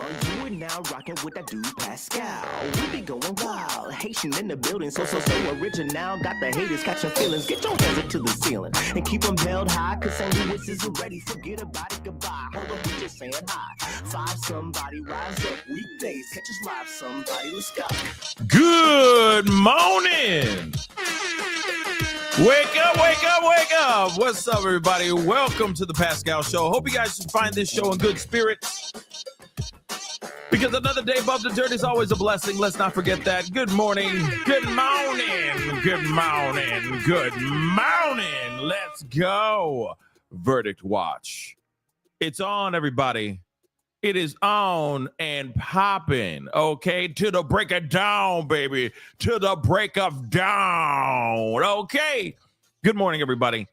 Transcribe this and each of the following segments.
You are now rocking with that dude Pascal. We be going wild, Haitian in the building, so original. Got the haters catching feelings. Get your hands up to the ceiling and keep them held high. Cause St. Louis isn't ready. Forget about it, goodbye. Hold on, we just saying hi. Five somebody, rise up weekdays. Catch us live, somebody. Let's go. Good morning. Wake up, wake up, wake up. What's up, everybody? Welcome to the Pascal Show. Hope you guys find this show in good spirits, because another day above the dirt is always a blessing. Let's not forget that. Good morning. Good morning. Good morning. Good morning. Let's go. Verdict Watch. It's on, everybody. It is on and popping, okay? To the break of dawn, baby. To the break of dawn, okay? Good morning, everybody.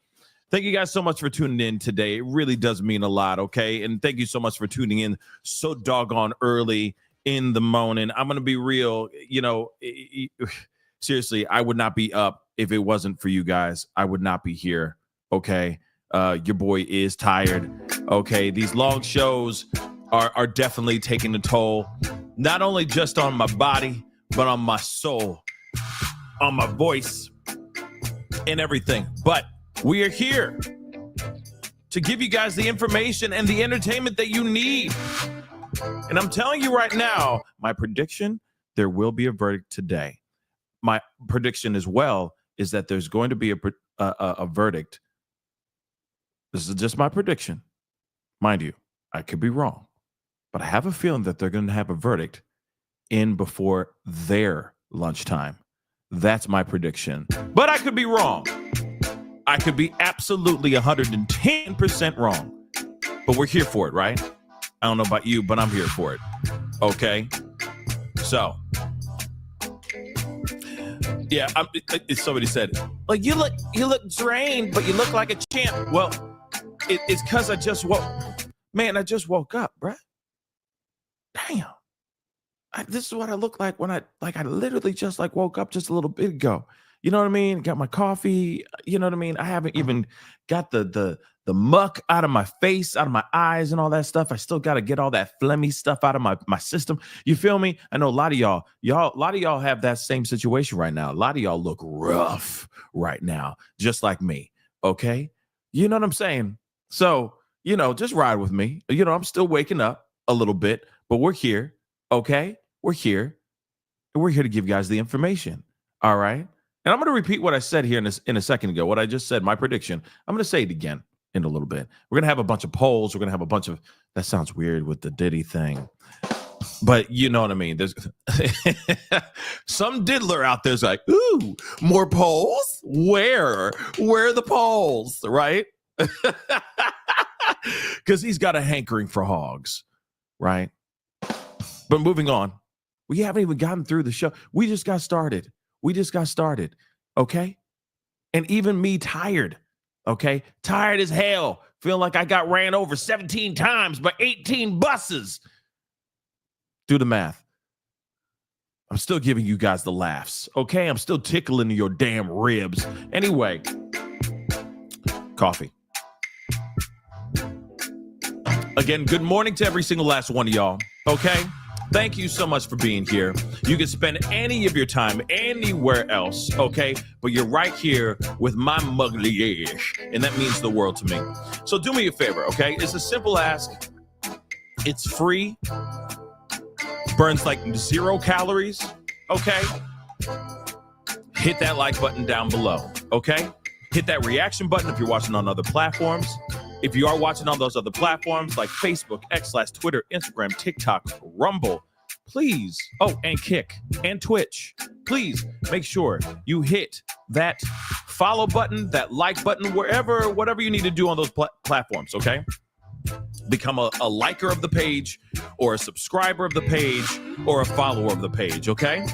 Thank you guys so much for tuning in today. It really does mean a lot, okay? And thank you so much for tuning in so doggone early in the morning. I'm going to be real. You know, seriously, I would not be up if it wasn't for you guys. I would not be here, okay? Your boy is tired, okay? These long shows are definitely taking a toll, not only just on my body, but on my soul, on my voice, and everything. But we are here to give you guys the information and the entertainment that you need. And I'm telling you right now, my prediction, there will be a verdict today. My prediction as well is that there's going to be a verdict. This is just my prediction. Mind you, I could be wrong. But I have a feeling that they're going to have a verdict in before their lunchtime. That's my prediction. But I could be wrong. I could be absolutely 110% wrong. But we're here for it, right? I don't know about you, but I'm here for it. Okay? So, yeah, somebody said, like, you look drained, but you look like a champ. Well, it's because I just woke up, bruh. Damn, this is what I look like when I literally just woke up just a little bit ago. You know what I mean? Got my coffee. You know what I mean? I haven't even got the muck out of my face, out of my eyes and all that stuff. I still got to get all that phlegmy stuff out of my system. You feel me? I know a lot of y'all have that same situation right now. A lot of y'all look rough right now, just like me. Okay. You know what I'm saying? So, you know, just ride with me. You know, I'm still waking up a little bit. But we're here, okay? We're here, and we're here to give you guys the information, all right? And I'm going to repeat what I said here in a second ago, what I just said, my prediction. I'm going to say it again in a little bit. We're going to have a bunch of polls. We're going to have a bunch of, that sounds weird with the Diddy thing. But you know what I mean? There's some diddler out there's like, ooh, more polls? Where are the polls, right? Because he's got a hankering for hogs, right? But moving on, we haven't even gotten through the show. We just got started. Okay? And even me tired, okay? Tired as hell. Feeling like I got ran over 17 times by 18 buses. Do the math. I'm still giving you guys the laughs, okay? I'm still tickling your damn ribs. Anyway, coffee. Again, good morning to every single last one of y'all, okay? Thank you so much for being here. You can spend any of your time anywhere else, okay? But you're right here with my muggly ass, and that means the world to me. So do me a favor, okay? It's a simple ask. It's free. Burns like 0 calories, okay? Hit that like button down below, okay? Hit that reaction button if you're watching on other platforms. If you are watching on those other platforms like Facebook, X/Twitter, Instagram, TikTok, Rumble, please, and Kick and Twitch, please make sure you hit that follow button, that like button, whatever you need to do on those platforms, okay? Become a liker of the page or a subscriber of the page or a follower of the page, okay?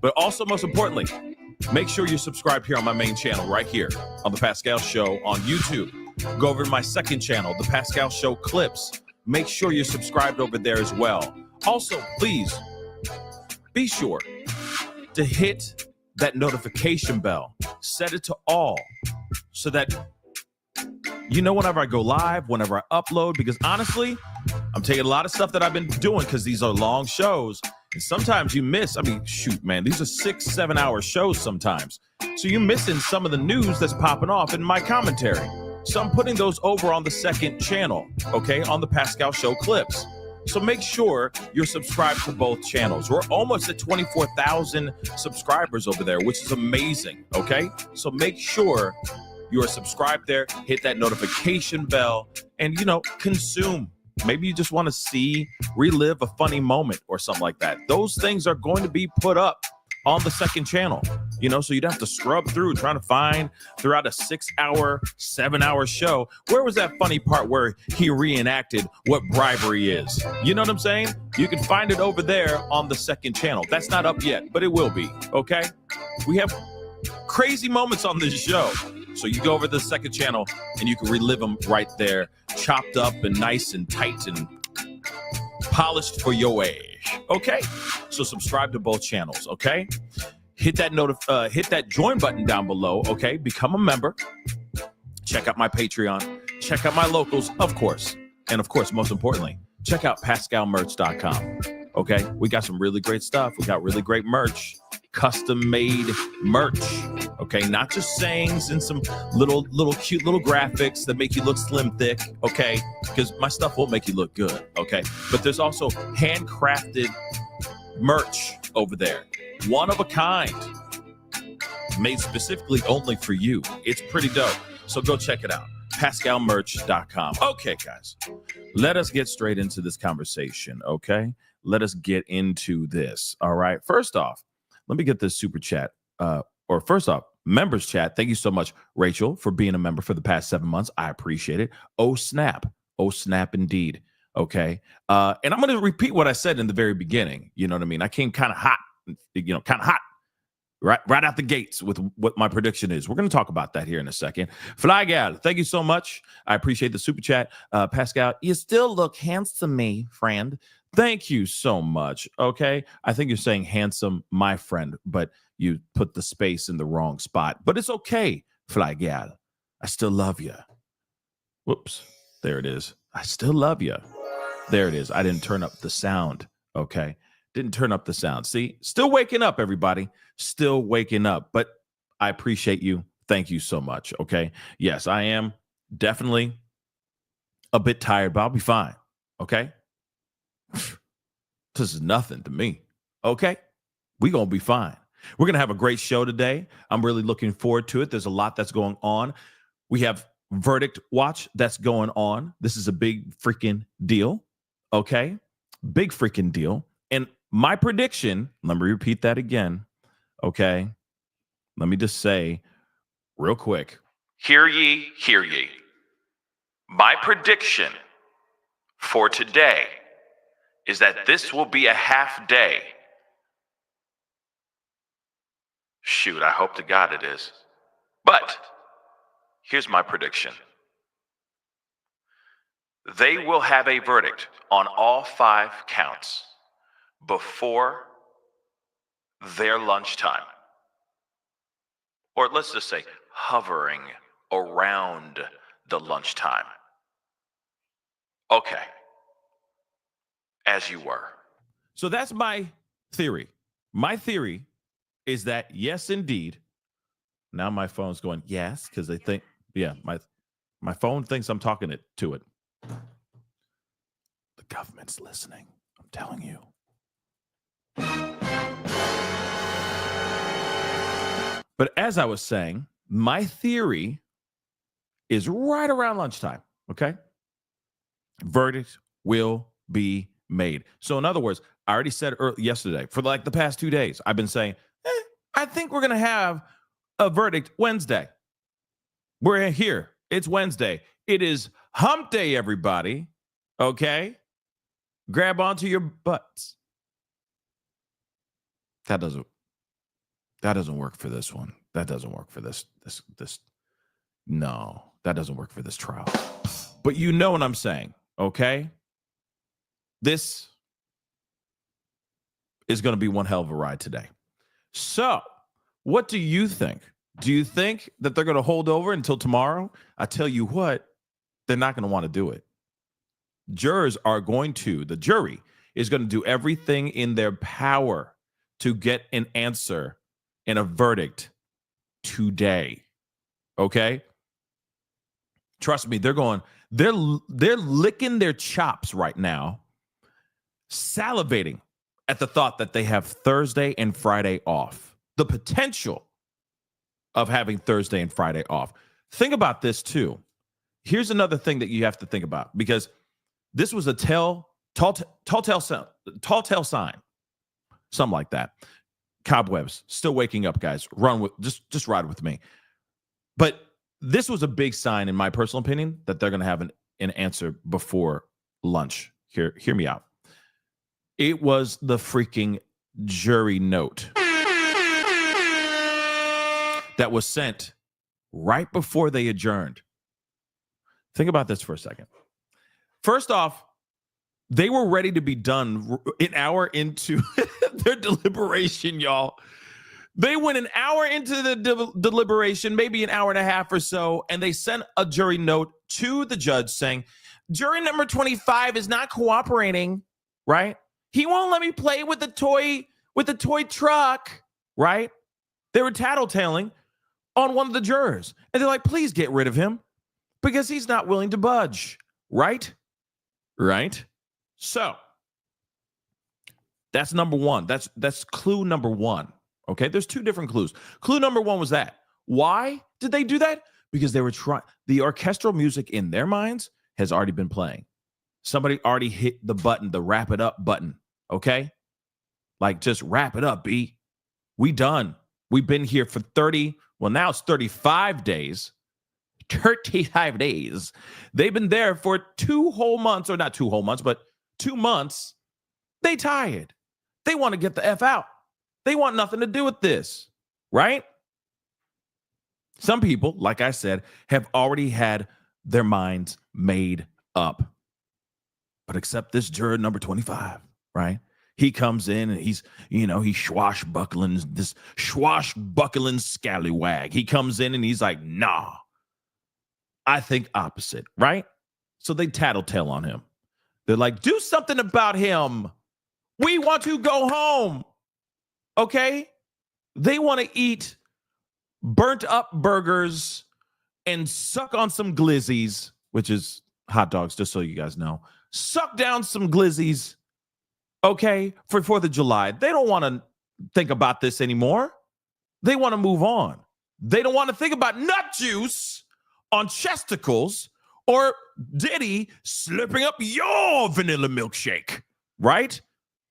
But also, most importantly, make sure you're subscribed here on my main channel right here on The Pascal Show on YouTube. Go over to my second channel, The Pascal Show Clips. Make sure you're subscribed over there as well. Also, please be sure to hit that notification bell. Set it to all so that you know, whenever I go live, whenever I upload, because honestly, I'm taking a lot of stuff that I've been doing because these are long shows. And sometimes you miss, I mean, shoot, man, these are 6-7 hour shows sometimes. So you're missing some of the news that's popping off in my commentary. So I'm putting those over on the second channel, okay, on the Pascal Show clips. So make sure you're subscribed to both channels. We're almost at 24,000 subscribers over there, which is amazing, okay? So make sure you are subscribed there, hit that notification bell, and, you know, consume. Maybe you just want to see, relive a funny moment or something like that. Those things are going to be put up on the second channel, you know, so you'd have to scrub through trying to find throughout a 6-hour, 7-hour show. Where was that funny part where he reenacted what bribery is? You know what I'm saying? You can find it over there on the second channel. That's not up yet, but it will be, okay? We have crazy moments on this show. So you go over to the second channel and you can relive them right there, chopped up and nice and tight and polished for your age. Okay, so subscribe to both channels. Okay, hit that join button down below. Okay, become a member. Check out my Patreon. Check out my locals, of course, and of course, most importantly, check out PascalMerch.com. Okay, we got some really great stuff. We got really great merch, custom-made merch. Okay, not just sayings and some little cute little graphics that make you look slim thick. Okay, because my stuff will make you look good. Okay, but there's also handcrafted merch over there, one of a kind, made specifically only for you. It's pretty dope. So go check it out. PascalMerch.com. Okay, guys, let us get straight into this conversation. Okay, let us get into this. All right. First off, let me get this super chat. Or first off, members chat. Thank you so much, Rachel, for being a member for the past 7 months. I appreciate it. Oh, snap. Oh, snap indeed. Okay. And I'm going to repeat what I said in the very beginning. You know what I mean? I came kind of hot, right out the gates with what my prediction is. We're going to talk about that here in a second. Fly Gal, thank you so much. I appreciate the super chat. Pascal, you still look handsome, me friend. Thank you so much. Okay. I think you're saying handsome, my friend, but you put the space in the wrong spot. But it's okay, Fly Gal. I still love you. Whoops. There it is. I still love you. There it is. I didn't turn up the sound. Okay. Didn't turn up the sound. See, still waking up, everybody. Still waking up. But I appreciate you. Thank you so much. Okay. Yes, I am definitely a bit tired, but I'll be fine. Okay. This is nothing to me. Okay. We're going to be fine. We're going to have a great show today. I'm really looking forward to it. There's a lot that's going on. We have verdict watch that's going on. This is a big freaking deal. Okay. Big freaking deal. And my prediction, let me repeat that again. Okay. Let me just say real quick. Hear ye, hear ye. My prediction for today is that this will be a half day. Shoot, I hope to God it is. But here's my prediction. They will have a verdict on all 5 counts before their lunchtime. Or let's just say hovering around the lunchtime. Okay. As you were. So that's my theory. My theory is that, yes, indeed. Now my phone's going, yes, because they think, yeah, my phone thinks I'm talking to it. The government's listening. I'm telling you. But as I was saying, my theory is right around lunchtime, okay? Verdict will be made. So in other words, I already said yesterday, for like the past 2 days, I've been saying, I think we're going to have a verdict Wednesday. We're here. It's Wednesday. It is hump day, everybody. Okay? Grab onto your butts. That doesn't work for this one. That doesn't work for this. No, that doesn't work for this trial. But you know what I'm saying, okay? This is going to be one hell of a ride today. So, what do you think? Do you think that they're going to hold over until tomorrow? I tell you what, They're not going to want to do it. The jury is going to do everything in their power to get an answer and a verdict today. Okay? Trust me, they're licking their chops right now, salivating at the thought that they have Thursday and Friday off. The potential of having Thursday and Friday off. Think about this too. Here's another thing that you have to think about, because this was a tall tale sign, something like that. Cobwebs, still waking up, guys. Just ride with me. But this was a big sign, in my personal opinion, that they're going to have an answer before lunch. Hear me out. It was the freaking jury note that was sent right before they adjourned. Think about this for a second. First off, they were ready to be done an hour into their deliberation, y'all. They went an hour into the deliberation, maybe an hour and a half or so, and they sent a jury note to the judge saying, jury number 25 is not cooperating, right? He won't let me play with the toy truck, right? They were tattletaling on one of the jurors. And they're like, please get rid of him because he's not willing to budge, right? Right? So that's number one. That's clue number one. Okay, there's two different clues. Clue number one was that. Why did they do that? Because they were trying. The orchestral music in their minds has already been playing. Somebody already hit the button, the wrap it up button. Okay, like just wrap it up, B. We done. We've been here for 30. Well, now it's 35 days. 35 days. They've been there for 2 whole months, or not 2 whole months, but 2 months. They tired. They want to get the F out. They want nothing to do with this, right? Some people, like I said, have already had their minds made up. But except this juror number 25, right? He comes in and he's swashbuckling scallywag. He comes in and he's like, nah, I think opposite, right? So they tattletale on him. They're like, do something about him. We want to go home. Okay? They want to eat burnt up burgers and suck on some glizzies, which is hot dogs, just so you guys know. Suck down some glizzies, okay, for 4th of July. They don't want to think about this anymore. They want to move on. They don't want to think about nut juice on chesticles or Diddy slipping up your vanilla milkshake, right?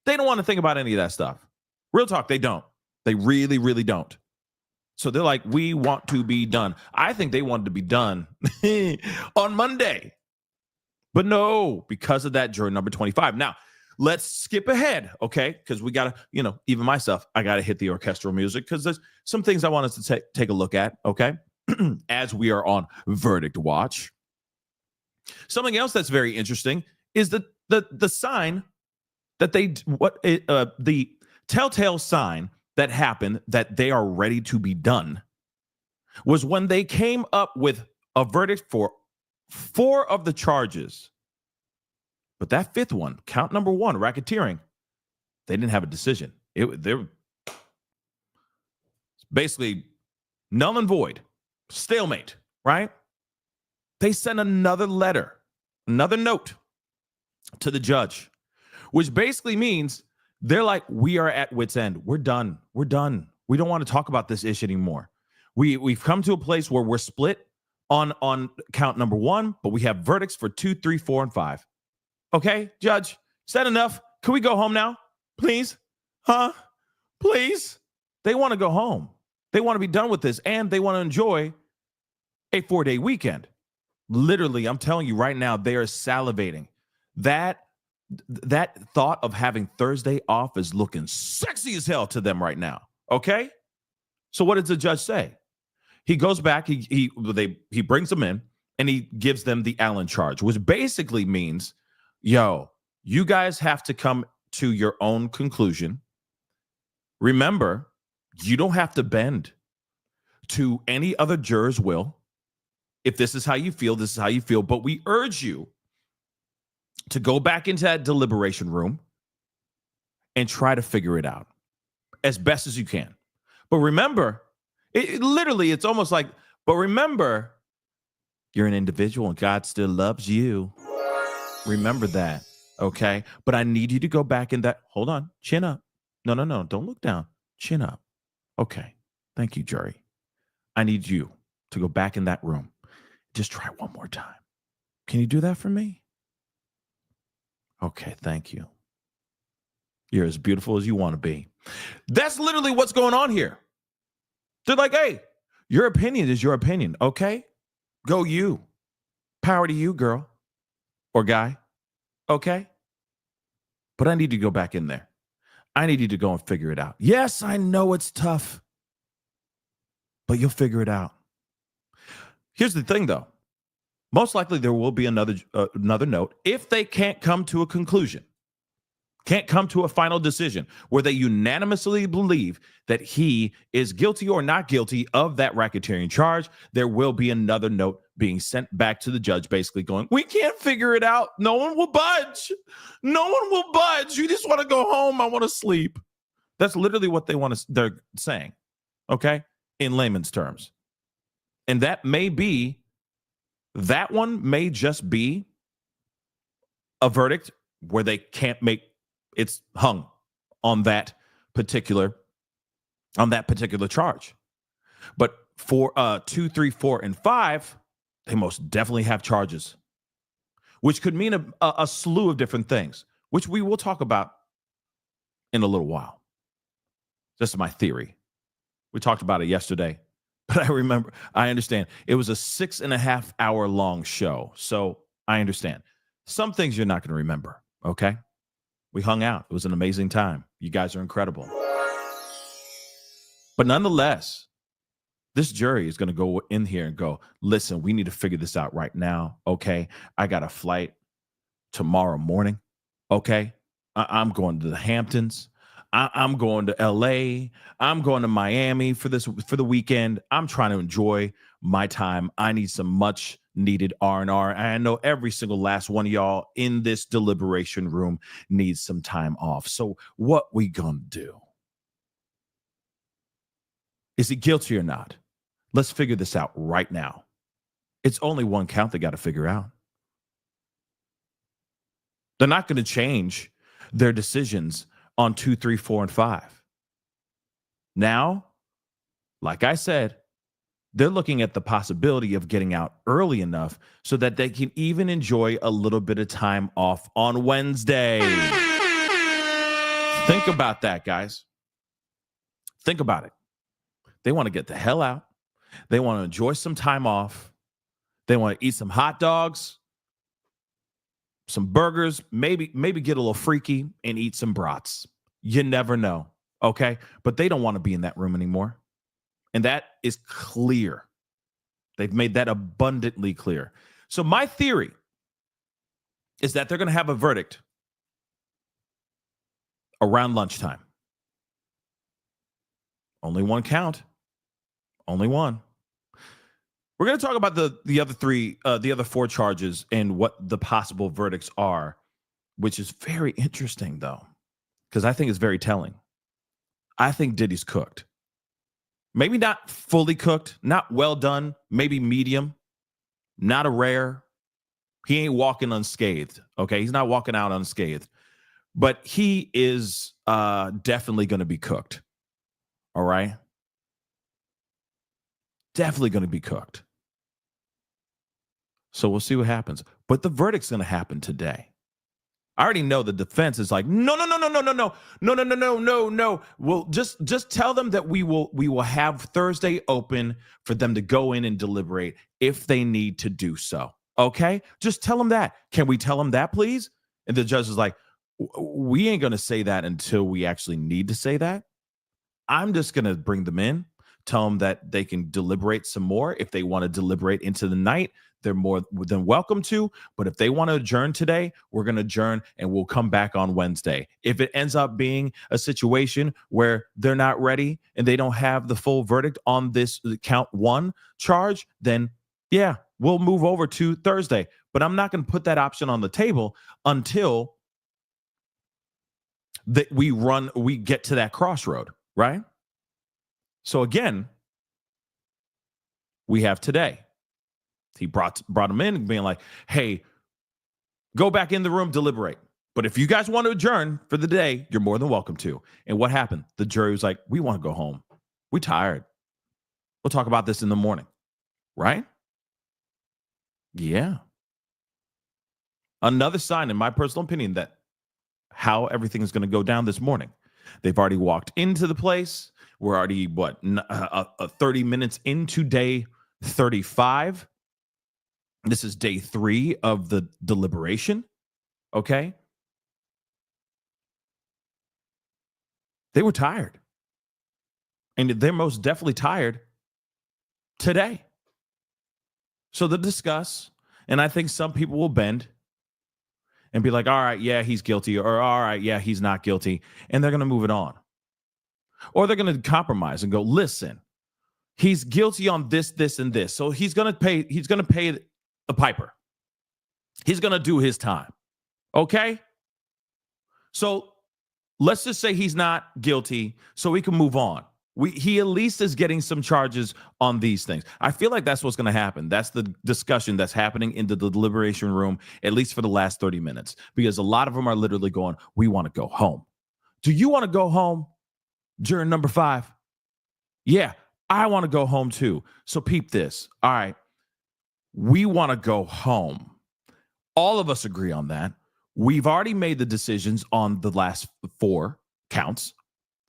They don't want to think about any of that stuff. Real talk, they don't. They really, really don't. So they're like, we want to be done. I think they wanted to be done on Monday. But no, because of that juror number 25. Now, let's skip ahead, okay? Because we got to, even myself, I got to hit the orchestral music because there's some things I want us to take a look at, okay? As we are on verdict watch. Something else that's very interesting is the sign that the telltale sign that happened that they are ready to be done was when they came up with a verdict for 4 of the charges. But that 5th one, count number 1, racketeering, they didn't have a decision. They're basically null and void, stalemate, right? They sent another letter, another note to the judge, which basically means they're like, we are at wit's end. We're done. We're done. We don't want to talk about this issue anymore. We've come to a place where we're split on count number 1, but we have verdicts for 2, 3, 4, and 5. Okay, judge, is that enough? Can we go home now? Please? Huh? Please? They want to go home. They want to be done with this, and they want to enjoy a 4-day weekend. Literally, I'm telling you right now, they are salivating. That thought of having Thursday off is looking sexy as hell to them right now. Okay? So what does the judge say? He goes back, he brings them in, and he gives them the Allen charge, which basically means, yo, you guys have to come to your own conclusion. Remember, you don't have to bend to any other juror's will. If this is how you feel, this is how you feel. But we urge you to go back into that deliberation room and try to figure it out as best as you can. But remember, literally, it's almost like, but remember, you're an individual and God still loves you. Remember that, okay? But I need you to go back in that, hold on, chin up. No, don't look down, chin up. Okay, thank you, jury. I need you to go back in that room. Just try one more time. Can you do that for me? Okay, thank you. You're as beautiful as you want to be. That's literally what's going on here. They're like, hey, your opinion is your opinion, okay? Go you. Power to you, girl or guy, okay? But I need you to go back in there. I need you to go and figure it out. Yes, I know it's tough, but you'll figure it out. Here's the thing, though. Most likely there will be another note if they can't come to a conclusion, can't come to a final decision where they unanimously believe that he is guilty or not guilty of that racketeering charge. There will be another note being sent back to the judge, basically going, we can't figure it out. No one will budge. No one will budge. You just want to go home. I want to sleep. That's literally what they're saying, okay, in layman's terms. And that one may just be a verdict where they can't make it's hung on that particular charge. But for 2, 3, 4, and 5, they most definitely have charges, which could mean a slew of different things, which we will talk about in a little while. This is my theory. We talked about it yesterday, but I understand. It was a 6.5 hour long show, so I understand. Some things you're not going to remember, okay? We hung out. It was an amazing time. You guys are incredible. But nonetheless, this jury is going to go in here and go, listen, we need to figure this out right now, okay? I got a flight tomorrow morning, okay? I'm going to the Hamptons. I'm going to LA. I'm going to Miami for the weekend. I'm trying to enjoy my time. I need some much needed R&R. And I know every single last one of y'all in this deliberation room needs some time off. So what we gonna do? Is he guilty or not? Let's figure this out right now. It's only one count they got to figure out. They're not going to change their decisions on 2, 3, 4, and 5. Now, like I said, they're looking at the possibility of getting out early enough so that they can even enjoy a little bit of time off on Wednesday. Think about that, guys. Think about it. They want to get the hell out. They want to enjoy some time off. They want to eat some hot dogs, some burgers, maybe get a little freaky and eat some brats. You never know, okay? But they don't want to be in that room anymore. And that is clear. They've made that abundantly clear. So my theory is that they're going to have a verdict around lunchtime. Only one count. Only one. We're going to talk about the other 4 charges and what the possible verdicts are, which is very interesting, though, because I think it's very telling. I think Diddy's cooked. Maybe not fully cooked, not well done, maybe medium, not a rare. He ain't walking unscathed, okay? He's not walking out unscathed. But he is definitely going to be cooked, all right? Definitely going to be cooked. So we'll see what happens. But the verdict's going to happen today. I already know the defense is like, no. Well, just tell them that we will have Thursday open for them to go in and deliberate if they need to do so. Okay? Just tell them that. Can we tell them that, please? And the judge is like, we ain't going to say that until we actually need to say that. I'm just going to bring them in, tell them that they can deliberate some more. If they want to deliberate into the night, they're more than welcome to. But if they want to adjourn today, we're going to adjourn and we'll come back on Wednesday. If it ends up being a situation where they're not ready and they don't have the full verdict on this count 1 charge, then yeah, we'll move over to Thursday. But I'm not going to put that option on the table until that we get to that crossroad, right? So again, we have today. He brought him in being like, hey, go back in the room, deliberate. But if you guys want to adjourn for the day, you're more than welcome to. And what happened? The jury was like, we want to go home. We're tired. We'll talk about this in the morning. Right? Yeah. Another sign, in my personal opinion, that how everything is going to go down this morning. They've already walked into the place. We're already, 30 minutes into day 35. This is day 3 of the deliberation. Okay? They were tired. And they're most definitely tired today. So they'll discuss, and I think some people will bend and be like, all right, yeah, he's guilty, or all right, yeah, he's not guilty, and they're going to move it on. Or they're going to compromise and go, listen, he's guilty on this, this, and this. So he's going to pay the piper. He's going to do his time. Okay? So let's just say he's not guilty so we can move on. He at least is getting some charges on these things. I feel like that's what's going to happen. That's the discussion that's happening in the deliberation room, at least for the last 30 minutes, because a lot of them are literally going, we want to go home. Do you want to go home? Juror number 5? Yeah, I want to go home too. So peep this. All right. We want to go home. All of us agree on that. We've already made the decisions on the last 4 counts.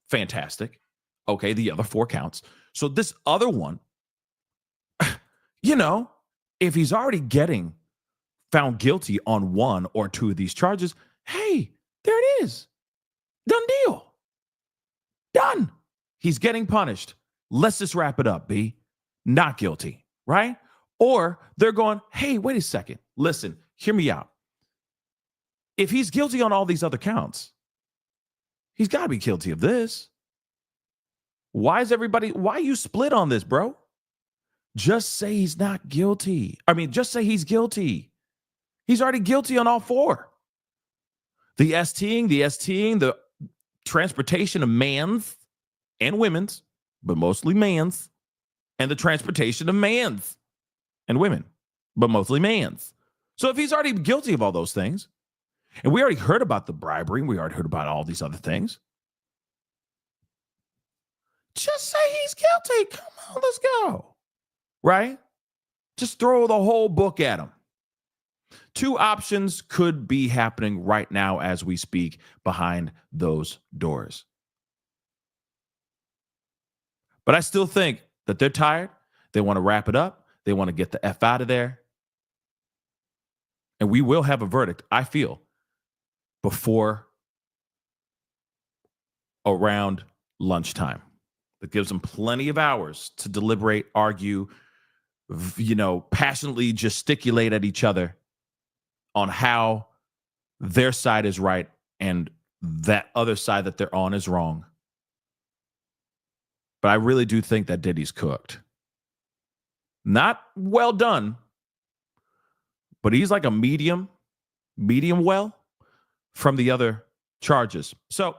Fantastic. Okay, the other 4 counts. So this other one, if he's already getting found guilty on 1 or 2 of these charges, hey, there it is. Done deal. Done. He's getting punished. Let's just wrap it up, B. Not guilty, right? Or they're going, hey, wait a second. Listen, hear me out. If he's guilty on all these other counts, he's got to be guilty of this. Why are you split on this, bro? Just say he's not guilty. Just say he's guilty. He's already guilty on all 4. The STing, the transportation of mans and women's, but mostly mans, and the transportation of mans and women, but mostly mans. So if he's already guilty of all those things, and we already heard about the bribery, we already heard about all these other things, just say he's guilty. Come on, let's go. Right? Just throw the whole book at him. 2 options could be happening right now as we speak behind those doors. But I still think that they're tired. They want to wrap it up. They want to get the F out of there. And we will have a verdict, I feel, before around lunchtime. That gives them plenty of hours to deliberate, argue, passionately gesticulate at each other on how their side is right and that other side that they're on is wrong. But I really do think that Diddy's cooked. Not well done, but he's like a medium well from the other charges. So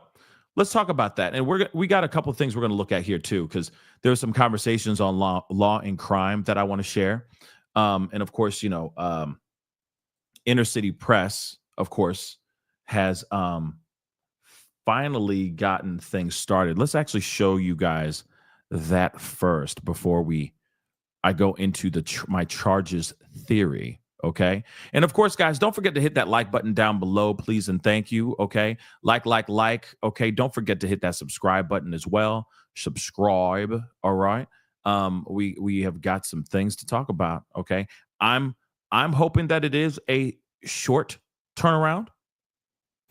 let's talk about that. And we got a couple of things we're going to look at here too, because there's some conversations on law and crime that I want to share. And of course, Inner City Press, of course, has finally gotten things started. Let's actually show you guys that first before I go into my charges theory. Okay. And of course, guys, don't forget to hit that like button down below, please. And thank you. Okay. Like. Okay. Don't forget to hit that subscribe button as well. Subscribe. All right. We have got some things to talk about. Okay. I'm hoping that it is a short turnaround.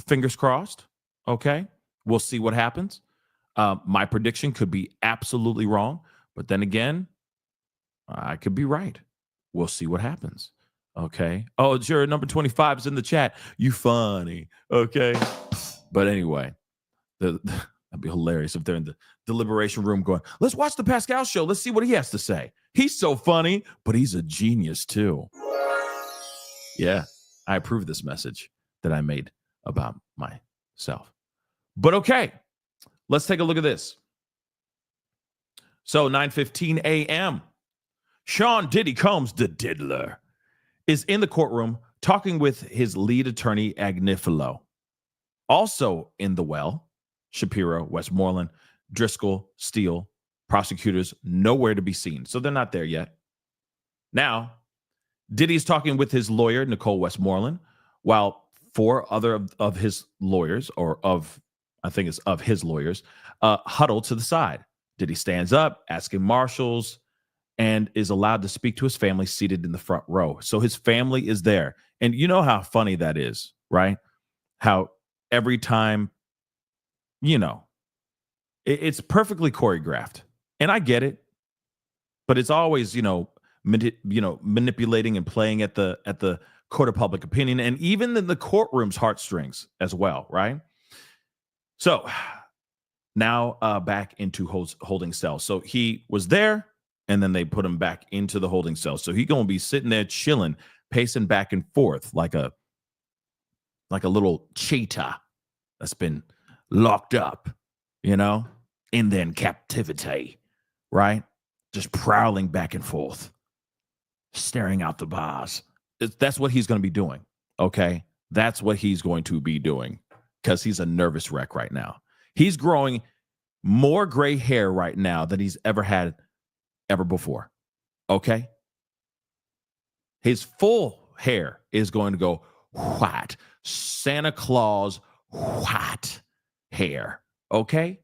Fingers crossed. Okay. We'll see what happens. My prediction could be absolutely wrong, but then again, I could be right. We'll see what happens. Okay. Oh, juror number 25 is in the chat. You funny. Okay. But anyway, That'd be hilarious if they're in the deliberation room going, let's watch the Pascal show. Let's see what he has to say. He's so funny, but he's a genius too. Yeah, I approve this message that I made about myself. But okay, let's take a look at this. So 9:15 a.m., Sean Diddy Combs, the diddler, is in the courtroom talking with his lead attorney, Agnifilo. Also in the well, Shapiro, Westmoreland, Driscoll, Steele, prosecutors nowhere to be seen. So they're not there yet. Now, Diddy's talking with his lawyer, Nicole Westmoreland, while four other of his lawyers, huddle to the side. Diddy stands up, asking marshals, and is allowed to speak to his family seated in the front row. So his family is there. And you know how funny that is, right? How every time, it's perfectly choreographed. And I get it. But it's always, manipulating and playing at the court of public opinion, and even in the courtroom's heartstrings as well, right? So now back into holding cell. So he was there, and then they put him back into the holding cell. So he's gonna be sitting there chilling, pacing back and forth like a little cheetah that's been locked up, in then captivity, right? Just prowling back and forth, staring out the bars. That's what he's going to be doing, okay? That's what he's going to be doing because he's a nervous wreck right now. He's growing more gray hair right now than he's ever had before, okay? His full hair is going to go white. Santa Claus white hair, okay?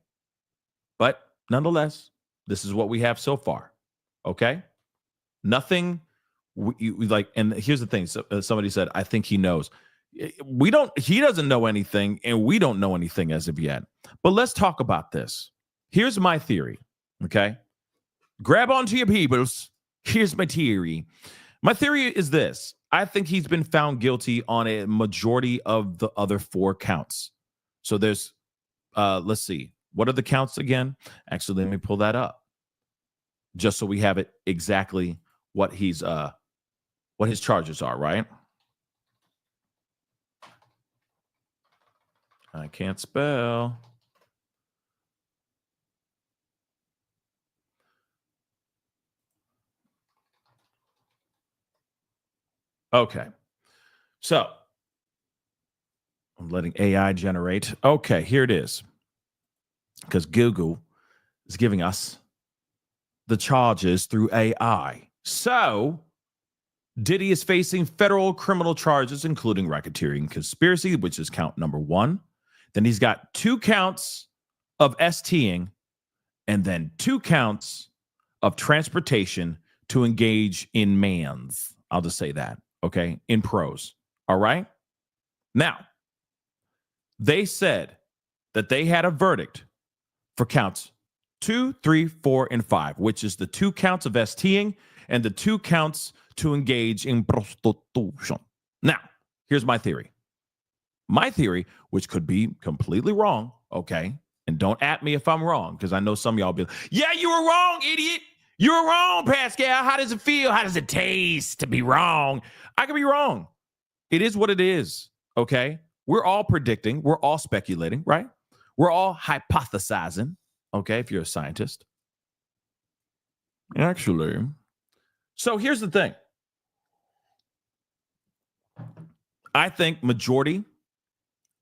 But nonetheless, this is what we have so far, okay? Nothing and here's the thing. Somebody said, I think he knows. He doesn't know anything, and we don't know anything as of yet. But let's talk about this. Here's my theory, okay? Grab onto your peoples. Here's my theory. My theory is this. I think he's been found guilty on a majority of the other 4 counts. So there's, let's see. What are the counts again? Actually, let me pull that up just so we have it exactly what his charges are, right? I can't spell. Okay. So I'm letting AI generate. Okay, here it is. Because Google is giving us the charges through AI. So Diddy is facing federal criminal charges, including racketeering conspiracy, which is count number 1. Then he's got 2 counts of STing, and then 2 counts of transportation to engage in mans. I'll just say that, okay, in prose. All right? Now, they said that they had a verdict for counts 2, 3, 4, and 5, which is the 2 counts of STing and the 2 counts to engage in prostitution. Now, here's my theory. My theory, which could be completely wrong, okay? And don't at me if I'm wrong, because I know some of y'all be like, yeah, you were wrong, idiot. You were wrong, Pascal. How does it feel? How does it taste to be wrong? I could be wrong. It is what it is, okay? We're all predicting. We're all speculating, right? We're all hypothesizing, okay, if you're a scientist. Actually, so here's the thing. I think majority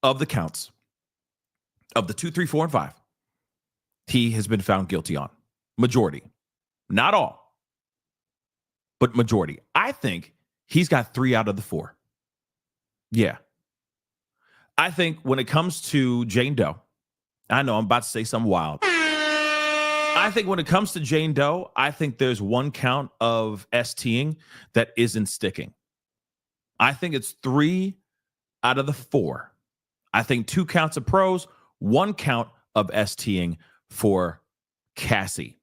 of the counts of the 2, 3, 4, and 5, he has been found guilty on. Majority. Not all, but majority. I think he's got 3 out of the 4. Yeah. I think when it comes to Jane Doe, I know I'm about to say something wild. I think when it comes to Jane Doe, I think there's 1 count of STing that isn't sticking. I think it's 3 out of the 4. I think 2 counts of pros, 1 count of STing for Cassie.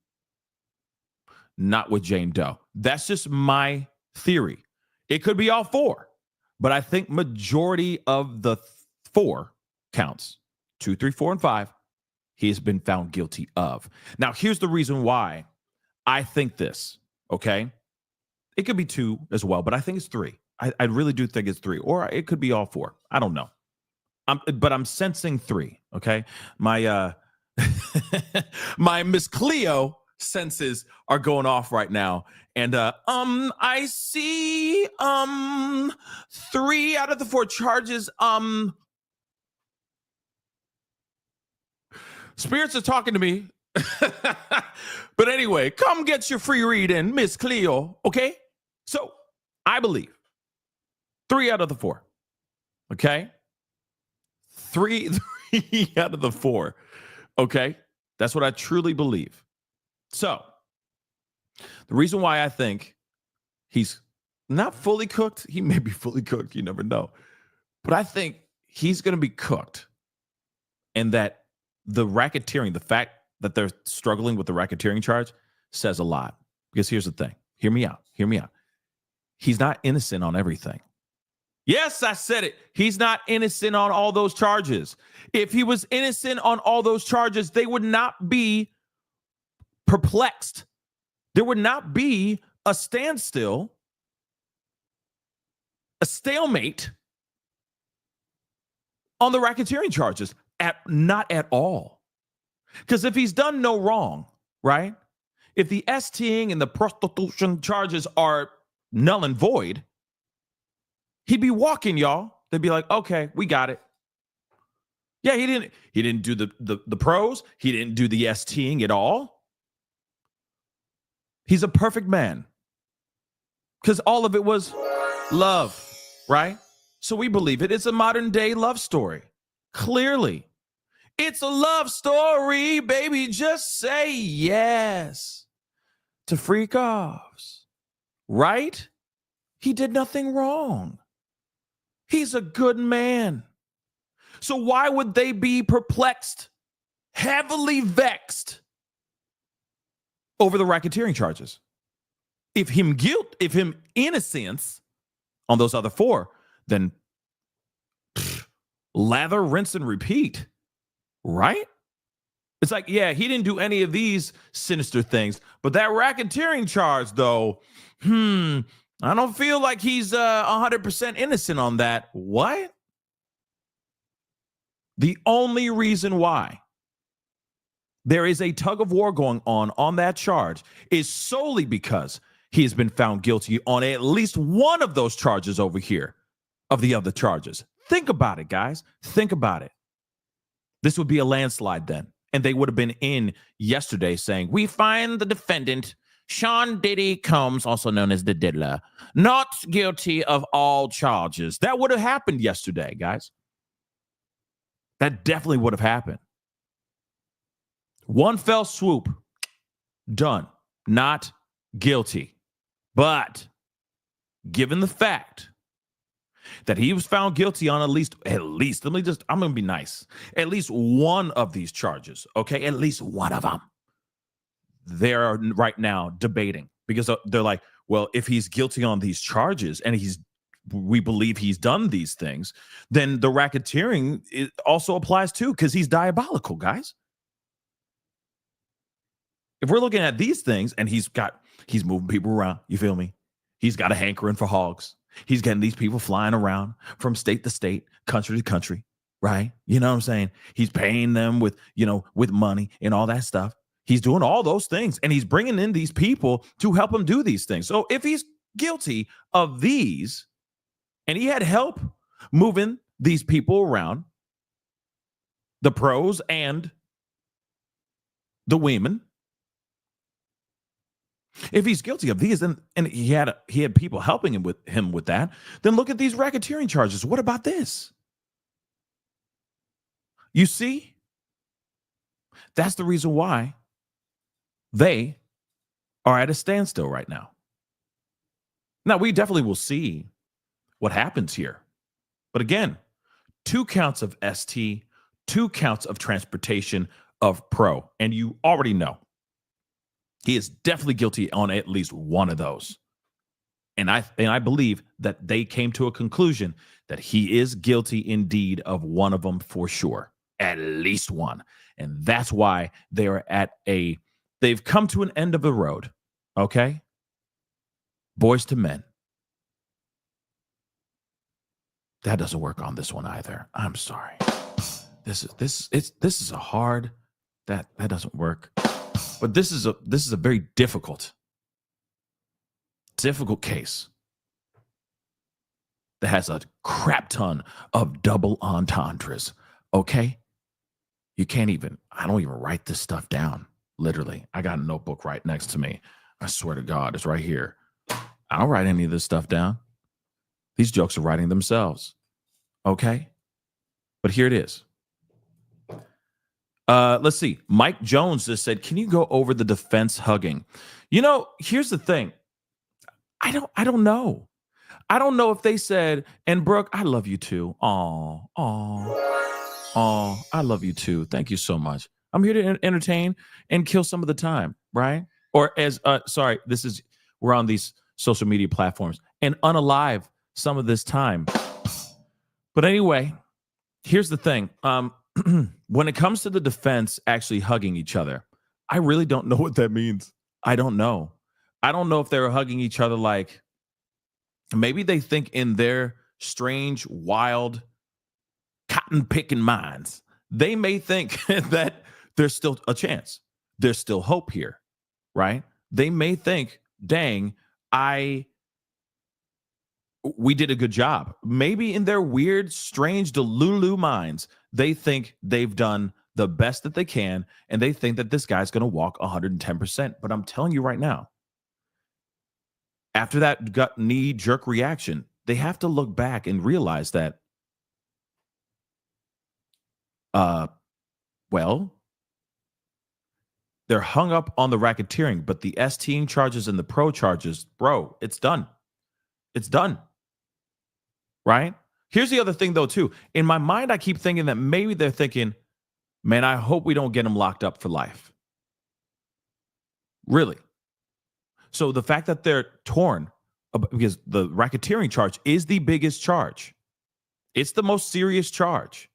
Not with Jane Doe. That's just my theory. It could be all 4, but I think majority of the 4 counts, 2, 3, 4, and 5, he has been found guilty of. Now, here's the reason why I think this, okay? It could be 2 as well, but I think it's 3. I really do think it's 3, or it could be all 4. I don't know. But I'm sensing 3, okay? My my Miss Cleo senses are going off right now. And I see 3 out of the 4 charges. Spirits are talking to me. But anyway, come get your free read in, Miss Cleo, okay? So I believe 3 out of the 4, okay? 3 out of the 4, okay? That's what I truly believe. So the reason why I think he's not fully cooked, he may be fully cooked, you never know. But I think he's going to be cooked, and that the racketeering, the fact that they're struggling with the racketeering charge says a lot. Because here's the thing. Hear me out. He's not innocent on everything. Yes, I said it. He's not innocent on all those charges. If he was innocent on all those charges, they would not be perplexed. There would not be a standstill, a stalemate on the racketeering charges. Not at all. Because if he's done no wrong, right? If the STing and the prostitution charges are null and void, he'd be walking, y'all. They'd be like, okay, we got it. Yeah, he didn't do the pros. He didn't do the STing at all. He's a perfect man. Because all of it was love, right? So we believe it. It's a modern day love story. Clearly. It's a love story, baby. Just say yes to freak offs, right? He did nothing wrong. He's a good man. So why would they be perplexed, heavily vexed over the racketeering charges? If him innocence on those other 4, then lather, rinse, and repeat. Right? It's like, yeah, he didn't do any of these sinister things, but that racketeering charge, though, I don't feel like he's 100% innocent on that. What? The only reason why there is a tug of war going on that charge is solely because he has been found guilty on at least one of those charges over here of the other charges. Think about it, guys. Think about it. This would be a landslide then. And they would have been in yesterday saying, we find the defendant, Sean Diddy Combs, also known as the Diddler, not guilty of all charges. That would have happened yesterday, guys. That definitely would have happened. One fell swoop. Done. Not guilty. But given the fact that he was found guilty on at least, I'm going to be nice. At least one of these charges, okay? At least one of them. They're right now debating because they're like, well, if he's guilty on these charges and we believe he's done these things, then the racketeering also applies too because he's diabolical, guys. If we're looking at these things and he's moving people around, you feel me? He's got a hankering for hogs. He's getting these people flying around from state to state, country to country, right? You know what I'm saying? He's paying them with money and all that stuff. He's doing all those things, and he's bringing in these people to help him do these things. So if he's guilty of these, and he had help moving these people around, the pros and the women, if he's guilty of these, and he had people helping him with that, then look at these racketeering charges. What about this? You see, that's the reason why they are at a standstill right now. Now, we definitely will see what happens here. But again, 2 counts of ST, 2 counts of transportation of pro. And you already know he is definitely guilty on at least one of those. And I believe that they came to a conclusion that he is guilty indeed of one of them for sure. At least one. And that's why they are they've come to an end of the road. Okay? Boys to Men. That doesn't work on this one either. I'm sorry. This is a hard that doesn't work. But this is a very difficult case that has a crap ton of double entendres. Okay? You can't even, I don't even write this stuff down. Literally. I got a notebook right next to me. I swear to God, it's right here. I don't write any of this stuff down. These jokes are writing themselves. Okay? But here it is. Let's see. Mike Jones just said, can you go over the defense hugging? You know, here's the thing. I don't know. I don't know if they said, and Brooke, I love you too. Oh, I love you too. Thank you so much. I'm here to entertain and kill some of the time, right? Or we're on these social media platforms and unalive some of this time. But anyway, here's the thing. When it comes to the defense actually hugging each other, I really don't know what that means. I don't know. I don't know if they were hugging each other like maybe they think in their strange, wild, cotton-picking minds, they may think that there's still a chance. There's still hope here, right? They may think, dang, we did a good job. Maybe in their weird, strange, delulu minds, they think they've done the best that they can, and they think that this guy's going to walk 110%. But I'm telling you right now, after that gut knee-jerk reaction, they have to look back and realize that, well, they're hung up on the racketeering, but the S-team charges and the pro charges, bro, it's done. It's done. Right? Here's the other thing, though, too. In my mind, I keep thinking that maybe they're thinking, man, I hope we don't get him locked up for life. Really? So the fact that they're torn, because the racketeering charge is the biggest charge. It's the most serious charge.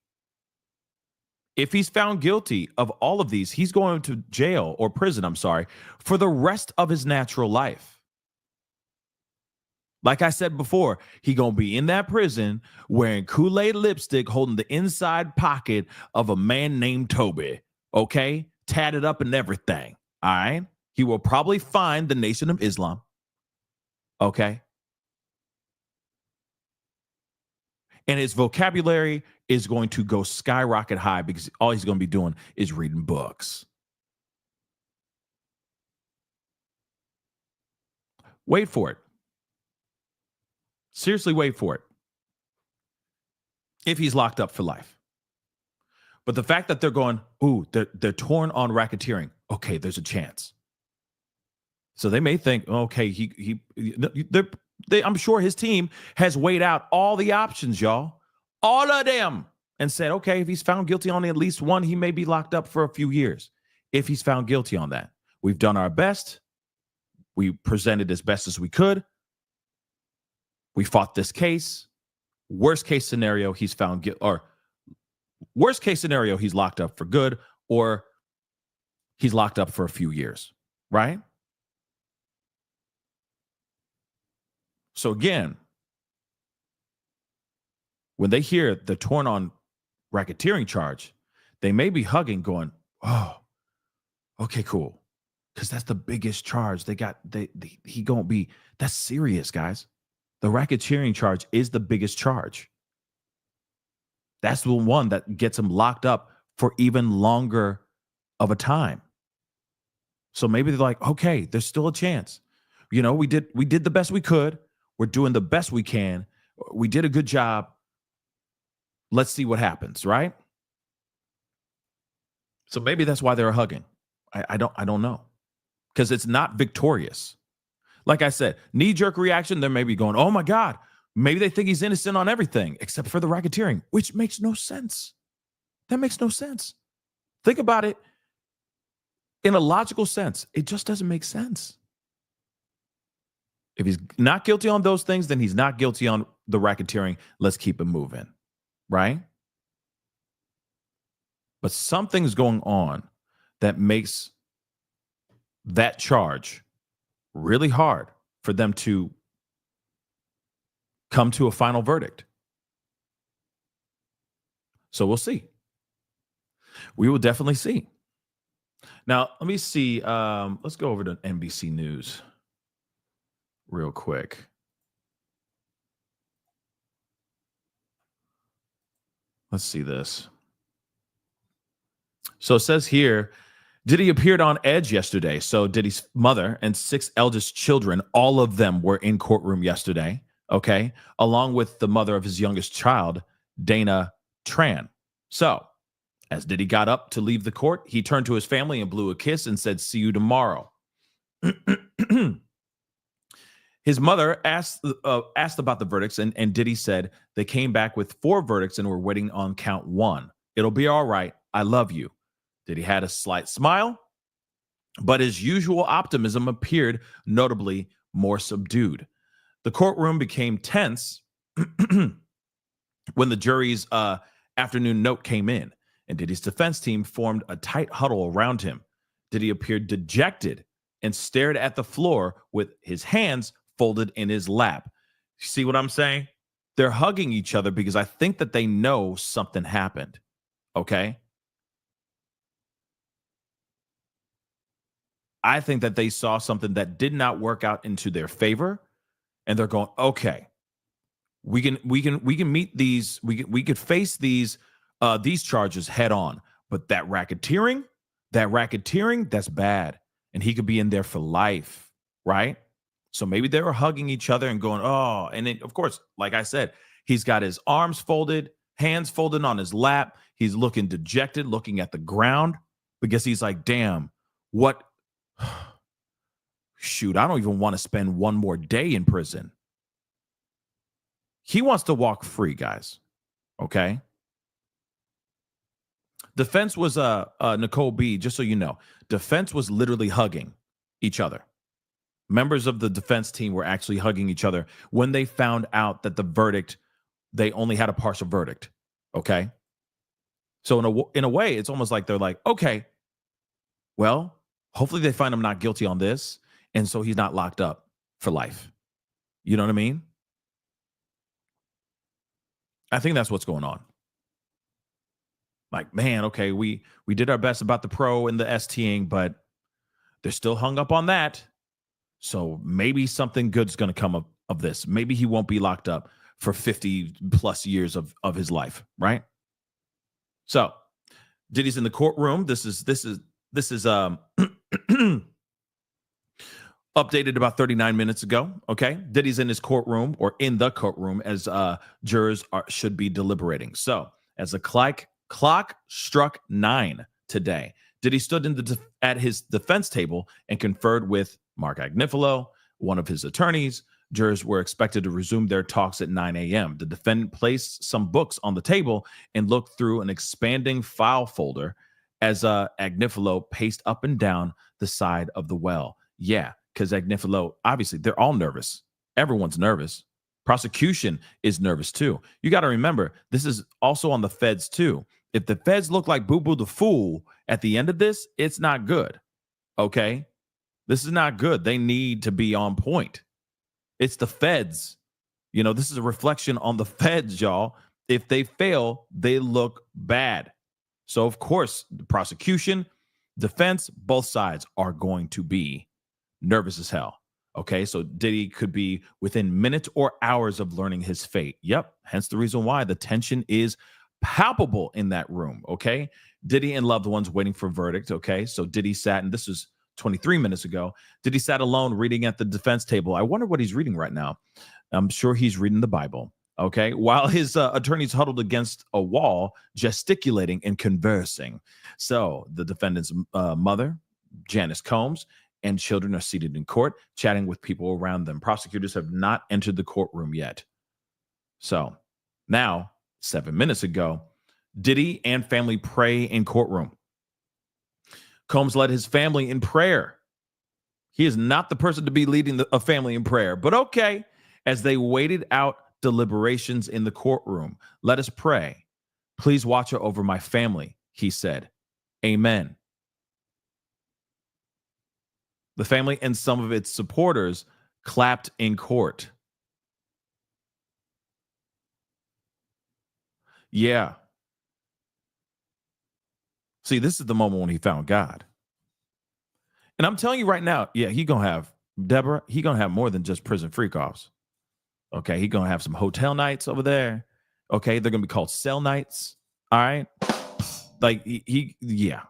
If he's found guilty of all of these, he's going to jail or prison, for the rest of his natural life. Like I said before, he going to be in that prison wearing Kool-Aid lipstick, holding the inside pocket of a man named Toby, okay? Tatted up and everything, all right? He will probably find the Nation of Islam, okay? And his vocabulary is going to go skyrocket high because all he's going to be doing is reading books. Wait for it. Seriously, wait for it. If he's locked up for life. But the fact that they're going, they're torn on racketeering. Okay, there's a chance. So they may think, okay, I'm sure his team has weighed out all the options, y'all. All of them. And said, okay, if he's found guilty on at least one, he may be locked up for a few years. If he's found guilty on that. We've done our best. We presented as best as we could. We fought this case. Worst case scenario, he's found guilty, or worst case scenario, he's locked up for good, or he's locked up for a few years, right? So again, when they hear the torn on racketeering charge, they may be hugging, going, oh, okay, cool. Because that's the biggest charge. He gonna be, that's serious, guys. The racketeering charge is the biggest charge. That's the one that gets him locked up for even longer of a time. So maybe they're like, okay, there's still a chance. You know, we did the best we could. We're doing the best we can. We did a good job. Let's see what happens, right? So maybe that's why they're hugging. I don't know. Because it's not victorious. Like I said, knee-jerk reaction, they're maybe going, oh my God, maybe they think he's innocent on everything except for the racketeering, which makes no sense. That makes no sense. Think about it in a logical sense. It just doesn't make sense. If he's not guilty on those things, then he's not guilty on the racketeering. Let's keep him moving, right? But something's going on that makes that charge really hard for them to come to a final verdict. So we'll see. We will definitely see. Now, let me see. Let's go over to NBC News real quick. Let's see this. So it says here, Diddy appeared on Edge yesterday. So Diddy's mother and 6 eldest children, all of them were in courtroom yesterday, okay, along with the mother of his youngest child, Dana Tran. So as Diddy got up to leave the court, he turned to his family and blew a kiss and said, "See you tomorrow." His mother asked about the verdicts, and Diddy said they came back with 4 verdicts and were waiting on count 1. "It'll be all right. I love you." Diddy had a slight smile, but his usual optimism appeared notably more subdued. The courtroom became tense when the jury's afternoon note came in, and Diddy's defense team formed a tight huddle around him. Diddy appeared dejected and stared at the floor with his hands folded in his lap. See what I'm saying? They're hugging each other because I think that they know something happened. Okay? I think that they saw something that did not work out into their favor, and they're going, "Okay, we can meet these. We could face these charges head on. But that racketeering, that's bad, and he could be in there for life, right?" So maybe they were hugging each other and going, "Oh," and then, of course, like I said, he's got his arms folded, hands folded on his lap. He's looking dejected, looking at the ground because he's like, "Damn, what? Shoot, I don't even want to spend one more day in prison." He wants to walk free, guys. Okay. Defense was Nicole B, just so you know, defense was literally hugging each other. Members of the defense team were actually hugging each other when they found out that the verdict, they only had a partial verdict. Okay. So in a way, it's almost like they're like, "Okay, well, hopefully they find him not guilty on this, and so he's not locked up for life." You know what I mean? I think that's what's going on. Like, man, okay, we did our best about the pro and the STing, but they're still hung up on that. So maybe something good's going to come of this. Maybe he won't be locked up for 50 plus years of his life, right? So Diddy's in the courtroom. This is updated about 39 minutes ago. Okay. Diddy's in his courtroom, or in the courtroom, as jurors should be deliberating. So as the clock struck 9 today, Diddy stood at his defense table and conferred with Mark Agnifilo, one of his attorneys. Jurors were expected to resume their talks at 9 a.m. The defendant placed some books on the table and looked through an expanding file folder as Agnifilo paced up and down the side of the well. Yeah, because Agnifilo, obviously, they're all nervous. Everyone's nervous. Prosecution is nervous too. You got to remember, this is also on the feds too. If the feds look like Boo Boo the Fool at the end of this, it's not good. Okay? This is not good. They need to be on point. It's the feds. You know, this is a reflection on the feds, y'all. If they fail, they look bad. So, of course, the prosecution, defense, both sides are going to be nervous as hell. Okay, so Diddy could be within minutes or hours of learning his fate. Yep, hence the reason why the tension is palpable in that room. Okay, Diddy and loved ones waiting for verdict. Okay, so Diddy sat, and this was 23 minutes ago. Diddy sat alone reading at the defense table. I wonder what he's reading right now. I'm sure he's reading the Bible. Okay, while his attorneys huddled against a wall, gesticulating and conversing. So the defendant's mother, Janice Combs, and children are seated in court, chatting with people around them. Prosecutors have not entered the courtroom yet. So now, 7 minutes ago, Diddy and family pray in courtroom. Combs led his family in prayer. He is not the person to be leading a family in prayer, but okay. As they waited out deliberations in the courtroom, "Let us pray. Please watch over my family," he said. Amen. The family and some of its supporters clapped in court. Yeah. See, this is the moment when he found God. And I'm telling you right now, yeah, he gonna have, Deborah, he gonna have more than just prison freak-offs. Okay, he gonna have some hotel nights over there. Okay, they're gonna be called cell nights. All right, like yeah.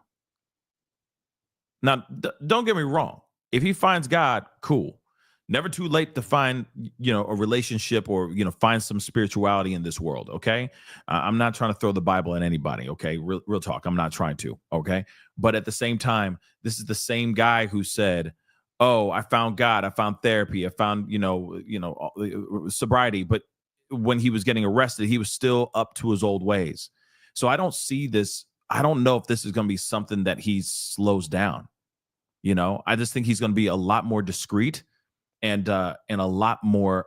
Now, don't get me wrong. If he finds God, cool. Never too late to find, a relationship or, find some spirituality in this world. Okay. I'm not trying to throw the Bible at anybody. Okay. Real talk. I'm not trying to. Okay. But at the same time, this is the same guy who said, oh, I found God. I found therapy. I found, sobriety. But when he was getting arrested, he was still up to his old ways. So I don't see this. I don't know if this is going to be something that he slows down. I just think he's going to be a lot more discreet and a lot more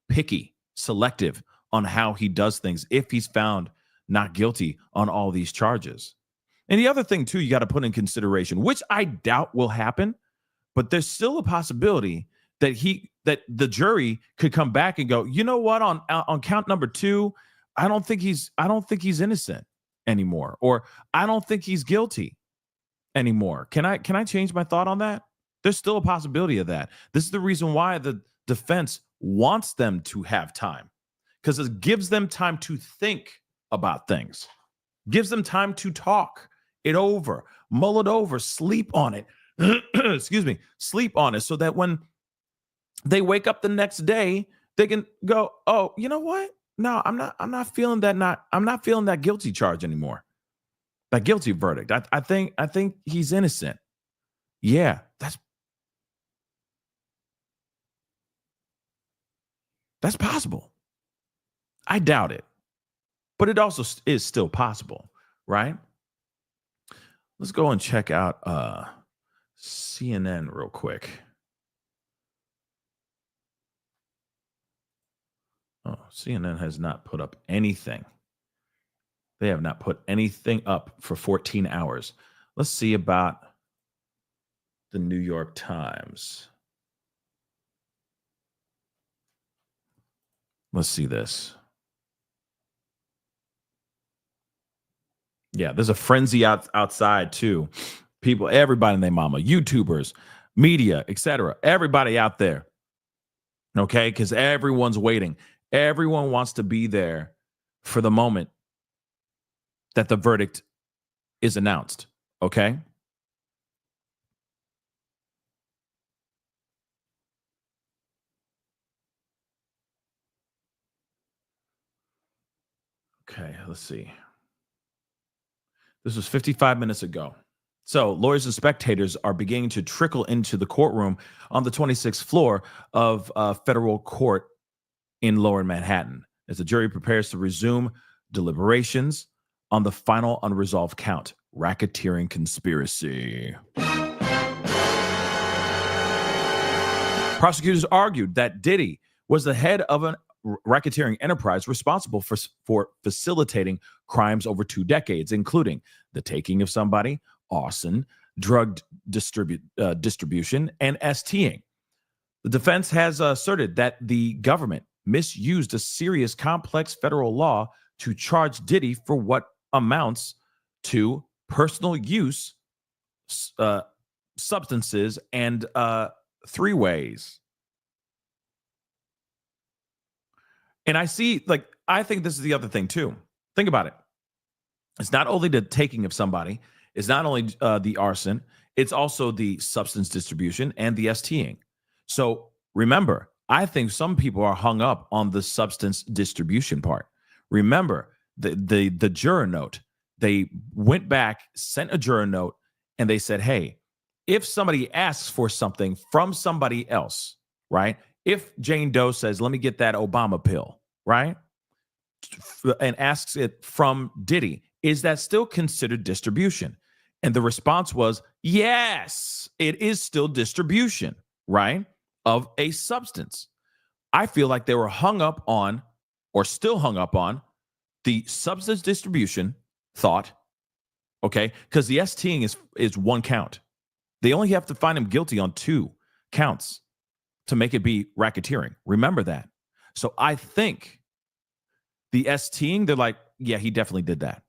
picky, selective on how he does things if he's found not guilty on all these charges. And the other thing too, you got to put in consideration, which I doubt will happen, but there's still a possibility that the jury could come back and go, you know what, on count number 2, I don't think he's innocent anymore, or I don't think he's guilty anymore. Can I change my thought on that? There's still a possibility of that. This is the reason why the defense wants them to have time, because it gives them time to think about things, gives them time to talk it over, mull it over, sleep on it. Excuse me, sleep on it, so that when they wake up the next day, they can go, oh, you know what? No, I'm not feeling that guilty charge anymore. That guilty verdict. I think he's innocent. Yeah, that's possible. I doubt it, but it also is still possible, right? Let's go and check out CNN real quick. Oh, CNN has not put up anything. They have not put anything up for 14 hours. Let's see about the New York Times. Let's see this. Yeah, there's a frenzy outside too. People, everybody and their mama, YouTubers, media, etc. Everybody out there. Okay, because everyone's waiting. Everyone wants to be there for the moment that the verdict is announced. Okay. Okay, let's see. This was 55 minutes ago. So lawyers and spectators are beginning to trickle into the courtroom on the 26th floor of federal court in Lower Manhattan as the jury prepares to resume deliberations on the final unresolved count, racketeering conspiracy. Prosecutors argued that Diddy was the head of an racketeering enterprise responsible for facilitating crimes over 2 decades, including the taking of somebody, arson, drug distribution, and STing. The defense has asserted that the government misused a serious, complex federal law to charge Diddy for what amounts to personal use substances and 3 ways. And I think this is the other thing too. Think about it. It's not only the taking of somebody, it's not only the arson, it's also the substance distribution and the STing. So remember, I think some people are hung up on the substance distribution part. Remember the juror note. They went back, sent a juror note, and they said, hey, if somebody asks for something from somebody else, right? If Jane Doe says, let me get that Obama pill, right? And asks it from Diddy, is that still considered distribution? And the response was, yes, it is still distribution, right? Of a substance. I feel like they were hung up on, or still hung up on, the substance distribution thought Okay, because the STing is one count. They only have to find him guilty on 2 counts to make it be racketeering. Remember that. So I think the STing, they're like, yeah, he definitely did that.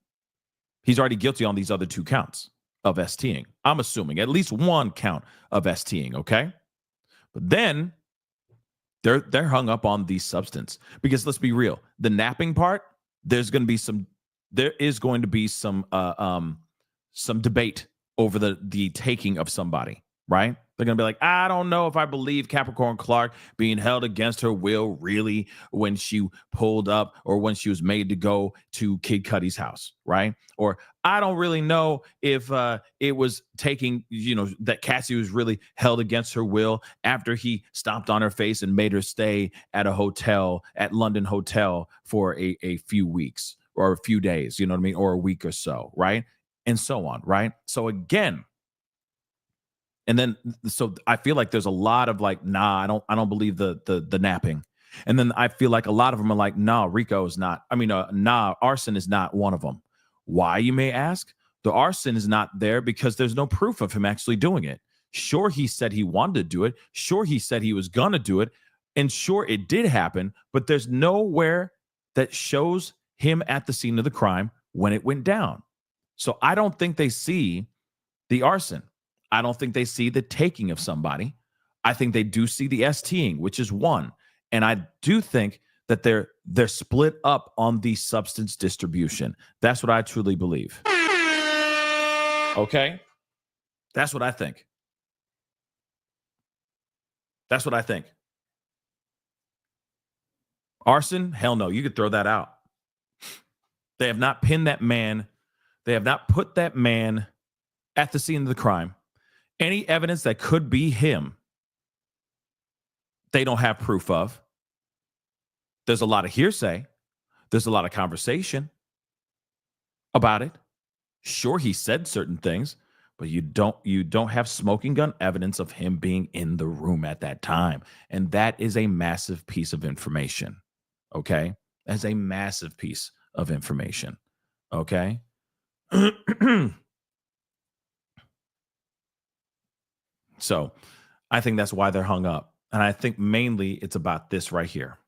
He's already guilty on these other 2 counts of STing. I'm assuming at least 1 count of STing, okay? But then they're hung up on the substance, because let's be real, the napping part, there is going to be some debate over the taking of somebody, right? They're going to be like, I don't know if I believe Capricorn Clark being held against her will really when she pulled up or when she was made to go to Kid Cudi's house, right? Or I don't really know if it was taking, that Cassie was really held against her will after he stomped on her face and made her stay at a hotel, at London Hotel, for a few weeks or a few days, you know what I mean? Or a week or so, right? And so on, right? So again, and then so I feel like there's a lot of like, nah, I don't believe the napping. And then I feel like a lot of them are like, nah, Rico is not. Nah, arson is not one of them. Why, you may ask? The arson is not there because there's no proof of him actually doing it. Sure, he said he wanted to do it. Sure, he said he was gonna do it. And sure, it did happen, but there's nowhere that shows him at the scene of the crime when it went down. So I don't think they see the arson. I don't think they see the taking of somebody. I think they do see the STing, which is 1. And I do think that they're split up on the substance distribution. That's what I truly believe. Okay? That's what I think. That's what I think. Arson? Hell no. You could throw that out. They have not pinned that man. They have not put that man at the scene of the crime. Any evidence that could be him, they don't have proof of. There's a lot of hearsay. There's a lot of conversation about it. Sure, he said certain things, but you don't have smoking gun evidence of him being in the room at that time. And that is a massive piece of information. Okay? That's a massive piece of information. Okay? So I think that's why they're hung up. And I think mainly it's about this right here.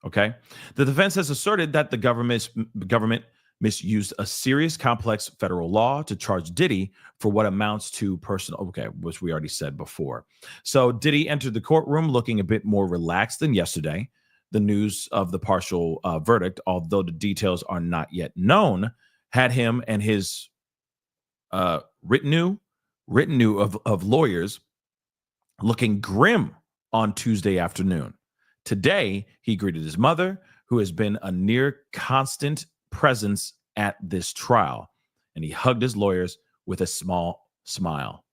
Okay. The defense has asserted that the government misused a serious, complex federal law to charge Diddy for what amounts to personal, okay, which we already said before. So Diddy entered the courtroom looking a bit more relaxed than yesterday. The news of the partial verdict, although the details are not yet known, had him and his retinue of lawyers looking grim on Tuesday afternoon. Today, he greeted his mother, who has been a near constant presence at this trial, and he hugged his lawyers with a small smile.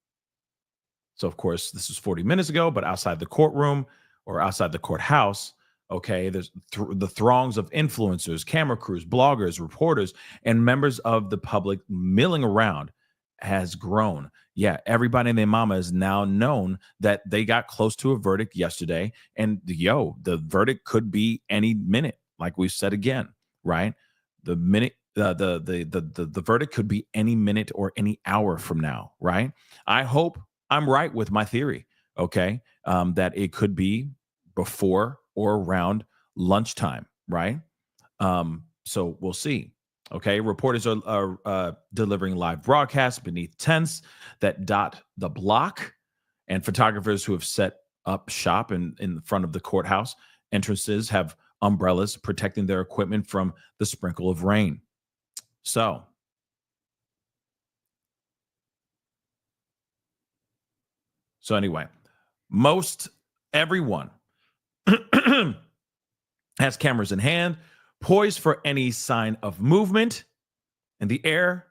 So, of course, this was 40 minutes ago, but outside the courtroom or outside the courthouse, okay, there's the throngs of influencers, camera crews, bloggers, reporters, and members of the public milling around has grown. Yeah, everybody and their mama is now known that they got close to a verdict yesterday, and the verdict could be any minute, like we said again, right? The minute the verdict could be any minute or any hour from now, right? I hope I'm right with my theory, okay? That it could be before or around lunchtime, right? So we'll see. Okay, reporters are delivering live broadcasts beneath tents that dot the block, and photographers who have set up shop in front of the courthouse entrances have umbrellas protecting their equipment from the sprinkle of rain. So anyway, most everyone has cameras in hand, poised for any sign of movement, and the air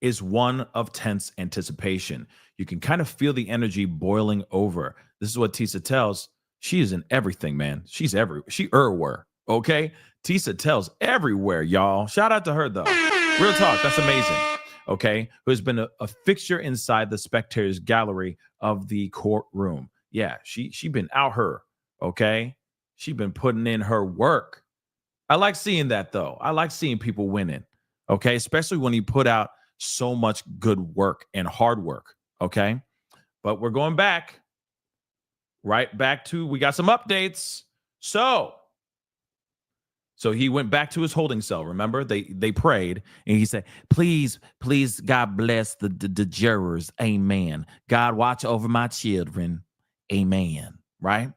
is one of tense anticipation. You can kind of feel the energy boiling over. This is what Tisa tells. She is in everything, man. She everywhere. Okay, Tisa tells everywhere, y'all. Shout out to her though. Real talk, that's amazing. Okay, who has been a fixture inside the spectators gallery of the courtroom. Yeah, she been out her. Okay, she been putting in her work. I like seeing that though. I like seeing people winning. Okay, especially when you put out so much good work and hard work. Okay. But we're going back, right back to, we got some updates. So he went back to his holding cell. Remember, they prayed, and he said, please, God bless the jurors. Amen. God, watch over my children. Amen. Right?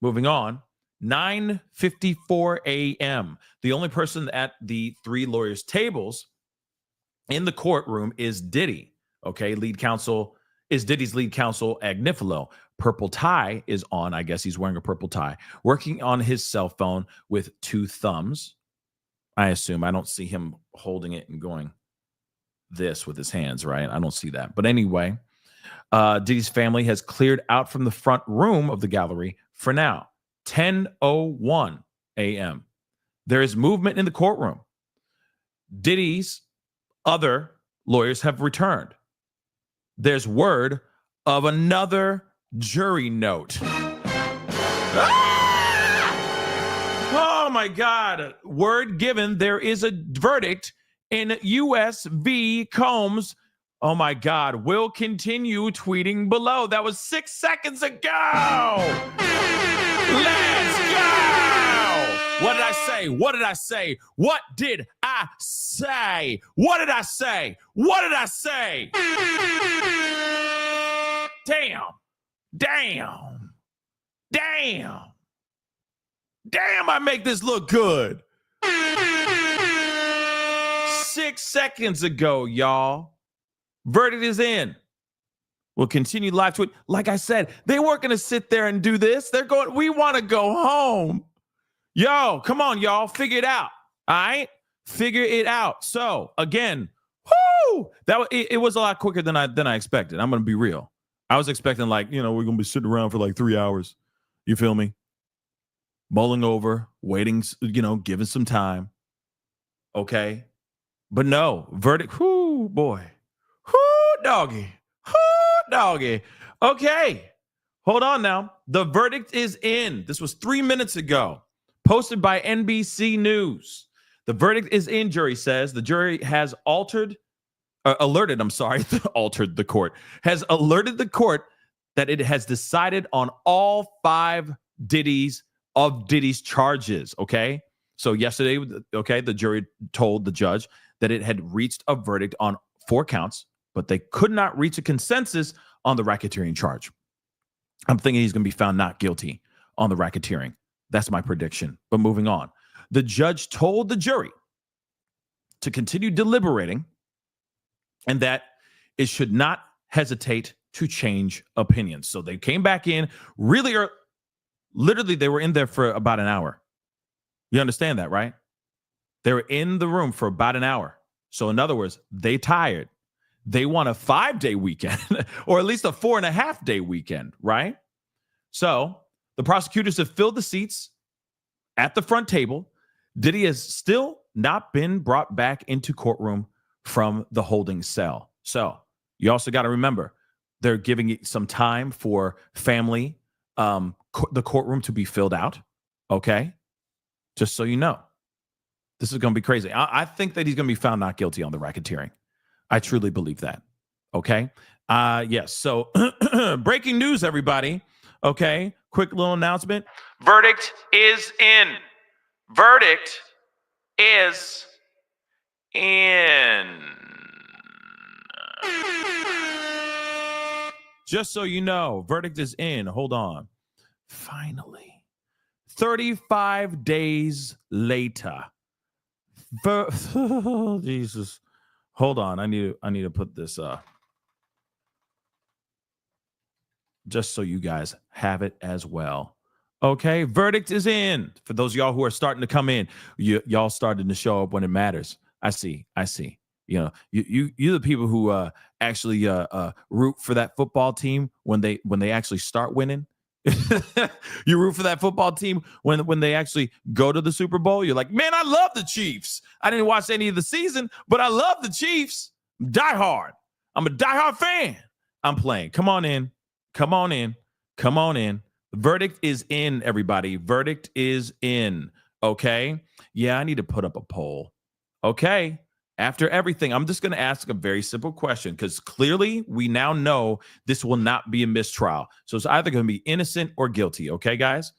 Moving on. 9:54 a.m. The only person at the three lawyers' tables in the courtroom is Diddy. Okay, Diddy's lead counsel, Agnifilo. Purple tie is on. I guess he's wearing a purple tie, working on his cell phone with two thumbs. I assume. I don't see him holding it and going this with his hands, right? I don't see that. But anyway, Diddy's family has cleared out from the front room of the gallery for now. 10:01 a.m. There is movement in the courtroom. Diddy's other lawyers have returned. There's word of another jury note. Ah! Oh my God. Word given, there is a verdict in U.S. v. Combs. Oh my God. Will continue tweeting below. That was 6 seconds ago. Let's go. What did I say? What did I say? What did I say? What did I say? What did I say? Damn. Damn. Damn. Damn, I make this look good. 6 seconds ago, y'all. Verdict is in. We'll continue live tweet. Like I said, they weren't going to sit there and do this. They're going, we want to go home. Yo, come on, y'all. Figure it out. All right? Figure it out. So, again, whoo! It was a lot quicker than I expected. I'm going to be real. I was expecting, like, we're going to be sitting around for like 3 hours. You feel me? Mulling over, waiting, giving some time. Okay? But no, verdict, whoo, boy. Whoo, doggy. Whoo, doggy. Okay. Hold on now. The verdict is in. This was 3 minutes ago. Posted by NBC News. The verdict is in, jury says. The jury has altered the court, has alerted the court that it has decided on all 5 Diddy's charges, okay? So yesterday, okay, the jury told the judge that it had reached a verdict on 4 counts, but they could not reach a consensus on the racketeering charge. I'm thinking he's going to be found not guilty on the racketeering. That's my prediction. But moving on. The judge told the jury to continue deliberating and that it should not hesitate to change opinions. So they came back in really early. Literally, they were in there for about an hour. You understand that, right? They were in the room for about an hour. So in other words, they tired. They want a 5-day weekend or at least a 4.5-day weekend, right? So the prosecutors have filled the seats at the front table. Diddy has still not been brought back into courtroom from the holding cell. So you also got to remember, they're giving it some time for family, the courtroom to be filled out. Okay. Just so you know, this is going to be crazy. I think that he's going to be found not guilty on the racketeering. I truly believe that. Okay. Yes. So breaking news, everybody. Okay. Quick little announcement. Verdict is in. Verdict is in. Just so you know, verdict is in. Hold on. Finally. 35 days later. Oh, Jesus. Hold on. I need to put this just so you guys have it as well. Okay, verdict is in. For those of y'all who are starting to come in, y'all starting to show up when it matters. I see. You're the people who actually root for that football team when they actually start winning. You root for that football team when they actually go to the Super Bowl. You're like, man, I love the Chiefs. I didn't watch any of the season, but I love the Chiefs. Die hard. I'm a diehard fan. I'm playing. Come on in. Verdict is in, everybody. Verdict is in. Okay. Yeah, I need to put up a poll. Okay. After everything, I'm just going to ask a very simple question because clearly we now know this will not be a mistrial. So it's either going to be innocent or guilty. Okay, guys?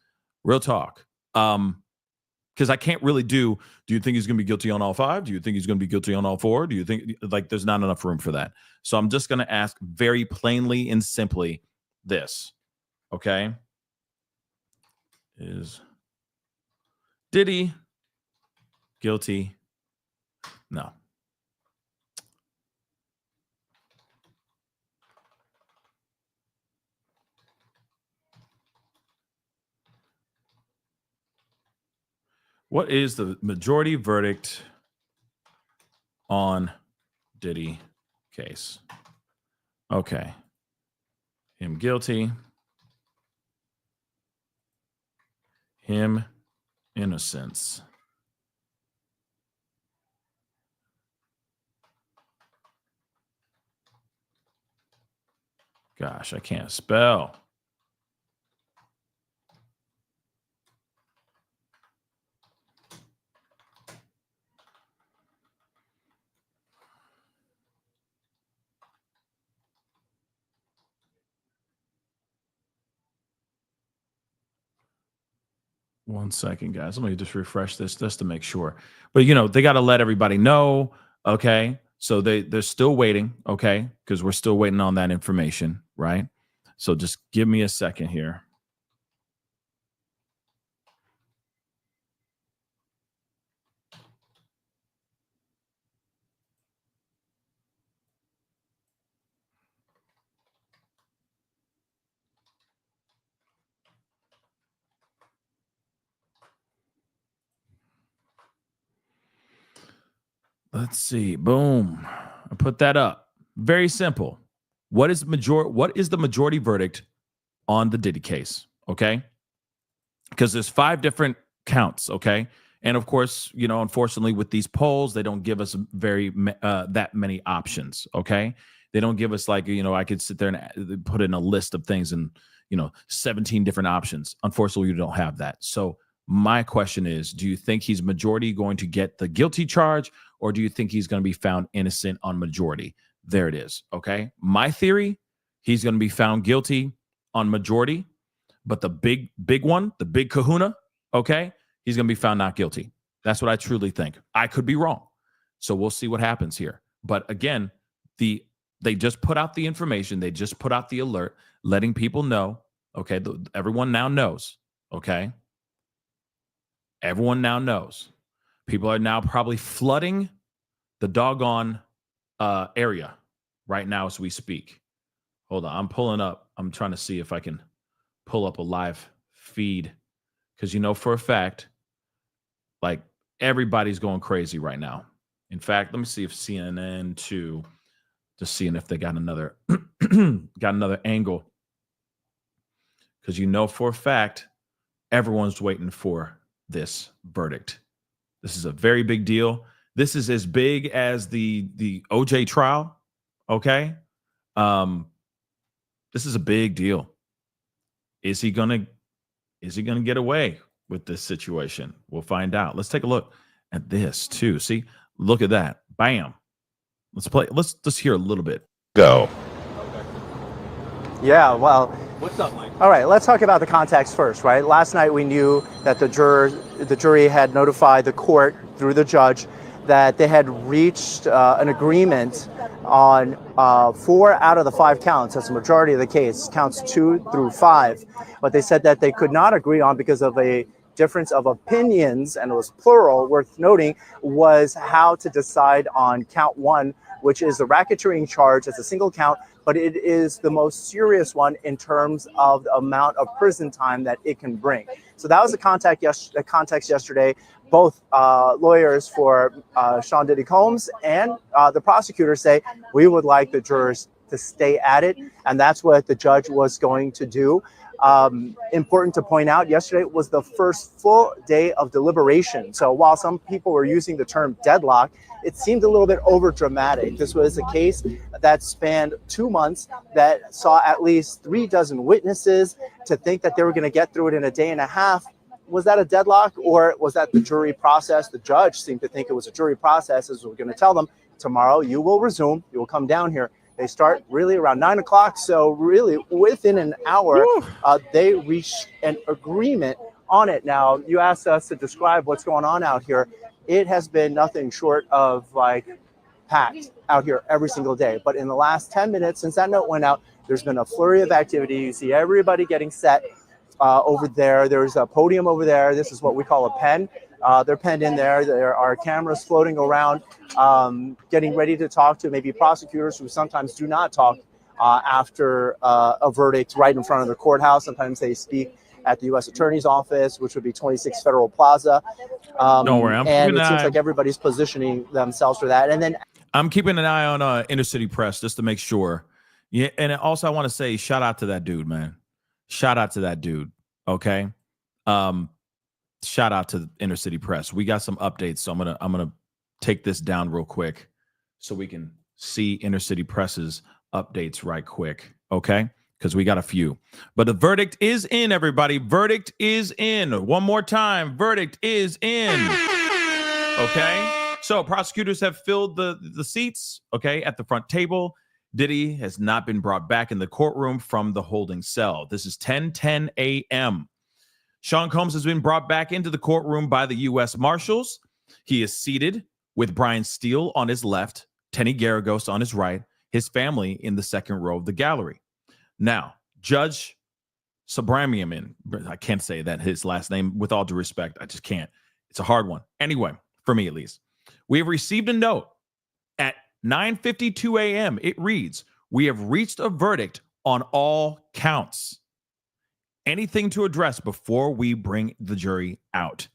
Real talk. Because I can't really do you think he's going to be guilty on all 5? Do you think he's going to be guilty on all 4? Do you think, like, there's not enough room for that? So I'm just going to ask very plainly and simply this. Okay? Is Diddy guilty? No. What is the majority verdict on Diddy case? Okay. Him guilty. Him innocence. Gosh, I can't spell. One second, guys. Let me just refresh this just to make sure. But, they got to let everybody know. Okay. So they're still waiting. Okay. Because we're still waiting on that information. Right. So just give me a second here. Let's see. Boom. I put that up. Very simple. What is the majority verdict on the Diddy case? Okay. Because there's 5 different counts. Okay. And of course, unfortunately with these polls, they don't give us that many options. Okay. They don't give us I could sit there and put in a list of things and, 17 different options. Unfortunately, we don't have that. So my question is, do you think he's majority going to get the guilty charge, or do you think he's going to be found innocent on majority? There it is. Okay. My theory, he's going to be found guilty on majority, but the big one, the big kahuna, okay, he's going to be found not guilty. That's what I truly think. I could be wrong. So we'll see what happens here. But again, they just put out the information. They just put out the alert, letting people know. Okay. Everyone now knows. Okay. Everyone now knows. People are now probably flooding the doggone area right now as we speak. Hold on. I'm pulling up. I'm trying to see if I can pull up a live feed because for a fact, everybody's going crazy right now. In fact, let me see if CNN too, just seeing if they got another angle, because for a fact everyone's waiting for this verdict. This is a very big deal. This is as big as the OJ trial. Okay, this is a big deal. Is he gonna get away with this situation? We'll find out. Let's take a look at this too. See, look at that. Bam. Let's play. Let's just hear a little bit. Go. Yeah, well, What's up, Mike? all right, let's talk about the context first, right? Last night we knew that the jury had notified the court through the judge that they had reached an agreement on 4 out of the 5 counts. That's the majority of the case, counts 2 through 5. But they said that they could not agree on because of a difference of opinions, and it was plural, worth noting, was how to decide on count 1, which is the racketeering charge. It's a single count, but it is the most serious one in terms of the amount of prison time that it can bring. So that was the context yesterday. Both lawyers for Sean Diddy Combs and the prosecutor say, we would like the jurors to stay at it, and that's what the judge was going to do. Important to point out, yesterday was the first full day of deliberation. So while some people were using the term deadlock, it seemed a little bit over dramatic. This was a case that spanned 2 months, that saw at least 3 dozen witnesses. To think that they were going to get through it in a day and a half that a deadlock, or was that the jury process? The judge seemed to think it was a jury process, as we're going to tell them tomorrow you will resume, you will come down here. They start really around 9 o'clock, so really within an hour, they reached an agreement on it. Now, you asked us to describe what's going on out here. It has been nothing short of like packed out here every single day. But in the last 10 minutes since that note went out, there's been a flurry of activity. You see everybody getting set over there. There's a podium over there. This is what we call a pen. They're penned in there. There are cameras floating around, getting ready to talk to maybe prosecutors who sometimes do not talk after a verdict right in front of the courthouse. Sometimes they speak at the U.S. Attorney's Office, which would be 26 Federal Plaza. Don't worry, and it seems like everybody's positioning themselves for that. And then I'm keeping an eye on Inner City Press just to make sure. Yeah, and also I want to say shout out to that dude, man. Shout out to that dude. Okay. Shout out to Inner City Press. We got some updates, so I'm gonna take this down real quick so we can see Inner City Press's updates right quick. Okay. Because we got a few. But the verdict is in, everybody. Verdict is in. One more time. Verdict is in. Okay. So prosecutors have filled the seats, okay, at the front table. Diddy has not been brought back in the courtroom from the holding cell. This is 10:10 a.m. Sean Combs has been brought back into the courtroom by the U.S. Marshals. He is seated with Brian Steele on his left, Tenny Garagos on his right, his family in the second row of the gallery. Now, Judge Subrahmanyan, I can't say that his last name with all due respect. I just can't. It's a hard one. Anyway, for me at least. We have received a note at 9:52 a.m. It reads, "We have reached a verdict on all counts. Anything to address before we bring the jury out?"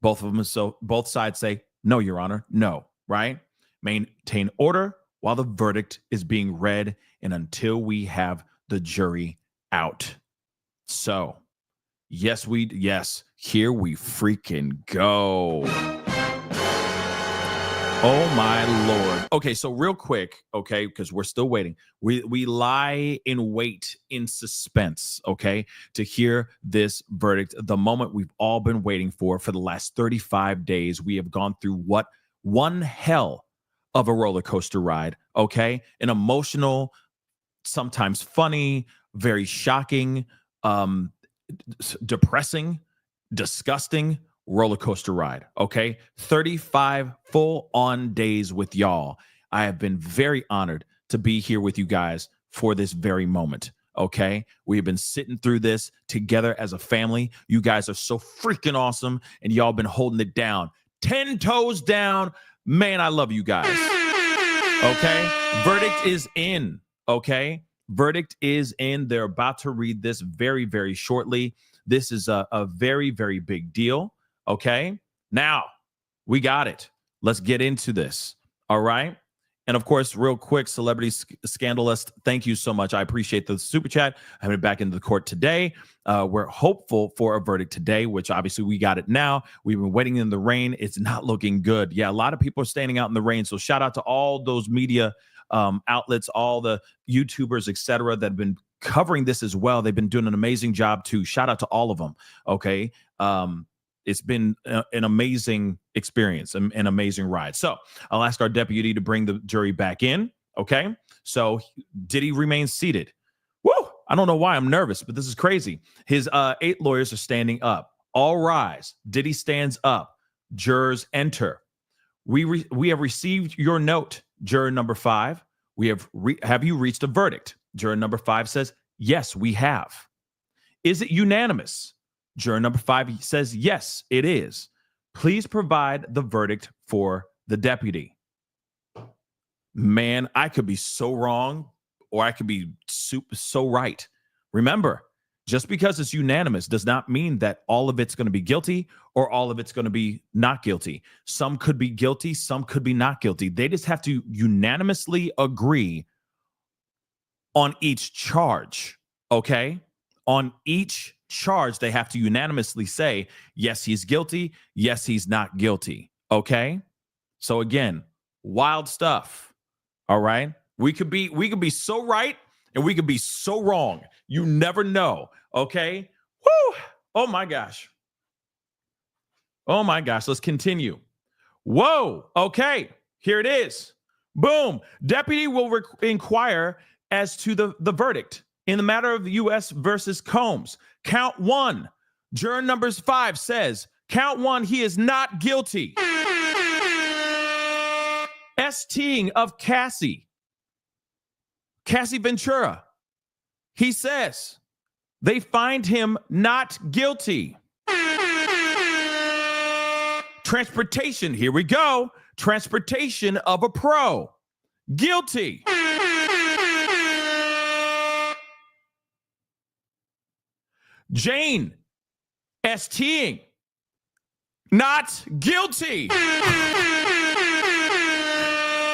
Both of them, so both sides say, "No, Your Honor, no," right? Maintain order while the verdict is being read and until we have the jury out. So, yes, here we freaking go. Oh my Lord. Okay, so real quick, okay, because we're still waiting. We lie in wait, in suspense, okay, to hear this verdict, the moment we've all been waiting for the last 35 days. We have gone through what one hell of a roller coaster ride, okay? An emotional, sometimes funny, very shocking, depressing, disgusting roller coaster ride, okay? 35 full-on days with y'all. I have been very honored to be here with you guys for this very moment, okay? We have been sitting through this together as a family. You guys are so freaking awesome, and y'all been holding it down. 10 toes down. Man, I love you guys, okay? Verdict is in, okay? Verdict is in. They're about to read this very, very shortly. This is a very, very big deal. Okay, now we got it. Let's get into this. All right. And of course, real quick, Celebrity Scandalist, thank you so much. I appreciate the super chat. I'm headed back into the court today. We're hopeful for a verdict today, which obviously we got it now. We've been waiting in the rain. It's not looking good. Yeah, a lot of people are standing out in the rain. So shout out to all those media outlets, all the YouTubers, etc., that have been covering this as well. They've been doing an amazing job too. Shout out to all of them. Okay. It's been an amazing experience, an amazing ride. So I'll ask our deputy to bring the jury back in. Okay. So Diddy remains seated. Woo! I don't know why I'm nervous, but this is crazy. His 8 lawyers are standing up. All rise. Diddy stands up. Jurors enter. We have received your note, juror number 5. Have you reached a verdict? Juror number 5 says, yes, we have. Is it unanimous? Juror number 5 says, yes, it is. Please provide the verdict for the deputy. Man, I could be so wrong, or I could be so right. Remember, just because it's unanimous does not mean that all of it's going to be guilty or all of it's going to be not guilty. Some could be guilty, some could be not guilty. They just have to unanimously agree on each charge, okay? On each charge, they have to unanimously say, yes, he's guilty, yes, he's not guilty, okay? So again, wild stuff, all right? We could be so right and we could be so wrong. You never know, okay? Woo! Oh my gosh. Oh my gosh, let's continue. Whoa, okay, here it is. Boom. Deputy will inquire as to the verdict in the matter of the U.S. versus Combs. Count 1. Juror numbers 5 says, count 1, he is not guilty. STing of Cassie Ventura. He says they find him not guilty. Transportation, here we go. Transportation of a pro. Guilty. Jane STing. Not guilty.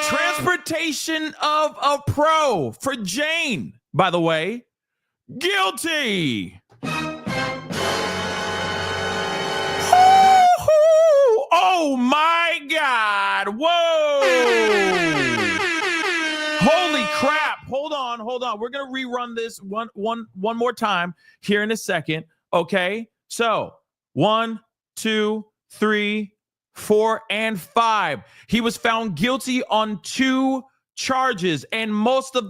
Transportation of a pro for Jane, by the way. Guilty. Oh my God. Whoa. Holy crap. Hold on. We're going to rerun this one more time here in a second. Okay. So 1, 2, 3, 4, and 5. He was found guilty on 2 charges, and both of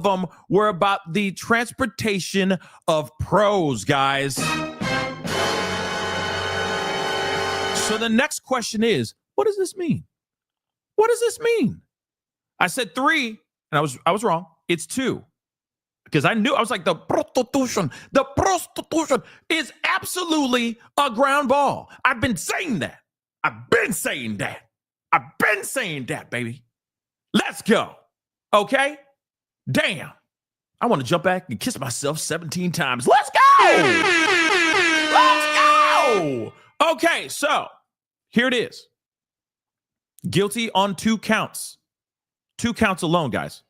them were about the transportation of pros, guys. So the next question is, what does this mean? What does this mean? I said 3, and I was wrong. It's 2. Because I was like, the prostitution is absolutely a ground ball. I've been saying that, baby. Let's go. Okay? Damn. I want to jump back and kiss myself 17 times. Let's go. Let's go. Okay, so here it is. Guilty on 2 counts. 2 counts alone, guys.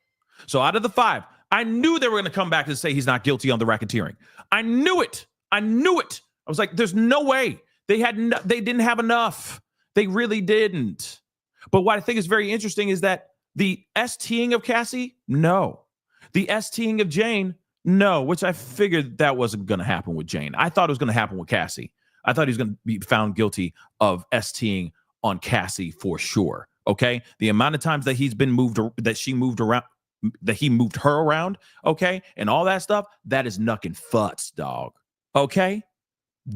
So out of the 5, I knew they were going to come back and say he's not guilty on the racketeering. I knew it. I was like, there's no way. They didn't have enough. They really didn't. But what I think is very interesting is that the STing of Cassie, no. The STing of Jane, no, which I figured that wasn't going to happen with Jane. I thought it was going to happen with Cassie. I thought he was going to be found guilty of STing on Cassie for sure. Okay? The amount of times that he moved her around, okay, and all that stuff, that is knuckin' futz, dog. Okay?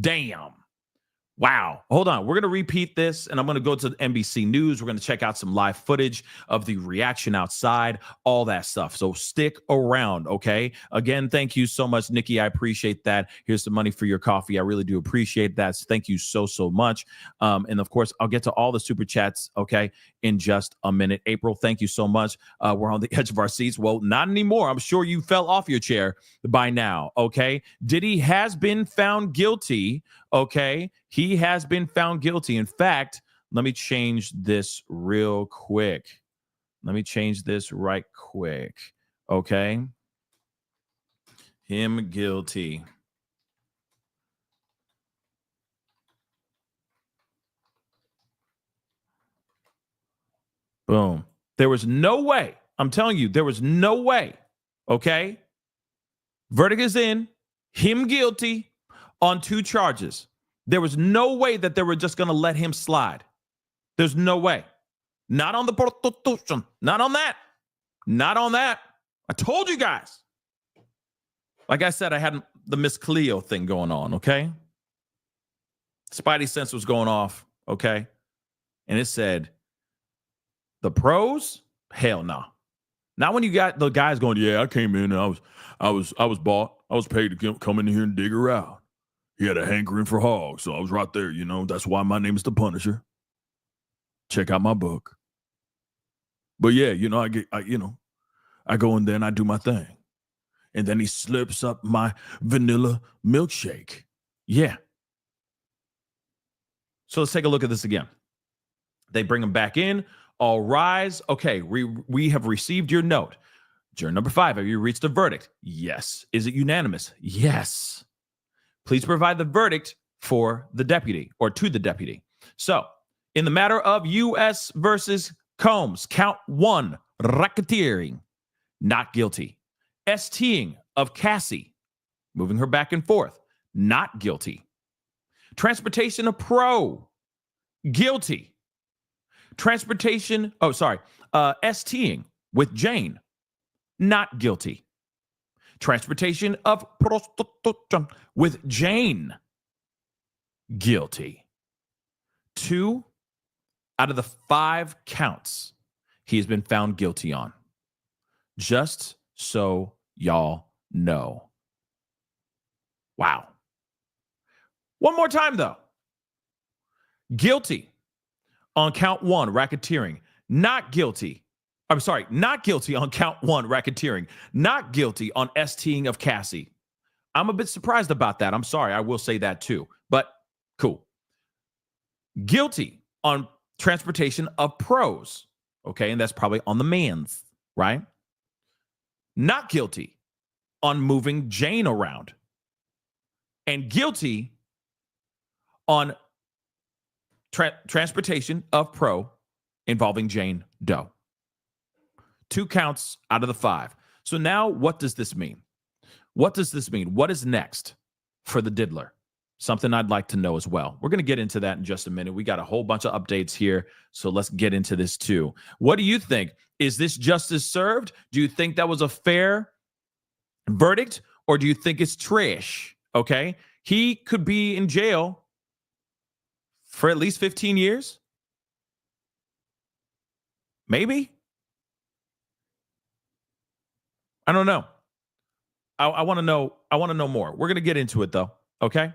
Damn. Wow. Hold on. We're going to repeat this, and I'm going to go to the NBC News. We're going to check out some live footage of the reaction outside, all that stuff. So stick around, okay? Again, thank you so much, Nikki. I appreciate that. Here's some money for your coffee. I really do appreciate that. So thank you so much. And, of course, I'll get to all the super chats, okay, in just a minute. April, thank you so much. We're on the edge of our seats. Well, not anymore. I'm sure you fell off your chair by now, okay? Diddy has been found guilty, okay? He has been found guilty. In fact, let me change this real quick. Okay? Him guilty. Boom. There was no way. I'm telling you, there was no way. Okay? Verdict is in. Him guilty on 2 charges. There was no way that they were just going to let him slide. There's no way. Not on the prostitution. Not on that. I told you guys. Like I said, I had the Miss Cleo thing going on, okay? Spidey sense was going off, okay? And it said, the pros? Hell no. Not when you got the guys going, yeah, I came in and I was bought. I was paid to come in here and dig her out. He had a hankering for hogs, so I was right there, you know. That's why my name is the Punisher. Check out my book. But yeah, you know, I go in there and I do my thing. And then he slips up my vanilla milkshake. Yeah. So let's take a look at this again. They bring him back in. All rise. Okay, we have received your note. Juror number 5, have you reached a verdict? Yes. Is it unanimous? Yes. Please provide the verdict for the deputy or to the deputy. So, in the matter of U.S. versus Combs, count 1, racketeering, not guilty. STing of Cassie, moving her back and forth, not guilty. Transportation of pro, guilty. Transportation, STing with Jane, not guilty. Transportation of prostitution with Jane, guilty. 2 out of the 5 counts he has been found guilty on. Just so y'all know. Wow. One more time, though. Guilty on count 1, racketeering. Not guilty on count 1, racketeering. Not guilty on STing of Cassie. I'm a bit surprised about that. I'm sorry. I will say that too. But cool. Guilty on transportation of pros. Okay. And that's probably on the man's, right? Not guilty on moving Jane around. And guilty on transportation of pro involving Jane Doe. 2 counts out of the 5. So now what does this mean? What does this mean? What is next for the diddler? Something I'd like to know as well. We're going to get into that in just a minute. We got a whole bunch of updates here, so let's get into this too. What do you think? Is this justice served? Do you think that was a fair verdict, or do you think it's trash? Okay? He could be in jail for at least 15 years. Maybe. I don't know. I want to know. I want to know more. We're going to get into it though. Okay.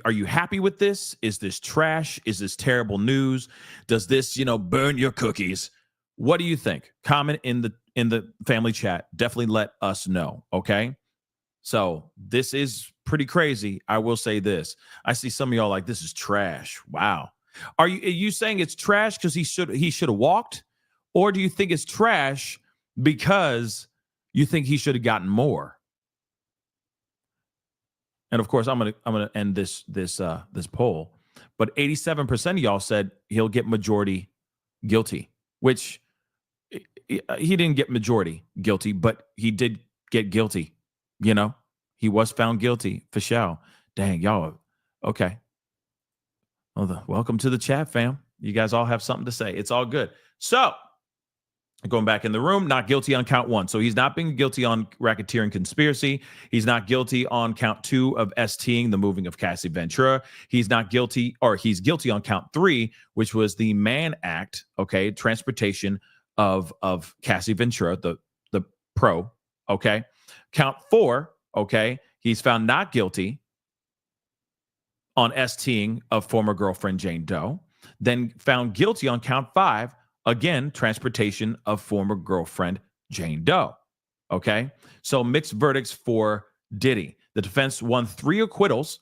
Are you happy with this? Is this trash? Is this terrible news? Does this, burn your cookies? What do you think? Comment in the family chat. Definitely let us know. Okay. So this is pretty crazy. I will say this. I see some of y'all like, this is trash. Wow. Are you saying it's trash because he should have walked? Or do you think it's trash because you think he should have gotten more? And of course, I'm gonna end this poll. But 87% of y'all said he'll get majority guilty, which he didn't get majority guilty, but he did get guilty. He was found guilty for sure. Dang, y'all. Okay. Well, welcome to the chat, fam. You guys all have something to say. It's all good. So, going back in the room, not guilty on count 1. So he's not being guilty on racketeering conspiracy. He's not guilty on count 2 of STing, the moving of Cassie Ventura. He's not guilty, or he's guilty on count 3, which was the Mann Act, okay, transportation of Cassie Ventura, the pro, okay. Count 4, okay, he's found not guilty on STing of former girlfriend Jane Doe. Then found guilty on count 5, again, transportation of former girlfriend Jane Doe. Okay, so mixed verdicts for Diddy. The defense won 3 acquittals,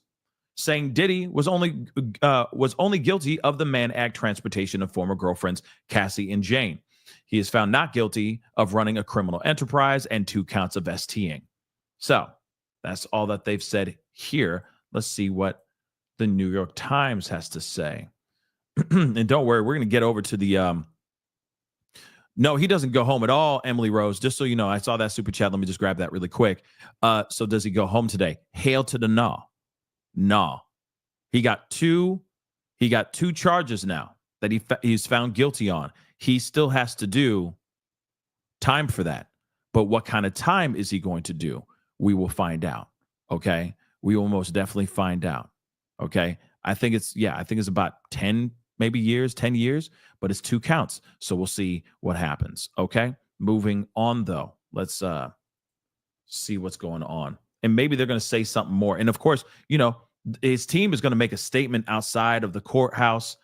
saying Diddy was only guilty of the Mann Act transportation of former girlfriends Cassie and Jane. He is found not guilty of running a criminal enterprise and 2 counts of STing. So that's all that they've said here. Let's see what the New York Times has to say. And don't worry, we're going to get over to the no, he doesn't go home at all, Emily Rose. Just so you know, I saw that super chat. Let me just grab that really quick. So does he go home today? Hail to the no. No. He got two charges now that he's found guilty on. He still has to do time for that. But what kind of time is he going to do? We will find out. Okay. We will most definitely find out. Okay. I think it's about 10 years, but it's 2 counts. So we'll see what happens. Okay. Moving on though. Let's see what's going on. And maybe they're going to say something more. And of course, his team is going to make a statement outside of the courthouse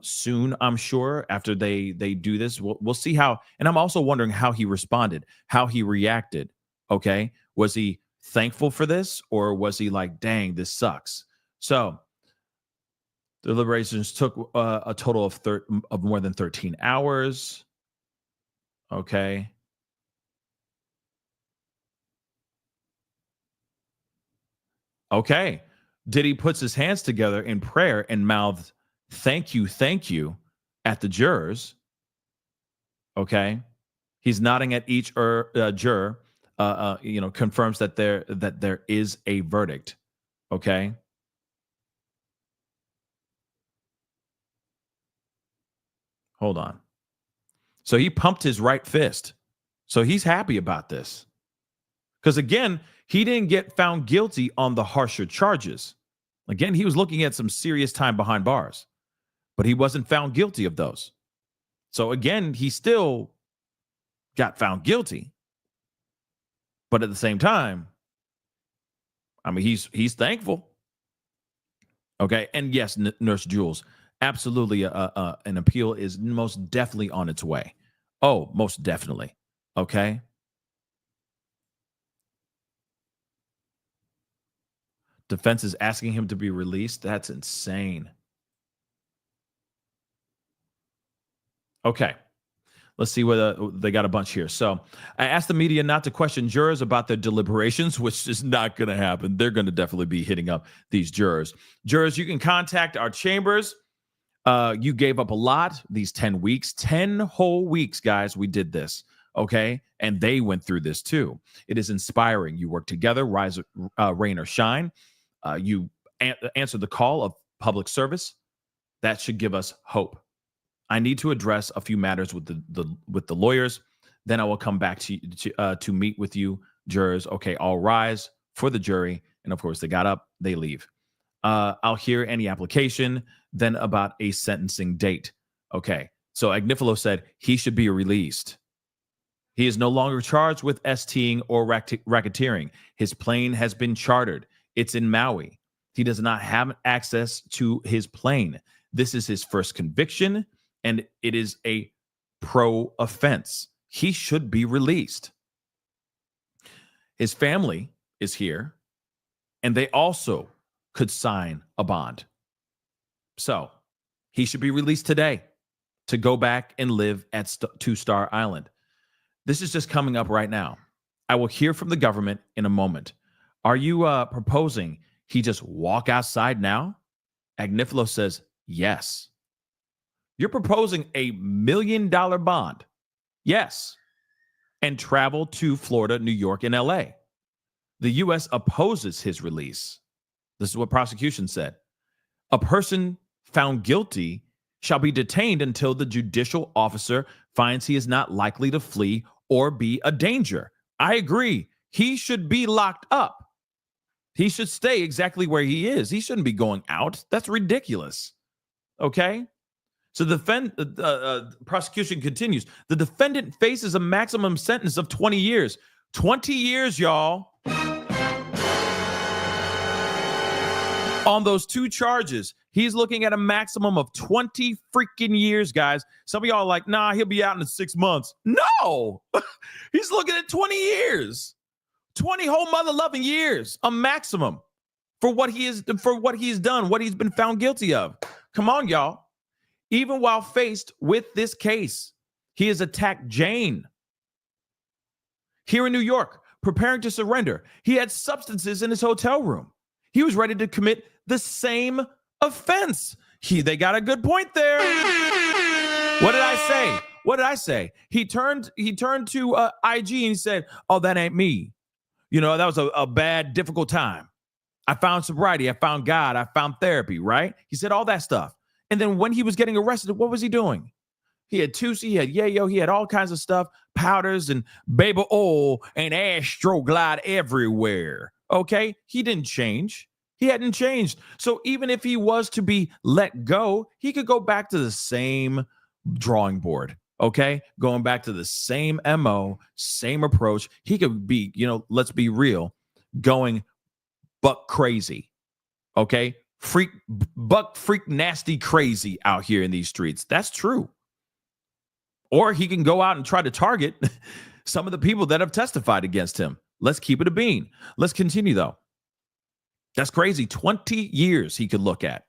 soon, I'm sure, after they do this. We'll see how. And I'm also wondering how he responded, how he reacted. Okay. Was he thankful for this, or was he like, dang, this sucks? So deliberations took a total of more than 13 hours. Okay. Okay. Diddy puts his hands together in prayer and mouthed, thank you, at the jurors. Okay. He's nodding at each juror, confirms that there is a verdict. Okay. Hold on. So he pumped his right fist. So he's happy about this. Because again, he didn't get found guilty on the harsher charges. Again, he was looking at some serious time behind bars, but he wasn't found guilty of those. So again, he still got found guilty. But at the same time, I mean, he's thankful. Okay. And yes, Nurse Jules, absolutely an appeal is most definitely on its way. Oh, most definitely. Okay. Defense is asking him to be released. That's insane. Okay. Let's see whether they got a bunch here. So I asked the media not to question jurors about their deliberations, which is not going to happen. They're going to definitely be hitting up these jurors. Jurors, you can contact our chambers. You gave up a lot these 10 weeks, 10 whole weeks, guys. We did this. Okay. And they went through this too. It is inspiring. You work together, rise, rain or shine. You answer the call of public service. That should give us hope. I need to address a few matters with the lawyers. Then I will come back to meet with you, jurors. Okay, all rise for the jury. And of course, they got up, they leave. I'll hear any application, then about a sentencing date. Okay, so Agnifilo said he should be released. He is no longer charged with STing or racketeering. His plane has been chartered. It's in Maui. He does not have access to his plane. This is his first conviction, and it is a pro offense. He should be released. His family is here, and they also could sign a bond. So he should be released today to go back and live at Two-Star Island. This is just coming up right now. I will hear from the government in a moment. Are you proposing he just walk outside now? Agnifilo says, yes. You're proposing $1 million bond. Yes. And travel to Florida, New York, and LA. The U.S. opposes his release. This is what prosecution said. A person found guilty shall be detained until the judicial officer finds he is not likely to flee or be a danger. I agree. He should be locked up. He should stay exactly where he is. He shouldn't be going out. That's ridiculous. Okay? So the prosecution continues. The defendant faces a maximum sentence of 20 years. 20 years, y'all. On those two charges, he's looking at a maximum of 20 freaking years, guys. Some of y'all are like, nah, he'll be out in 6 months. No, he's looking at 20 years, 20 whole mother-loving years, a maximum for what he's done, what he's been found guilty of. Come on, y'all. Even while faced with this case, he has attacked Jane here in New York, preparing to surrender. He had substances in his hotel room. He was ready to commit the same offense. They got a good point there. What did I say? He turned to IG and he said, oh, that ain't me. You know, that was a bad, difficult time. I found sobriety. I found God. I found therapy, right? He said all that stuff. And then when he was getting arrested, what was he doing? He had Tusi, he had Yayo, he had all kinds of stuff, powders and baby oil and Astroglide everywhere. Okay? He didn't change. He hadn't changed. So even if he was to be let go, he could go back to the same drawing board. Okay? Going back to the same MO, same approach. He could be, let's be real, going buck crazy. Okay? Freak nasty crazy out here in these streets. That's true. Or he can go out and try to target some of the people that have testified against him. Let's keep it a bean. Let's continue though. That's crazy. 20 years he could look at.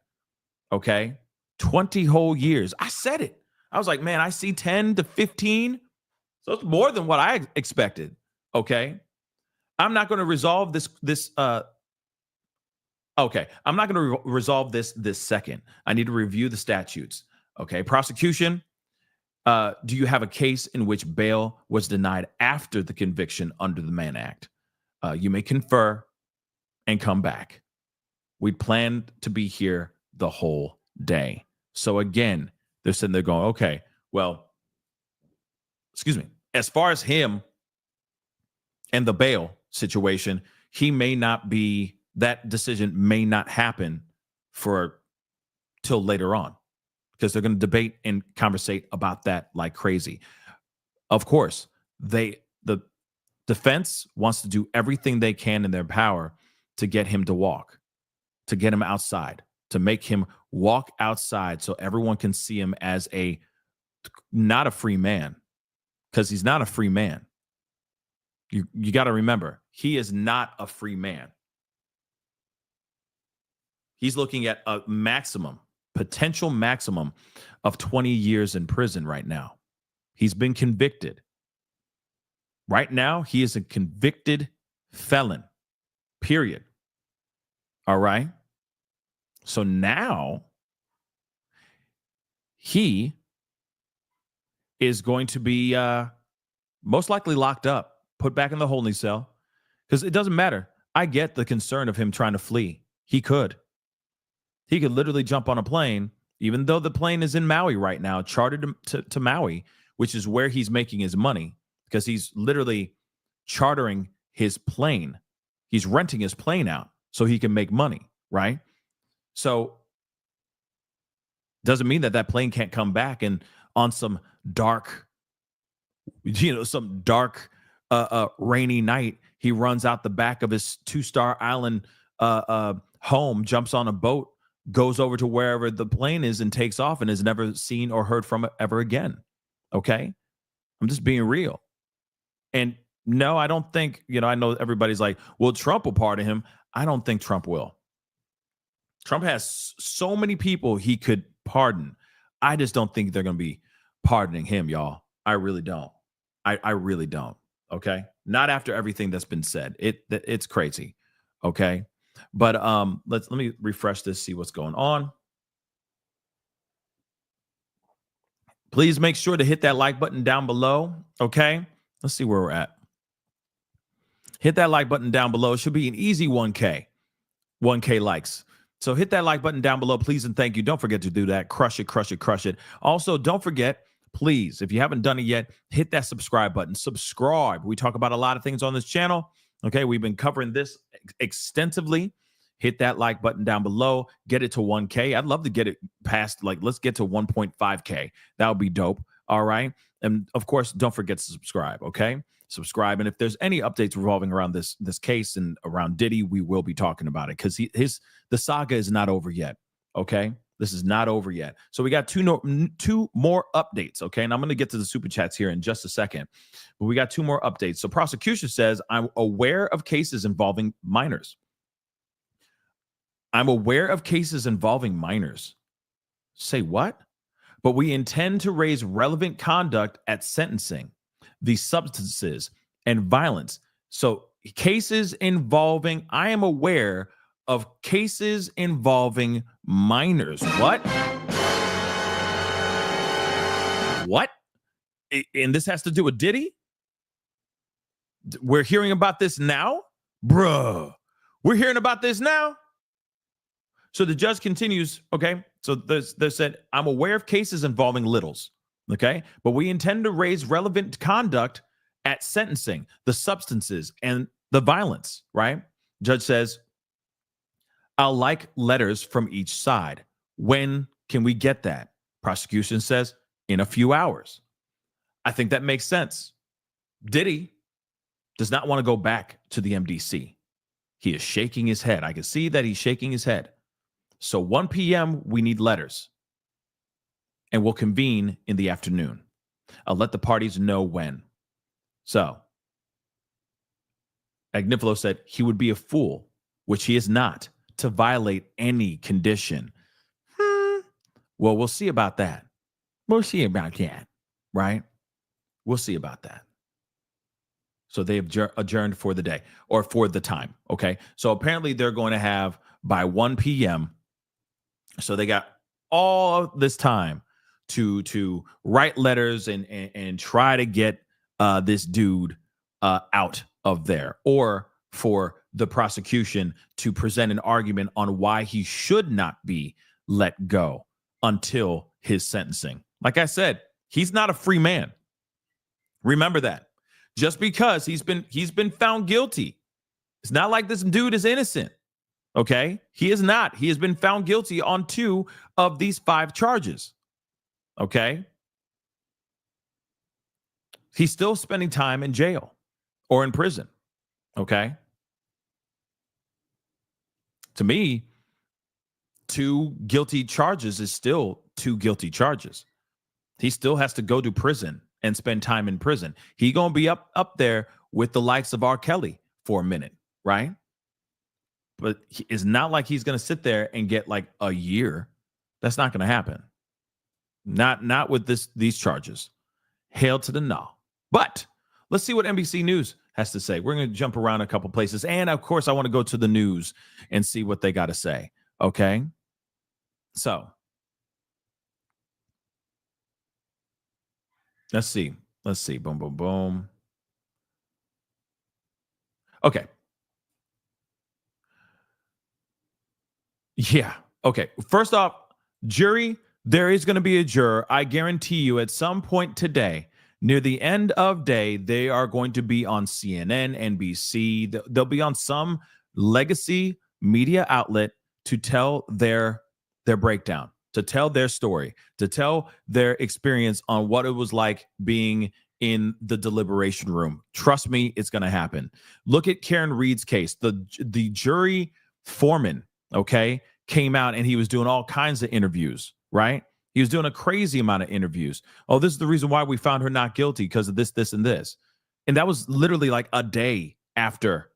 Okay? 20 whole years. I said it. I was like, man, I see 10 to 15. So it's more than what I expected. Okay? I'm not going to resolve this Okay, I'm not going to resolve this second. I need to review the statutes. Okay, prosecution, do you have a case in which bail was denied after the conviction under the Mann Act? You may confer and come back. We planned to be here the whole day. So again, they're sitting there going, okay, Well, excuse me, as far as him and the bail situation, he may not be, that decision may not happen for till later on, because they're going to debate and conversate about that like crazy. Of course, the defense wants to do everything they can in their power to get him to walk, to get him outside, to make him walk outside so everyone can see him as not a free man, because he's not a free man. You got to remember, he is not a free man. He's looking at a potential maximum of 20 years in prison right now. He's been convicted. Right now, he is a convicted felon, period. All right? So now he is going to be most likely locked up, put back in the holding cell, because it doesn't matter. I get the concern of him trying to flee. He could literally jump on a plane, even though the plane is in Maui right now, chartered to Maui, which is where he's making his money, because he's literally chartering his plane. He's renting his plane out so he can make money, right? So doesn't mean that plane can't come back and on some dark, rainy night, he runs out the back of his 2-star island home, jumps on a boat, goes over to wherever the plane is and takes off and is never seen or heard from it ever again. Okay? I'm just being real. And no, I don't think, I know everybody's like, well, Trump will pardon him. I don't think Trump will. Trump has so many people he could pardon. I just don't think they're going to be pardoning him, y'all. I really don't. I really don't. Okay? Not after everything that's been said. It's crazy. Okay? But let me refresh this, see what's going on. Please make sure to hit that like button down below. Okay? Let's see where we're at. Hit that like button down below. It should be an easy 1K. 1K likes. So hit that like button down below, please, and thank you. Don't forget to do that. Crush it, crush it, crush it. Also, don't forget, please, if you haven't done it yet, hit that subscribe button. Subscribe. We talk about a lot of things on this channel. Okay, we've been covering this extensively. Hit that like button down below. Get it to 1K. I'd love to get it past, let's get to 1.5K. That would be dope. All right. And of course, don't forget to subscribe. Okay. Subscribe. And if there's any updates revolving around this case and around Diddy, we will be talking about it, because the saga is not over yet. Okay. This is not over yet. So we got two more updates. Okay. And I'm going to get to the super chats here in just a second, but we got 2 more updates. So prosecution says, I'm aware of cases involving minors. I'm aware of cases involving minors. Say what? But we intend to raise relevant conduct at sentencing, the substances and violence. So cases involving, I am aware of cases involving minors. What? What? And this has to do with Diddy? We're hearing about this now? Bruh. We're hearing about this now? So the judge continues, okay? So they said, I'm aware of cases involving littles, okay? But we intend to raise relevant conduct at sentencing, the substances and the violence, right? Judge says, I'll like letters from each side. When can we get that? Prosecution says, in a few hours. I think that makes sense. Diddy does not want to go back to the MDC. He is shaking his head. I can see that he's shaking his head. So 1 p.m., we need letters. And we'll convene in the afternoon. I'll let the parties know when. So Agnifilo said he would be a fool, which he is not, to violate any condition. Well, we'll see about that. We'll see about that, right? We'll see about that. So they have adjourned for the day, or for the time, okay? So apparently they're going to have by 1 p.m., so they got all this time to write letters and try to get this dude out of there, or for the prosecution to present an argument on why he should not be let go until his sentencing. Like I said, He's not a free man. Remember that. Just because he's been found guilty, it's not like this dude is innocent. Okay? He is not. He has been found guilty on 2 of these 5 charges. Okay? He's still spending time in jail or in prison. Okay? To me, 2 guilty charges is still 2 guilty charges. He still has to go to prison and spend time in prison. He gonna be up there with the likes of R. Kelly for a minute, right? But it's not like he's gonna sit there and get like a year. That's not gonna happen. Not with these charges. Hail to the no. But let's see what NBC News has to say. We're gonna jump around a couple places, and of course, I want to go to the news and see what they got to say. Okay, so let's see. Boom, boom, boom. Okay. Yeah. Okay. First off, jury, there is going to be a juror. I guarantee you at some point today, near the end of day, they are going to be on CNN, NBC. They'll be on some legacy media outlet to tell their breakdown, to tell their story, to tell their experience on what it was like being in the deliberation room. Trust me, it's going to happen. Look at Karen Reed's case. The jury foreman, okay, came out and he was doing all kinds of interviews, right? He was doing a crazy amount of interviews. Oh, this is the reason why we found her not guilty, because of this, this, and this. And that was literally like a day after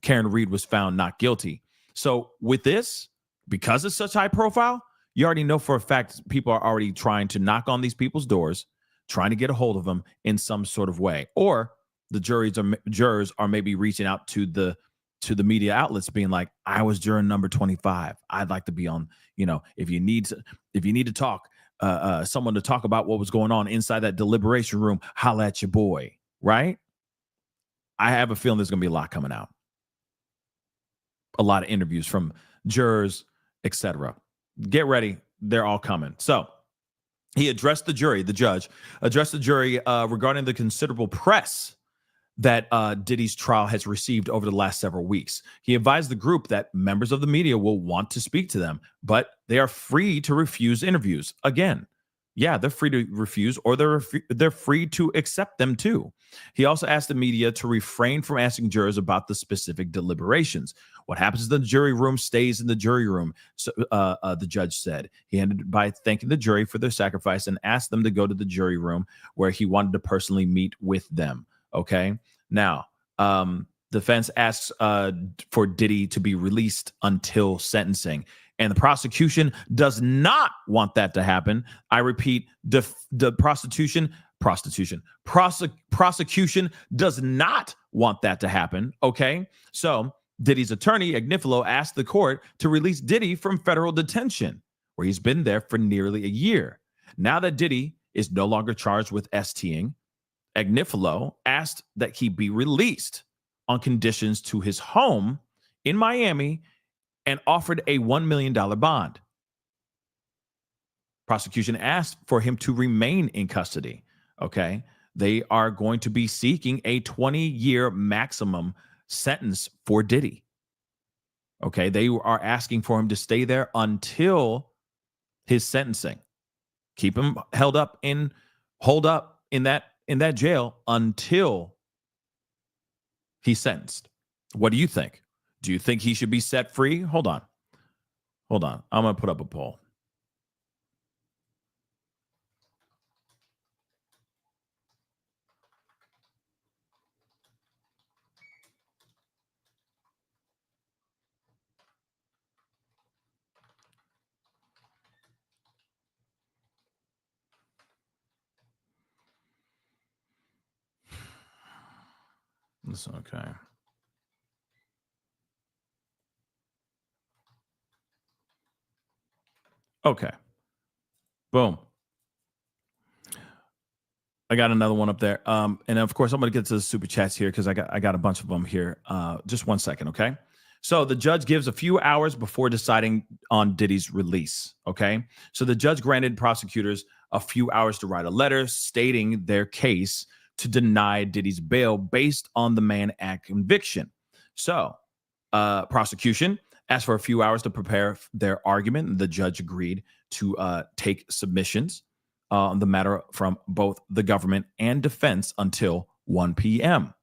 Karen Reed was found not guilty. So with this, because it's such high profile, you already know for a fact people are already trying to knock on these people's doors, trying to get a hold of them in some sort of way. Or the jurors are maybe reaching out to the media outlets being like, I was juror number 25. I'd like to be on, if you need to talk, someone to talk about what was going on inside that deliberation room, holla at your boy, right? I have a feeling there's going to be a lot coming out. A lot of interviews from jurors, etc. Get ready. They're all coming. So he addressed the jury, the judge addressed the jury regarding the considerable press that Diddy's trial has received over the last several weeks. He advised the group that members of the media will want to speak to them, but they are free to refuse interviews. Again, yeah, they're free to refuse, or they're free to accept them too. He also asked the media to refrain from asking jurors about the specific deliberations. What happens in the jury room stays in the jury room, so, the judge said. He ended by thanking the jury for their sacrifice and asked them to go to the jury room where he wanted to personally meet with them. Okay. Now, defense asks for Diddy to be released until sentencing, and the prosecution does not want that to happen. I repeat, the prosecution does not want that to happen. Okay. So Diddy's attorney, Agnifilo, asked the court to release Diddy from federal detention, where he's been there for nearly a year. Now that Diddy is no longer charged with STing, Agnifilo asked that he be released on conditions to his home in Miami and offered a $1 million bond. Prosecution asked for him to remain in custody. Okay. They are going to be seeking a 20-year maximum sentence for Diddy. Okay. They are asking for him to stay there until his sentencing. Keep him hold up in that jail until he's sentenced. What do you think? Do you think he should be set free? Hold on. I'm going to put up a poll. That's okay. Okay. Boom. I got another one up there. And of course, I'm going to get to the super chats here because I got a bunch of them here. Just 1 second, okay? So the judge gives a few hours before deciding on Diddy's release, okay? So the judge granted prosecutors a few hours to write a letter stating their case to deny Diddy's bail based on the Mann Act conviction. So, prosecution asked for a few hours to prepare their argument. The judge agreed to take submissions on the matter from both the government and defense until 1 p.m.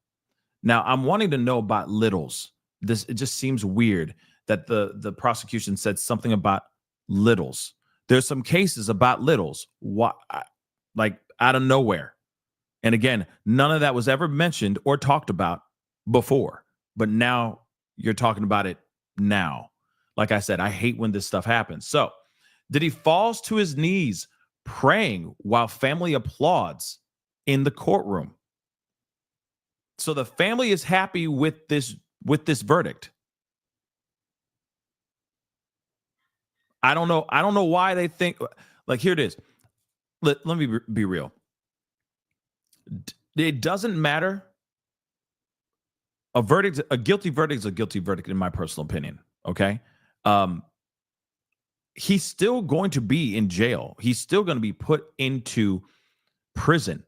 Now, I'm wanting to know about littles. It just seems weird that the prosecution said something about littles. There's some cases about littles, like out of nowhere. And again, none of that was ever mentioned or talked about before. But now you're talking about it now. Like I said, I hate when this stuff happens. So Diddy falls to his knees praying while family applauds in the courtroom. So the family is happy with this verdict. I don't know why they think, like, here it is. Let me be real. It doesn't matter. A guilty verdict is a guilty verdict, in my personal opinion. Okay. He's still going to be in jail. He's still going to be put into prison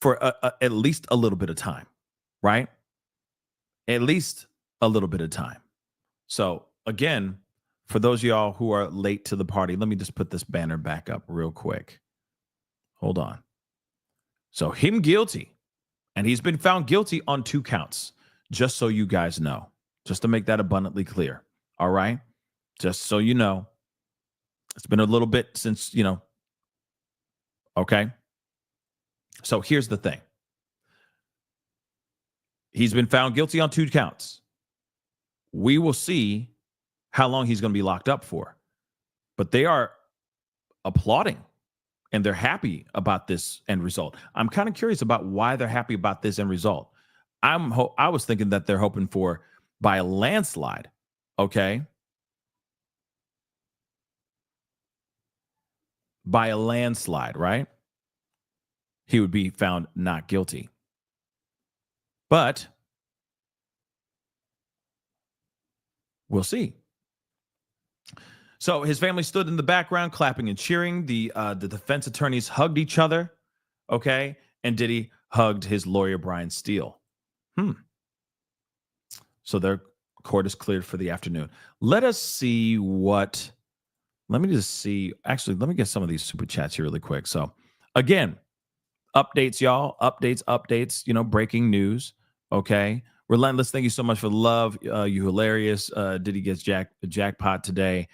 for at least a little bit of time, right? At least a little bit of time. So again, for those of y'all who are late to the party, let me just put this banner back up real quick. Hold on. So him guilty, and he's been found guilty on 2 counts, just so you guys know, just to make that abundantly clear. All right. Just so you know, it's been a little bit since, okay. So here's the thing. He's been found guilty on 2 counts. We will see how long he's going to be locked up for. But they are applauding and they're happy about this end result. I'm kind of curious about why they're happy about this end result. I was thinking that they're hoping for by a landslide. Okay. By a landslide, right? He would be found not guilty. But we'll see. So his family stood in the background, clapping and cheering. The defense attorneys hugged each other, okay? And Diddy hugged his lawyer, Brian Steele. So their court is cleared for the afternoon. Let us see what... Let me just see. Actually, let me get some of these super chats here really quick. So again, updates, y'all. Updates, breaking news, okay? Relentless, thank you so much for the love. You hilarious. Diddy gets jackpot today.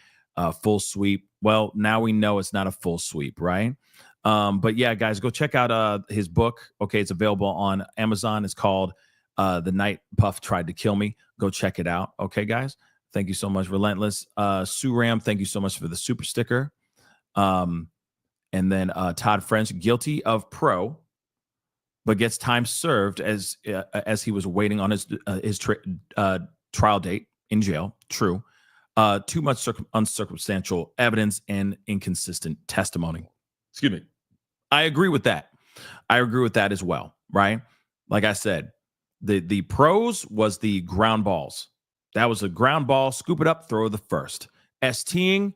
Full sweep. Well, now we know it's not a full sweep, right? But yeah, guys, go check out his book. Okay, it's available on Amazon. It's called The Night Puff Tried to Kill Me. Go check it out. Okay, guys. Thank you so much, Relentless. Suram, thank you so much for the super sticker. And then Todd French, guilty of pro, but gets time served as he was waiting on his trial date in jail. True. Too much uncircumstantial evidence and inconsistent testimony. Excuse me. I agree with that. I agree with that as well, right? Like I said, the pros was the ground balls. That was a ground ball, scoop it up, throw the first. STing,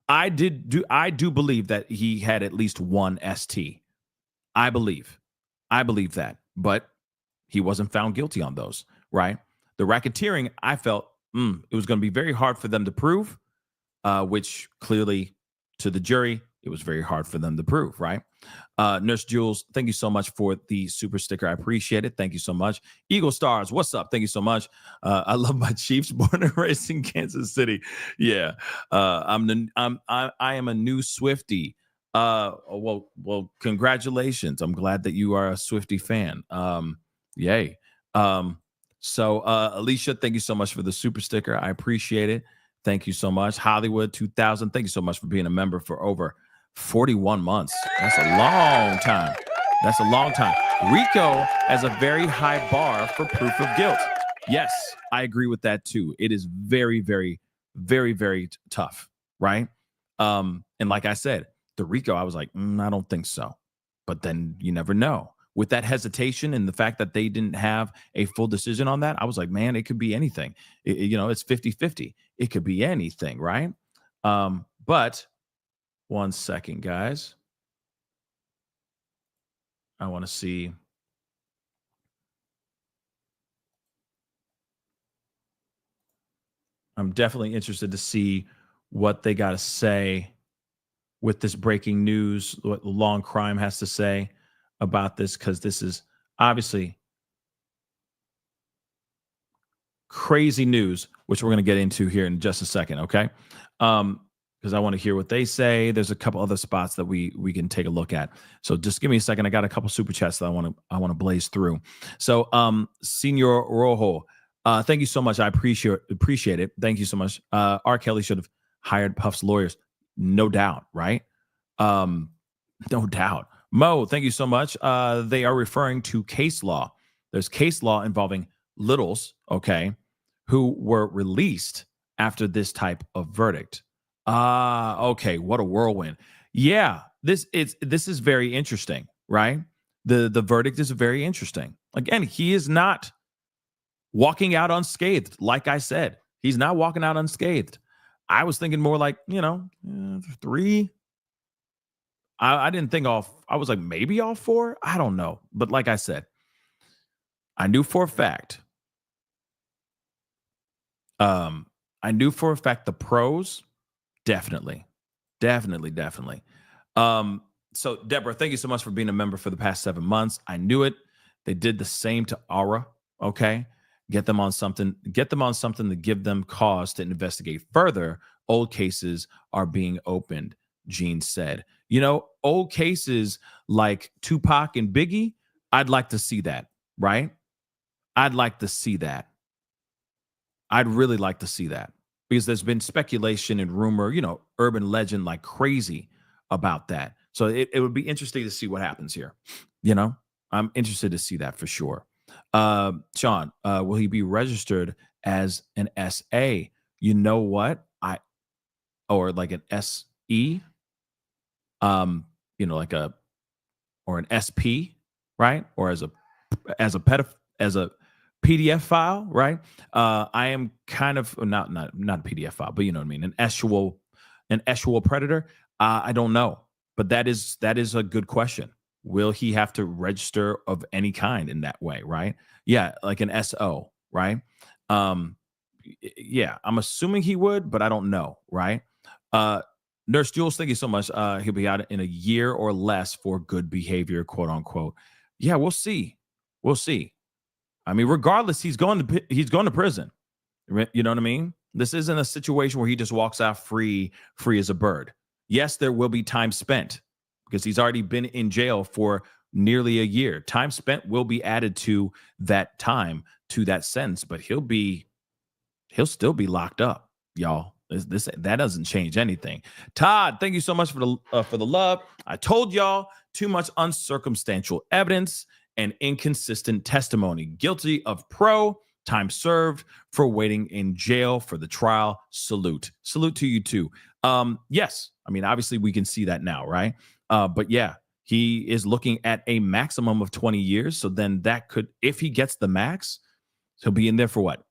I do believe that he had at least one ST. I believe that, but he wasn't found guilty on those, right? The racketeering, I felt it was going to be very hard for them to prove, which clearly to the jury, it was very hard for them to prove, right? Nurse Jules, thank you so much for the super sticker. I appreciate it. Thank you so much. Eagle Stars, what's up? Thank you so much. I love my Chiefs, born and raised in Kansas City. Yeah, I am a new Swiftie. Well, congratulations. I'm glad that you are a Swiftie fan. Yay. So Alicia, thank you so much for the super sticker. I appreciate it. Thank you so much. Hollywood 2000, thank you so much for being a member for over 41 months. That's a long time. That's a long time. Rico has a very high bar for proof of guilt. Yes, I agree with that too. It is very, very, very, very tough, right? And like I said, the Rico, I was like, I don't think so. But then you never know. With that hesitation and the fact that they didn't have a full decision on that, I was like, man, it could be anything. It's 50-50. It could be anything, right? But one second, guys. I want to see. I'm definitely interested to see what they got to say with this breaking news, what Long Crime has to say about this, because this is obviously crazy news, which we're going to get into here in just a second, okay? Because I want to hear what they say. There's a couple other spots that we can take a look at. So just give me a second. I got a couple super chats that I want to blaze through. So, Senor Rojo, thank you so much. I appreciate it. Thank you so much. R. Kelly should have hired Puff's lawyers, no doubt, right? No doubt. Mo, thank you so much. They are referring to case law. There's case law involving littles, okay, who were released after this type of verdict. Okay, what a whirlwind. Yeah, this is very interesting, right? The verdict is very interesting. Again, he is not walking out unscathed, like I said. He's not walking out unscathed. I was thinking more like, 3. I didn't think I was like, maybe all 4. I don't know. But like I said, I knew for a fact. I knew for a fact the pros, definitely. So Deborah, thank you so much for being a member for the past 7 months. I knew it. They did the same to Aura. Okay. Get them on something to give them cause to investigate further. Old cases are being opened, Gene said. Old cases like Tupac and Biggie, I'd like to see that, right? I'd like to see that. I'd really like to see that because there's been speculation and rumor, urban legend like crazy about that. So it would be interesting to see what happens here. I'm interested to see that for sure. Sean, will he be registered as an SA? You know what? Or like an SE? Like or an SP, right? Or as a PDF file, right? I am kind of not a PDF file, but you know what I mean, an actual predator. I don't know, but that is a good question. Will he have to register of any kind in that way, right? Yeah, like an SO, right? Yeah, I'm assuming he would, but I don't know, right? Nurse Jules, thank you so much. He'll be out in a year or less for good behavior, quote unquote. Yeah, we'll see. We'll see. I mean, regardless, he's going to prison. You know what I mean? This isn't a situation where he just walks out free as a bird. Yes, there will be time spent because he's already been in jail for nearly a year. Time spent will be added to that time, to that sentence, but he'll still be locked up, y'all. That doesn't change anything. Todd, thank you so much for the love. I told y'all, too much uncircumstantial evidence and inconsistent testimony. Guilty of time served for waiting in jail for the trial. Salute to you too. Yes, I mean obviously we can see that now, right? But yeah, he is looking at a maximum of 20 years. So then that could, if he gets the max, he'll be in there for what?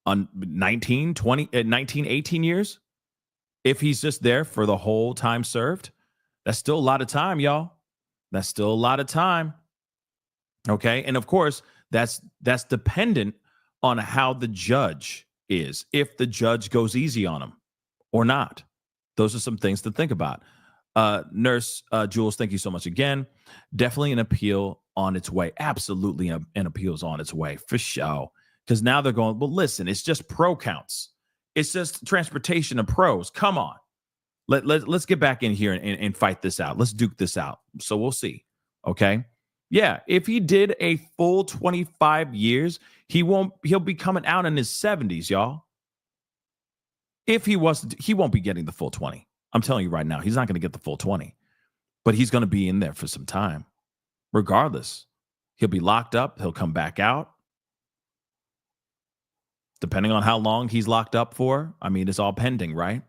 On 19, 18 years? If he's just there for the whole time served, that's still a lot of time, y'all. That's still a lot of time. Okay. And of course, that's dependent on how the judge is, if the judge goes easy on him or not. Those are some things to think about. Nurse Jules, thank you so much again. Definitely an appeal on its way. Absolutely an appeal's on its way for sure. Because now they're going, well, listen, it's just pro counts. It's just transportation of pros. Come on. Let's get back in here and fight this out. Let's duke this out. So we'll see. Okay. Yeah. If he did a full 25 years, he'll be coming out in his 70s, y'all. If he won't be getting the full 20. I'm telling you right now, he's not going to get the full 20, but he's going to be in there for some time. Regardless, he'll be locked up. He'll come back out. Depending on how long he's locked up for. I mean, it's all pending, right?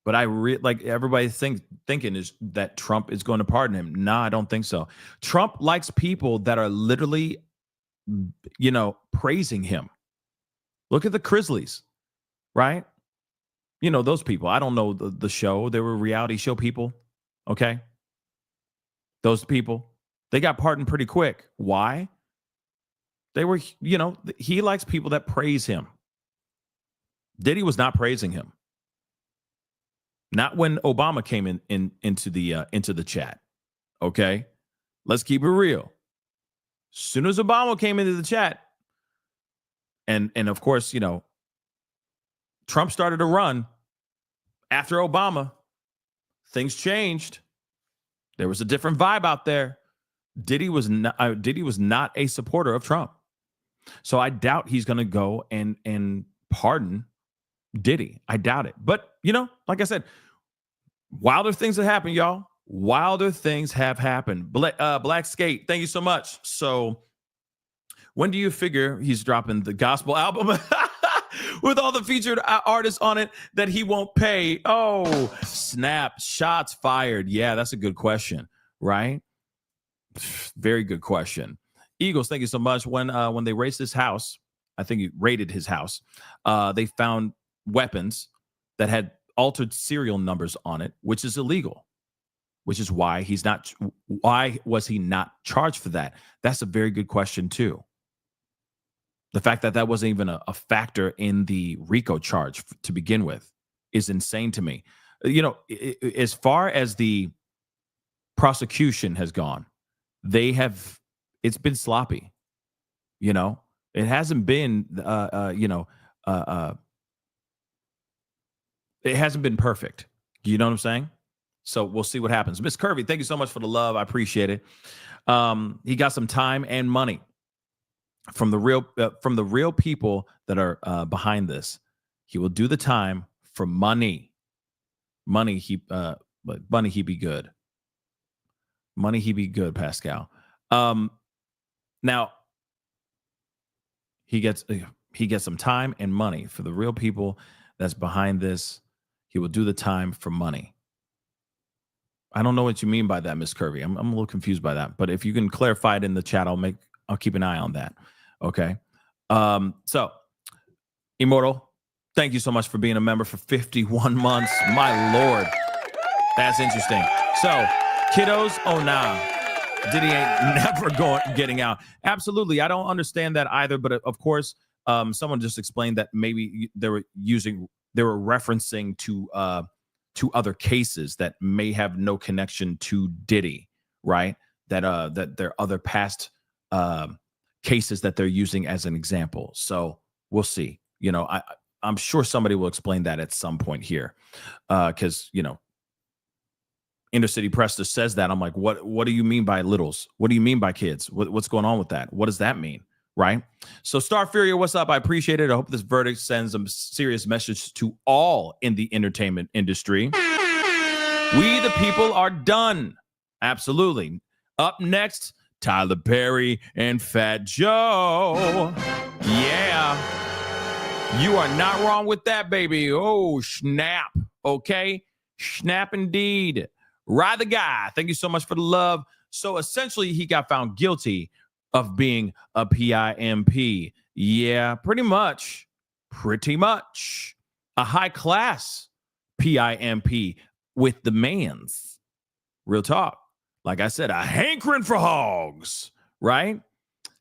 But like everybody thinking is that Trump is going to pardon him. Nah, I don't think so. Trump likes people that are literally, praising him. Look at the Grizzlies, right? Those people. I don't know the show. They were reality show people. Okay. Those people, they got pardoned pretty quick. Why? They were, he likes people that praise him. Diddy was not praising him. Not when Obama came into the chat. Okay, let's keep it real. As soon as Obama came into the chat, and of course, Trump started to run after Obama, things changed. There was a different vibe out there. Diddy was not a supporter of Trump. So I doubt he's going to go and pardon Diddy. I doubt it. But, like I said, wilder things have happened, y'all. Wilder things have happened. Black Skate, thank you so much. So when do you figure he's dropping the gospel album with all the featured artists on it that he won't pay? Oh, snap. Shots fired. Yeah, that's a good question, right? Very good question. Eagles, thank you so much. When they raided his house, I think he raided his house, they found weapons that had altered serial numbers on it, which is illegal, which is why why was he not charged for that? That's a very good question too. The fact that wasn't even a factor in the RICO charge to begin with is insane to me. As far as the prosecution has gone, it's been sloppy. It hasn't been, it hasn't been perfect. You know what I'm saying? So we'll see what happens. Miss Curvy, thank you so much for the love. I appreciate it. He got some time and money from the real people that are behind this. He will do the time for money. Money he be good. Money he be good, Pascal. Now he gets some time and money for the real people that's behind this. He will do the time for money. I don't know what you mean by that, Miss Curvy. I'm a little confused by that. But if you can clarify it in the chat, I'll keep an eye on that. Okay. So Immortal, thank you so much for being a member for 51 months. My Lord. That's interesting. So, kiddos, oh nah. Diddy ain't never getting out. Absolutely. I don't understand that either. But of course, someone just explained that maybe they were referencing to other cases that may have no connection to Diddy, right? That there are other past cases that they're using as an example. So we'll see. I'm sure somebody will explain that at some point here, because Inner City Press just says that. I'm like, what do you mean by littles? What do you mean by kids? What's going on with that? What does that mean? Right? So Star Fury, what's up? I appreciate it. I hope this verdict sends a serious message to all in the entertainment industry. We the people are done. Absolutely. Up next, Tyler Perry and Fat Joe. Yeah. You are not wrong with that, baby. Oh, snap. Okay. Snap indeed. Ride the guy. Thank you so much for the love. So essentially, he got found guilty of being a PIMP. Yeah, pretty much. A high class PIMP with demands. Real talk. Like I said, a hankering for hogs, right?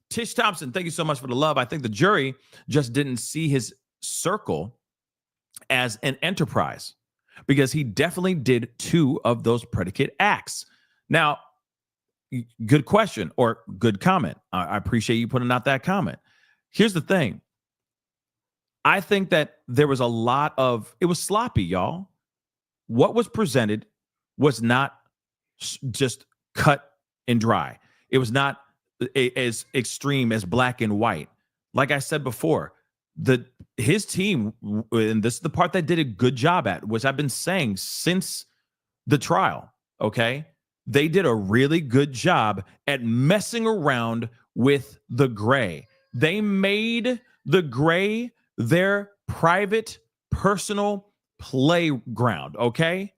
Tish Thompson, thank you so much for the love. I think the jury just didn't see his circle as an enterprise because he definitely did 2 of those predicate acts. Now, good question or good comment. I appreciate you putting out that comment. Here's the thing. I think that there was it was sloppy, y'all. What was presented was not just cut and dry. It was not as extreme as black and white. Like I said before, his team, and this is the part that did a good job at, which I've been saying since the trial, okay? They did a really good job at messing around with the gray. They made the gray their private, personal playground, okay?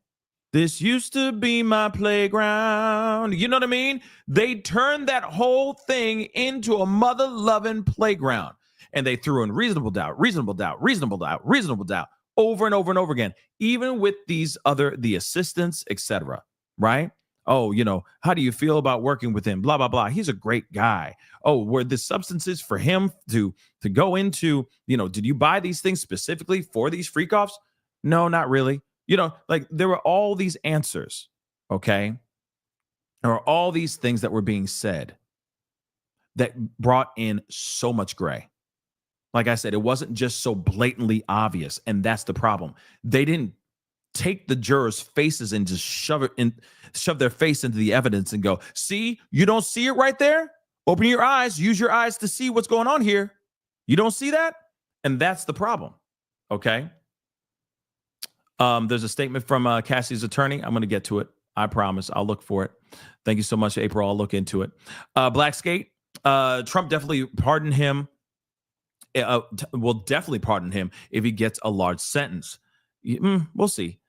This used to be my playground. You know what I mean? They turned that whole thing into a mother-loving playground. And they threw in reasonable doubt over and over and over again, even with the assistants, etc. Right? Oh, how do you feel about working with him? Blah, blah, blah. He's a great guy. Oh, were the substances for him to go into, did you buy these things specifically for these freak offs? No, not really. Like there were all these answers. Okay. There were all these things that were being said that brought in so much gray. Like I said, it wasn't just so blatantly obvious. And that's the problem. They didn't take the jurors' faces and just shove their face into the evidence and go, see, you don't see it right there? Open your eyes, use your eyes to see what's going on here. You don't see that? And that's the problem. Okay. There's a statement from Cassie's attorney. I'm going to get to it. I promise. I'll look for it. Thank you so much, April. I'll look into it. Black Skate, Trump definitely pardoned him. Will definitely pardon him if he gets a large sentence. We'll see.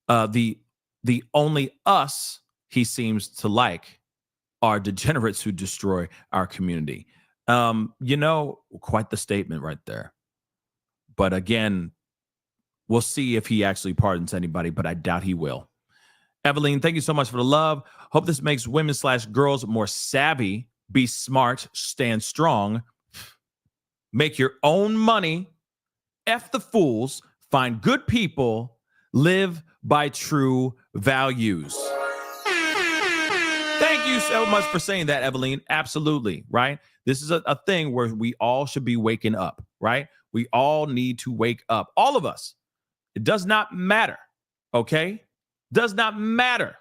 The only us he seems to like are degenerates who destroy our community. Quite the statement right there. But again, we'll see if he actually pardons anybody, but I doubt he will. Evelyn, thank you so much for the love. Hope this makes women/girls more savvy. Be smart, stand strong, make your own money, F the fools, find good people, live by true values. Thank you so much for saying that, Evelyn. Absolutely, right? This is a thing where we all should be waking up, right? We all need to wake up. All of us. It does not matter, okay? Does not matter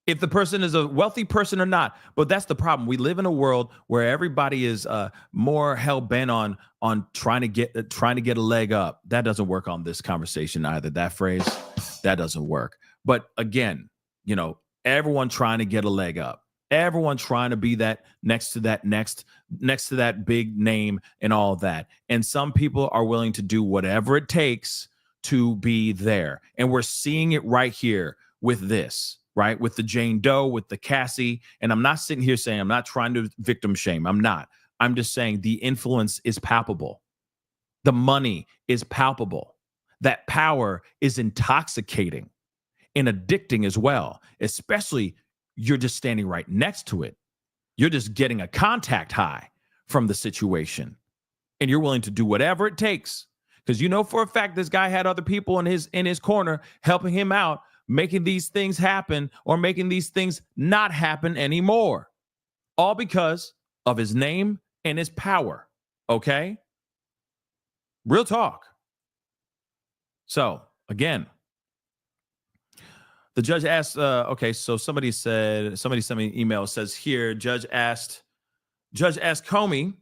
if the person is a wealthy person or not. But that's the problem. We live in a world where everybody is more hell-bent on trying to get a leg up. That doesn't work on this conversation either. That phrase, that doesn't work. But again, everyone trying to get a leg up. Everyone trying to be that next to that big name and all that. And some people are willing to do whatever it takes to be there. And we're seeing it right here with this, right? With the Jane Doe, with the Cassie. And I'm not sitting here saying, I'm not trying to victim shame. I'm not. I'm just saying the influence is palpable. The money is palpable. That power is intoxicating and addicting as well, especially you're just standing right next to it. You're just getting a contact high from the situation. And you're willing to do whatever it takes. Because for a fact this guy had other people in his corner helping him out, making these things happen or making these things not happen anymore. All because of his name and his power. Okay? Real talk. So, again, the judge asked, so somebody sent me an email. It says here, Judge asked Comey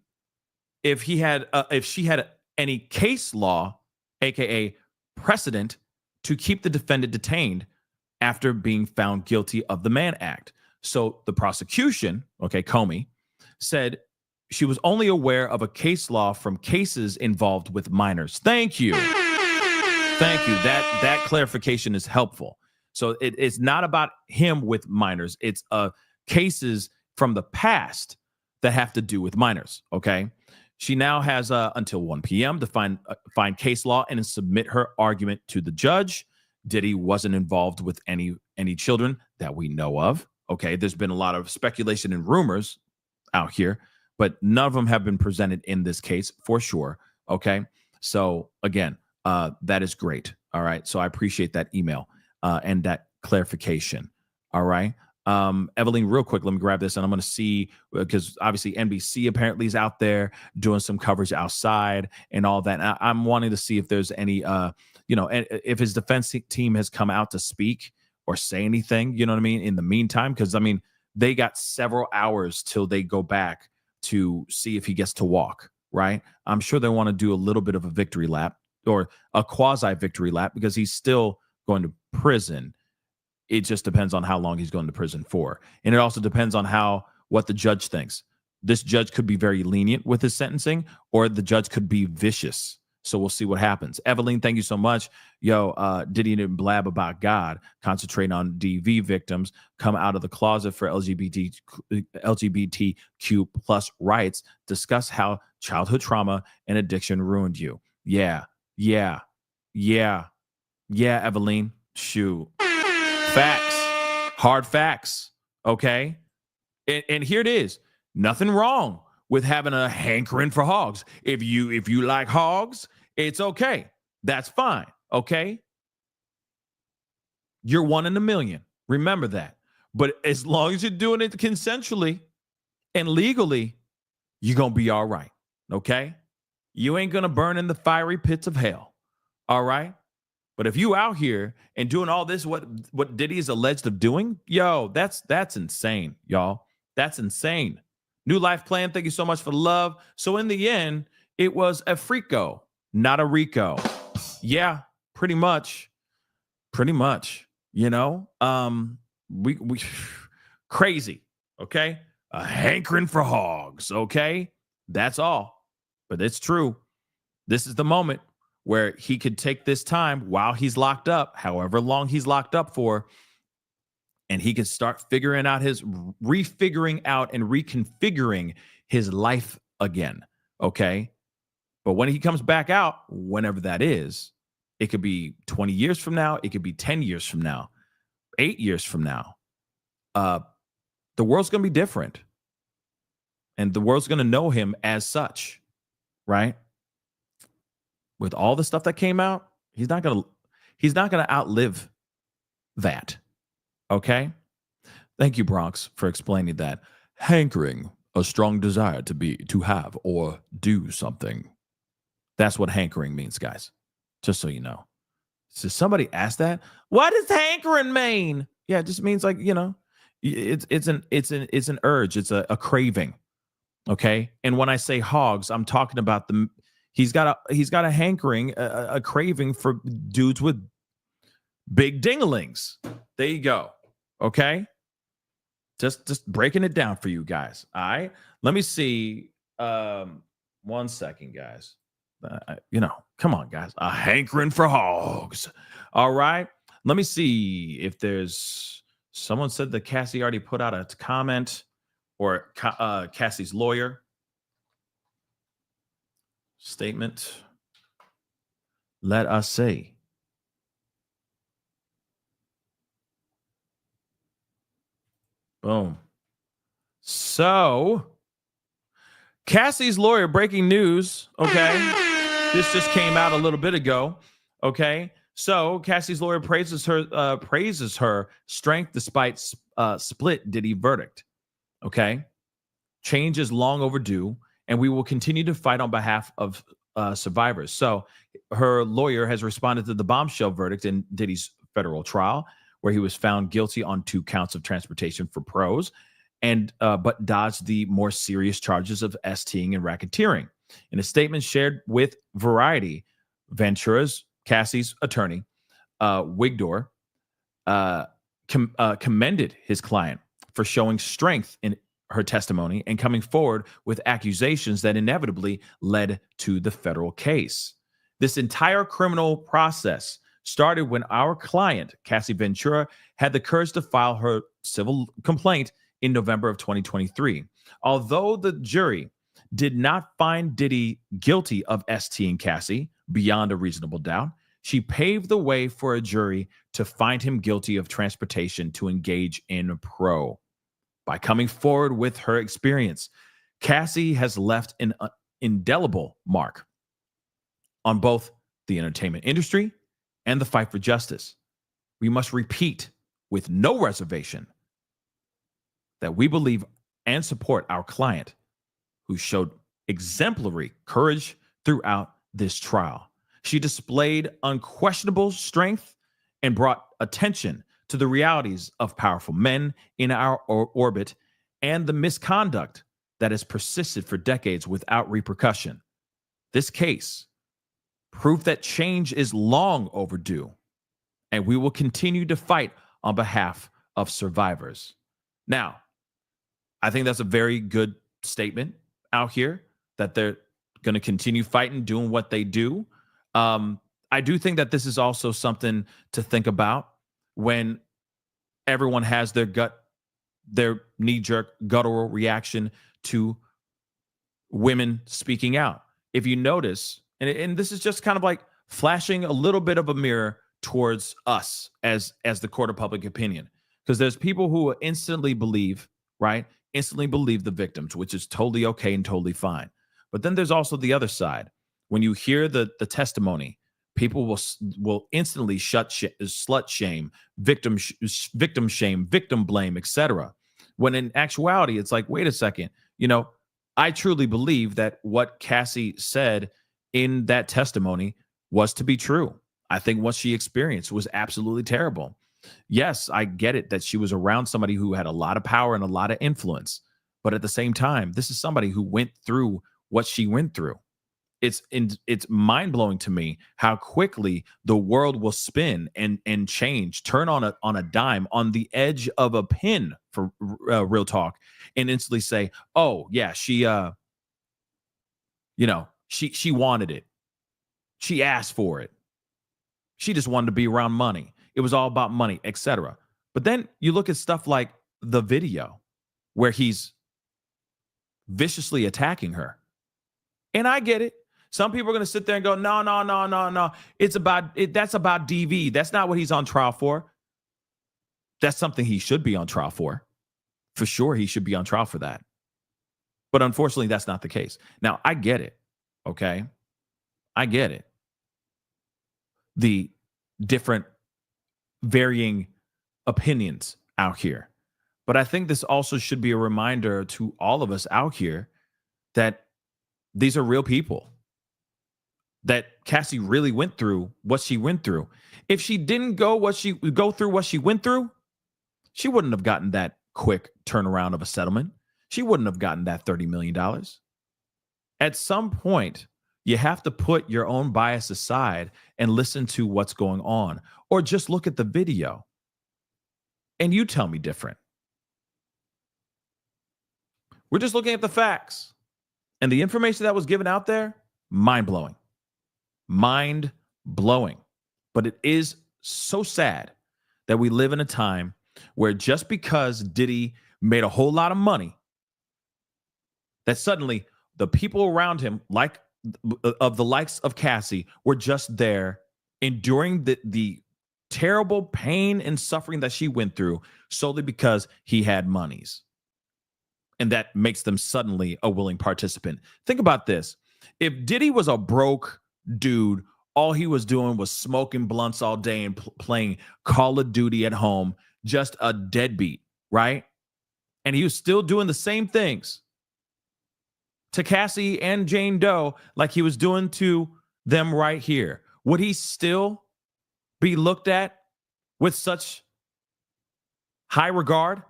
if she had any case law, aka precedent, to keep the defendant detained after being found guilty of the Mann Act. So the prosecution, Comey, said she was only aware of a case law from cases involved with minors. Thank you. Thank you. That clarification is helpful. So it's not about him with minors. It's cases from the past that have to do with minors. Okay. She now has until 1 p.m. to find case law and submit her argument to the judge. Diddy wasn't involved with any children that we know of. Okay. There's been a lot of speculation and rumors out here, but none of them have been presented in this case for sure. Okay. So again, that is great. All right. So I appreciate that email. And that clarification. All right. Evelyn, real quick, let me grab this and I'm going to see, because obviously NBC apparently is out there doing some coverage outside and all that. And I'm wanting to see if there's any, if his defense team has come out to speak or say anything, you know what I mean, in the meantime, because they got several hours till they go back to see if he gets to walk, right? I'm sure they want to do a little bit of a victory lap or a quasi victory lap because he's still going to prison. It just depends on how long he's going to prison for. And it also depends on what the judge thinks. This judge could be very lenient with his sentencing, or the judge could be vicious. So we'll see what happens. Evelyn, thank you so much. Diddy didn't blab about God. Concentrate on DV victims. Come out of the closet for LGBTQ plus rights. Discuss how childhood trauma and addiction ruined you. Yeah, Evelyn. Shoot. Facts. Hard facts. Okay. And here it is. Nothing wrong with having a hankering for hogs. If you like hogs, it's okay. That's fine. Okay. You're one in a million. Remember that. But as long as you're doing it consensually and legally, you're going to be all right. Okay. You ain't going to burn in the fiery pits of hell. All right. But if you out here and doing all this, what Diddy is alleged of doing, yo, that's insane, y'all. That's insane. New Life Plan, thank you so much for the love. So in the end, it was a Frico, not a Rico. Yeah, pretty much. Pretty much. You know, we crazy. Okay, a hankering for hogs. Okay, that's all. But it's true. This is the moment where he could take this time while he's locked up, however long he's locked up for, and he could start refiguring out and reconfiguring his life again. Okay. But when he comes back out, whenever that is, it could be 20 years from now. It could be 10 years from now, 8 years from now. The world's going to be different. And the world's going to know him as such, right? With all the stuff that came out, he's not going to outlive that. Okay? Thank you, Bronx, for explaining that. Hankering, a strong desire to have or do something. That's what hankering means, guys. Just so you know. So somebody asked that. What does hankering mean? Yeah, it just means like, you know, it's an urge. It's a craving. Okay? And when I say hogs, I'm talking about he's got a hankering, a craving for dudes with big dinglings. There you go. Okay. Just breaking it down for you guys. All right. Let me see. 1 second, guys. Come on, guys. A hankering for hogs. All right. Let me see if there's someone said that Cassie already put out a comment, or Cassie's lawyer statement. Let us see. Boom. So, Cassie's lawyer, breaking news. Okay. This just came out a little bit ago. Okay. So, Cassie's lawyer praises her strength despite split Diddy verdict. Okay. Change is long overdue, and we will continue to fight on behalf of survivors. So, her lawyer has responded to the bombshell verdict in Diddy's federal trial, where he was found guilty on 2 counts of transportation for pros, but dodged the more serious charges of STing and racketeering. In a statement shared with Variety, Ventura's, Cassie's attorney, Wigdor, commended his client for showing strength in her testimony and coming forward with accusations that inevitably led to the federal case. This entire criminal process started when our client, Cassie Ventura, had the courage to file her civil complaint in November of 2023. Although the jury did not find Diddy guilty of STing Cassie beyond a reasonable doubt, she paved the way for a jury to find him guilty of transportation to engage in pro. By coming forward with her experience, Cassie has left an indelible mark on both the entertainment industry and the fight for justice. We must repeat with no reservation that we believe and support our client, who showed exemplary courage throughout this trial. She displayed unquestionable strength and brought attention to the realities of powerful men in our orbit and the misconduct that has persisted for decades without repercussion. This case, proof that change is long overdue, and we will continue to fight on behalf of survivors. Now, I think that's a very good statement out here, that they're going to continue fighting, doing what they do. I do think that this is also something to think about when everyone has their knee-jerk guttural reaction to women speaking out. If you notice, and this is just kind of like flashing a little bit of a mirror towards us as the court of public opinion. Because there's people who will instantly believe, right? Instantly believe the victims, which is totally okay and totally fine. But then there's also the other side. When you hear the testimony, people will instantly slut shame, victim shame, victim blame, etc. When in actuality, it's like, wait a second, I truly believe that what Cassie said in that testimony was to be true. I think what she experienced was absolutely terrible. Yes, I get it that she was around somebody who had a lot of power and a lot of influence. But at the same time, this is somebody who went through what she went through. It's mind-blowing to me how quickly the world will spin and change, turn on a dime, on the edge of a pin, for real talk, and instantly say, oh yeah, she she wanted it, she asked for it, she just wanted to be around money, it was all about money, etc. But then you look at stuff like the video where he's viciously attacking her, and I get it. Some people are going to sit there and go, no. That's about DV. That's not what he's on trial for. That's something he should be on trial for. For sure, he should be on trial for that. But unfortunately, that's not the case. Now, I get it. Okay? I get it. The different varying opinions out here. But I think this also should be a reminder to all of us out here that these are real people. That Cassie really went through what she went through. If she didn't go through what she went through, she wouldn't have gotten that quick turnaround of a settlement. She wouldn't have gotten that $30 million. At some point, you have to put your own bias aside and listen to what's going on, or just look at the video and you tell me different. We're just looking at the facts, and the information that was given out there, mind-blowing. Mind-blowing. But it is so sad that we live in a time where just because Diddy made a whole lot of money, that suddenly the people around him, like of the likes of Cassie, were just there enduring the terrible pain and suffering that she went through solely because he had monies. And that makes them suddenly a willing participant. Think about this. If Diddy was a broke dude, all he was doing was smoking blunts all day and playing Call of Duty at home, just a deadbeat, right? And he was still doing the same things to Cassie and Jane Doe like he was doing to them right here. Would he still be looked at with such high regard?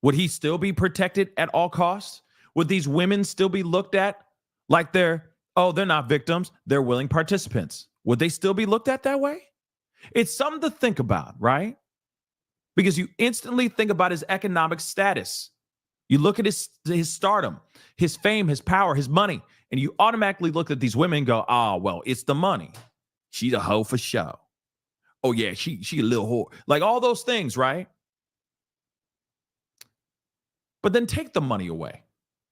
Would he still be protected at all costs? Would these women still be looked at like they're not victims, they're willing participants? Would they still be looked at that way? It's something to think about, right? Because you instantly think about his economic status. You look at his stardom, his fame, his power, his money, and you automatically look at these women and go, well, it's the money. She's a hoe for show. Oh yeah, she a little whore. Like all those things, right? But then take the money away.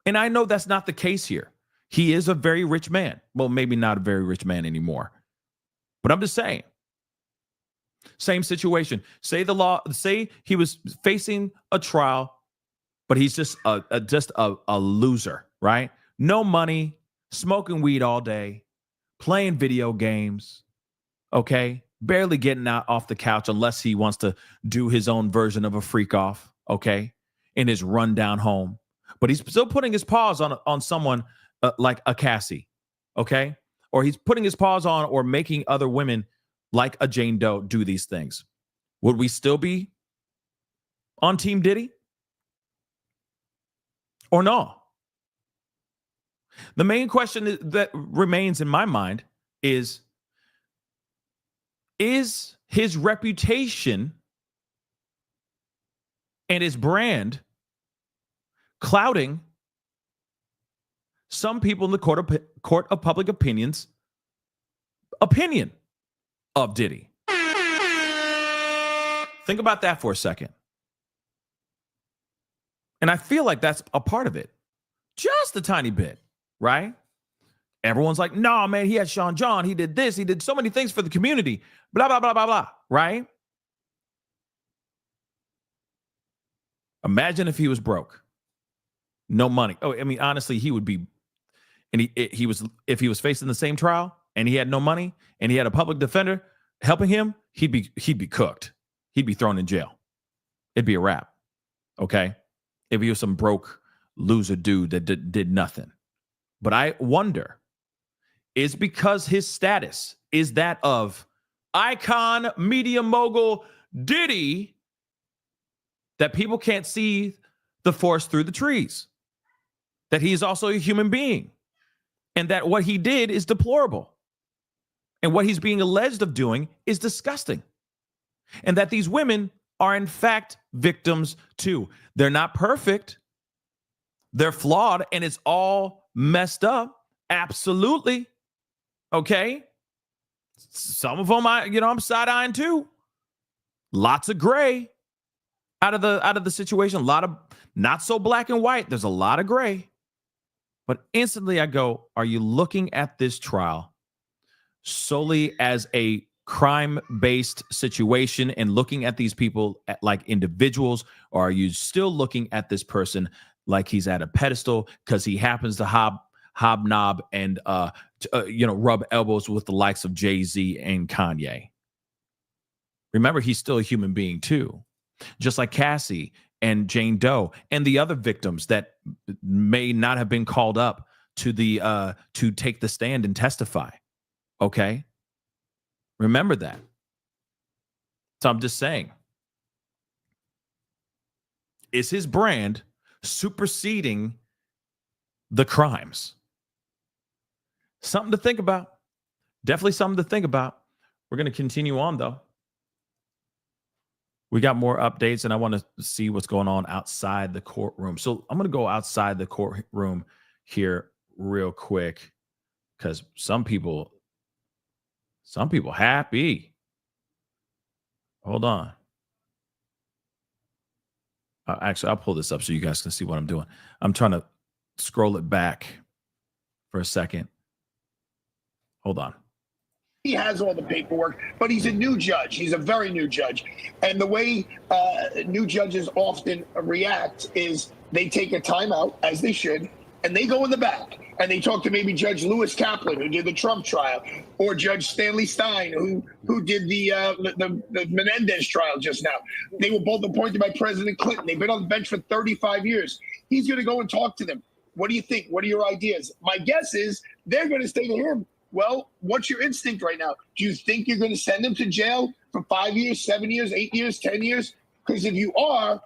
And I know that's not the case here. He is a very rich man. Well, maybe not a very rich man anymore. But I'm just saying. Same situation. Say he was facing a trial, but he's just a loser, right? No money, smoking weed all day, playing video games, okay? Barely getting out off the couch unless he wants to do his own version of a freak off, okay? In his rundown home. But he's still putting his paws on someone like a Cassie, okay? Or he's putting his paws on or making other women like a Jane Doe do these things. Would we still be on Team Diddy? Or no? The main question that remains in my mind is his reputation and his brand clouding some people in the court of public opinion's opinion of Diddy? Think about that for a second. And I feel like that's a part of it. Just a tiny bit, right? Everyone's like, no, man, he had Sean John. He did this. He did so many things for the community. Blah, blah, blah, blah, blah, right? Imagine if he was broke, no money. Oh, I mean, honestly, he would be, and he was, if he was facing the same trial and he had no money and he had a public defender helping him, he'd be cooked. He'd be thrown in jail. It'd be a wrap. Okay. If he was some broke loser dude that did nothing. But I wonder, is because his status is that of icon media mogul Diddy, that people can't see the forest through the trees, that he is also a human being, and that what he did is deplorable, and what he's being alleged of doing is disgusting, and that these women are in fact victims too. They're not perfect. They're flawed, and it's all messed up. Absolutely. Okay. Some of them, I'm side-eyeing too. Lots of gray out of the situation. A lot of not so black and white. There's a lot of gray. But instantly I go, are you looking at this trial solely as a crime-based situation and looking at these people like individuals, or are you still looking at this person like he's at a pedestal because he happens to hobnob and rub elbows with the likes of Jay-Z and Kanye? Remember, he's still a human being too, just like Cassie and Jane Doe and the other victims that may not have been called up to to take the stand and testify. Okay, remember that. So I'm just saying, is his brand superseding the crimes? Something to think about. Definitely something to think about. We're going to continue on, though. We got more updates, and I want to see what's going on outside the courtroom. So I'm going to go outside the courtroom here real quick, because some people happy. Hold on. Actually, I'll pull this up so you guys can see what I'm doing. I'm trying to scroll it back for a second. Hold on. He has all the paperwork, but he's a new judge. He's a very new judge. And the way new judges often react is they take a timeout, as they should, and they go in the back and they talk to maybe Judge Lewis Kaplan, who did the Trump trial, or Judge Stanley Stein, who did the Menendez trial just now. They were both appointed by President Clinton. They've been on the bench for 35 years. He's going to go and talk to them. What do you think? What are your ideas? My guess is they're going to say to him, well, what's your instinct right now? Do you think you're going to send him to jail for 5 years, 7 years, 8 years, 10 years? Because if you are,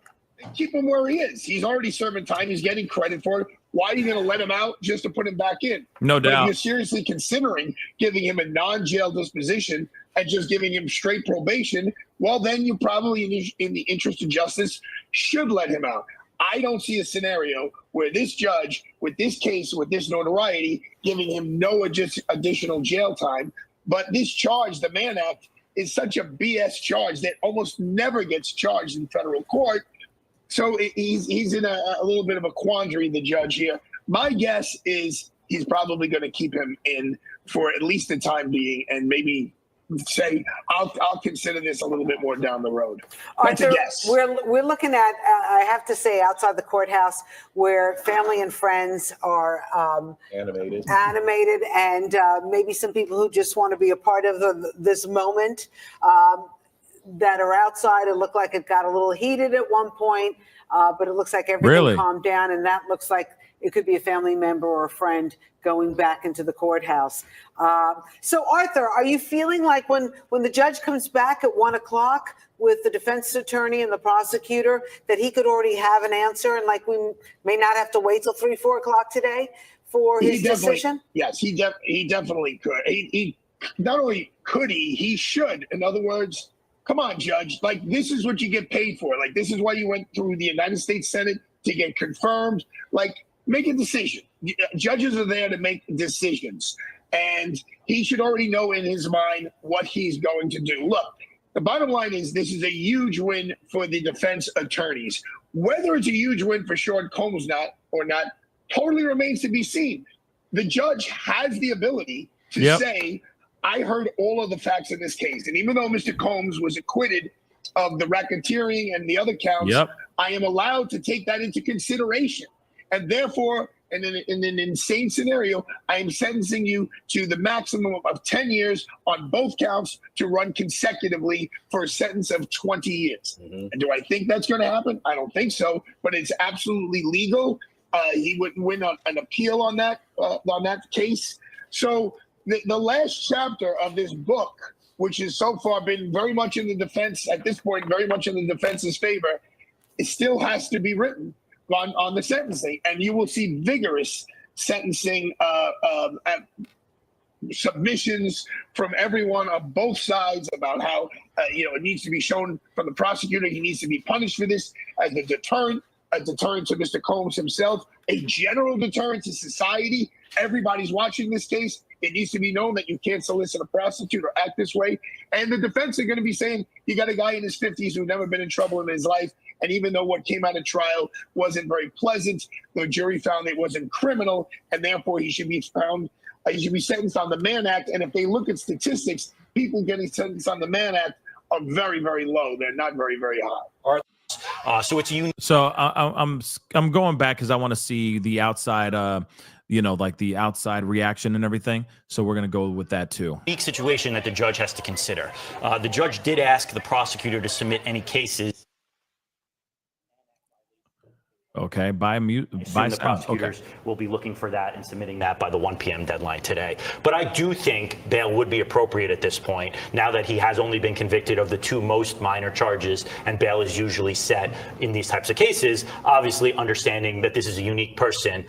keep him where he is. He's already serving time. He's getting credit for it. Why are you going to let him out just to put him back in? No doubt. If you're seriously considering giving him a non-jail disposition and just giving him straight probation, well, then you probably, in the interest of justice, should let him out. I don't see a scenario where this judge, with this case, with this notoriety, giving him no additional jail time. But this charge, the Mann Act, is such a BS charge that almost never gets charged in federal court. So he's in a little bit of a quandary, the judge here. My guess is he's probably going to keep him in for at least the time being, and maybe say, I'll consider this a little bit more down the road. That's Arthur, a guess. We're looking at, I have to say, outside the courthouse, where family and friends are animated, and maybe some people who just want to be a part of this moment that are outside. It looked like it got a little heated at one point, but it looks like everything calmed down, and that looks like it could be a family member or a friend going back into the courthouse. So, Arthur, are you feeling like when the judge comes back at 1 o'clock with the defense attorney and the prosecutor, that he could already have an answer, and like we may not have to wait till 3, 4 o'clock today for his decision? Yes, he definitely could. He not only could he should. In other words, come on, Judge. Like, this is what you get paid for. Like, this is why you went through the United States Senate, to get confirmed. Like, make a decision. Judges are there to make decisions. And he should already know in his mind what he's going to do. Look, the bottom line is this is a huge win for the defense attorneys. Whether it's a huge win for Sean Combs or not totally remains to be seen. The judge has the ability to say, I heard all of the facts in this case. And even though Mr. Combs was acquitted of the racketeering and the other counts, I am allowed to take that into consideration. And therefore, in an insane scenario, I am sentencing you to the maximum of 10 years on both counts to run consecutively for a sentence of 20 years. And do I think that's going to happen? I don't think so, but it's absolutely legal. He wouldn't win an appeal on that case. So the last chapter of this book, which has so far been very much in the defense, at this point, very much in the defense's favor, it still has to be written on the sentencing. And you will see vigorous sentencing submissions from everyone on both sides about how, it needs to be shown from the prosecutor, he needs to be punished for this as a deterrent to Mr. Combs himself, a general deterrent to society. Everybody's watching this case. It needs to be known that you can't solicit a prostitute or act this way. And the defense are going to be saying, you got a guy in his 50s who's never been in trouble in his life. And even though what came out of trial wasn't very pleasant, the jury found it wasn't criminal, and therefore he should be sentenced on the Mann Act. And if they look at statistics, people getting sentenced on the Mann Act are very, very low. They're not very, very high. So it's unique. So I'm going back because I want to see the outside, like the outside reaction and everything. So we're going to go with that too. Unique situation that the judge has to consider. The judge did ask the prosecutor to submit any cases. Okay, The prosecutors will be looking for that and submitting that by the 1 p.m. deadline today. But I do think bail would be appropriate at this point, now that he has only been convicted of the two most minor charges, and bail is usually set in these types of cases, obviously understanding that this is a unique person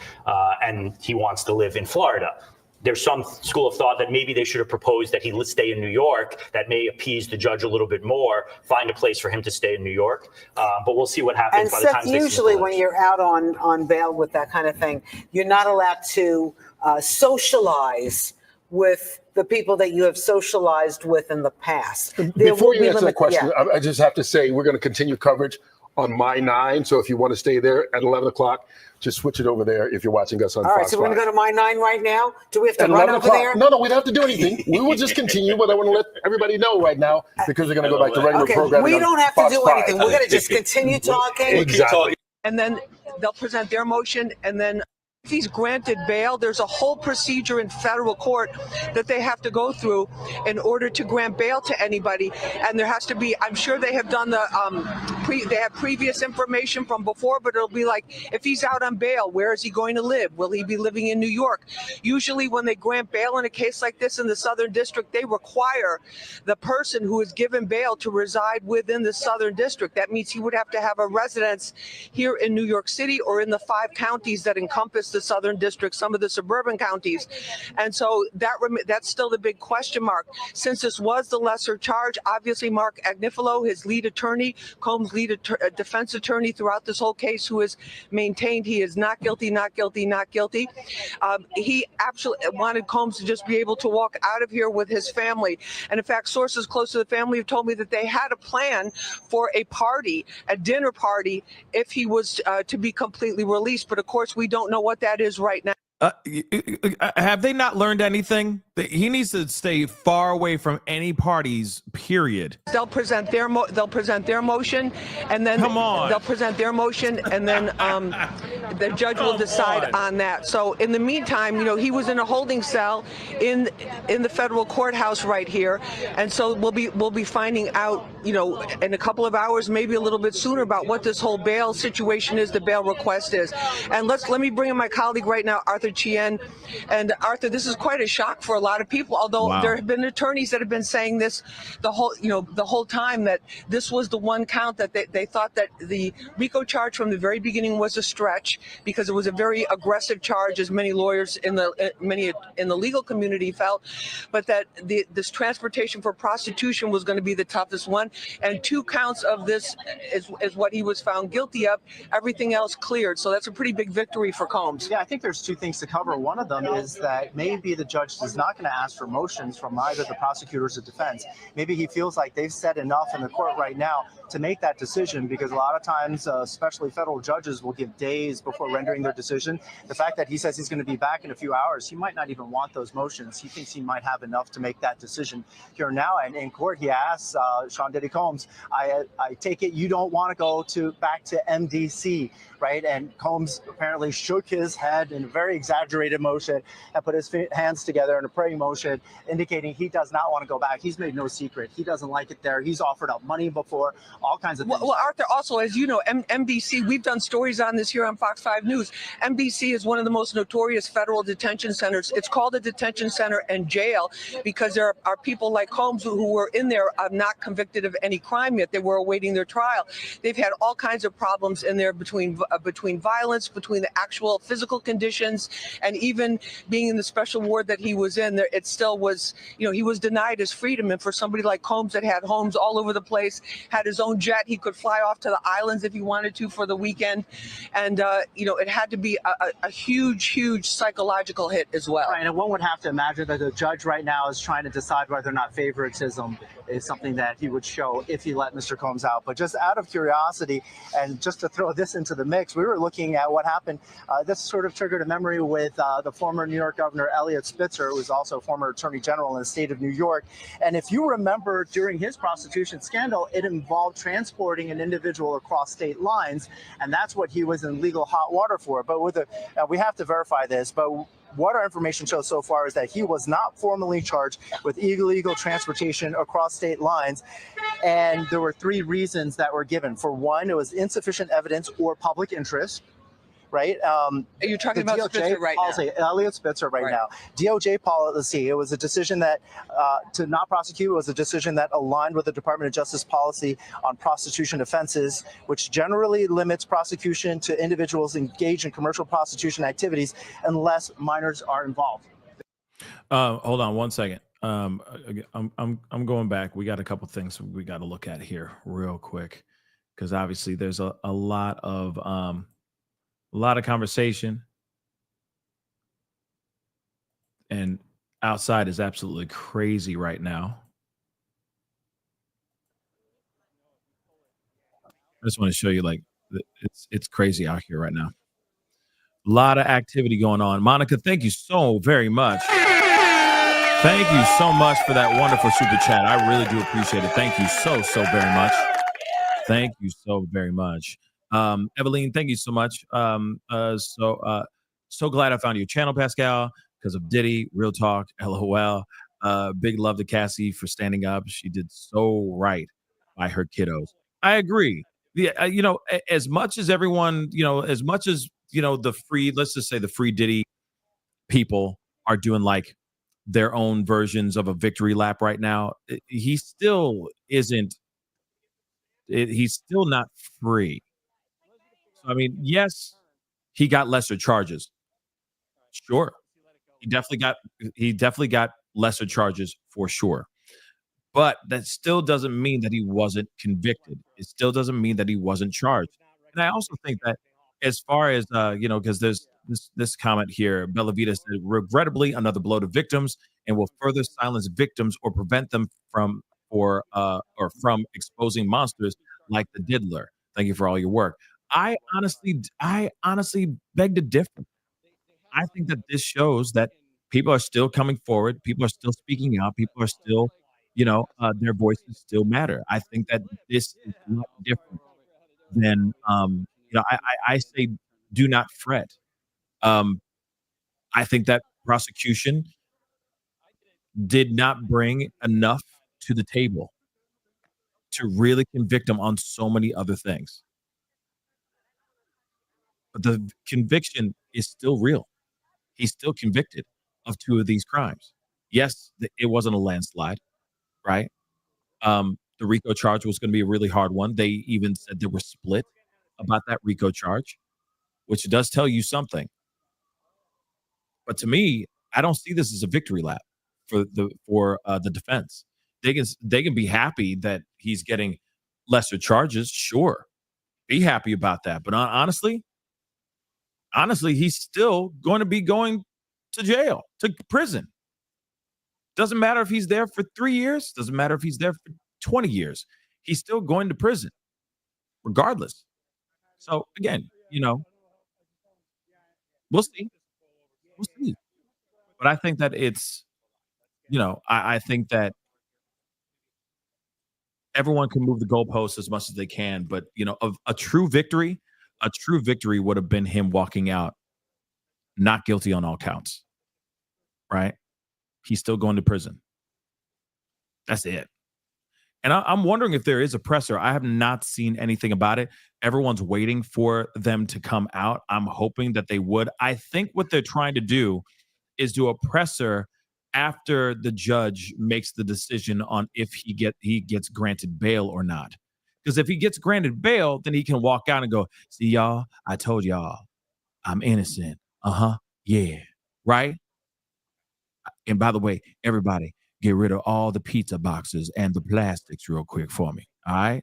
and he wants to live in Florida. There's some school of thought that maybe they should have proposed that he stay in New York. That may appease the judge a little bit more, find a place for him to stay in New York. But we'll see what happens. And Seth, usually when you're out on bail with that kind of thing, you're not allowed to socialize with the people that you have socialized with in the past. Before you answer that question, I just have to say we're going to continue coverage on My 9. So if you want to stay there at 11 o'clock, just switch it over there if you're watching us on Fox. All right, so we're going to go to My 9 right now? Do we have to run over there? No, we don't have to do anything. We will just continue, but I want to let everybody know right now because we're going to go back to regular programming. We don't have to do anything. We're going to just continue talking. Exactly. And then they'll present their motion, and then if he's granted bail, there's a whole procedure in federal court that they have to go through in order to grant bail to anybody. And there has to be, I'm sure they have done they have previous information from before, but it'll be like, if he's out on bail, where is he going to live? Will he be living in New York? Usually when they grant bail in a case like this in the Southern District, they require the person who is given bail to reside within the Southern District. That means he would have to have a residence here in New York City or in the 5 counties that encompass the Southern District, some of the suburban counties. And so that's still the big question mark. Since this was the lesser charge, obviously Mark Agnifilo, his lead attorney, Combs' lead defense attorney throughout this whole case, who has maintained he is not guilty, not guilty, not guilty. He absolutely wanted Combs to just be able to walk out of here with his family. And in fact, sources close to the family have told me that they had a plan for a party, a dinner party, if he was to be completely released. But of course, we don't know what that is right now. Have they not learned anything? He needs to stay far away from any parties, period. They'll present their motion, and then they'll present their motion, and then the judge will decide on that. So in the meantime, he was in a holding cell in the federal courthouse right here, and so we'll be finding out, in a couple of hours, maybe a little bit sooner, about what this whole bail situation is, the bail request is. And let me bring in my colleague right now, Arthur Chien. And Arthur, this is quite a shock for a lot of people, although there have been attorneys that have been saying this the whole time, that this was the one count that they thought that the RICO charge from the very beginning was a stretch, because it was a very aggressive charge, as many lawyers in the legal community felt, but that this transportation for prostitution was going to be the toughest one. And 2 counts of this is what he was found guilty of. Everything else cleared. So that's a pretty big victory for Combs. Yeah, I think there's 2 things to cover. One of them is that maybe the judge is not going to ask for motions from either the prosecutors or defense. Maybe he feels like they've said enough in the court right now. to make that decision, because a lot of times, especially federal judges will give days before rendering their decision. The fact that he says he's going to be back in a few hours, he might not even want those motions. He thinks he might have enough to make that decision here now. And in court, he asks Sean Diddy Combs, I take it you don't want to go back to MDC, right? And Combs apparently shook his head in a very exaggerated motion and put his hands together in a praying motion, indicating he does not want to go back. He's made no secret. He doesn't like it there. He's offered up money before, all kinds of things. Well, Arthur, also, as you know, NBC, we've done stories on this here on Fox 5 News. NBC is one of the most notorious federal detention centers. It's called a detention center and jail because there are people like Combs who were in there not convicted of any crime yet. They were awaiting their trial. They've had all kinds of problems in there between violence, between the actual physical conditions, and even being in the special ward that he was in. There, it still was, he was denied his freedom. And for somebody like Combs that had homes all over the place, had his own jet, he could fly off to the islands if he wanted to for the weekend. And, it had to be a huge psychological hit as well. Right, and one would have to imagine that the judge right now is trying to decide whether or not favoritism is something that he would show if he let Mr. Combs out. But just out of curiosity, and just to throw this into the mix, we were looking at what happened. This sort of triggered a memory with the former New York Governor Eliot Spitzer, who was also former Attorney General in the state of New York. And if you remember, during his prostitution scandal, it involved transporting an individual across state lines, and that's what he was in legal hot water for. But with we have to verify this, but what our information shows so far is that he was not formally charged with illegal transportation across state lines. And there were 3 reasons that were given. For one, it was insufficient evidence or public interest. Right? You're talking about Spitzer right policy, now. Eliot Spitzer right now. DOJ policy, it was a decision that to not prosecute, was a decision that aligned with the Department of Justice policy on prostitution offenses, which generally limits prosecution to individuals engaged in commercial prostitution activities unless minors are involved. Hold on one second. I'm going back. We got a couple things we got to look at here real quick, because obviously there's a lot of conversation, and outside is absolutely crazy right now. I just want to show you, like, it's crazy out here right now. A lot of activity going on. Monica, thank you so very much. Thank you so much for that wonderful super chat. I really do appreciate it. Thank you so very much. Thank you so very much. Eveline, thank you so much. So glad I found your channel, Pascal, because of Diddy. Real talk, LOL. Big love to Cassie for standing up. She did so right by her kiddos. I agree. Yeah, as much as everyone, as much as the free, let's just say the free Diddy people are doing like their own versions of a victory lap right now, he still isn't. He's still not free. I mean, yes, he got lesser charges. Sure. He definitely got lesser charges for sure. But that still doesn't mean that he wasn't convicted. It still doesn't mean that he wasn't charged. And I also think that as far as because there's this comment here, Bella Vita said, regrettably another blow to victims and will further silence victims or prevent them from exposing monsters like the Diddler. Thank you for all your work. I honestly beg to differ. I think that this shows that people are still coming forward. People are still speaking out. People are still, their voices still matter. I think that this is not different than, I say do not fret. I think that prosecution did not bring enough to the table to really convict him on so many other things. But the conviction is still real. He's still convicted of 2 of these crimes. Yes, it wasn't a landslide, right? The RICO charge was going to be a really hard one. They even said they were split about that RICO charge, which does tell you something. But to me, I don't see this as a victory lap for the defense. They can be happy that he's getting lesser charges. Sure, be happy about that. But honestly, he's still going to be going to jail, to prison. Doesn't matter if he's there for 3 years. Doesn't matter if he's there for 20 years. He's still going to prison. regardless. So again, we'll see. We'll see. But I think that it's, I think that everyone can move the goalposts as much as they can. But, of a true victory would have been him walking out not guilty on all counts, right? He's still going to prison. That's it. And I'm wondering if there is a presser. I have not seen anything about it. Everyone's waiting for them to come out. I'm hoping that they would. I think what they're trying to do is do a presser after the judge makes the decision on if he gets granted bail or not. Because if he gets granted bail, then he can walk out and go, see, y'all, I told y'all I'm innocent. Yeah. Right? And by the way, everybody, get rid of all the pizza boxes and the plastics real quick for me. All right?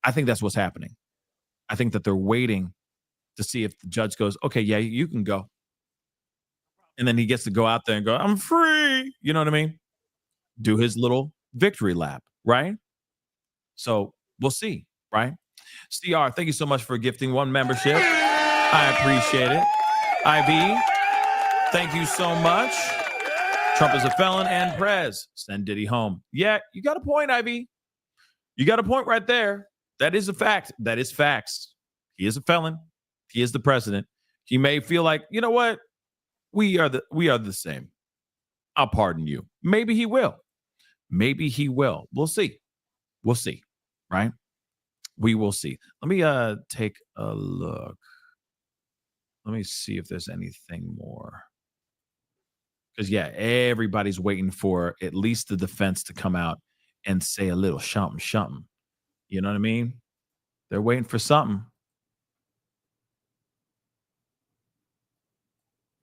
I think that's what's happening. I think that they're waiting to see if the judge goes, okay, yeah, you can go. And then he gets to go out there and go, I'm free. You know what I mean? Do his little victory lap, right? So we'll see, right? CR, thank you so much for gifting 1 membership. I appreciate it. IV, thank you so much. Trump is a felon and Prez. Send Diddy home. Yeah, you got a point, IV. You got a point right there. That is a fact. That is facts. He is a felon. He is the president. He may feel like, you know what? We are the same. I'll pardon you. Maybe he will. Maybe he will. We'll see. We'll see. Right? We will see. Let me take a look. Let me see if there's anything more. Because, yeah, everybody's waiting for at least the defense to come out and say a little something. You know what I mean? They're waiting for something.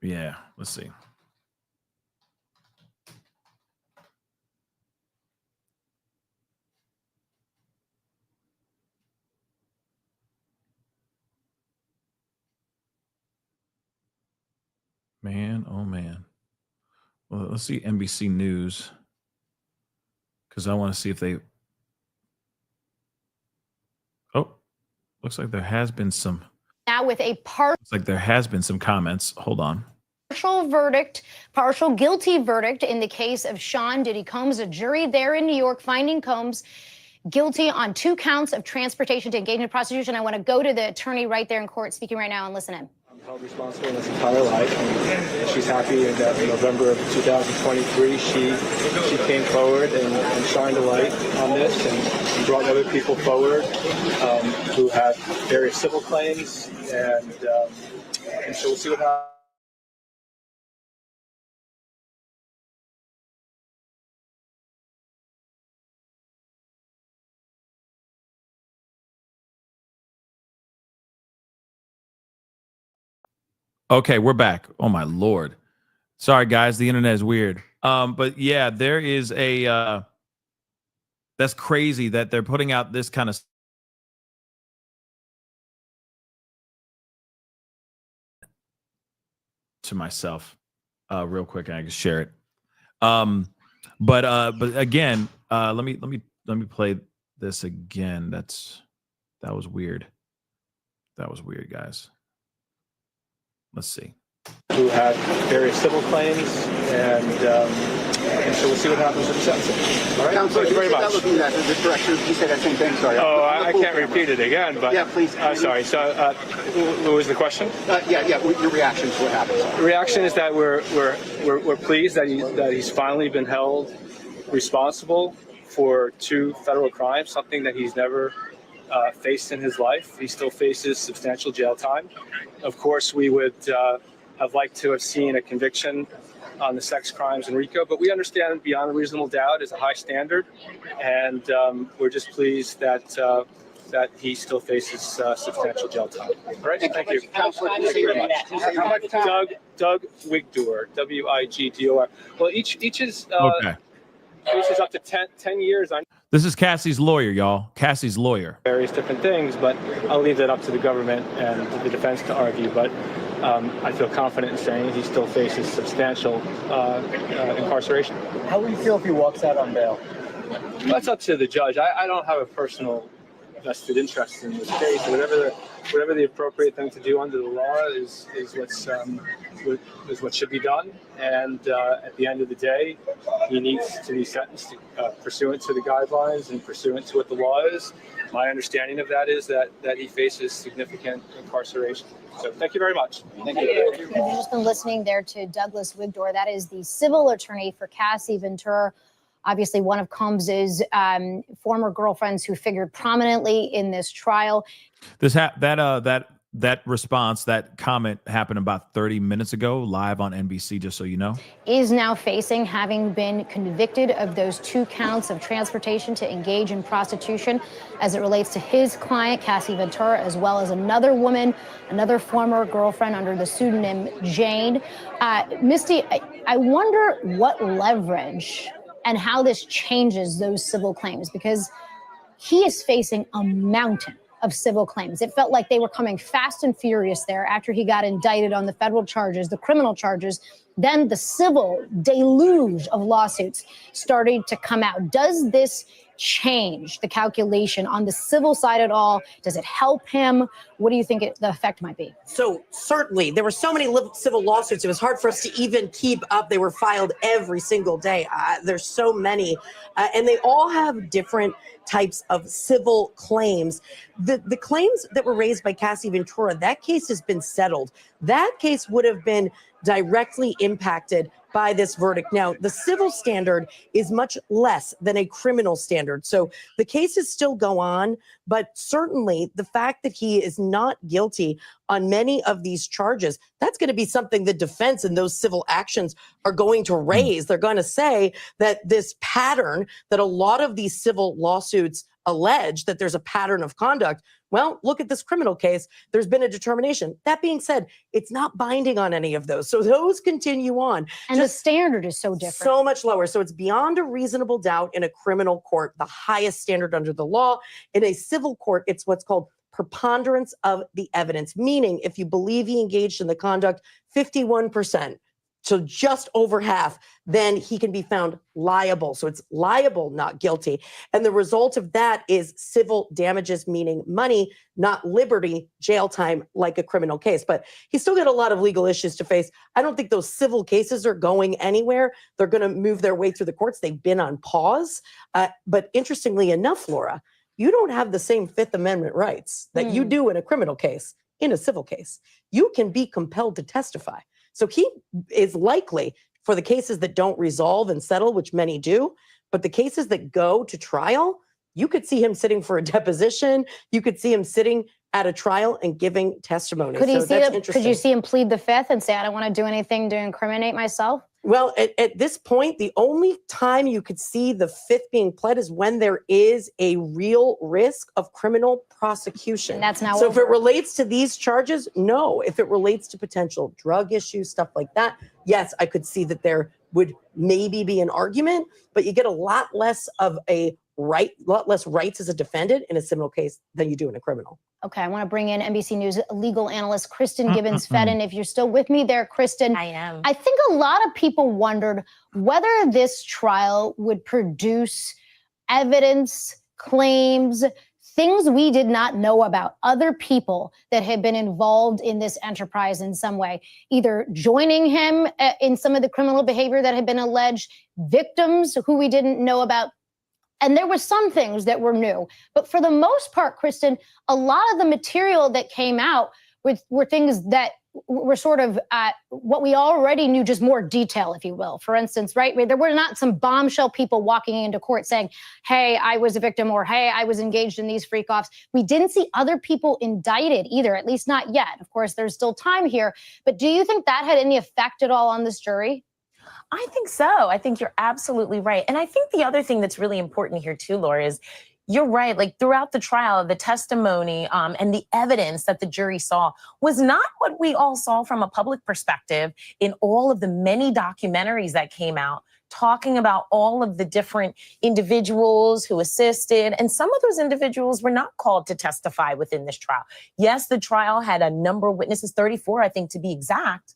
Yeah, let's see. Man, oh man. Well, let's see NBC News. Because I want to see if they... Oh, looks like there has been some... Now with a Looks like there has been some comments. Hold on. partial guilty verdict in the case of Sean Diddy Combs. A jury there in New York finding Combs guilty on 2 counts of transportation to engage in prostitution. I want to go to the attorney right there in court speaking right now and listen in. I'm held responsible in this entire life, and she's happy that in November of 2023 she came forward and shined a light on this and brought other people forward who have various civil claims, and so we'll see what happens. Okay, we're back. Oh my Lord. Sorry guys, the internet is weird. But yeah, there is a that's crazy that they're putting out this kind of to myself real quick and I can share it. But again, let me play this again. That was weird. That was weird, guys. Let's see. Who have various civil claims, and so we'll see what happens with the sentencing. All right. Counsel, thank you very much. Looking at the direction, you said that same thing. Sorry. Oh, I can't repeat it again, but yeah, please. Sorry. So, what was the question? Yeah. Your reaction to what happened? The reaction is that we're pleased that he's finally been held responsible for 2 federal crimes, something that he's never faced in his life. He still faces substantial jail time. Of course, we would have liked to have seen a conviction on the sex crimes in RICO, but we understand beyond a reasonable doubt is a high standard, and we're just pleased that he still faces substantial jail time. All right, thank you. Thank you very much. Doug Wigdor, Wigdor. Well, each is okay. Faces up to 10 years. This is Cassie's lawyer, y'all. Cassie's lawyer. Various different things, but I'll leave that up to the government and the defense to argue. But I feel confident in saying he still faces substantial incarceration. How will you feel if he walks out on bail? That's up to the judge. I don't have a personal vested interest in this case. Whatever the appropriate thing to do under the law is what should be done. And at the end of the day, he needs to be sentenced pursuant to the guidelines and pursuant to what the law is. My understanding of that is that he faces significant incarceration. So thank you very much. Thank you. You've just been listening there to Douglas Wigdor. That is the civil attorney for Cassie Ventura, obviously one of Combs's former girlfriends who figured prominently in this trial. That response, that comment happened about 30 minutes ago, live on NBC, just so you know. Is now facing having been convicted of those 2 counts of transportation to engage in prostitution as it relates to his client, Cassie Ventura, as well as another woman, another former girlfriend under the pseudonym Jane. Misty, I wonder what leverage and how this changes those civil claims, because he is facing a mountain of civil claims. It felt like they were coming fast and furious there after he got indicted on the federal charges, the criminal charges. Then the civil deluge of lawsuits started to come out. Does this change the calculation on the civil side at all? Does it help him? What do you think the effect might be? So certainly there were so many civil lawsuits. It was hard for us to even keep up. They were filed every single day. There's so many, and they all have different types of civil claims. The claims that were raised by Cassie Ventura, that case has been settled. That case would have been directly impacted by this verdict. Now, the civil standard is much less than a criminal standard. So the cases still go on, but certainly the fact that he is not guilty on many of these charges, that's going to be something the defense in those civil actions are going to raise. They're going to say that this pattern that a lot of these civil lawsuits allege, that there's a pattern of conduct. Well, look at this criminal case. There's been a determination. That being said, it's not binding on any of those. So those continue on. And the standard is so different. So much lower. So it's beyond a reasonable doubt in a criminal court, the highest standard under the law. In a civil court, it's what's called preponderance of the evidence, meaning if you believe he engaged in the conduct, 51%. So just over half, then he can be found liable. So it's liable, not guilty. And the result of that is civil damages, meaning money, not liberty, jail time, like a criminal case. But he's still got a lot of legal issues to face. I don't think those civil cases are going anywhere. They're going to move their way through the courts. They've been on pause. But interestingly enough, Laura, you don't have the same Fifth Amendment rights that you do in a criminal case, in a civil case. You can be compelled to testify. So he is likely, for the cases that don't resolve and settle, which many do, but the cases that go to trial, you could see him sitting for a deposition. You could see him sitting at a trial and giving testimony. Could you see him plead the Fifth and say, I don't want to do anything to incriminate myself? Well, at this point, the only time you could see the Fifth being pled is when there is a real risk of criminal prosecution. And that's now so over. If it relates to these charges, no. If it relates to potential drug issues, stuff like that, yes, I could see that there would maybe be an argument, but you get a lot less rights as a defendant in a civil case than you do in a criminal. Okay, I want to bring in NBC News legal analyst Kristen Gibbons-Fedden. If you're still with me there, Kristen. I am. I think a lot of people wondered whether this trial would produce evidence, claims, things we did not know about, other people that had been involved in this enterprise in some way, either joining him in some of the criminal behavior that had been alleged, victims who we didn't know about. And there were some things that were new. But for the most part, Kristen, a lot of the material that came out were things that were sort of what we already knew, just more detail, if you will. For instance, right, there were not some bombshell people walking into court saying, hey, I was a victim, or hey, I was engaged in these freak-offs. We didn't see other people indicted either, at least not yet. Of course, there's still time here. But do you think that had any effect at all on this jury? I think so. I think you're absolutely right. And I think the other thing that's really important here too, Laura, is you're right. Like throughout the trial, the testimony and the evidence that the jury saw was not what we all saw from a public perspective in all of the many documentaries that came out talking about all of the different individuals who assisted. And some of those individuals were not called to testify within this trial. Yes, the trial had a number of witnesses, 34, I think, to be exact.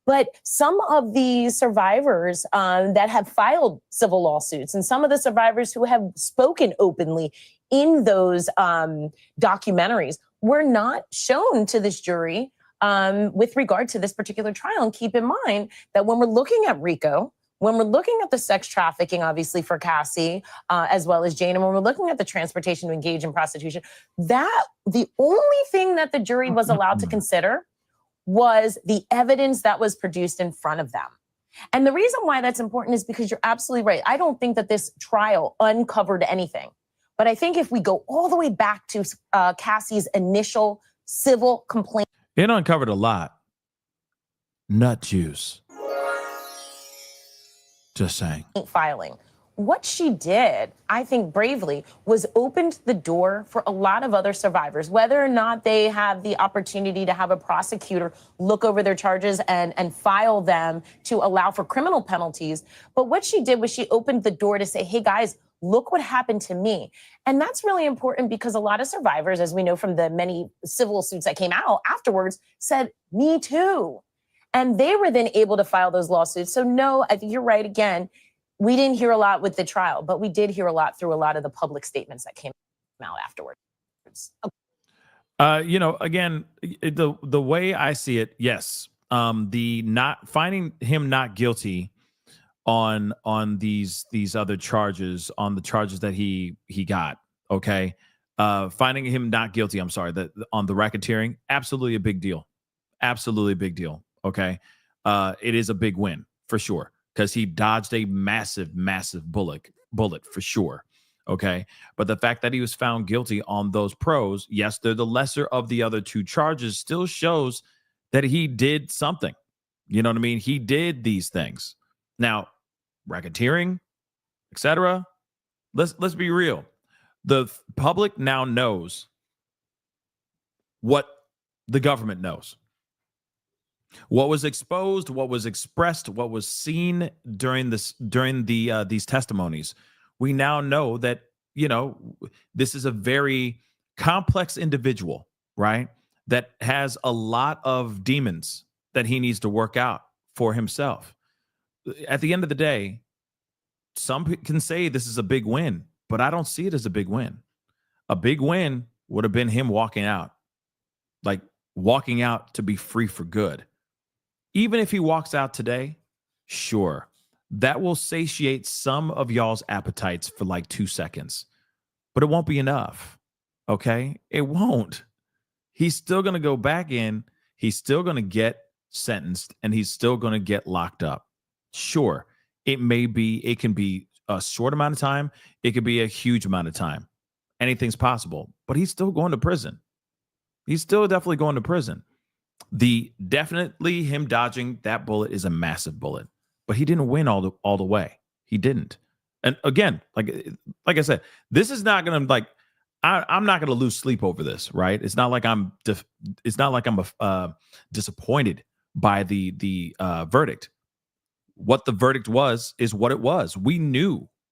But some of the survivors that have filed civil lawsuits and some of the survivors who have spoken openly in those documentaries were not shown to this jury with regard to this particular trial. And keep in mind that when we're looking at RICO, when we're looking at the sex trafficking, obviously for Cassie, as well as Jane, and when we're looking at the transportation to engage in prostitution, that the only thing that the jury was allowed to consider was the evidence that was produced in front of them. And the reason why that's important is because you're absolutely right. I don't think that this trial uncovered anything. But I think if we go all the way back to Cassie's initial civil complaint. It uncovered a lot. Nut juice. Just saying. Filing. What she did, I think bravely, was opened the door for a lot of other survivors, whether or not they have the opportunity to have a prosecutor look over their charges and file them to allow for criminal penalties. But what she did was she opened the door to say, hey, guys, look what happened to me. And that's really important because a lot of survivors, as we know from the many civil suits that came out afterwards, said, me too. And they were then able to file those lawsuits. So no, I think you're right again. We didn't hear a lot with the trial, but we did hear a lot through a lot of the public statements that came out afterwards. Again, the way I see it, yes, the not finding him not guilty on these other charges, on the charges that he got, okay, finding him not guilty. I'm sorry, that on the racketeering, absolutely a big deal, absolutely a big deal. Okay, it is a big win for sure. Because he dodged a massive bullet for sure. Okay. But the fact that he was found guilty on those pros, yes, they're the lesser of the other two charges, still shows that he did something. You know what I mean? He did these things. Now, racketeering, etc. Let's be real. The public now knows what the government knows. What was exposed, what was expressed, what was seen during these testimonies, we now know that, this is a very complex individual, right? That has a lot of demons that he needs to work out for himself. At the end of the day, some can say this is a big win, but I don't see it as a big win. A big win would have been him walking out to be free for good. Even if he walks out today, sure, that will satiate some of y'all's appetites for like 2 seconds, but it won't be enough. Okay? It won't. He's still going to go back in. He's still going to get sentenced and he's still going to get locked up. Sure, it can be a short amount of time. It could be a huge amount of time. Anything's possible, but he's still going to prison. He's still definitely going to prison. Definitely him dodging that bullet is a massive bullet, but he didn't win all the way. He didn't. And again, like I said, this is not going to I'm not going to lose sleep over this, right? It's not like I'm disappointed by the verdict. What the verdict was is what it was.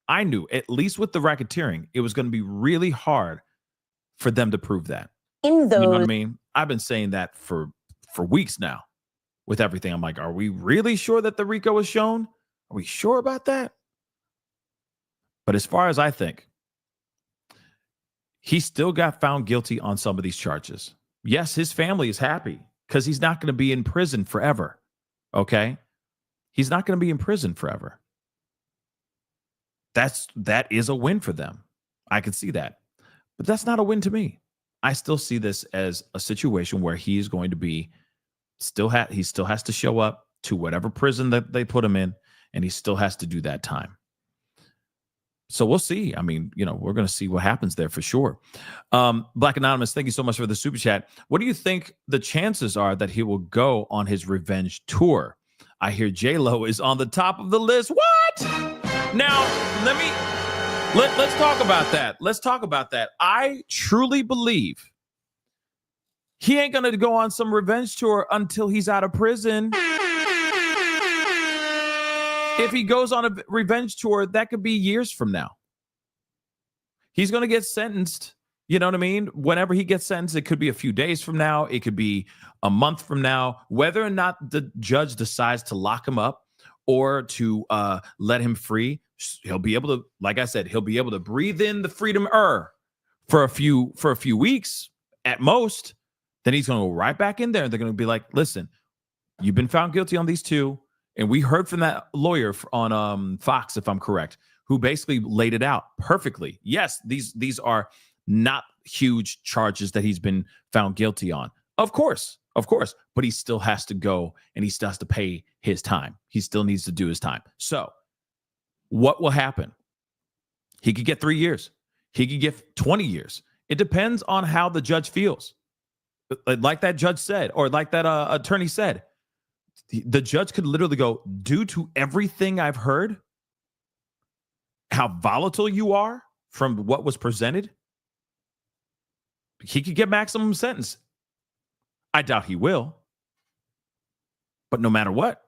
I knew, at least with the racketeering, it was going to be really hard for them to prove that. You know what I mean? I've been saying that for weeks now with everything. I'm like, are we really sure that the RICO was shown? Are we sure about that? But as far as I think, he still got found guilty on some of these charges. Yes, his family is happy because he's not going to be in prison forever. Okay? He's not going to be in prison forever. That is a win for them. I can see that. But that's not a win to me. I still see this as a situation where he is going to be he still has to show up to whatever prison that they put him in, and he still has to do that time. So we'll see. I mean, we're going to see what happens there for sure. Black Anonymous, thank you so much for the super chat. What do you think the chances are that he will go on his revenge tour? I hear J-Lo is on the top of the list. What? Now, let's talk about that. Let's talk about that. I truly believe he ain't going to go on some revenge tour until he's out of prison. If he goes on a revenge tour, that could be years from now. He's going to get sentenced You know what I mean? Whenever he gets sentenced, it could be a few days from now. It could be a month from now. Whether or not the judge decides to lock him up or to let him free, he'll be able to, like I said, he'll be able to breathe in the freedom for a few weeks at most. Then he's going to go right back in there, and they're going to be like, listen, you've been found guilty on these two. And we heard from that lawyer on Fox, if I'm correct, who basically laid it out perfectly. Yes, these are not huge charges that he's been found guilty on. Of course, but he still has to go and he still has to pay his time. He still needs to do his time. So what will happen? He could get 3 years. He could get 20 years. It depends on how the judge feels. Like that judge said, or like that attorney said, the judge could literally go, due to everything I've heard, how volatile you are from what was presented, he could get maximum sentence. I doubt he will. But no matter what,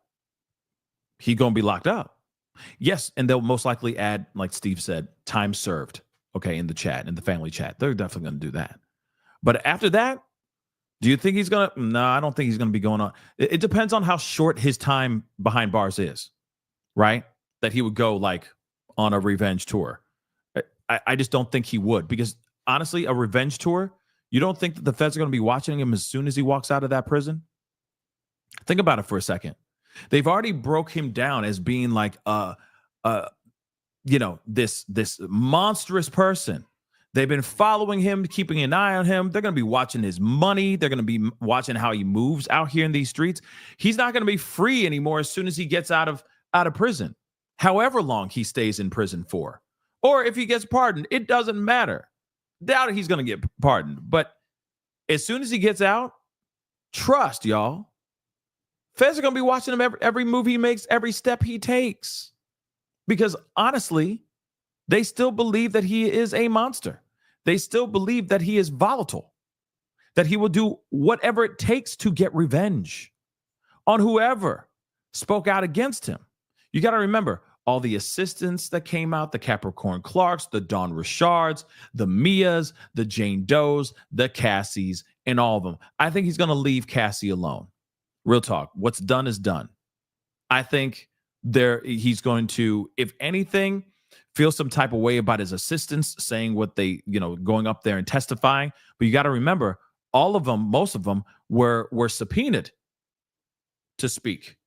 he's going to be locked up. Yes, and they'll most likely add, like Steve said, time served, okay, in the chat, in the family chat. They're definitely going to do that. But after that, do you think he's going to? No, I don't think he's going to be going on. It depends on how short his time behind bars is, right? That he would go like on a revenge tour. I just don't think he would, because honestly, a revenge tour, you don't think that the feds are going to be watching him as soon as he walks out of that prison? Think about it for a second. They've already broke him down as being like this monstrous person. They've been following him, keeping an eye on him. They're going to be watching his money. They're going to be watching how he moves out here in these streets. He's not going to be free anymore as soon as he gets out of prison, however long he stays in prison for. Or if he gets pardoned, it doesn't matter. Doubt he's going to get pardoned. But as soon as he gets out, trust, y'all, feds are going to be watching him every move he makes, every step he takes. Because honestly, they still believe that he is a monster. They still believe that he is volatile, that he will do whatever it takes to get revenge on whoever spoke out against him. You got to remember all the assistants that came out, the Capricorn Clarks, the Dawn Richards, the Mias, the Jane Does, the Cassies, and all of them. I think he's going to leave Cassie alone. Real talk. What's done is done. I think he's going to, if anything, feel some type of way about his assistants saying what they, going up there and testifying. But you got to remember, all of them, most of them were subpoenaed to speak,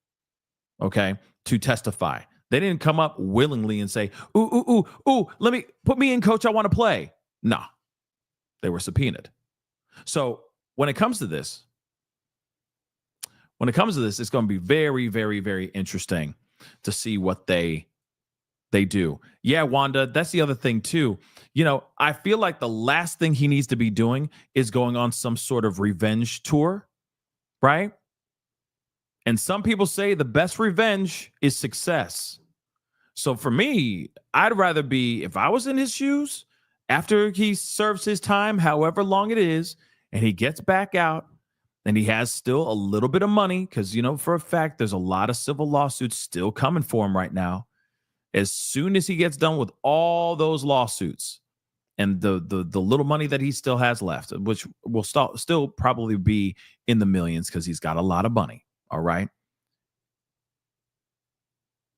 okay, to testify. They didn't come up willingly and say, ooh, put me in, coach, I want to play. No, they were subpoenaed. So when it comes to this, it's going to be very, very, very interesting to see what they do. Yeah, Wanda, that's the other thing too. I feel like the last thing he needs to be doing is going on some sort of revenge tour, right? And some people say the best revenge is success. So for me, I'd rather be, if I was in his shoes, after he serves his time, however long it is, and he gets back out, and he has still a little bit of money, because, for a fact, there's a lot of civil lawsuits still coming for him right now. As soon as he gets done with all those lawsuits and the little money that he still has left, which will still probably be in the millions because he's got a lot of money, all right?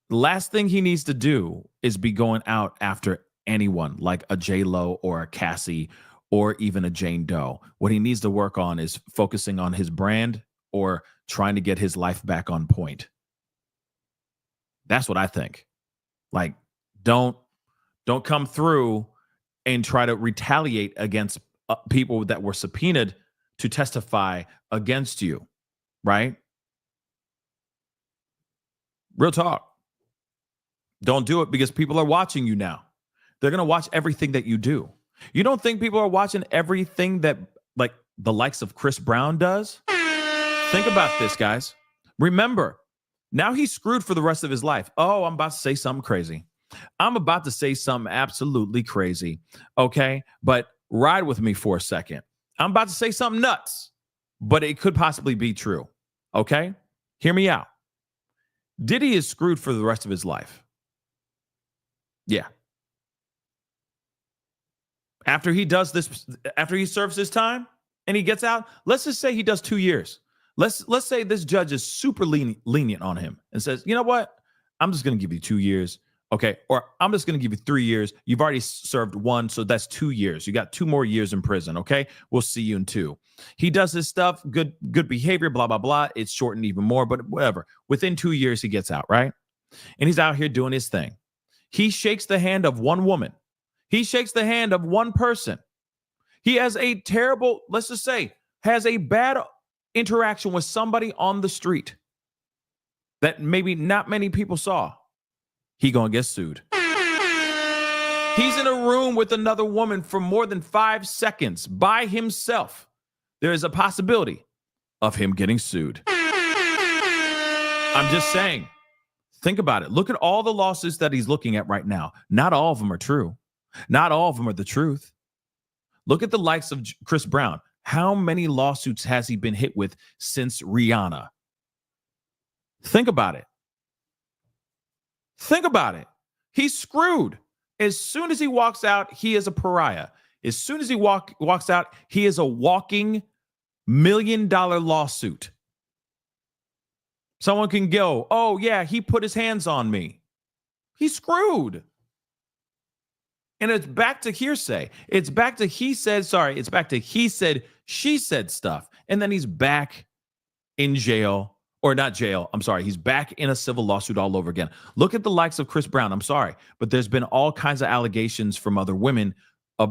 The last thing he needs to do is be going out after anyone like a J-Lo or a Cassie or even a Jane Doe. What he needs to work on is focusing on his brand or trying to get his life back on point. That's what I think. Like, don't come through and try to retaliate against people that were subpoenaed to testify against you, right? Real talk. Don't do it, because people are watching you now. They're going to watch everything that you do. You don't think people are watching everything that, like, the likes of Chris Brown does? Think about this, guys. Remember, now he's screwed for the rest of his life. Oh, I'm about to say something crazy. I'm about to say something absolutely crazy, okay? But ride with me for a second. I'm about to say something nuts, but it could possibly be true, okay? Hear me out. Diddy is screwed for the rest of his life. Yeah. after he does this, after he serves his time and he gets out, let's just say he does 2 years. Let's say this judge is super lenient on him and says, you know what? I'm just going to give you 2 years. Okay. Or I'm just going to give you 3 years. You've already served 1. So that's 2 years. You got 2 more years in prison. Okay. We'll see you in 2. He does his stuff. Good behavior, blah, blah, blah. It's shortened even more, but whatever. Within 2 years, he gets out. Right. And he's out here doing his thing. He shakes the hand of one woman. He shakes the hand of one person. He has a terrible, let's just say, has a bad interaction with somebody on the street that maybe not many people saw. He gonna get sued. He's in a room with another woman for more than 5 seconds by himself. There is a possibility of him getting sued. I'm just saying, think about it. Look at all the lawsuits that he's looking at right now. Not all of them are true. Not all of them are the truth. Look at the likes of Chris Brown. How many lawsuits has he been hit with since Rihanna? Think about it. Think about it. He's screwed. As soon as he walks out, he is a pariah. As soon as he walks out, he is a walking $1 million lawsuit. Someone can go, oh, yeah, he put his hands on me. He's screwed. And it's back to hearsay. It's back to he said, she said stuff. And then he's back in jail, or not jail. I'm sorry. He's back in a civil lawsuit all over again. Look at the likes of Chris Brown. I'm sorry, but there's been all kinds of allegations from other women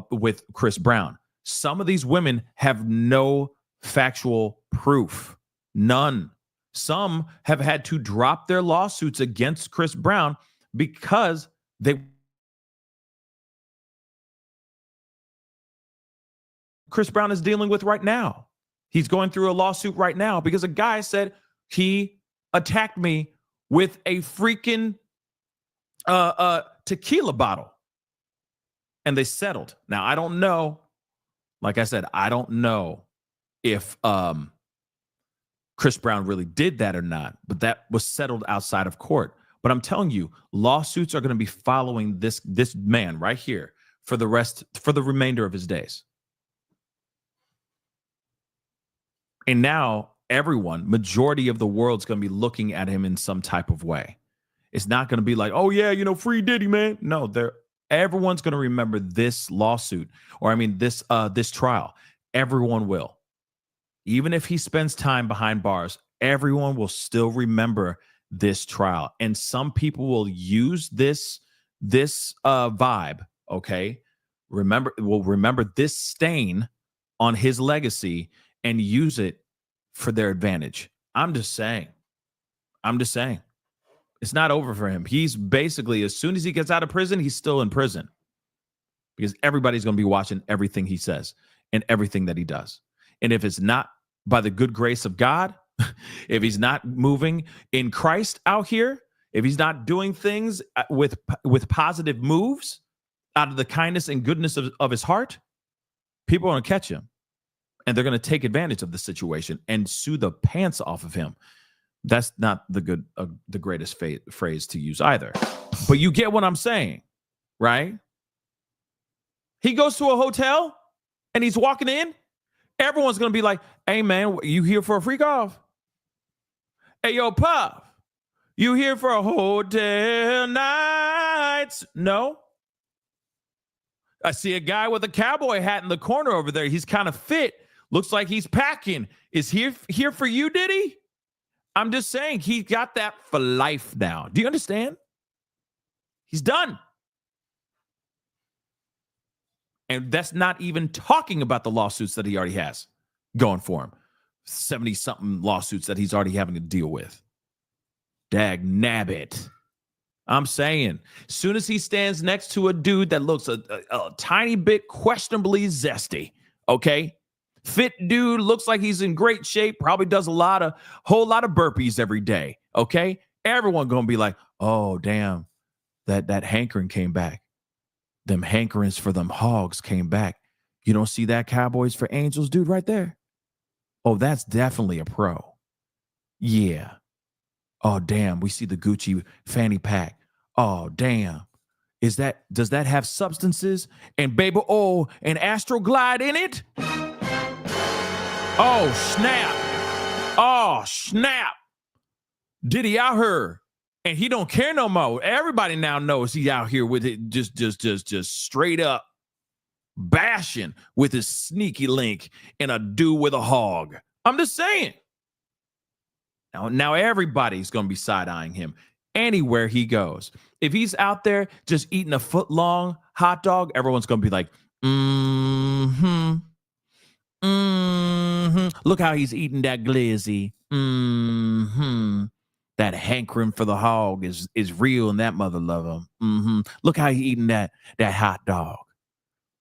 with Chris Brown. Some of these women have no factual proof. None. Some have had to drop their lawsuits against Chris Brown because Chris Brown is dealing with right now. He's going through a lawsuit right now because a guy said he attacked me with a freaking tequila bottle. And they settled. Now, I don't know. Like I said, I don't know if Chris Brown really did that or not, but that was settled outside of court. But I'm telling you, lawsuits are going to be following this man right here for the remainder of his days. And now majority of the world's going to be looking at him in some type of way. It's not going to be like, oh yeah, free Diddy, man. No, everyone's going to remember this lawsuit, or this trial. Everyone will. Even if he spends time behind bars, everyone will still remember this trial. And some people will use this vibe, okay? Remember this stain on his legacy and use it for their advantage. I'm just saying. It's not over for him. He's basically, as soon as he gets out of prison, he's still in prison. Because everybody's going to be watching everything he says and everything that he does. And if it's not by the good grace of God, if he's not moving in Christ out here, if he's not doing things with positive moves out of the kindness and goodness of his heart, people are going to catch him. And they're going to take advantage of the situation and sue the pants off of him. That's not the greatest phrase to use either. But you get what I'm saying, right? He goes to a hotel and he's walking in. Everyone's going to be like, hey, man, you here for a freak off? Hey, yo, Puff, you here for a hotel nights? No. I see a guy with a cowboy hat in the corner over there. He's kind of fit. Looks like he's packing. Is he here for you, Diddy? I'm just saying, he got that for life now. Do you understand? He's done. And that's not even talking about the lawsuits that he already has going for him. 70-something lawsuits that he's already having to deal with. Dag nabbit. I'm saying, as soon as he stands next to a dude that looks a tiny bit questionably zesty, okay? Fit dude, looks like he's in great shape, probably does whole lot of burpees every day, okay? Everyone gonna be like, oh, damn, that hankering came back. Them hankerings for them hogs came back. You don't see that Cowboys for Angels dude right there? Oh, that's definitely a pro. Yeah. Oh, damn, we see the Gucci fanny pack. Oh, damn. does that have substances and baby oil and Astroglide in it? Oh, snap. Oh, snap. Diddy out here, and he don't care no more. Everybody now knows he's out here with it, just straight up bashing with his sneaky link and a dude with a hog. I'm just saying. Now everybody's going to be side-eyeing him anywhere he goes. If he's out there just eating a foot-long hot dog, everyone's going to be like, look how he's eating that glizzy. That hankering for the hog is real, and that mother lover. Look how he's eating that hot dog.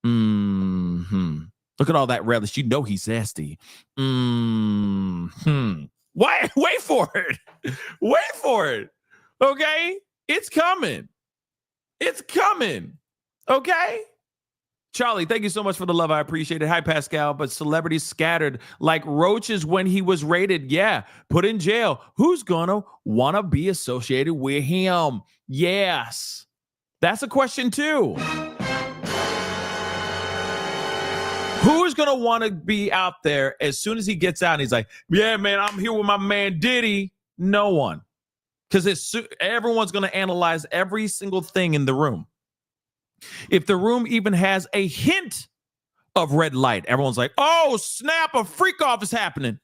Look at all that relish. You know he's zesty. Wait for it. Wait for it. Okay? It's coming. It's coming. Okay? Charlie, thank you so much for the love. I appreciate it. Hi, Pascal. But celebrities scattered like roaches when he was raided. Yeah, put in jail. Who's gonna want to be associated with him? Yes. That's a question, too. Who's going to want to be out there as soon as he gets out and he's like, yeah, man, I'm here with my man Diddy? No one. Because everyone's going to analyze every single thing in the room. If the room even has a hint of red light, everyone's like, oh, snap, a freak off is happening.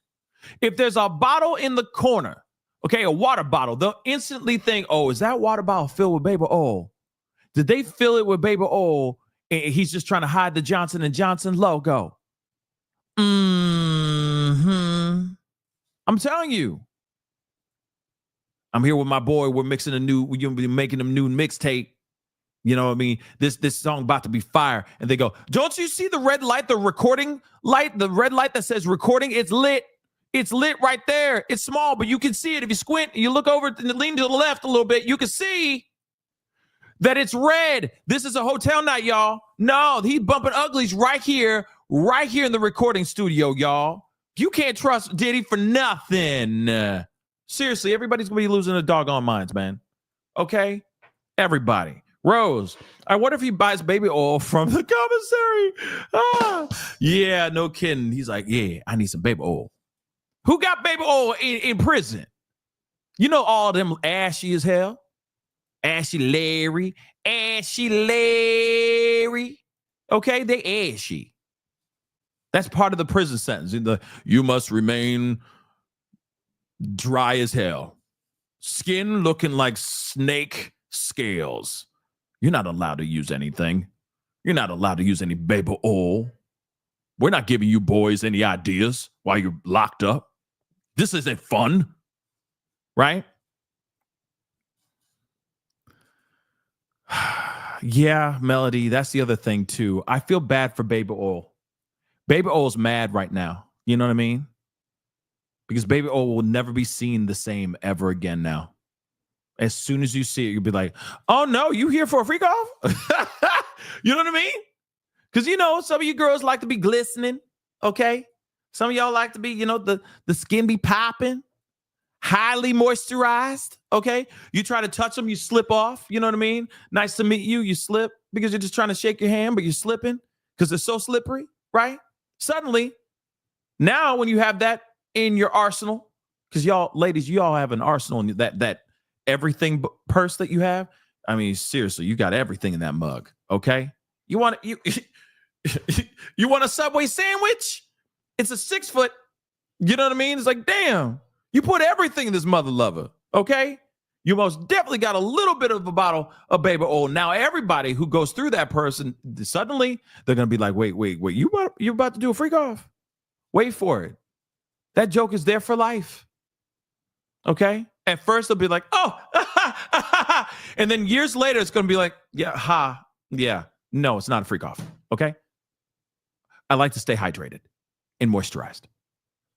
If there's a bottle in the corner, okay, a water bottle, they'll instantly think, oh, is that water bottle filled with baby oil? Did they fill it with baby oil? And he's just trying to hide the Johnson & Johnson logo. I'm telling you. I'm here with my boy. We're making a new mixtape. You know what I mean? This song about to be fire. And they go, don't you see the red light, the recording light, the red light that says recording? It's lit. It's lit right there. It's small, but you can see it. If you squint and you look over and lean to the left a little bit, you can see that it's red. This is a hotel night, y'all. No, he's bumping uglies right here in the recording studio, y'all. You can't trust Diddy for nothing. Seriously, everybody's going to be losing their doggone minds, man. Okay? Everybody. Rose, I wonder if he buys baby oil from the commissary. Yeah, no kidding. He's like, yeah, I need some baby oil. Who got baby oil in prison? You know all of them ashy as hell. Ashy Larry. Okay, they ashy. That's part of the prison sentence. You must remain dry as hell. Skin looking like snake scales. You're not allowed to use anything. You're not allowed to use any baby oil. We're not giving you boys any ideas while you're locked up. This isn't fun, right? Yeah, Melody, that's the other thing too. I feel bad for baby oil. Baby oil's mad right now. You know what I mean? Because baby oil will never be seen the same ever again now. As soon as you see it, you'll be like, oh no, you here for a freak off? You know what I mean? Because, you know, some of you girls like to be glistening, okay? Some of y'all like to be, you know, the skin be popping, highly moisturized, okay? You try to touch them, you slip off, you know what I mean? Nice to meet you, you slip because you're just trying to shake your hand, but you're slipping because it's so slippery, right? Suddenly, now when you have that in your arsenal, because y'all, ladies, you all have an arsenal in that everything purse that you have. I mean, seriously, you got everything in that mug, okay? You want you want a Subway sandwich? It's a 6 foot. You know what I mean? It's like, damn, you put everything in this mother lover, okay? You most definitely got a little bit of a bottle of baby oil. Now, everybody who goes through that person, suddenly they're gonna be like, wait, you about to do a freak off? Wait for it. That joke is there for life. Okay? At first they'll be like, oh, and then years later it's gonna be like, yeah, no, it's not a freak off. Okay? I like to stay hydrated and moisturized.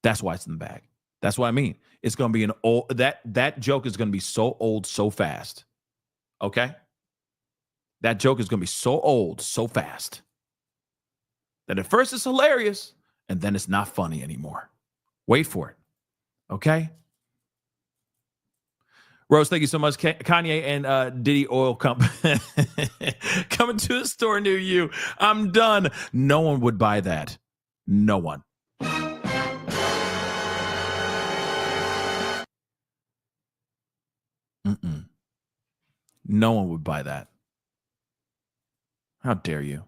That's why it's in the bag. That's what I mean. It's gonna be an old that joke is gonna be so old so fast. Okay? That joke is gonna be so old so fast that at first it's hilarious and then it's not funny anymore. Wait for it. Okay? Rose, thank you so much. Kanye and Diddy Oil Company coming to a store near you. I'm done. No one would buy that. No one. No one would buy that. How dare you?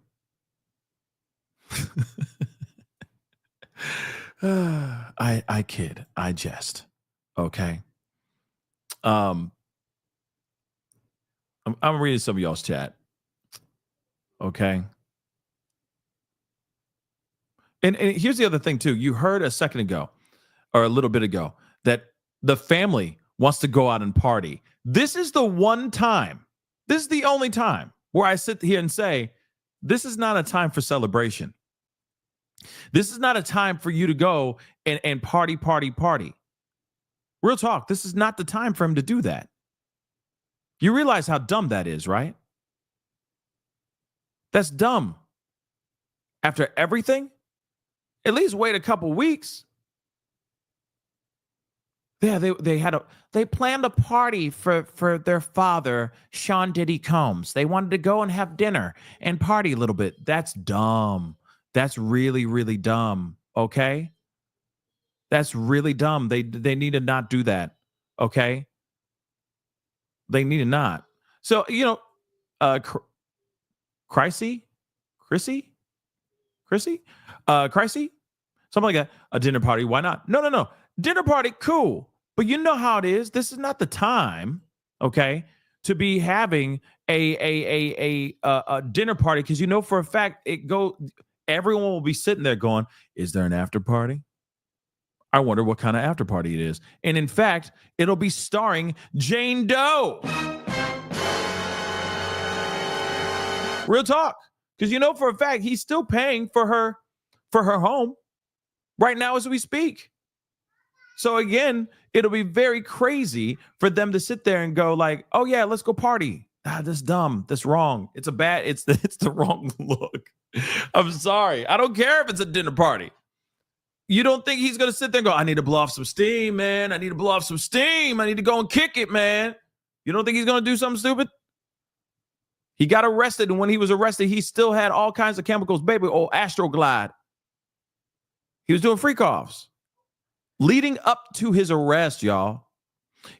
I kid. I jest. Okay. I'm reading some of y'all's chat. Okay. And here's the other thing too. You heard a second ago, or a little bit ago, that the family wants to go out and party. This is the one time, this is the only time where I sit here and say, this is not a time for celebration. This is not a time for you to go and party. Real talk, this is not the time for him to do that. You realize how dumb that is, right? That's dumb. After everything, at least wait a couple weeks. Yeah, they planned a party for their father, Sean Diddy Combs. They wanted to go and have dinner and party a little bit. That's dumb. That's really, really dumb. Okay? That's really dumb. They need to not do that. Okay? They need to not. So, Chrissy, something like that. A dinner party. Why not? No. Dinner party, cool. But you know how it is. This is not the time, okay, to be having a dinner party, because you know for a fact everyone will be sitting there going, is there an after party? I wonder what kind of after party it is. And in fact, it'll be starring Jane Doe. Real talk. Because you know for a fact he's still paying for her home right now as we speak. So again, it'll be very crazy for them to sit there and go like, oh yeah, let's go party. That's dumb. That's wrong. It's the wrong look. I'm sorry. I don't care if it's a dinner party. You don't think he's going to sit there and go, I need to blow off some steam, man. I need to blow off some steam. I need to go and kick it, man. You don't think he's going to do something stupid? He got arrested, and when he was arrested, he still had all kinds of chemicals. Baby, Astroglide. He was doing freak offs. Leading up to his arrest, y'all.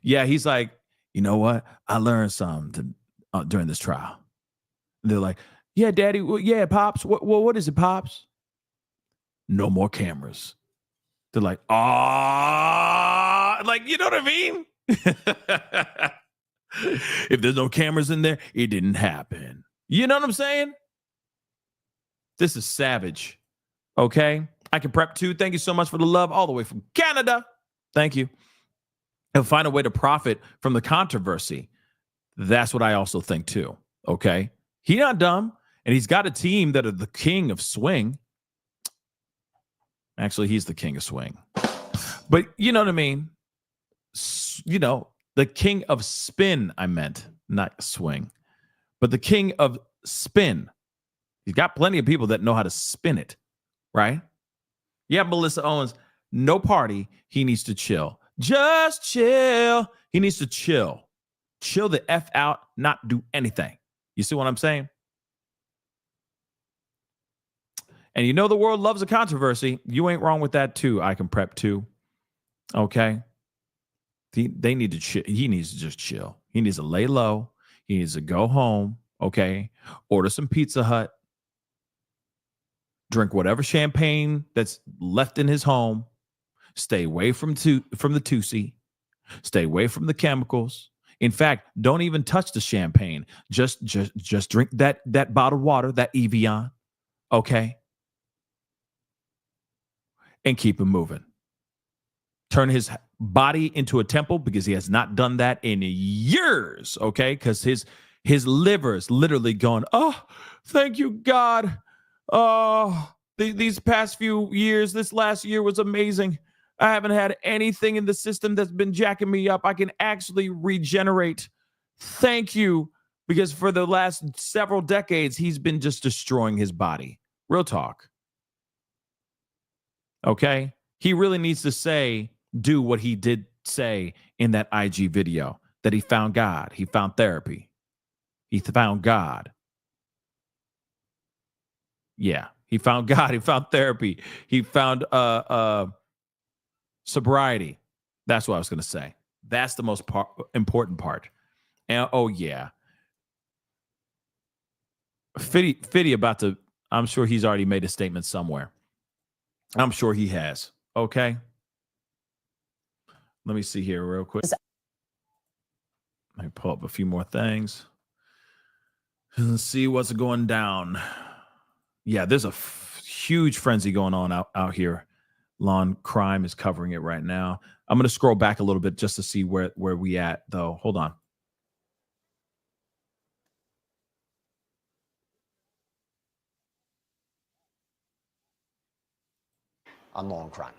Yeah, he's like, you know what? I learned something during this trial. And they're like, yeah, Daddy. Well, yeah, Pops. What is it, Pops? No more cameras. They're like, like, you know what I mean? If there's no cameras in there, it didn't happen. You know what I'm saying? This is savage. Okay? I can prep too. Thank you so much for the love all the way from Canada. Thank you. And find a way to profit from the controversy. That's what I also think too. Okay? He's not dumb. And he's got a team that are the king of swing. Actually, he's the king of swing. But you know what I mean? The king of spin, I meant. Not swing. But the king of spin. He's got plenty of people that know how to spin it. Right? Yeah, Melissa Owens, no party. He needs to chill. Just chill. He needs to chill. Chill the F out, not do anything. You see what I'm saying? And you know the world loves a controversy. You ain't wrong with that too. I can prep too. Okay? They need to chill. He needs to just chill. He needs to lay low. He needs to go home. Okay? Order some Pizza Hut. Drink whatever champagne that's left in his home. Stay away from the Tusi. Stay away from the chemicals. In fact, don't even touch the champagne. Just drink that bottled water, that Evian. Okay? And keep him moving. Turn his body into a temple, because he has not done that in years, okay? Because his liver is literally going, oh, thank you, God. Oh, these past few years, this last year was amazing. I haven't had anything in the system that's been jacking me up. I can actually regenerate. Thank you. Because for the last several decades, he's been just destroying his body. Real talk. Okay? He really needs to do what he did say in that IG video. that he found God. He found therapy. He found God. Yeah, he found God. He found therapy. He found sobriety. That's what I was going to say. That's the most important part. And oh yeah, Fiddy about to. I'm sure he's already made a statement somewhere. I'm sure he has. Okay. Let me see here real quick. Let me pull up a few more things. Let's see what's going down. Yeah, there's a huge frenzy going on out here. Lawn Crime is covering it right now. I'm going to scroll back a little bit just to see where we at, though. Hold on. On Lawn Crime.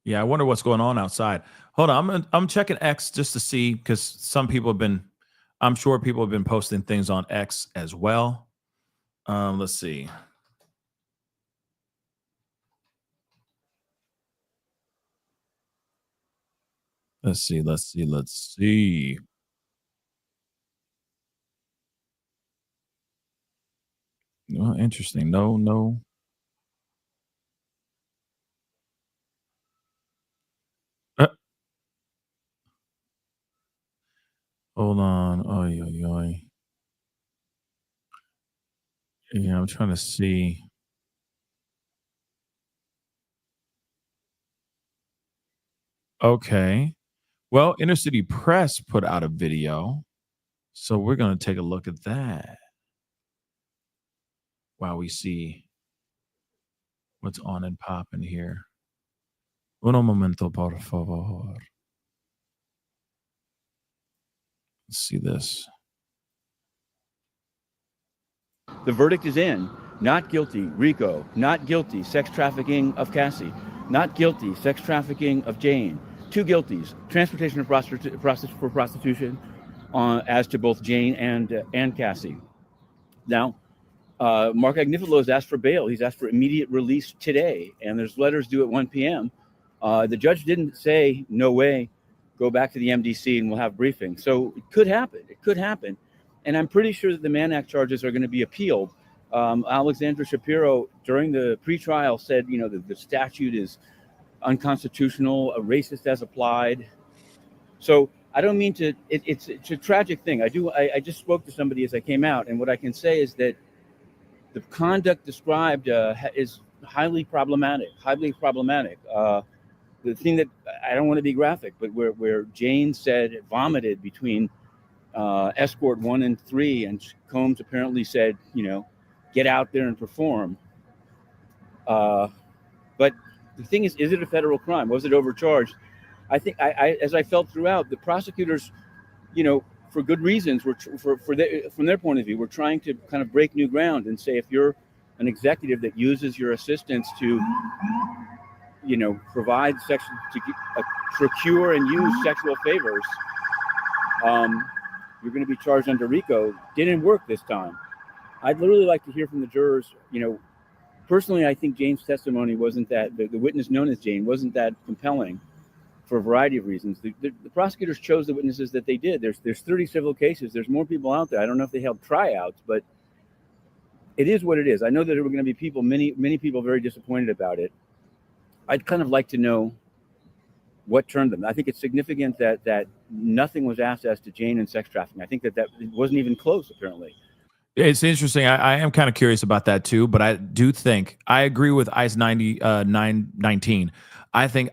Yeah, I wonder what's going on outside. Hold on, I'm checking X just to see, because some people have been, I'm sure people have been posting things on X as well. Let's see. Let's see. Oh, interesting. No. Hold on. Oy. Yeah, I'm trying to see. Okay. Well, Inner City Press put out a video, so we're going to take a look at that while we see what's on and popping here. Uno momento, por favor. Let's see this. The verdict is in. Not guilty, Rico. Not guilty, sex trafficking of Cassie. Not guilty, sex trafficking of Jane. 2 guilties, transportation of for prostitution as to both Jane and Cassie. Now, Mark Agnifilo has asked for bail. He's asked for immediate release today, and there's letters due at 1 p.m. The judge didn't say, no way, go back to the MDC and we'll have briefing. So it could happen. And I'm pretty sure that the Mann Act charges are going to be appealed. Alexandra Shapiro, during the pretrial, said, the statute is unconstitutional, racist as applied. So I don't mean to, it's a tragic thing. I just spoke to somebody as I came out, and what I can say is that the conduct described is highly problematic. The thing that, I don't want to be graphic, but where Jane vomited between escort 1 and 3, and Combs apparently said, get out there and perform. But the thing is it a federal crime? Was it overcharged? I think, as I felt throughout, the prosecutors, for good reasons, from their point of view, we're trying to kind of break new ground and say, if you're an executive that uses your assistants to, provide procure and use sexual favors, you're going to be charged under RICO. Didn't work this time. I'd literally like to hear from the jurors. Personally, I think Jane's testimony wasn't that, the witness known as Jane wasn't that compelling for a variety of reasons. The prosecutors chose the witnesses that they did. There's 30 civil cases. There's more people out there. I don't know if they held tryouts, but it is what it is. I know that there were going to be many people very disappointed about it. I'd kind of like to know what turned them. I think it's significant that nothing was asked as to Jane and sex trafficking. I think that wasn't even close, apparently. It's interesting. I am kind of curious about that too, but I do think I agree with ICE 919. I think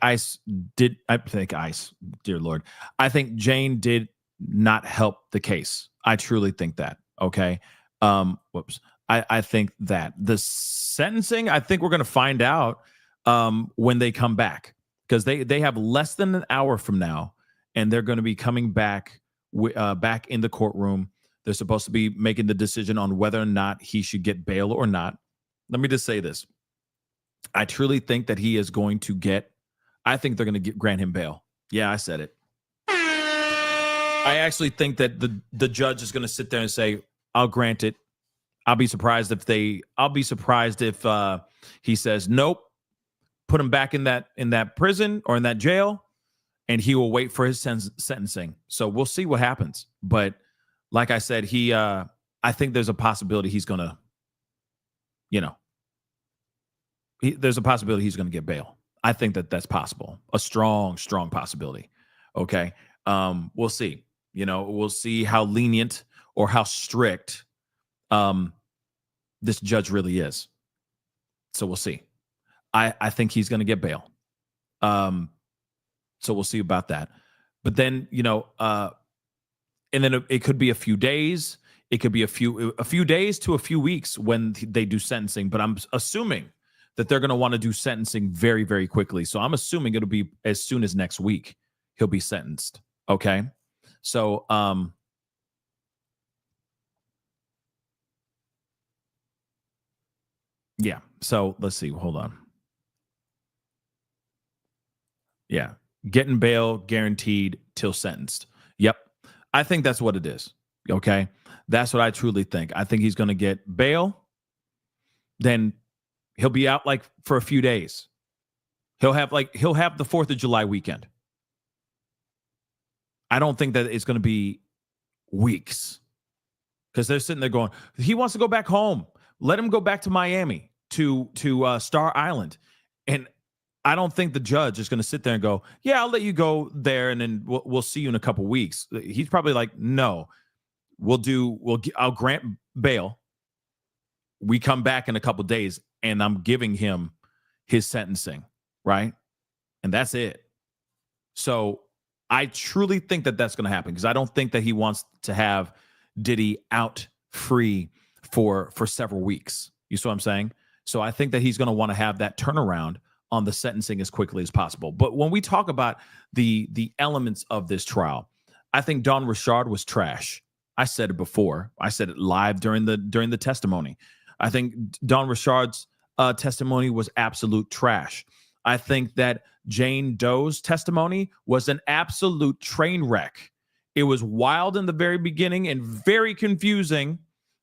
dear Lord, I think Jane did not help the case. I truly think that. Okay. I think that the sentencing, I think we're going to find out when they come back, because they have less than an hour from now, and they're going to be coming back back in the courtroom. They're supposed to be making the decision on whether or not he should get bail or not. Let me just say this. I truly think that he is going to I think they're going to grant him bail. Yeah, I said it. I actually think that the judge is going to sit there and say, I'll grant it. I'll be surprised if he says, nope, put him back in that prison or in that jail, and he will wait for his sentencing. So we'll see what happens. But like I said, I think there's a possibility he's going to, there's a possibility he's going to get bail. I think that's possible. A strong, strong possibility. Okay. We'll see. We'll see how lenient or how strict this judge really is. So we'll see. I think he's going to get bail. So we'll see about that. But then, and then it could be a few days. It could be a few days to a few weeks when they do sentencing. But I'm assuming that they're going to want to do sentencing very, very quickly. So I'm assuming it'll be as soon as next week he'll be sentenced. Okay. So, yeah. So let's see. Hold on. Yeah. Getting bail guaranteed till sentenced. Yep. I think that's what it is. Okay. That's what I truly think. I think he's going to get bail. Then he'll be out like for a few days. He'll have the 4th of July weekend. I don't think that it's going to be weeks, because they're sitting there going, he wants to go back home. Let him go back to Miami, to Star Island. And I don't think the judge is going to sit there and go, yeah, I'll let you go there, and then we'll see you in a couple weeks. He's probably like, no, I'll grant bail. We come back in a couple days, and I'm giving him his sentencing, right? And that's it. So I truly think that that's going to happen, because I don't think that he wants to have Diddy out free for several weeks. You see what I'm saying? So I think that he's going to want to have that turnaround on the sentencing as quickly as possible. But when we talk about the elements of this trial, I think Don Richard was trash. I said it before. I said it live during the testimony. I think Don Richard's testimony was absolute trash. I think that Jane Doe's testimony was an absolute train wreck. It was wild in the very beginning and very confusing.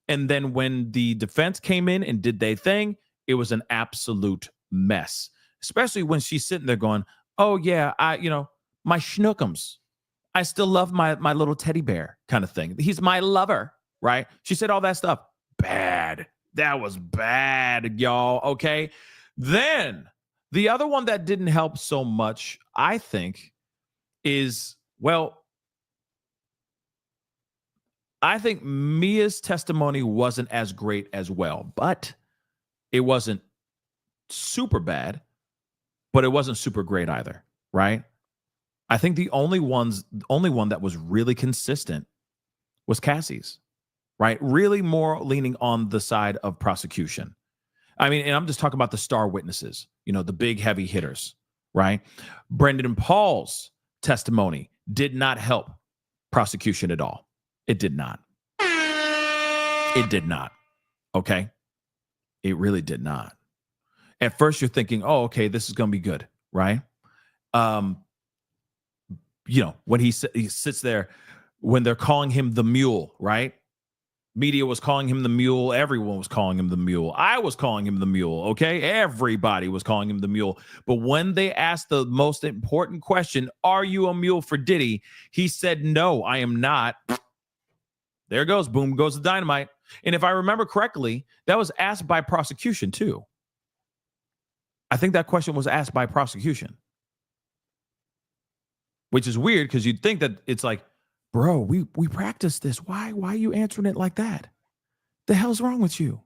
And then when the defense came in and did their thing, it was an absolute mess. Especially when she's sitting there going, oh yeah, my schnookums. I still love my little teddy bear kind of thing. He's my lover, right? She said all that stuff. Bad. That was bad, y'all. Okay. Then the other one that didn't help so much, I think, is, I think Mia's testimony wasn't as great as well, but it wasn't super bad, but it wasn't super great either, right? I think the only one that was really consistent was Cassie's, right? Really more leaning on the side of prosecution. I mean, and I'm just talking about the star witnesses, the big heavy hitters, right? Brendan Paul's testimony did not help prosecution at all. It did not. It did not. Okay? It really did not. At first you're thinking, oh, okay, this is going to be good, right? When he sits there, when they're calling him the mule, right? Media was calling him the mule. Everyone was calling him the mule. I was calling him the mule, okay? Everybody was calling him the mule. But when they asked the most important question, are you a mule for Diddy? He said, no, I am not. There it goes. Boom goes the dynamite. And if I remember correctly, that was asked by prosecution too. I think that question was asked by prosecution, which is weird, because you'd think that it's like, bro, we practiced this. Why are you answering it like that? The hell's wrong with you?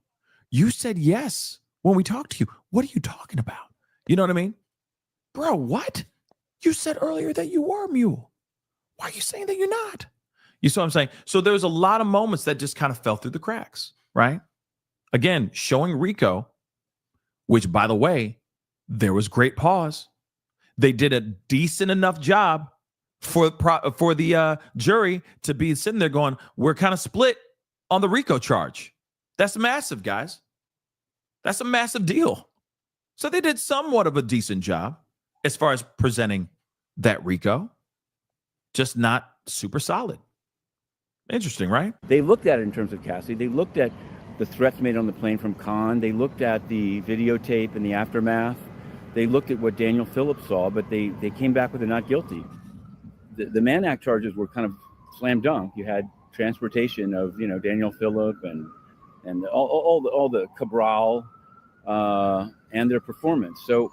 You said yes when we talked to you. What are you talking about? You know what I mean? Bro, what? You said earlier that you were a mule. Why are you saying that you're not? You see what I'm saying? So there's a lot of moments that just kind of fell through the cracks, right? Again, showing Rico, which, by the way, there was great pause. They did a decent enough job for the jury to be sitting there going, we're kind of split on the Rico charge. That's massive, guys. That's a massive deal. So they did somewhat of a decent job as far as presenting that Rico, just not super solid. Interesting, right? They looked at it in terms of Cassie. They looked at the threats made on the plane from Khan. They looked at the videotape and the aftermath. They looked at what Daniel Phillips saw, but they came back with a not guilty. The Mann Act charges were kind of slam dunk. You had transportation of Daniel Phillip and all the Cabral and their performance. So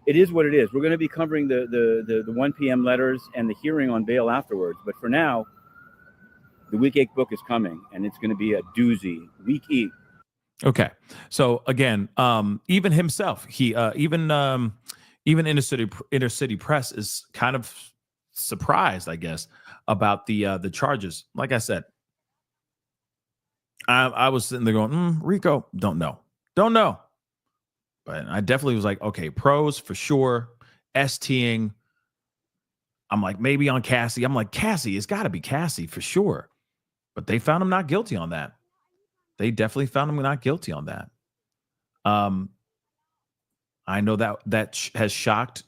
it is what it is. We're going to be covering the 1 p.m. letters and the hearing on bail afterwards. But for now, the Week 8 book is coming, and it's going to be a doozy. Week 8. Okay. So again, even himself, he even inner city press is kind of surprised, I guess, about the charges. Like I said, I was sitting there going, Rico, don't know. But I definitely was like, okay, pros for sure, STing. I'm like, maybe on Cassie. I'm like, Cassie, it's got to be Cassie for sure. But they found him not guilty on that. They definitely found him not guilty on that. I know that has shocked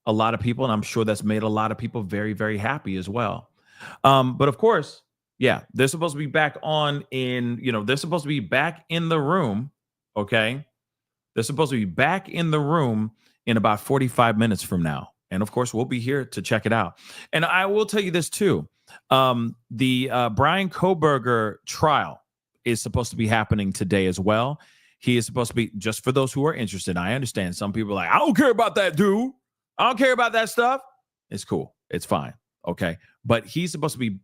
a lot of people, and I'm sure that's made a lot of people very, very happy as well. But of course, yeah, they're supposed to be back they're supposed to be back in the room, okay? They're supposed to be back in the room in about 45 minutes from now. And of course, we'll be here to check it out. And I will tell you this too. The Brian Kohberger trial is supposed to be happening today as well. He is supposed to be, just for those who are interested, I understand some people are like, I don't care about that dude. I don't care about that stuff. It's cool. It's fine. Okay. But he's supposed to be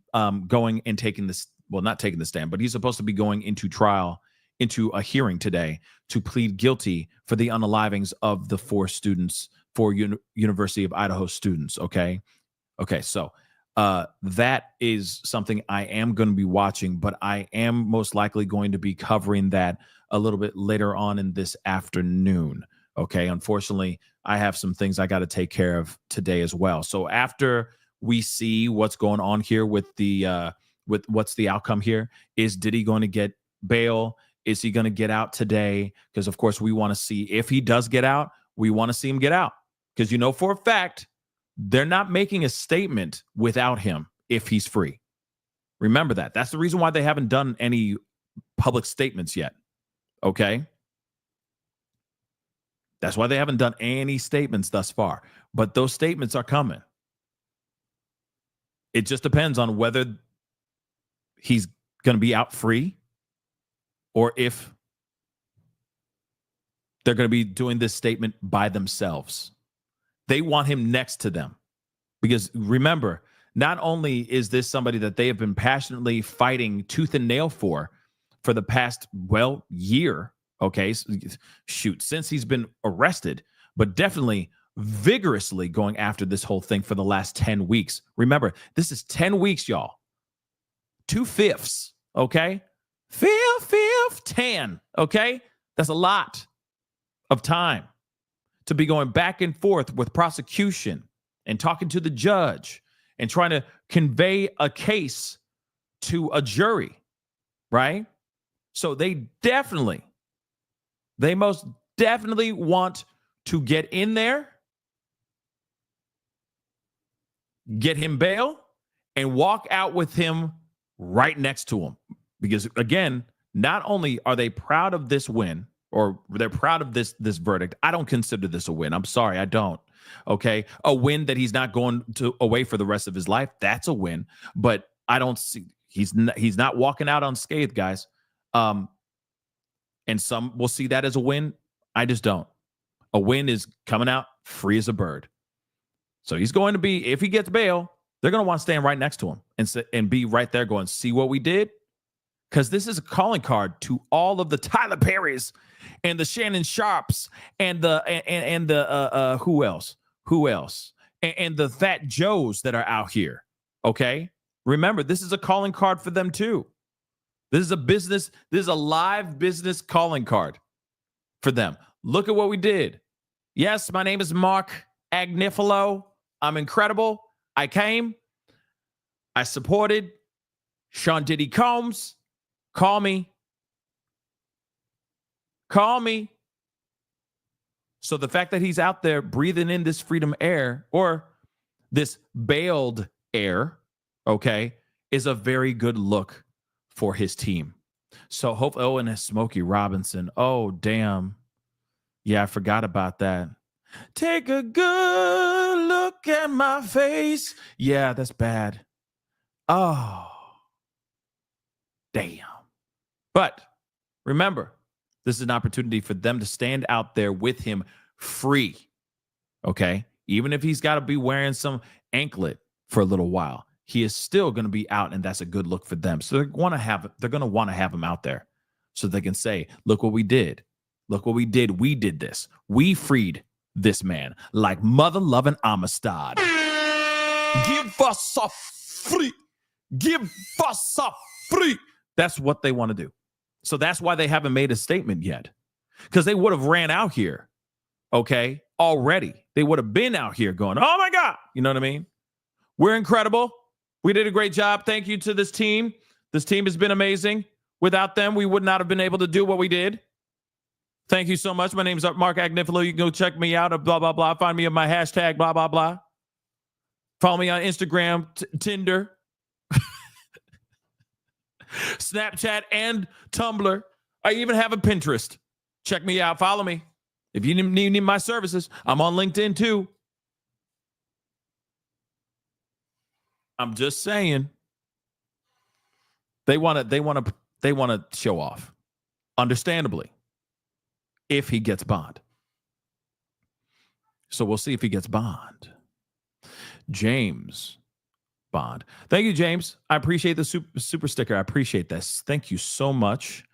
going and taking this, well, not taking the stand, but he's supposed to be going into trial, into a hearing today to plead guilty for the unalivings of the 4 students, 4 University of Idaho students. Okay. So that is something I am going to be watching, but I am most likely going to be covering that a little bit later on in this afternoon. Okay. Unfortunately, I have some things I got to take care of today as well. So after we see what's going on here with what's the outcome here, is Diddy going to get bail? Is he going to get out today? Because of course we want to see if he does get out, we want to see him get out. Because for a fact, they're not making a statement without him if he's free. Remember that. That's the reason why they haven't done any public statements yet. Okay? That's why they haven't done any statements thus far. But those statements are coming. It just depends on whether he's going to be out free or if they're going to be doing this statement by themselves. They want him next to them. Because remember, not only is this somebody that they have been passionately fighting tooth and nail for the past, year, okay, since he's been arrested, but definitely vigorously going after this whole thing for the last 10 weeks. Remember, this is 10 weeks, y'all. 2/5, okay? Fifth, 10, okay? That's a lot of time to be going back and forth with prosecution and talking to the judge and trying to convey a case to a jury, right? So they most definitely want to get in there, get him bail, and walk out with him right next to him. Because again, not only are they proud of this win, or they're proud of this verdict. I don't consider this a win. I'm sorry, I don't. Okay, a win that he's not going away for the rest of his life. That's a win. But I don't see he's not walking out unscathed, guys. And some will see that as a win. I just don't. A win is coming out free as a bird. So he's going to be, if he gets bail, they're going to want to stand right next to him and be right there going, see what we did? Because this is a calling card to all of the Tyler Perrys and the Shannon Sharps and the who else and the Fat Joes that are out here. Okay, remember, this is a calling card for them too. This is a live business calling card for them. Look at what we did. Yes, my name is Mark Agnifilo. I'm incredible. I came. I supported Sean Diddy Combs. Call me. So the fact that he's out there breathing in this freedom air, or this bailed air, okay, is a very good look for his team. So and Smokey Robinson. Oh, damn. Yeah, I forgot about that. Take a good look at my face. Yeah, that's bad. Oh, damn. But remember, this is an opportunity for them to stand out there with him free. Okay? Even if he's got to be wearing some anklet for a little while, he is still going to be out, and that's a good look for them. So they're going to want to have him out there so they can say, look what we did. Look what we did. We did this. We freed this man like mother-loving Amistad. Give us a free. Give us a free. That's what they want to do. So that's why they haven't made a statement yet, because they would have ran out here, okay, already. They would have been out here going, oh, my God. You know what I mean? We're incredible. We did a great job. Thank you to this team. This team has been amazing. Without them, we would not have been able to do what we did. Thank you so much. My name is Mark Agnifilo. You can go check me out at blah, blah, blah. Find me on my hashtag, blah, blah, blah. Follow me on Instagram, Tinder, Snapchat, and Tumblr. I even have a Pinterest. Check me out. Follow me. If you need my services, I'm on LinkedIn too. I'm just saying. They want to show off. Understandably. If he gets bond. So we'll see if he gets bond. James Bond. Thank you, James. I appreciate the super sticker. I appreciate this. Thank you so much.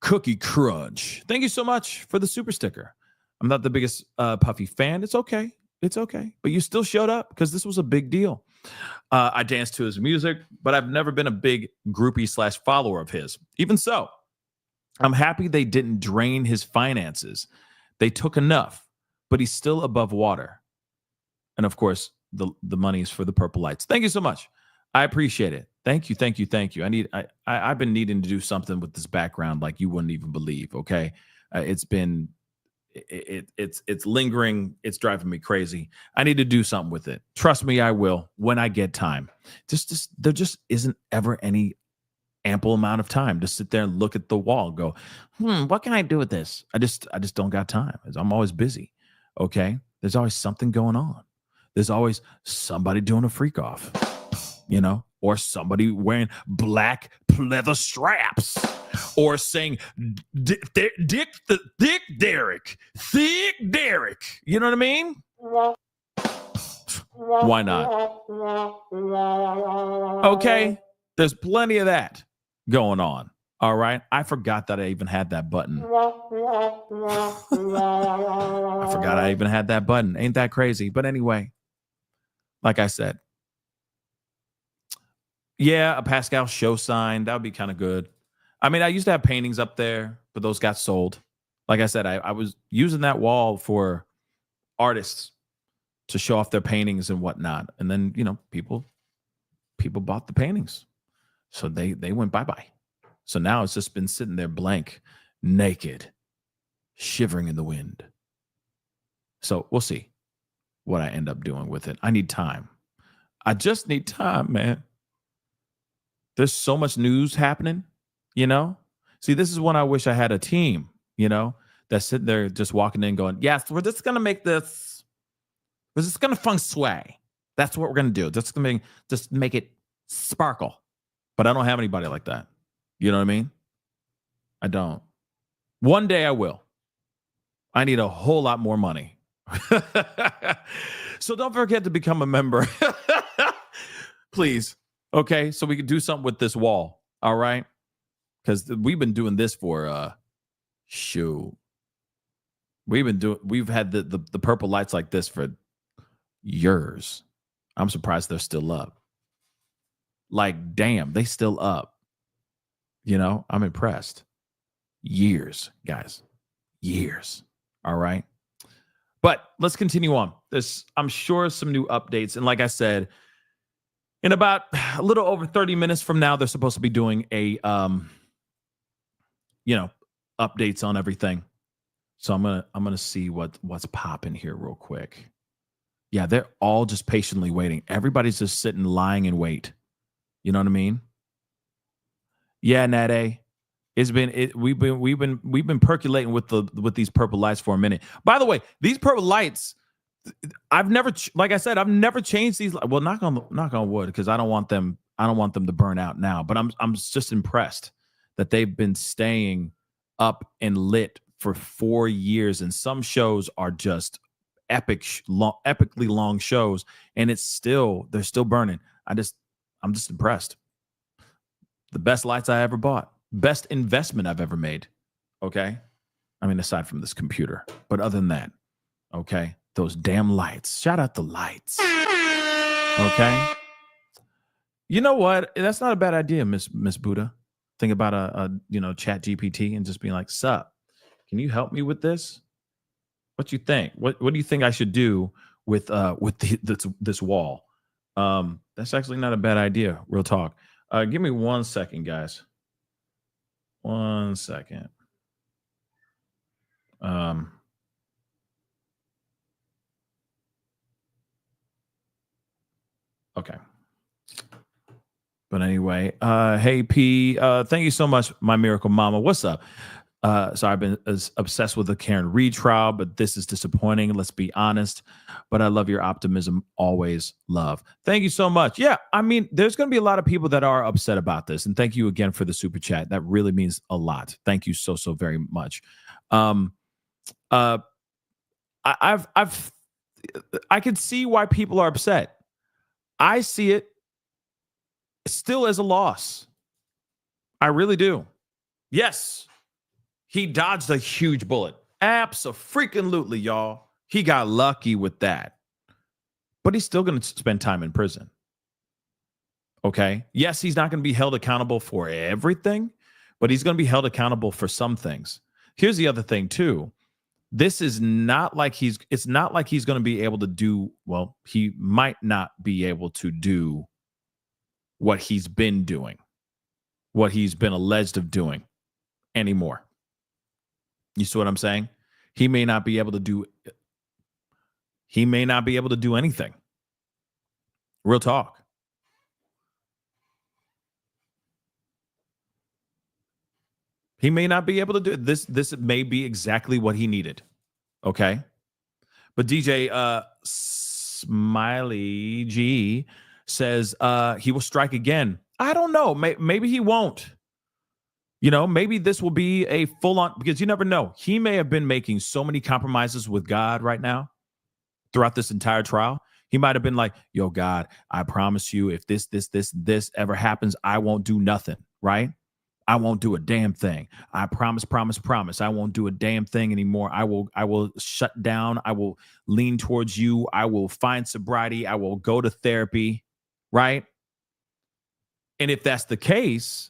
Cookie Crunch. Thank you so much for the super sticker. I'm not the biggest Puffy fan. It's okay. It's okay. But you still showed up because this was a big deal. I danced to his music, but I've never been a big groupie / follower of his. Even so, I'm happy they didn't drain his finances. They took enough, but he's still above water. And of course, the money is for the purple lights. Thank you so much. I appreciate it. Thank you, thank you, thank you. I've been needing to do something with this background like you wouldn't even believe. Okay, it's lingering. It's driving me crazy. I need to do something with it. Trust me, I will when I get time. There just isn't ever any ample amount of time to sit there and look at the wall and go, what can I do with this? I just don't got time. I'm always busy. Okay, there's always something going on. There's always somebody doing a freak off, or somebody wearing black leather straps, or saying thick Derek. You know what I mean? Why not? Okay, there's plenty of that going on. All right. I forgot that I even had that button. Ain't that crazy? But anyway, like I said, yeah, a Pascal show sign. That would be kind of good. I mean, I used to have paintings up there, but those got sold. Like I said, I was using that wall for artists to show off their paintings and whatnot. And then, people bought the paintings. So they went bye-bye. So now it's just been sitting there blank, naked, shivering in the wind. So we'll see what I end up doing with it. I need time. I just need time, man. There's so much news happening, See, this is when I wish I had a team, that's sitting there just walking in going, yes, we're just going to make this. We're just going to feng shui. That's what we're going to do. Just make it sparkle. But I don't have anybody like that. You know what I mean? I don't. One day I will. I need a whole lot more money. So don't forget to become a member. Please. Okay? So we can do something with this wall. All right? Because we've been doing this for shoot. We've had the purple lights like this for years. I'm surprised they're still up. Like, damn, they still up. I'm impressed. Years, guys. Years. All right. But let's continue on. There's, I'm sure, some new updates. And like I said, in about a little over 30 minutes from now, they're supposed to be doing a, updates on everything. So I'm gonna see what's popping here real quick. Yeah, they're all just patiently waiting. Everybody's just sitting, lying in wait. You know what I mean? Yeah, Nade. We've been percolating with these purple lights for a minute. By the way, these purple lights, I've never changed these. Well, knock on wood, because I don't want them to burn out now. But I'm just impressed that they've been staying up and lit for 4 years, and some shows are just epically long shows, and they're still burning. I'm just impressed. The best lights I ever bought. Best investment I've ever made. Okay? I mean, aside from this computer. But other than that, okay? Those damn lights. Shout out the lights. Okay? You know what? That's not a bad idea, Miss Buddha. Think about a Chat GPT and just being like, sup, can you help me with this? What you think? What do you think I should do with this wall? That's actually not a bad idea. Real talk. Give me 1 second, guys. 1 second. Okay. But anyway, hey P, thank you so much, my miracle mama. What's up? So I've been obsessed with the Karen Reed trial, but this is disappointing. Let's be honest. But I love your optimism. Always love. Thank you so much. Yeah, I mean, there's going to be a lot of people that are upset about this. And thank you again for the super chat. That really means a lot. Thank you so very much. I can see why people are upset. I see it still as a loss. I really do. Yes. He dodged a huge bullet. Abso-freaking-lutely, y'all. He got lucky with that. But he's still going to spend time in prison. Okay? Yes, he's not going to be held accountable for everything, but he's going to be held accountable for some things. Here's the other thing, too. This is not like it's not like he's going to be able to do, well, he might not be able to do what he's been doing, what he's been alleged of doing anymore. You see what I'm saying? He may not be able to do anything. Real talk. He may not be able to do it. This may be exactly what he needed. Okay? But DJ Smiley G says he will strike again. I don't know. Maybe he won't. Maybe this will be a full-on, because you never know. He may have been making so many compromises with God right now throughout this entire trial. He might have been like, yo, God, I promise you, if this ever happens, I won't do nothing, right? I won't do a damn thing. I promise. I won't do a damn thing anymore. I will shut down. I will lean towards you. I will find sobriety. I will go to therapy, right? And if that's the case,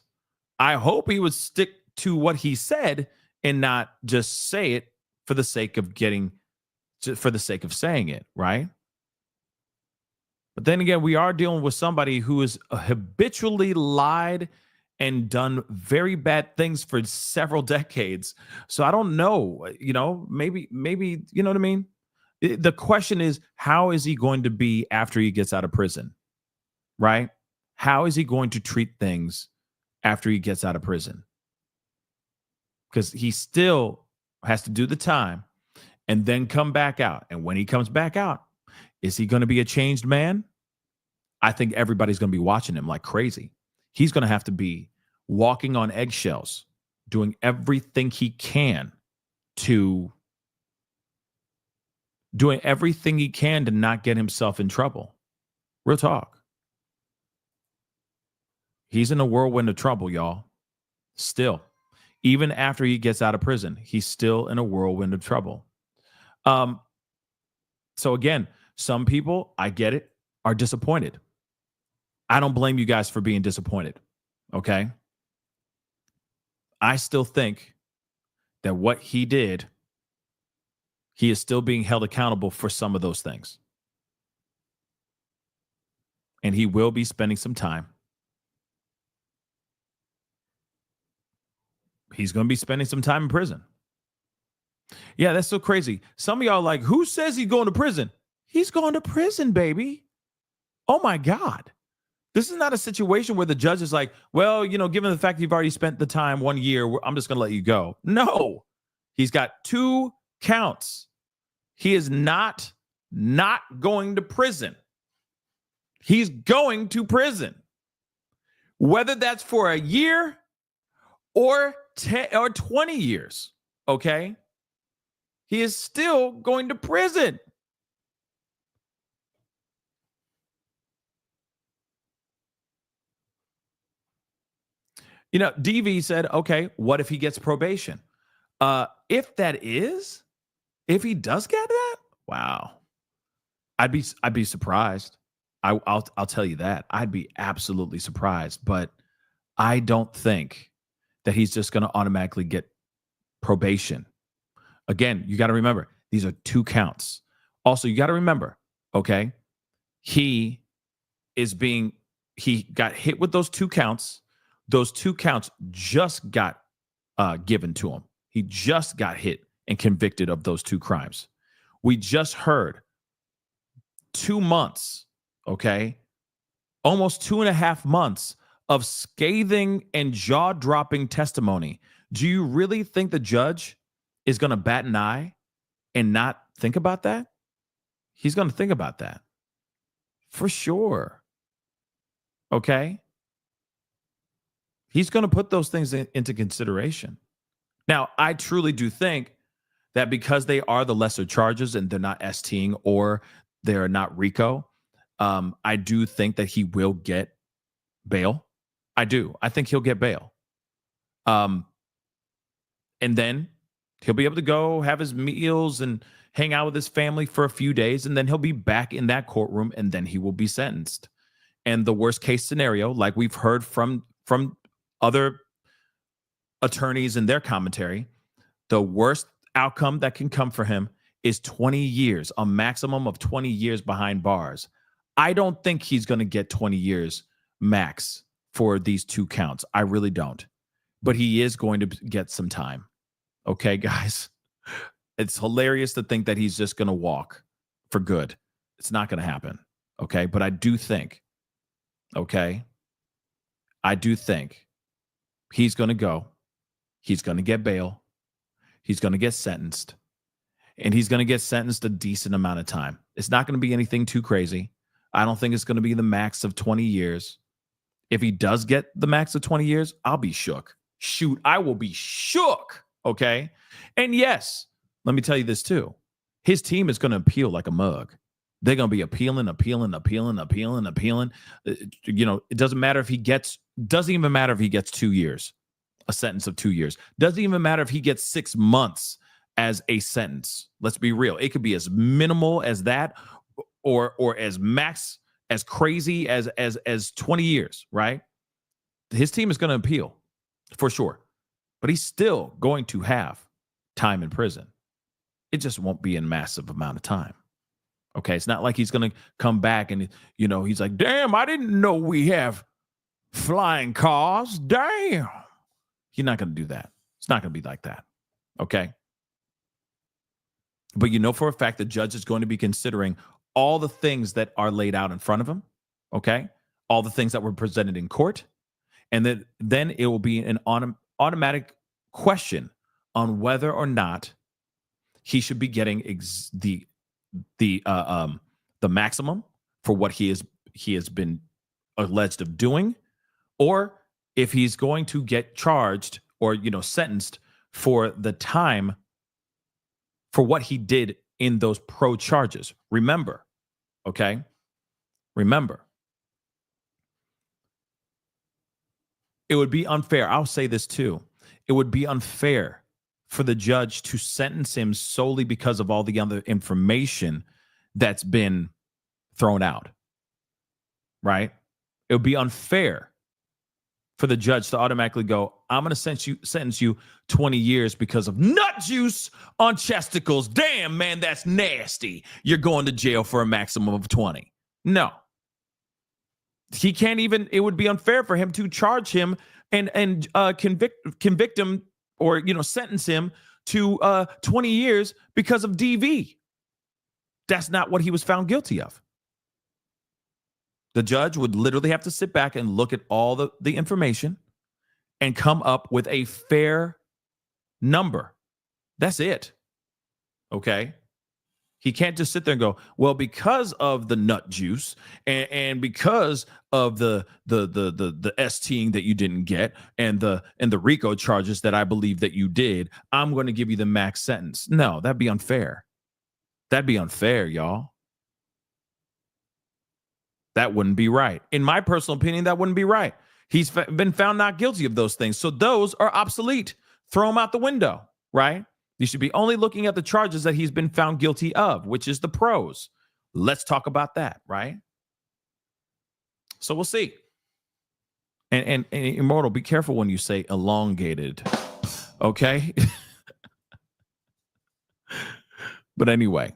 I hope he would stick to what he said and not just say it for the sake of saying it, right? But then again, we are dealing with somebody who has habitually lied and done very bad things for several decades. So I don't know, maybe, you know what I mean? The question is, how is he going to be after he gets out of prison, right? How is he going to treat things after he gets out of prison? Because he still has to do the time and then come back out. And when he comes back out, is he going to be a changed man? I think everybody's going to be watching him like crazy. He's going to have to be walking on eggshells, doing everything he can to not get himself in trouble. Real talk. He's in a whirlwind of trouble, y'all. Still. Even after he gets out of prison, he's still in a whirlwind of trouble. So again, some people, I get it, are disappointed. I don't blame you guys for being disappointed. Okay? I still think that what he did, he is still being held accountable for some of those things. And he will be spending some time. He's going to be spending some time in prison. Yeah, that's so crazy. Some of y'all are like, who says he's going to prison? He's going to prison, baby. Oh my God. This is not a situation where the judge is like, well, given the fact you've already spent the time 1 year, I'm just going to let you go. No, he's got 2 counts. He is not going to prison. He's going to prison. Whether that's for a year or 10 or 20 years, okay? He is still going to prison. DV said, okay, what if he gets probation? If he does get that, wow. I'd be surprised. I'll tell you that. I'd be absolutely surprised, but I don't think that he's just going to automatically get probation. Again, you got to remember, these are 2 counts. Also, you got to remember, okay, he got hit with those 2 counts. Those 2 counts just got given to him. He just got hit and convicted of those 2 crimes. We just heard 2 months, okay, almost 2.5 months of scathing and jaw-dropping testimony. Do you really think the judge is going to bat an eye and not think about that? He's going to think about that for sure. Okay? He's going to put those things into consideration. Now, I truly do think that because they are the lesser charges and they're not STing or they're not RICO, I do think that he will get bail. I do. I think he'll get bail. And then he'll be able to go have his meals and hang out with his family for a few days, and then he'll be back in that courtroom, and then he will be sentenced. And the worst case scenario, like we've heard from other attorneys in their commentary, the worst outcome that can come for him is 20 years, a maximum of 20 years behind bars. I don't think he's going to get 20 years max for these 2 counts. I really don't. But he is going to get some time. Okay, guys? It's hilarious to think that he's just going to walk for good. It's not going to happen. Okay? But I do think, okay? I do think he's going to go. He's going to get bail. He's going to get sentenced. And he's going to get sentenced a decent amount of time. It's not going to be anything too crazy. I don't think it's going to be the max of 20 years. If he does get the max of 20 years, I'll be shook. Shoot, I will be shook. Okay? And yes, let me tell you this too. His team is going to appeal like a mug. They're going to be appealing. It doesn't matter if he gets, doesn't even matter if he gets 2 years, a sentence of 2 years. Doesn't even matter if he gets 6 months as a sentence. Let's be real. It could be as minimal as that or as max, as crazy as 20 years, right? His team is going to appeal for sure, but he's still going to have time in prison. It just won't be a massive amount of time. Okay, it's not like he's going to come back and, he's like, damn, I didn't know we have flying cars. Damn. He's not going to do that. It's not going to be like that. Okay. But for a fact the judge is going to be considering all the things that are laid out in front of him. Okay. All the things that were presented in court. And then it will be an automatic question on whether or not he should be getting the maximum for what he has been alleged of doing, or if he's going to get charged or sentenced for the time for what he did in those pro charges. Remember, okay? Remember, it would be unfair. I'll say this too. It would be unfair for the judge to sentence him solely because of all the other information that's been thrown out, right? It would be unfair for the judge to automatically go, I'm going to sentence you 20 years because of nut juice on chesticles. Damn, man, that's nasty. You're going to jail for a maximum of 20. No. He can't even, it would be unfair for him to charge him and convict him or, sentence him to 20 years because of DV. That's not what he was found guilty of. The judge would literally have to sit back and look at all the information and come up with a fair number. That's it. Okay? He can't just sit there and go, well, because of the nut juice and because of the STing that you didn't get and the RICO charges that I believe that you did, I'm going to give you the max sentence. No, that'd be unfair. That'd be unfair, y'all. That wouldn't be right. In my personal opinion, that wouldn't be right. He's been found not guilty of those things. So those are obsolete. Throw them out the window, right? You should be only looking at the charges that he's been found guilty of, which is the pros. Let's talk about that, right? So we'll see. And Immortal, be careful when you say elongated, okay? But anyway,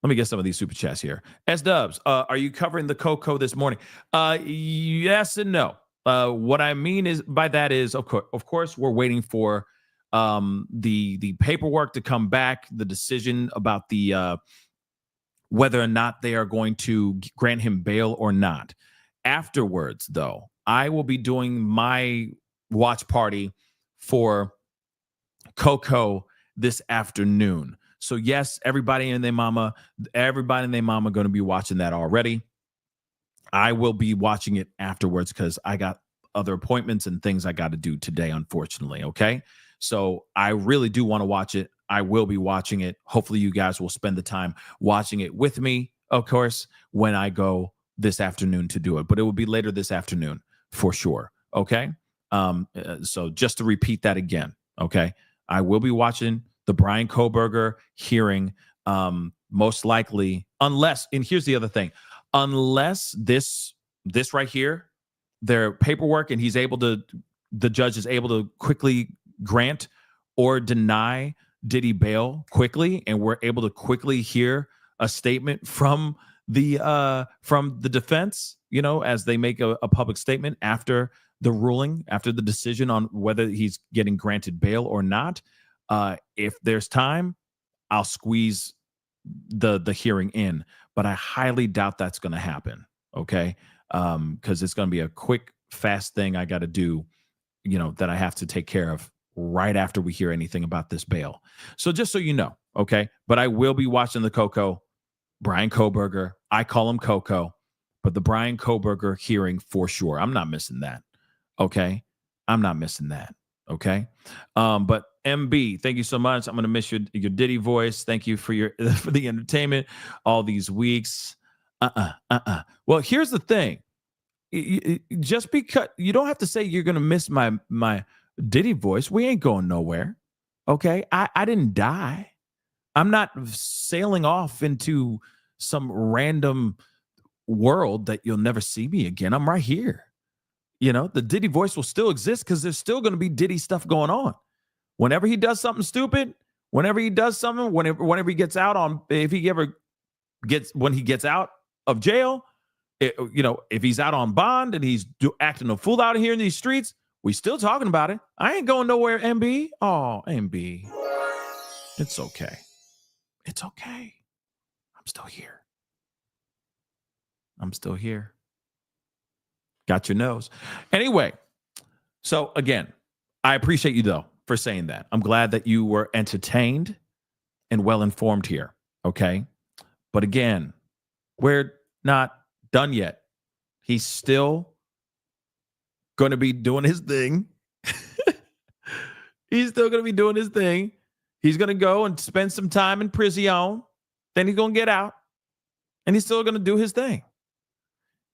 let me get some of these super chats here. S-Dubs, are you covering the Coco this morning? Yes and no. What I mean is by that is, of course, we're waiting for the paperwork to come back, the decision about the whether or not they are going to grant him bail or not. Afterwards, though, I will be doing my watch party for Coco this afternoon. So yes, everybody and their mama going to be watching that already. I will be watching it afterwards because I got other appointments and things I got to do today, unfortunately. Okay. So I really do want to watch it. I will be watching it. Hopefully you guys will spend the time watching it with me, of course, when I go this afternoon to do it. But it will be later this afternoon for sure. Okay. So just to repeat that again. Okay. I will be watching the Brian Kohberger hearing, most likely, unless, and here's the other thing, unless this right here, their paperwork, and the judge is able to quickly grant or deny Diddy bail quickly, and we're able to quickly hear a statement from the defense, as they make a public statement after the ruling, after the decision on whether he's getting granted bail or not. If there's time, I'll squeeze the hearing in, but I highly doubt that's going to happen. Okay. Because it's going to be a quick, fast thing I got to do, that I have to take care of right after we hear anything about this bail. So just so you know, okay. But I will be watching the Coco, Brian Kohberger. I call him Coco, but the Brian Kohberger hearing for sure. I'm not missing that. Okay. I'm not missing that. Okay. But MB, thank you so much. I'm going to miss your Diddy voice. Thank you for the entertainment all these weeks. Well, here's the thing. Just because you don't have to say you're going to miss my Diddy voice. We ain't going nowhere. Okay. I didn't die. I'm not sailing off into some random world that you'll never see me again. I'm right here. The Diddy voice will still exist because there's still going to be Diddy stuff going on. Whenever he does something stupid, whenever he gets out when he gets out of jail, if he's out on bond and he's acting a fool out here in these streets, we still talking about it. I ain't going nowhere, MB. Oh, MB. It's okay. It's okay. I'm still here. Got your nose. Anyway, so again, I appreciate you though for saying that. I'm glad that you were entertained and well informed here. Okay. But again, we're not done yet. He's still going to be doing his thing. He's still going to be doing his thing. He's going to go and spend some time in prison. Then he's going to get out and he's still going to do his thing.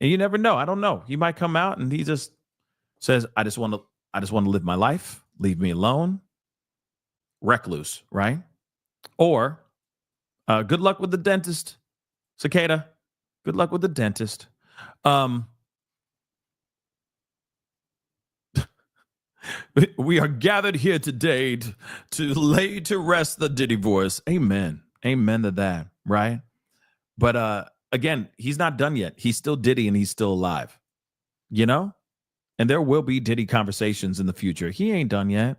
And you never know. I don't know. He might come out and he just says, I just want to live my life. Leave me alone. Recluse, right? Or good luck with the dentist, Cicada. Good luck with the dentist. We are gathered here today to lay to rest the Diddy voice. Amen. Amen to that, right? But again, he's not done yet. He's still Diddy and he's still alive, and there will be Diddy conversations in the future. He ain't done yet.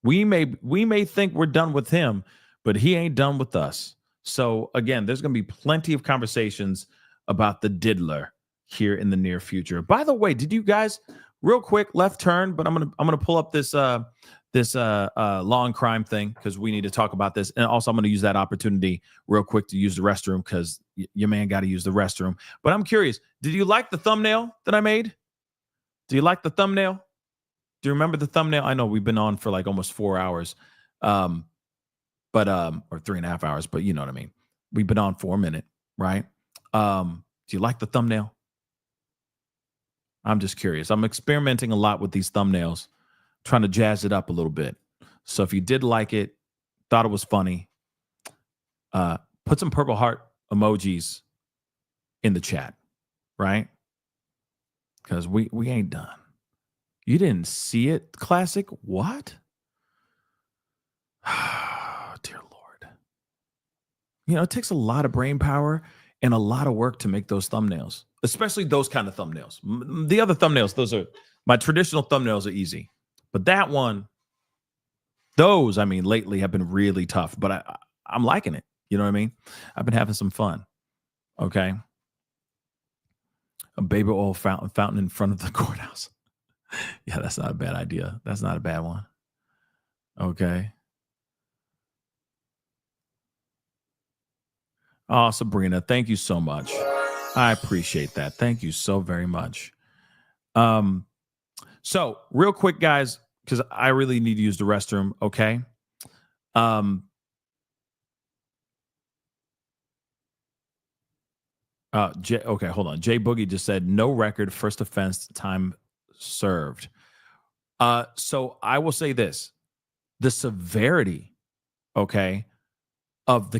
We may think we're done with him, but he ain't done with us. So again, there's going to be plenty of conversations about the diddler here in the near future. By the way, did you guys real quick left turn? But I'm gonna pull up this law and crime thing because we need to talk about this, and also I'm gonna use that opportunity real quick to use the restroom because your man got to use the restroom. But I'm curious, did you like the thumbnail that I made? Do you like the thumbnail? Do you remember the thumbnail? I know we've been on for like almost 4 hours, or 3.5 hours, but you know what I mean. We've been on for a minute, right? Do you like the thumbnail? I'm just curious. I'm experimenting a lot with these thumbnails, trying to jazz it up a little bit. So if you did like it, thought it was funny, put some purple heart emojis in the chat, right? Because we ain't done. You didn't see it, Classic? What? Dear Lord. You know, it takes a lot of brain power and a lot of work to make those thumbnails, especially those kind of thumbnails. The other thumbnails, those are my traditional thumbnails are easy. But that one, those, I mean, lately have been really tough, but I'm liking it. You know what I mean? I've been having some fun. Okay. A baby oil fountain in front of the courthouse. Yeah, that's not a bad idea. That's not a bad one. Okay. Oh, Sabrina, thank you so much. I appreciate that. Thank you so very much. So real quick, guys, because I really need to use the restroom. Okay. Okay, hold on. Jay Boogie just said no record, first offense, time served. So I will say this: the severity, okay, of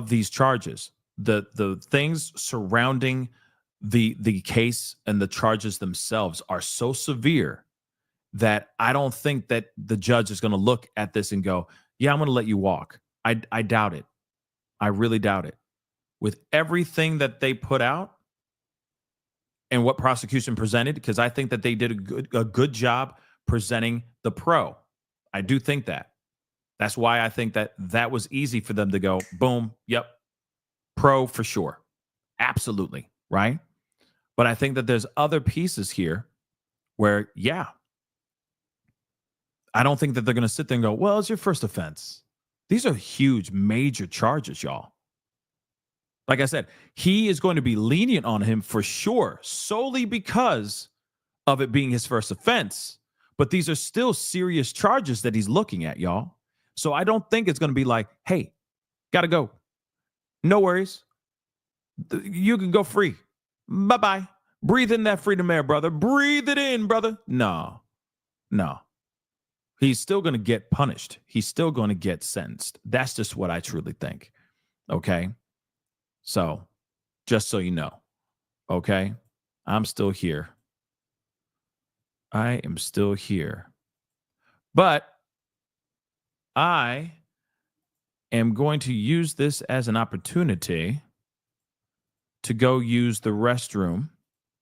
these charges, the things surrounding the case and the charges themselves are so severe that I don't think that the judge is going to look at this and go, "Yeah, I'm going to let you walk." I doubt it. I really doubt it. With everything that they put out and what prosecution presented, because I think that they did a good job presenting the pro. I do think that. That's why I think that was easy for them to go, boom, yep, pro for sure. Absolutely, right? But I think that there's other pieces here where, yeah, I don't think that they're going to sit there and go, well, it's your first offense. These are huge, major charges, y'all. Like I said, he is going to be lenient on him for sure, solely because of it being his first offense. But these are still serious charges that he's looking at, y'all. So I don't think it's going to be like, hey, got to go. No worries. You can go free. Bye-bye. Breathe in that freedom air, brother. Breathe it in, brother. No. He's still going to get punished. He's still going to get sentenced. That's just what I truly think. Okay? So, just so you know, okay, I'm still here. I am still here. But I am going to use this as an opportunity to go use the restroom,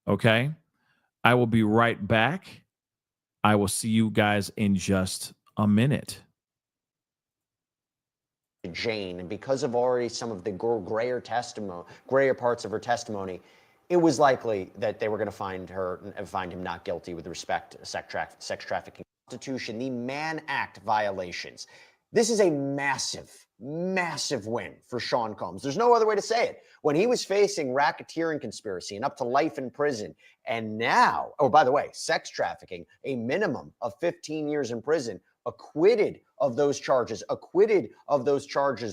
okay? I will be right back. I will see you guys in just a minute. Jane, and because of already some of the grayer parts of her testimony, it was likely that they were going to find him not guilty with respect to sex trafficking. Constitution, the Mann Act violations. This is a massive, massive win for Sean Combs. There's no other way to say it. When he was facing racketeering conspiracy and up to life in prison, and now, oh, by the way, sex trafficking, a minimum of 15 years in prison, acquitted of those charges,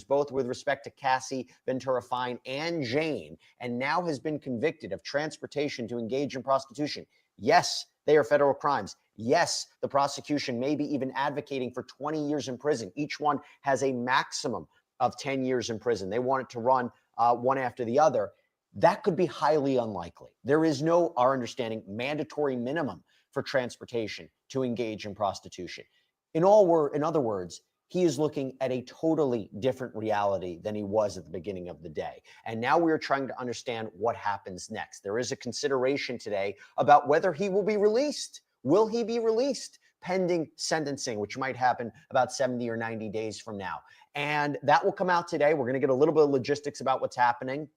both with respect to Cassie, Ventura Fine, and Jane, and now has been convicted of transportation to engage in prostitution. Yes, they are federal crimes. Yes, the prosecution may be even advocating for 20 years in prison. Each one has a maximum of 10 years in prison. They want it to run one after the other. That could be highly unlikely. There is no, our understanding, mandatory minimum for transportation to engage in prostitution. In other words, he is looking at a totally different reality than he was at the beginning of the day. And now we're trying to understand what happens next. There is a consideration today about whether he will be released. Will he be released pending sentencing, which might happen about 70 or 90 days from now? And that will come out today. We're going to get a little bit of logistics about what's happening.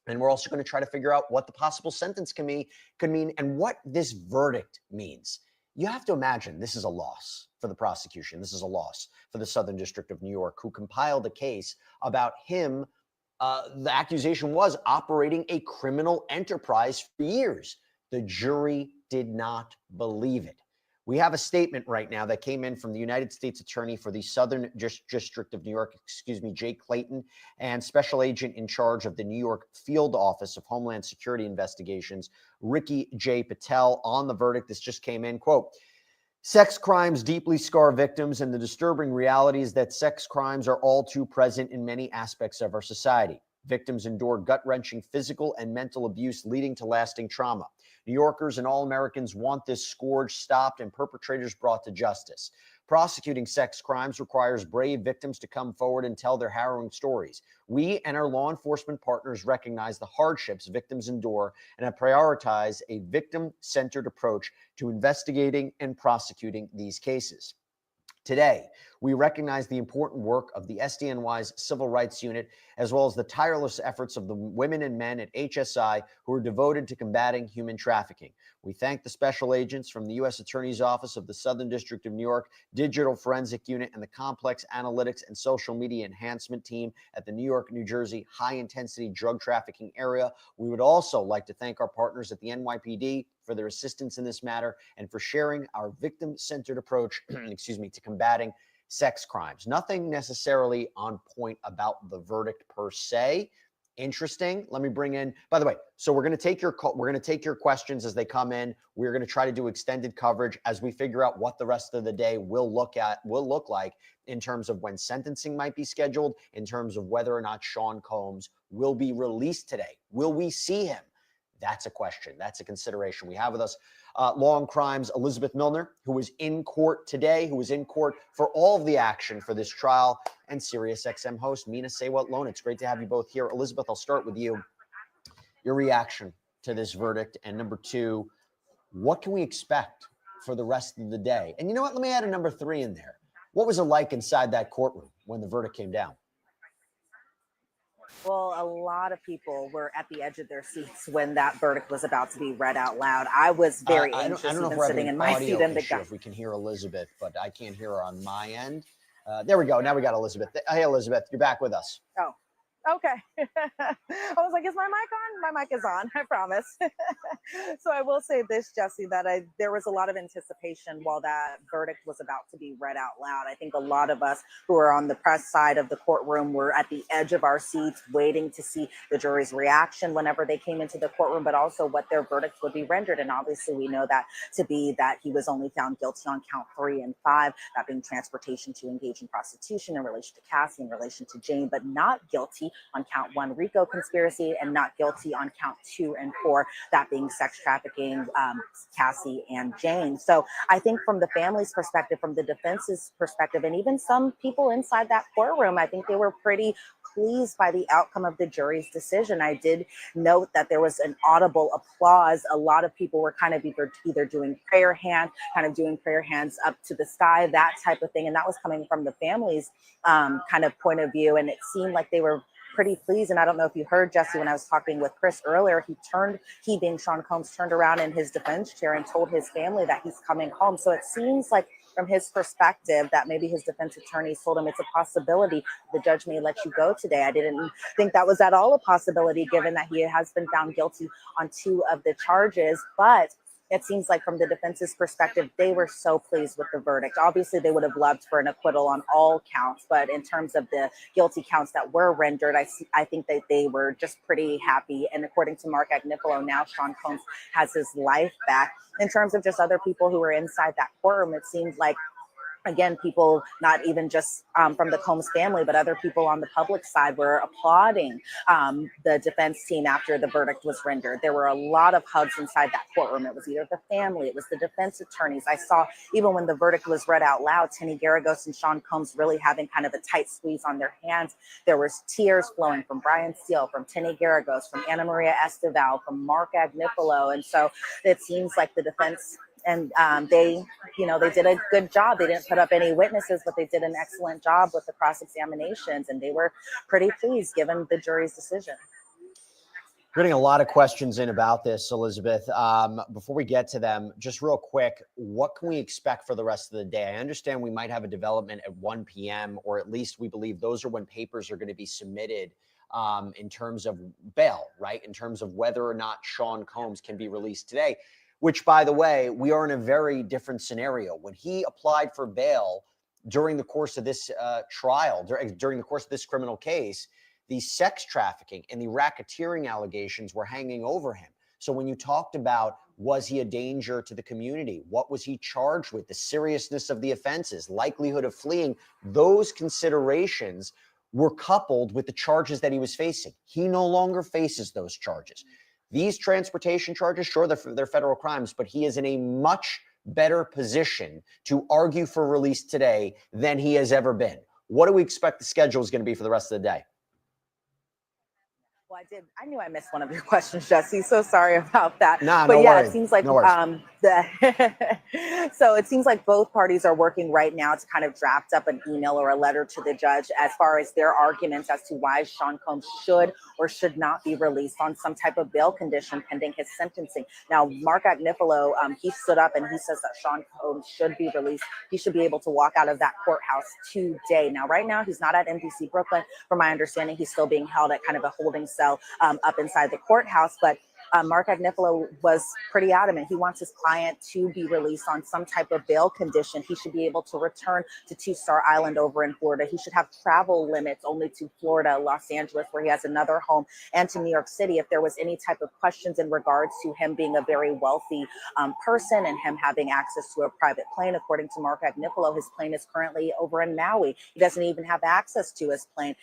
And we're also going to try to figure out what the possible sentence could mean and what this verdict means. You have to imagine this is a loss for the prosecution. This is a loss for the Southern District of New York, who compiled a case about him. The accusation was operating a criminal enterprise for years. The jury did not believe it. We have a statement right now that came in from the United States Attorney for the Southern District of New York, Jake Clayton, and Special Agent in charge of the New York Field Office of Homeland Security Investigations, Ricky J. Patel, on the verdict. This just came in, quote, "Sex crimes deeply scar victims, and the disturbing reality is that sex crimes are all too present in many aspects of our society. Victims endure gut-wrenching physical and mental abuse, leading to lasting trauma. New Yorkers and all Americans want this scourge stopped and perpetrators brought to justice. Prosecuting sex crimes requires brave victims to come forward and tell their harrowing stories. We and our law enforcement partners recognize the hardships victims endure and have prioritized a victim-centered approach to investigating and prosecuting these cases. Today, we recognize the important work of the SDNY's Civil Rights Unit, as well as the tireless efforts of the women and men at HSI who are devoted to combating human trafficking. We thank the special agents from the U.S. Attorney's Office of the Southern District of New York, Digital Forensic Unit, and the Complex Analytics and Social Media Enhancement Team at the New York, New Jersey High-Intensity Drug Trafficking Area. We would also like to thank our partners at the NYPD for their assistance in this matter and for sharing our victim-centered approach, to combating sex crimes. Nothing necessarily on point about the verdict per se. Interesting. Let me bring in, by the way, so we're going to take your questions as they come in. We're going to try to do extended coverage as we figure out what the rest of the day will look like in terms of when sentencing might be scheduled, in terms of whether or not Sean Combs will be released today. Will we see him? That's a question. That's a consideration. We have with us Law and Crimes Elizabeth Milner, who was in court today, who was in court for all of the action for this trial, and SiriusXM host Mina Saywat-Lone. It's great to have you both here. Elizabeth, I'll start with you. Your reaction to this verdict, and number two, what can we expect for the rest of the day? And you know what? Let me add a number three in there. What was it like inside that courtroom when the verdict came down? Well, a lot of people were at the edge of their seats when that verdict was about to be read out loud. I was very anxious, I don't know even if we're sitting having in an my audio seat in the issue, if we can hear Elizabeth, but I can't hear her on my end. There we go. Now we got Elizabeth. Hey, Elizabeth, you're back with us. Oh, okay. I was like, is my mic on? My mic is on, I promise. So I will say this, Jesse, that there was a lot of anticipation while that verdict was about to be read out loud. I think a lot of us who are on the press side of the courtroom were at the edge of our seats waiting to see the jury's reaction whenever they came into the courtroom, but also what their verdicts would be rendered. And obviously we know that to be that he was only found guilty on count 3 and 5, that being transportation to engage in prostitution in relation to Cassie, in relation to Jane, but not guilty on count 1 RICO conspiracy, and not guilty on count 2 and 4, that being sex trafficking, Cassie and Jane. So I think from the family's perspective, from the defense's perspective, and even some people inside that courtroom, I think they were pretty pleased by the outcome of the jury's decision. I did note that there was an audible applause. A lot of people were kind of either doing prayer hands up to the sky, that type of thing. And that was coming from the family's kind of point of view. And it seemed like they were pretty pleased. And I don't know if you heard, Jesse, when I was talking with Chris earlier, he being Sean Combs, turned around in his defense chair and told his family that he's coming home. So it seems like from his perspective that maybe his defense attorneys told him it's a possibility the judge may let you go today. I didn't think that was at all a possibility, given that he has been found guilty on 2 of the charges. But it seems like from the defense's perspective, they were so pleased with the verdict. Obviously, they would have loved for an acquittal on all counts, but in terms of the guilty counts that were rendered, I think that they were just pretty happy. And according to Mark Agnifilo, now Sean Combs has his life back. In terms of just other people who were inside that courtroom, it seems like, again, people not even just from the Combs family, but other people on the public side were applauding the defense team after the verdict was rendered. There were a lot of hugs inside that courtroom. It was either the family, it was the defense attorneys. I saw even when the verdict was read out loud, Tenny Garagos and Sean Combs really having kind of a tight squeeze on their hands. There was tears flowing from Brian Steele, from Tenny Garagos, from Ana Maria Esteval, from Mark Agnifilo. And so it seems like the defense and they did a good job. They didn't put up any witnesses, but they did an excellent job with the cross-examinations, and they were pretty pleased given the jury's decision. We're getting a lot of questions in about this, Elizabeth. Before we get to them, just real quick, what can we expect for the rest of the day? I understand we might have a development at 1 p.m., or at least we believe those are when papers are going to be submitted in terms of bail, right? In terms of whether or not Sean Combs can be released today, which, by the way, we are in a very different scenario. When he applied for bail during the course of this trial, during the course of this criminal case, the sex trafficking and the racketeering allegations were hanging over him. So when you talked about, was he a danger to the community? What was he charged with? The seriousness of the offenses, likelihood of fleeing, those considerations were coupled with the charges that he was facing. He no longer faces those charges. These transportation charges, sure, they're federal crimes, but he is in a much better position to argue for release today than he has ever been. What do we expect the schedule is going to be for the rest of the day? Well, I knew I missed one of your questions, Jesse. So sorry about that. Nah, but no yeah, worries. it seems like No worries. so it seems like both parties are working right now to kind of draft up an email or a letter to the judge as far as their arguments as to why Sean Combs should or should not be released on some type of bail condition pending his sentencing. Now, Mark Agnifilo, he stood up and he says that Sean Combs should be released. He should be able to walk out of that courthouse today. Now, right now, he's not at NBC Brooklyn. From my understanding, he's still being held at kind of a holding cell up inside the courthouse. But Mark Agnifilo was pretty adamant. He wants his client to be released on some type of bail condition. He should be able to return to Two-Star Island over in Florida. He should have travel limits only to Florida, Los Angeles, where he has another home, and to New York City. If there was any type of questions in regards to him being a very wealthy person and him having access to a private plane, according to Mark Agnifilo, his plane is currently over in Maui. He doesn't even have access to his plane.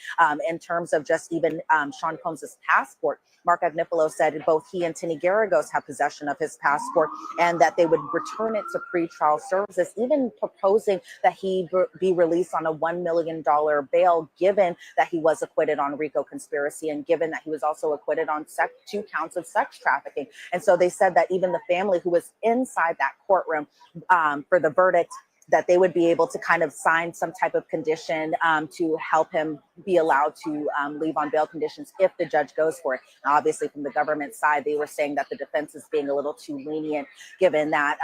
In terms of just even Sean Combs' passport, Mark Agnifilo said both he and Tini Garagos have possession of his passport and that they would return it to pretrial services, even proposing that he be released on a $1 million bail, given that he was acquitted on RICO conspiracy and given that he was also acquitted on 2 counts of sex trafficking. And so they said that even the family who was inside that courtroom for the verdict, that they would be able to kind of sign some type of condition to help him be allowed to leave on bail conditions if the judge goes for it. Now, obviously, from the government side, they were saying that the defense is being a little too lenient, given that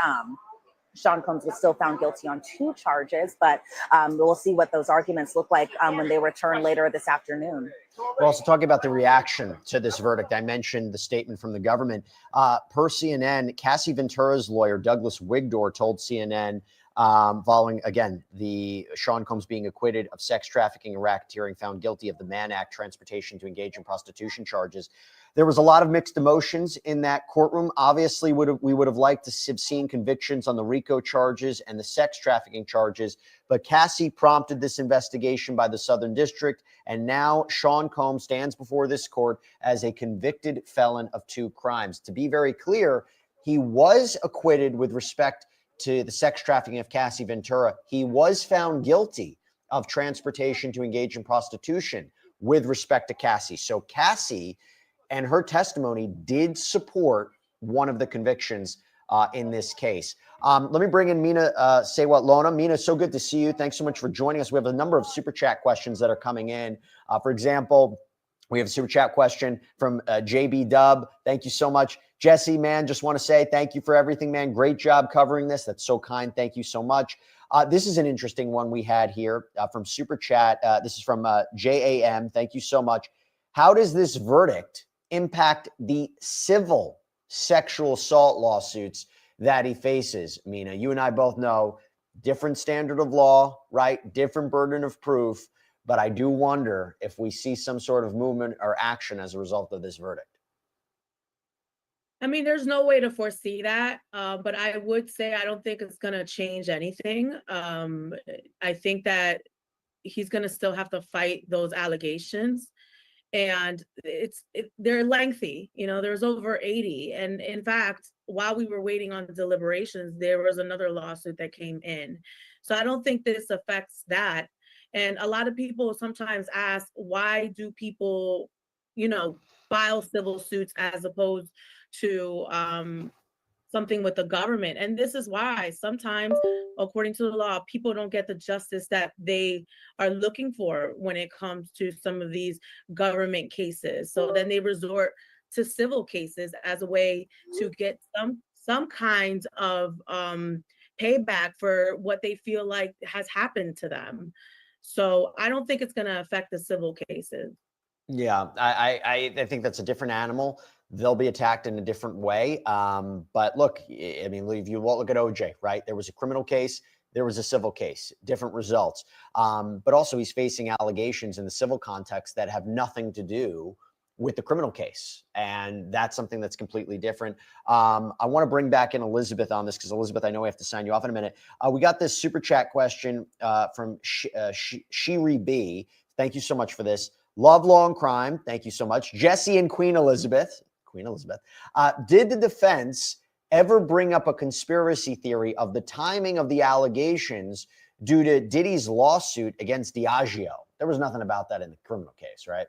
Sean Combs was still found guilty on 2 charges, but we'll see what those arguments look like when they return later this afternoon. We're also talking about the reaction to this verdict. I mentioned the statement from the government. Per CNN, Cassie Ventura's lawyer, Douglas Wigdor, told CNN, following, again, the Sean Combs being acquitted of sex trafficking and racketeering, found guilty of the Mann Act transportation to engage in prostitution charges. There was a lot of mixed emotions in that courtroom. Obviously, we would have liked to have seen convictions on the RICO charges and the sex trafficking charges, but Cassie prompted this investigation by the Southern District, and now Sean Combs stands before this court as a convicted felon of 2 crimes. To be very clear, he was acquitted with respect to the sex trafficking of Cassie Ventura. He was found guilty of transportation to engage in prostitution with respect to Cassie. So Cassie and her testimony did support one of the convictions in this case. Let me bring in Mina Sewat-Lona. Mina, so good to see you. Thanks so much for joining us. We have a number of super chat questions that are coming in. For example, we have a super chat question from JB Dub. Thank you so much. Jesse, man, just want to say thank you for everything, man. Great job covering this. That's so kind. Thank you so much. This is an interesting one we had here from Super Chat. This is from JAM. Thank you so much. How does this verdict impact the civil sexual assault lawsuits that he faces? Mina, you and I both know different standard of law, right? Different burden of proof. But I do wonder if we see some sort of movement or action as a result of this verdict. I mean, there's no way to foresee that, but I would say I don't think it's going to change anything. I think that he's going to still have to fight those allegations, and they're lengthy. You know, there's over 80, and in fact, while we were waiting on the deliberations, there was another lawsuit that came in. So I don't think this affects that. And a lot of people sometimes ask, why do people, you know, file civil suits as opposed to something with the government? And this is why sometimes, according to the law, people don't get the justice that they are looking for when it comes to some of these government cases. So then they resort to civil cases as a way to get some kinds of payback for what they feel like has happened to them. So I don't think it's going to affect the civil cases. Yeah, I think that's a different animal. They'll be attacked in a different way. But look, I mean, if you look at OJ, right? There was a criminal case, there was a civil case, different results. But also he's facing allegations in the civil context that have nothing to do with the criminal case. And that's something that's completely different. I want to bring back in Elizabeth on this because Elizabeth, I know we have to sign you off in a minute. We got this super chat question from Shiri B. Thank you so much for this. Love Long Crime. Thank you so much. Jesse and Queen Elizabeth. Did the defense ever bring up a conspiracy theory of the timing of the allegations due to Diddy's lawsuit against Diageo? There was nothing about that in the criminal case, right?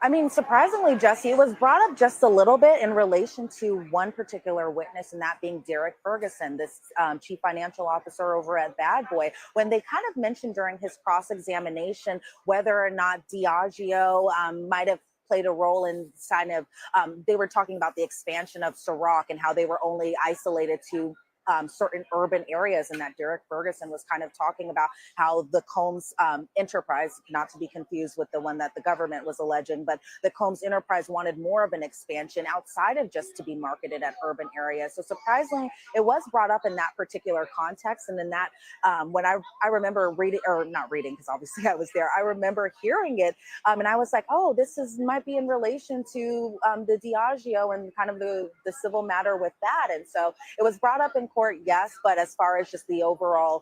I mean, surprisingly, Jesse, it was brought up just a little bit in relation to one particular witness, and that being Derek Ferguson, this chief financial officer over at Bad Boy, when they kind of mentioned during his cross-examination whether or not Diageo might have played a role in kind of, they were talking about the expansion of Ciroc and how they were only isolated to certain urban areas, and that Derek Ferguson was kind of talking about how the Combs enterprise, not to be confused with the one that the government was alleging, but the Combs enterprise wanted more of an expansion outside of just to be marketed at urban areas. So surprisingly, it was brought up in that particular context. And in that, when I remember reading, or not reading, because obviously I was there, I remember hearing it, and I was like, oh, this might be in relation to the Diageo and kind of the civil matter with that. And so it was brought up in court, yes, but as far as just the overall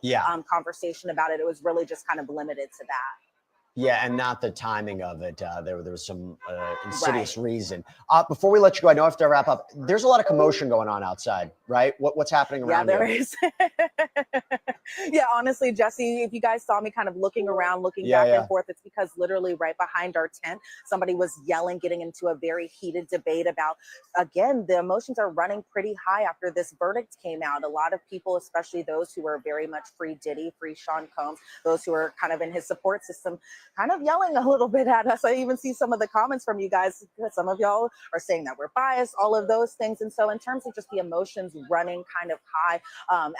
conversation about it, it was really just kind of limited to that. Yeah, and not the timing of it. There was some insidious reason. Before we let you go, I know I have to wrap up. There's a lot of commotion going on outside, right? What's happening around there you? is. Yeah, honestly, Jesse, if you guys saw me kind of looking around, looking back and forth, it's because literally right behind our tent, somebody was yelling, getting into a very heated debate about, again, the emotions are running pretty high after this verdict came out. A lot of people, especially those who were very much free Diddy, free Sean Combs, those who are kind of in his support system, kind of yelling a little bit at us. I even see some of the comments from you guys. Some of y'all are saying that we're biased, all of those things. And so in terms of just the emotions running kind of high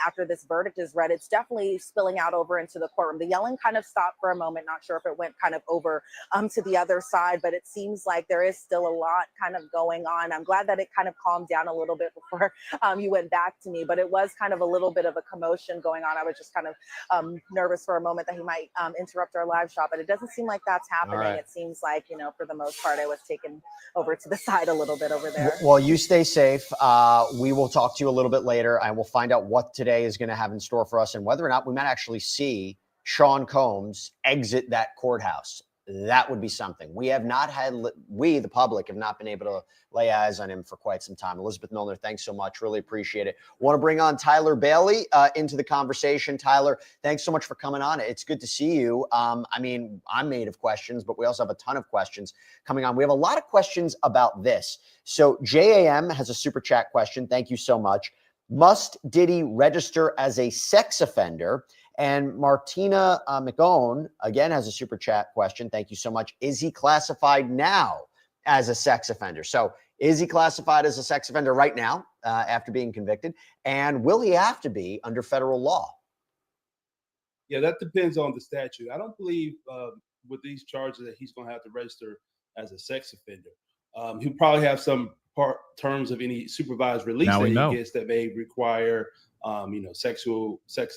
after this verdict is read, it's definitely spilling out over into the courtroom. The yelling kind of stopped for a moment. Not sure if it went kind of over to the other side, but it seems like there is still a lot kind of going on. I'm glad that it kind of calmed down a little bit before you went back to me, but it was kind of a little bit of a commotion going on. I was just kind of nervous for a moment that he might interrupt our live shot, but it doesn't seem like that's happening. Right. It seems like, you know, for the most part, I was taken over to the side a little bit over there. Well, you stay safe. We will talk to you a little bit later, and we'll find out what today is going to have in store for us and whether or not we might actually see Sean Combs exit that courthouse. That would be something. We, the public, have not been able to lay eyes on him for quite some time. Elizabeth Milner, thanks so much. Really appreciate it. Want to bring on Tyler Bailey into the conversation. Tyler, thanks so much for coming on. It's good to see you. I mean, I'm made of questions, but we also have a ton of questions coming on. We have a lot of questions about this. So JAM has a super chat question. Thank you so much. Must Diddy register as a sex offender? And Martina McGowan, again, has a super chat question. Thank you so much. Is he classified now as a sex offender? So is he classified as a sex offender right now after being convicted? And will he have to be under federal law? Yeah, that depends on the statute. I don't believe with these charges that he's going to have to register as a sex offender. He'll probably have some terms of any supervised release that he gets that may require sex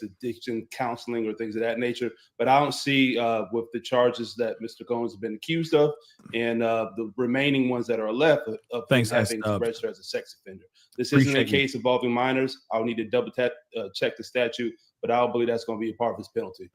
addiction counseling or things of that nature. But I don't see with the charges that Mr. Combs has been accused of and the remaining ones that are left of having to register as a sex offender. This isn't a case involving minors. I'll need to double check the statute, but I don't believe that's going to be a part of his penalty.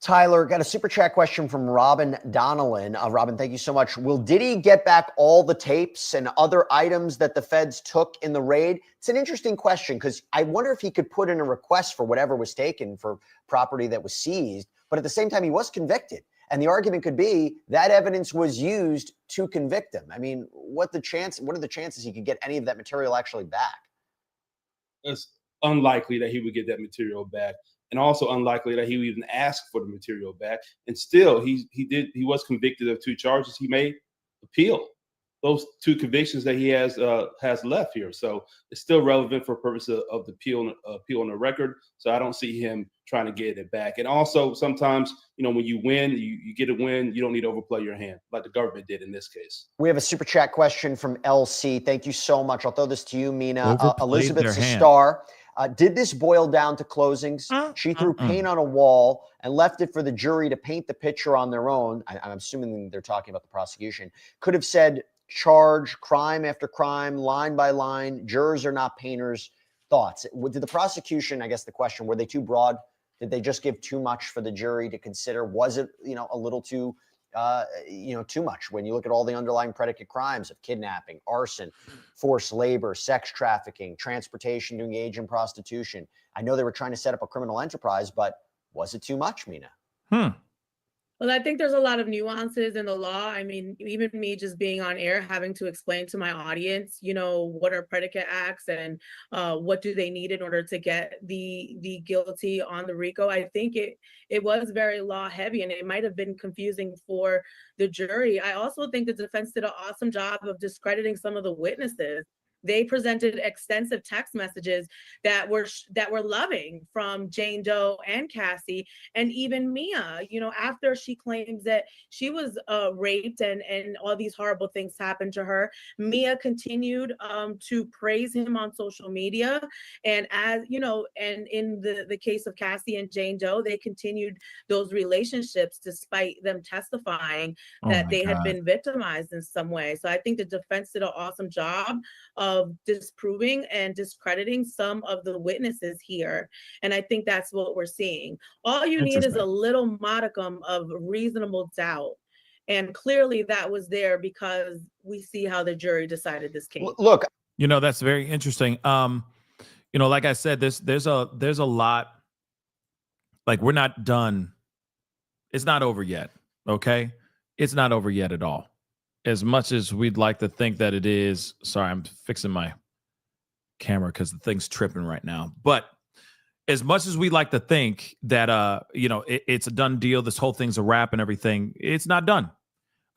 Tyler, got a super chat question from Robin Donnellan. Robin, thank you so much. Will Diddy get back all the tapes and other items that the feds took in the raid? It's an interesting question because I wonder if he could put in a request for whatever was taken for property that was seized. But at the same time, he was convicted. And the argument could be that evidence was used to convict him. I mean, what are the chances he could get any of that material actually back? It's unlikely that he would get that material back. And also unlikely that he would even ask for the material back. And still, he was convicted of 2 charges. He may appeal those 2 convictions that he has left here. So it's still relevant for purpose of the appeal on the record. So I don't see him trying to get it back. And also sometimes, when you win, you get a win, you don't need to overplay your hand like the government did in this case. We have a super chat question from LC. Thank you so much. I'll throw this to you, Mina. Elizabeth their hand. Star. Did this boil down to closings? She threw paint on a wall and left it for the jury to paint the picture on their own. I'm assuming they're talking about the prosecution. Could have said charge crime after crime, line by line. Jurors are not painters. Thoughts? Did the prosecution, I guess the question, were they too broad? Did they just give too much for the jury to consider? Was it, a little too, too much when you look at all the underlying predicate crimes of kidnapping, arson, forced labor, sex trafficking, transportation to engage in prostitution? I know they were trying to set up a criminal enterprise, but was it too much, Mina? Well, I think there's a lot of nuances in the law. I mean, even me just being on air, having to explain to my audience, what are predicate acts and what do they need in order to get the guilty on the RICO. I think it was very law heavy, and it might have been confusing for the jury. I also think the defense did an awesome job of discrediting some of the witnesses. They presented extensive text messages that were loving from Jane Doe and Cassie and even Mia, after she claims that she was raped and all these horrible things happened to her. Mia continued to praise him on social media. And and in the case of Cassie and Jane Doe, they continued those relationships despite them testifying that they had been victimized in some way. So I think the defense did an awesome job of disproving and discrediting some of the witnesses here. And I think that's what we're seeing. All you need is a little modicum of reasonable doubt. And clearly that was there because we see how the jury decided this case. Look, that's very interesting. Like I said, there's a lot, like we're not done. It's not over yet. Okay. It's not over yet at all. As much as we'd like to think that it is. Sorry, I'm fixing my camera because the thing's tripping right now. But as much as we'd like to think that, it's a done deal, this whole thing's a wrap and everything, it's not done.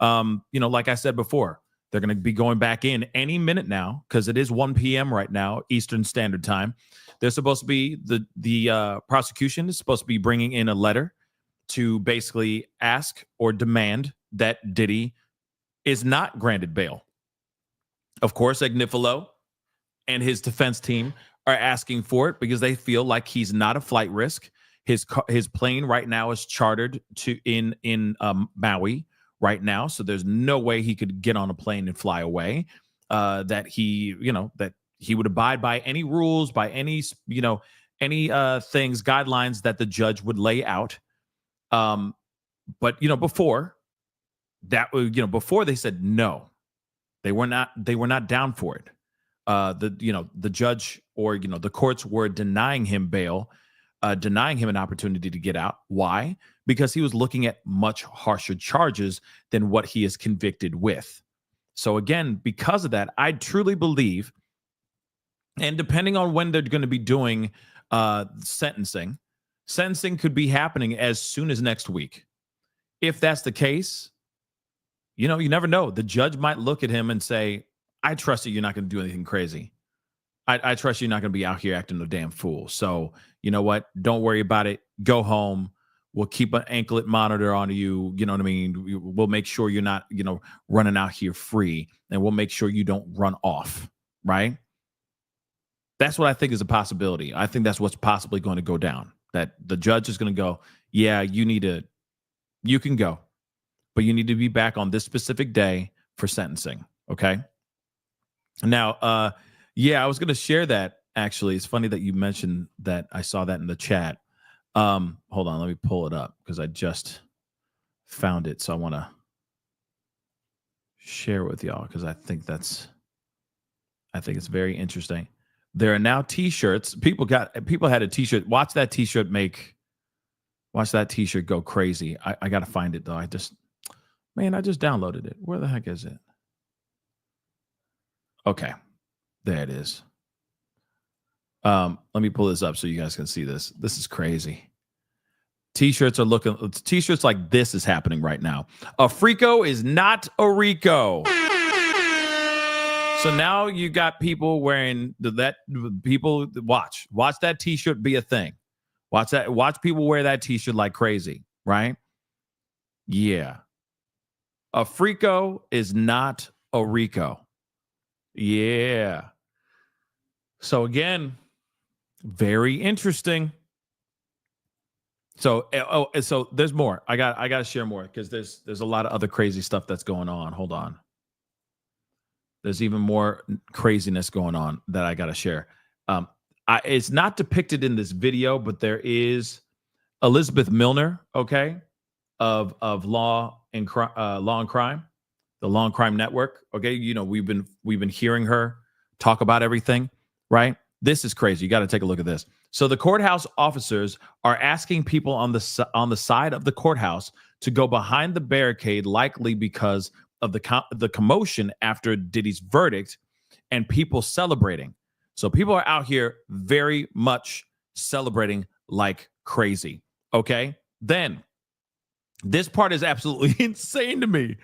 Like I said before, they're going to be going back in any minute now because it is 1 p.m. right now, Eastern Standard Time. They're supposed to be, the prosecution is supposed to be bringing in a letter to basically ask or demand that Diddy is not granted bail. Of course, Agnifilo and his defense team are asking for it because they feel like he's not a flight risk. His plane right now is chartered to in Maui right now, so there's no way he could get on a plane and fly away. That he would abide by any rules, by any guidelines that the judge would lay out. But before that, before they said no, they were not down for it. The judge or the courts were denying him bail, denying him an opportunity to get out. Why? Because he was looking at much harsher charges than what he is convicted with. So again, because of that, I truly believe, and depending on when they're going to be doing sentencing could be happening as soon as next week. If that's the case, you never know. The judge might look at him and say, I trust that you're not going to do anything crazy. I trust you're not going to be out here acting a damn fool. So you know what? Don't worry about it. Go home. We'll keep an anklet monitor on you. You know what I mean? We'll make sure you're not, running out here free, and we'll make sure you don't run off. Right? That's what I think is a possibility. I think that's what's possibly going to go down. That the judge is going to go, yeah, you can go, but you need to be back on this specific day for sentencing. Okay. Now, I was going to share that. Actually, it's funny that you mentioned that. I saw that in the chat. Hold on, let me pull it up because I just found it. So I want to share it with y'all because I think it's very interesting. There are now t-shirts. People had a t-shirt. Watch that t-shirt go crazy. I got to find it though. I just downloaded it. Where the heck is it? Okay. There it is. Let me pull this up so you guys can see this. This is crazy. T-shirts like this is happening right now. A Frico is not a Rico. So now you got people wearing that. People watch that T-shirt be a thing. Watch people wear that T-shirt like crazy, right? Yeah. A Frico is not a Rico. Yeah. So again, very interesting. So so there's more. I got to share more because there's a lot of other crazy stuff that's going on. Hold on. There's even more craziness going on that I got to share. It's not depicted in this video, but there is Elizabeth Milner, okay, of Law and Crime, the Law and Crime Network. Okay, you know we've been hearing her talk about everything, right? This is crazy. You got to take a look at this. So the courthouse officers are asking people on the side of the courthouse to go behind the barricade, likely because of the commotion after Diddy's verdict and people celebrating. So people are out here very much celebrating like crazy. Okay, then this part is absolutely insane to me.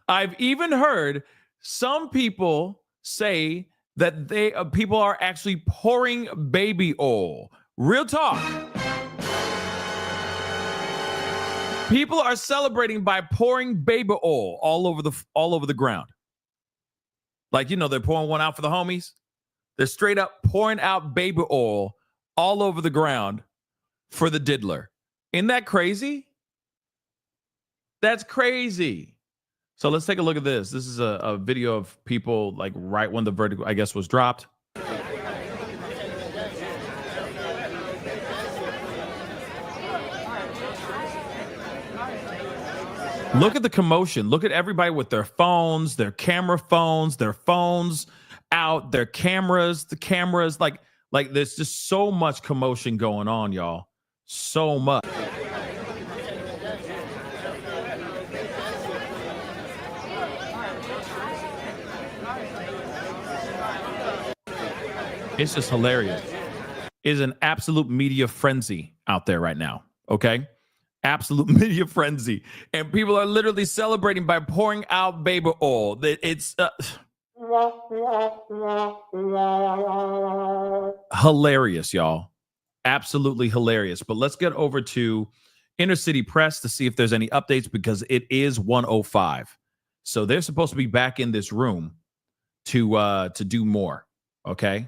I've even heard some people say that people are actually pouring baby oil. Real talk. People are celebrating by pouring baby oil all over the ground. Like, you know, they're pouring one out for the homies. They're straight up pouring out baby oil all over the ground for the diddler. Isn't that crazy? That's crazy. So let's take a look at this. This is a video of people like right when the verdict, I guess, was dropped. Look at the commotion. Look at everybody with their phones, their camera phones, their phones out, their cameras, the cameras. Like there's just so much commotion going on, y'all. So much. It's just hilarious. It's an absolute media frenzy out there right now. Okay. Absolute media frenzy. And people are literally celebrating by pouring out baby oil. It's hilarious, y'all. Absolutely hilarious. But let's get over to Inner City Press to see if there's any updates because it is 1:05. So they're supposed to be back in this room to do more. Okay.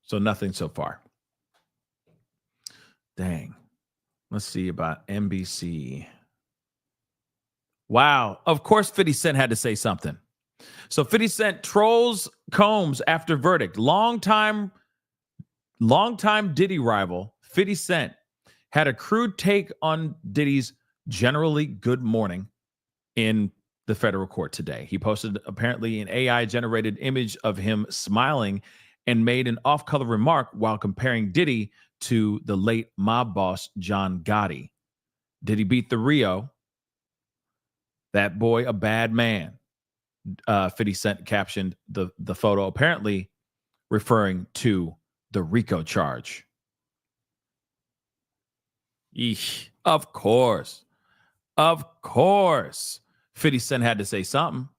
So nothing so far. Dang. Let's see about NBC. Wow. Of course, 50 Cent had to say something. So 50 Cent trolls Combs after verdict. Longtime Diddy rival, 50 Cent, had a crude take on Diddy's generally good morning in the federal court today. He posted apparently an AI-generated image of him smiling and made an off-color remark while comparing Diddy to the late mob boss John Gotti. Diddy beat the Rio. That boy, a bad man. 50 Cent captioned the photo, apparently referring to the RICO charge. Eesh, of course. 50 Cent had to say something.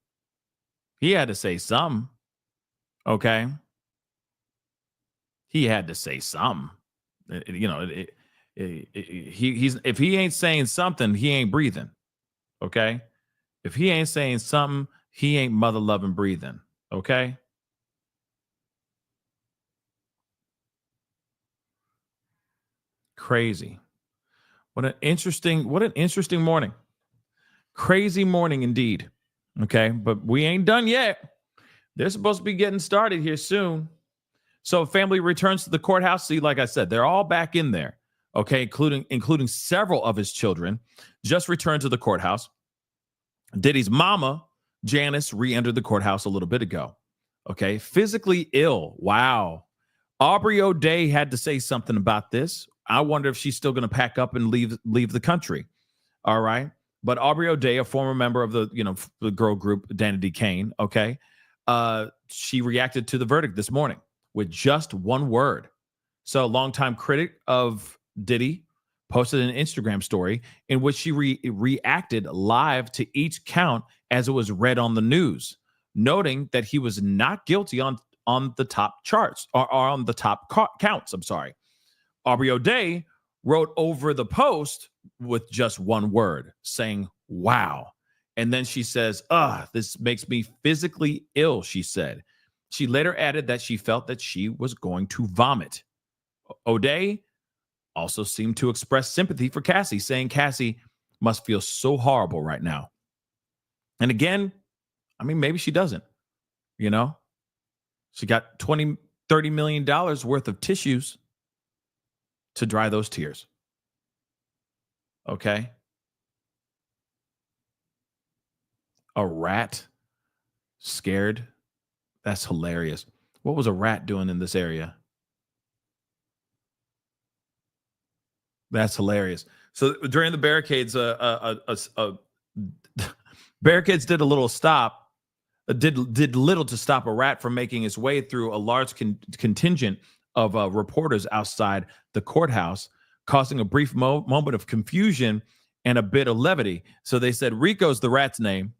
He had to say something. Okay. He had to say something. You know, he's if he ain't saying something, he ain't breathing. Okay. If he ain't saying something, he ain't mother loving breathing. Okay. Crazy. What an interesting morning. Crazy morning indeed. Okay. But we ain't done yet. They're supposed to be getting started here soon. So family returns to the courthouse. See, like I said, they're all back in there. Okay, including several of his children just returned to the courthouse. Diddy's mama, Janice, re-entered the courthouse a little bit ago. Okay, physically ill. Wow. Aubrey O'Day had to say something about this. I wonder if she's still going to pack up and leave the country. All right. But Aubrey O'Day, a former member of the girl group Danity Kane, okay, she reacted to the verdict this morning with just one word. So, longtime critic of Diddy posted an Instagram story in which she reacted live to each count as it was read on the news, noting that he was not guilty on the top charts or on the top counts. I'm sorry. Aubrey O'Day wrote over the post with just one word, saying, "Wow." And then she says, this makes me physically ill, she said. She later added that she felt that she was going to vomit. O'Day also seemed to express sympathy for Cassie, saying Cassie must feel so horrible right now. And again, I mean, maybe she doesn't, you know? She got $20, $30 million worth of tissues to dry those tears. Okay? A rat scared? That's hilarious. What was a rat doing in this area? That's hilarious. So during the barricades, barricades did a little stop, did little to stop a rat from making its way through a large contingent of reporters outside the courthouse, causing a brief moment of confusion and a bit of levity. So they said Rico's the rat's name.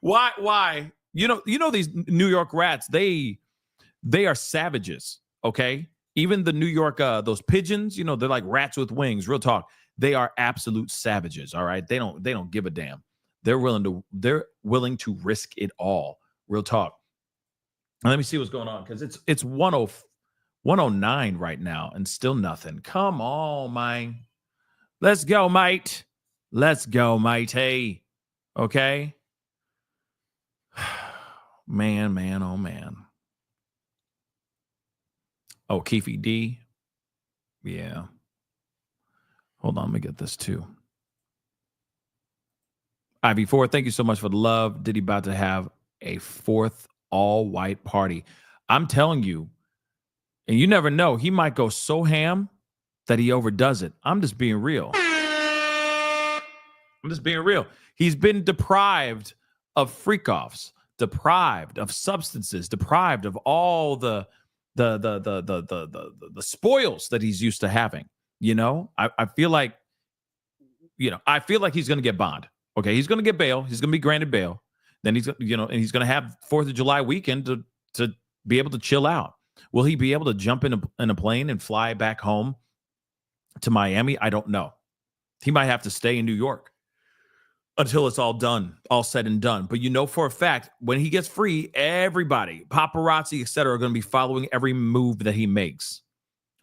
Why? You know these New York rats, they are savages, okay? Even the New York those pigeons, they're like rats with wings, real talk. They are absolute savages, all right? They don't give a damn. They're willing to risk it all. Real talk. And let me see what's going on, because it's 109 right now and still nothing. Come on, man. Let's go, mate. Let's go, mate. Hey. Okay. Man, oh man. Oh, Keefe D. Yeah. Hold on, let me get this too. Ivy4, thank you so much for the love. Diddy about to have a fourth all-white party. I'm telling you, and you never know, he might go so ham that he overdoes it. I'm just being real. He's been deprived of freak-offs, deprived of substances, deprived of all the spoils that he's used to having. I feel like he's going to get bond. Okay, he's going to get bail. He's going to be granted bail. Then he's going to have 4th of July weekend to be able to chill out. Will he be able to jump in a plane and fly back home to Miami? I don't know. He might have to stay in New York until it's all done, all said and done. But for a fact, when he gets free, everybody, paparazzi, etc., are going to be following every move that he makes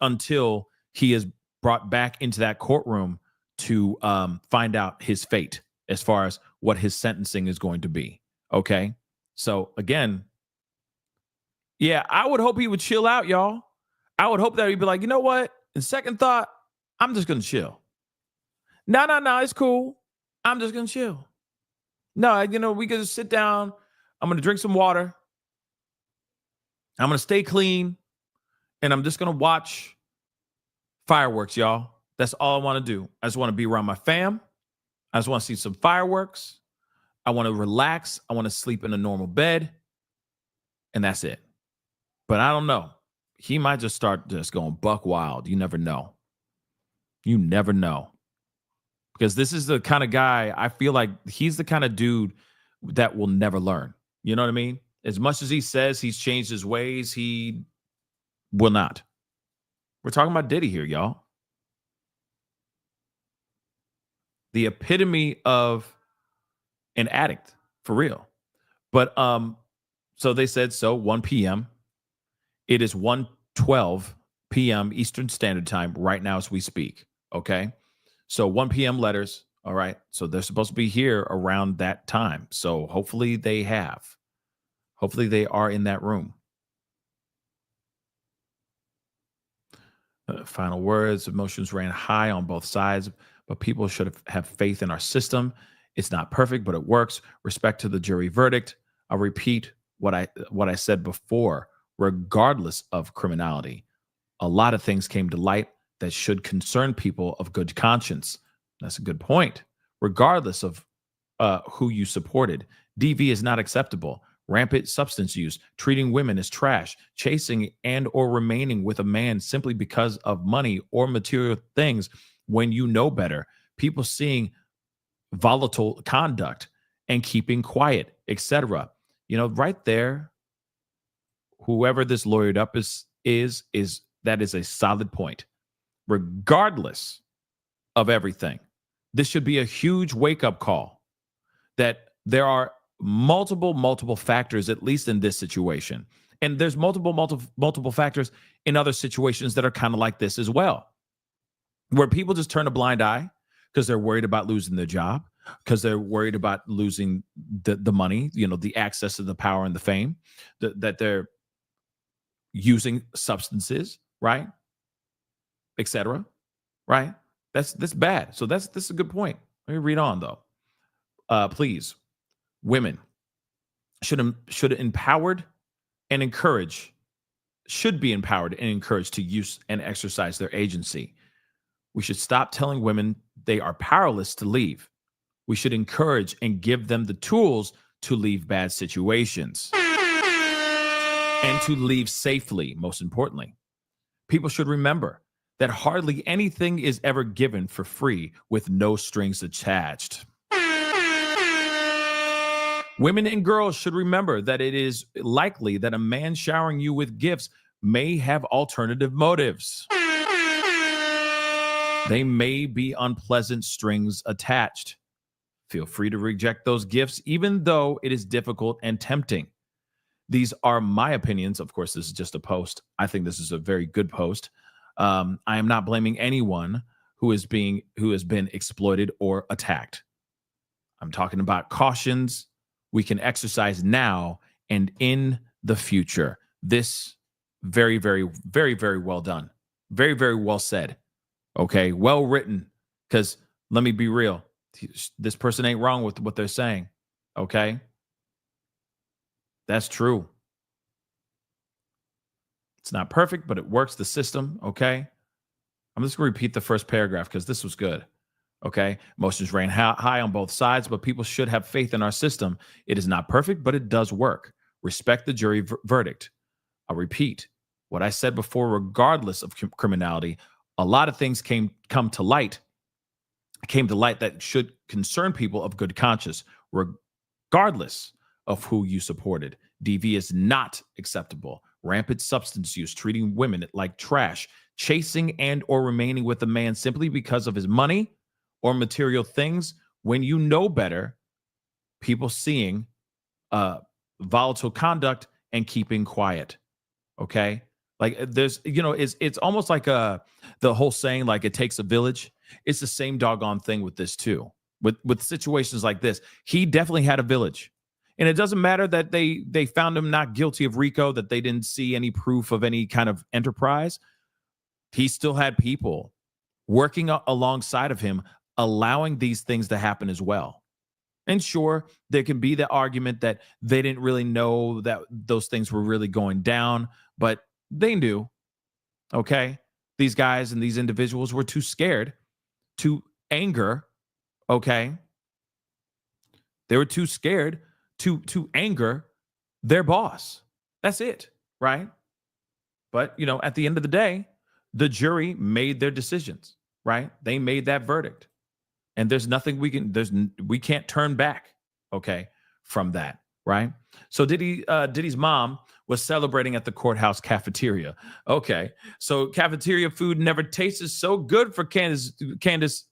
until he is brought back into that courtroom to find out his fate as far as what his sentencing is going to be. Okay? So, again, yeah, I would hope he would chill out, y'all. I would hope that he'd be like, you know what? In second thought, I'm just going to chill. No, it's cool. I'm just going to chill. No, we can just sit down. I'm going to drink some water. I'm going to stay clean. And I'm just going to watch fireworks, y'all. That's all I want to do. I just want to be around my fam. I just want to see some fireworks. I want to relax. I want to sleep in a normal bed. And that's it. But I don't know. He might just start just going buck wild. You never know. You never know. Because this is the kind of guy, I feel like he's the kind of dude that will never learn. You know what I mean? As much as he says he's changed his ways, he will not. We're talking about Diddy here, y'all. The epitome of an addict, for real. But so they said 1 p.m. It is 1:12 p.m. Eastern Standard Time right now as we speak. Okay. So 1 p.m. letters. All right. So they're supposed to be here around that time. So hopefully they have. Hopefully they are in that room. Final words. Emotions ran high on both sides, but people should have faith in our system. It's not perfect, but it works. Respect to the jury verdict. I'll repeat what I said before. Regardless of criminality, a lot of things came to light that should concern people of good conscience. That's a good point. Regardless of who you supported, DV is not acceptable. rampant substance use, treating women as trash, chasing and or remaining with a man simply because of money or material things when you know better, people seeing volatile conduct and keeping quiet, etc. Right there, whoever this lawyered up is that is a solid point. Regardless of everything, this should be a huge wake-up call that there are multiple factors, at least in this situation. And there's multiple factors in other situations that are kind of like this as well, where people just turn a blind eye because they're worried about losing their job, because they're worried about losing the money, the access to the power and the fame, that they're using substances, right, etc. Right? That's bad. So this is a good point. Let me read on though. Please, women should be empowered and encouraged to use and exercise their agency. We should stop telling women they are powerless to leave. We should encourage and give them the tools to leave bad situations and to leave safely, most importantly. People should remember that hardly anything is ever given for free with no strings attached. Women and girls should remember that it is likely that a man showering you with gifts may have alternative motives. They may be unpleasant strings attached. Feel free to reject those gifts, even though it is difficult and tempting. These are my opinions. Of course, this is just a post. I think this is a very good post. I am not blaming anyone who has been exploited or attacked. I'm talking about cautions we can exercise now and in the future. This very, very, very, very well done. Very, very well said. Okay, well written. Because let me be real. This person ain't wrong with what they're saying. Okay? That's true. It's not perfect, but it works, the system, okay? I'm just going to repeat the first paragraph because this was good, okay? Emotions ran high on both sides, but people should have faith in our system. It is not perfect, but it does work. Respect the jury verdict. I'll repeat what I said before. Regardless of criminality, a lot of things came to light that should concern people of good conscience, regardless of who you supported. DV is not acceptable. Rampant substance use, treating women like trash, chasing and or remaining with a man simply because of his money or material things when you know better, people seeing volatile conduct and keeping quiet. Okay? Like there's, it's almost like the whole saying, like it takes a village. It's the same doggone thing with this too. With situations like this, he definitely had a village. And it doesn't matter that they found him not guilty of RICO, that they didn't see any proof of any kind of enterprise. He still had people working alongside of him, allowing these things to happen as well. And sure, there can be the argument that they didn't really know that those things were really going down, but they knew, okay? These guys and these individuals were too scared to anger, okay? They were too scared to anger their boss. That's it, right? But, at the end of the day, the jury made their decisions, right? They made that verdict. And there's nothing we can't turn back, okay, from that, right? So Diddy's mom was celebrating at the courthouse cafeteria. Okay, so cafeteria food never tasted so good for Janice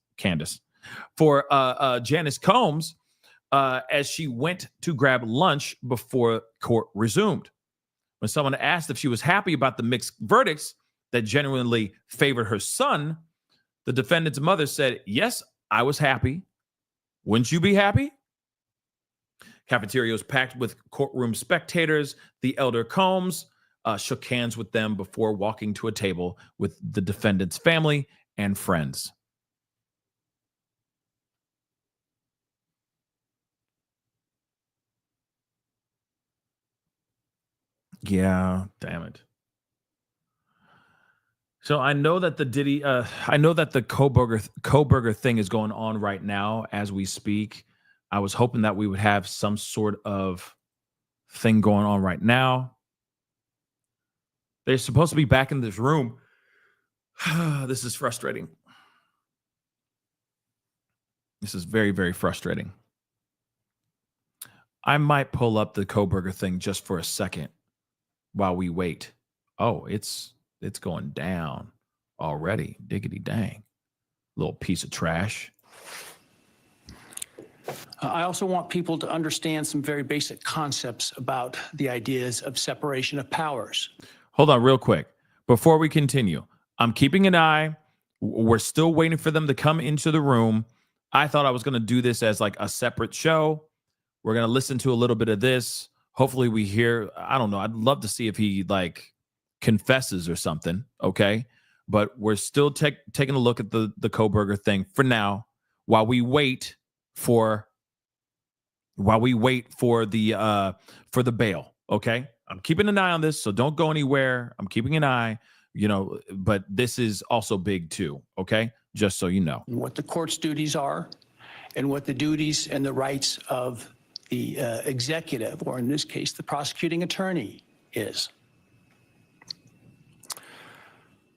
Combs as she went to grab lunch before court resumed. When someone asked if she was happy about the mixed verdicts that genuinely favored her son, the defendant's mother said, "Yes, I was happy. Wouldn't you be happy?" Cafeteria was packed with courtroom spectators. The elder Combs shook hands with them before walking to a table with the defendant's family and friends. Yeah, damn it. So I know that the Koberger thing is going on right now as we speak. I was hoping that we would have some sort of thing going on right now. They're supposed to be back in this room. This is frustrating. This is very, very frustrating. I might pull up the Kohberger thing just for a second while we wait. Oh, it's going down already. Diggity dang. Little piece of trash. I also want people to understand some very basic concepts about the ideas of separation of powers. Hold on real quick. Before we continue, I'm keeping an eye. We're still waiting for them to come into the room. I thought I was going to do this as like a separate show. We're going to listen to a little bit of this. Hopefully we hear, I don't know. I'd love to see if he like confesses or something. Okay. But we're still taking a look at the Kohberger thing for now while we wait for the bail. Okay. I'm keeping an eye on this, so don't go anywhere. I'm keeping an eye, but this is also big too. Okay. Just so you know. What the court's duties are and what the duties and the rights of the executive, or in this case, the prosecuting attorney, is.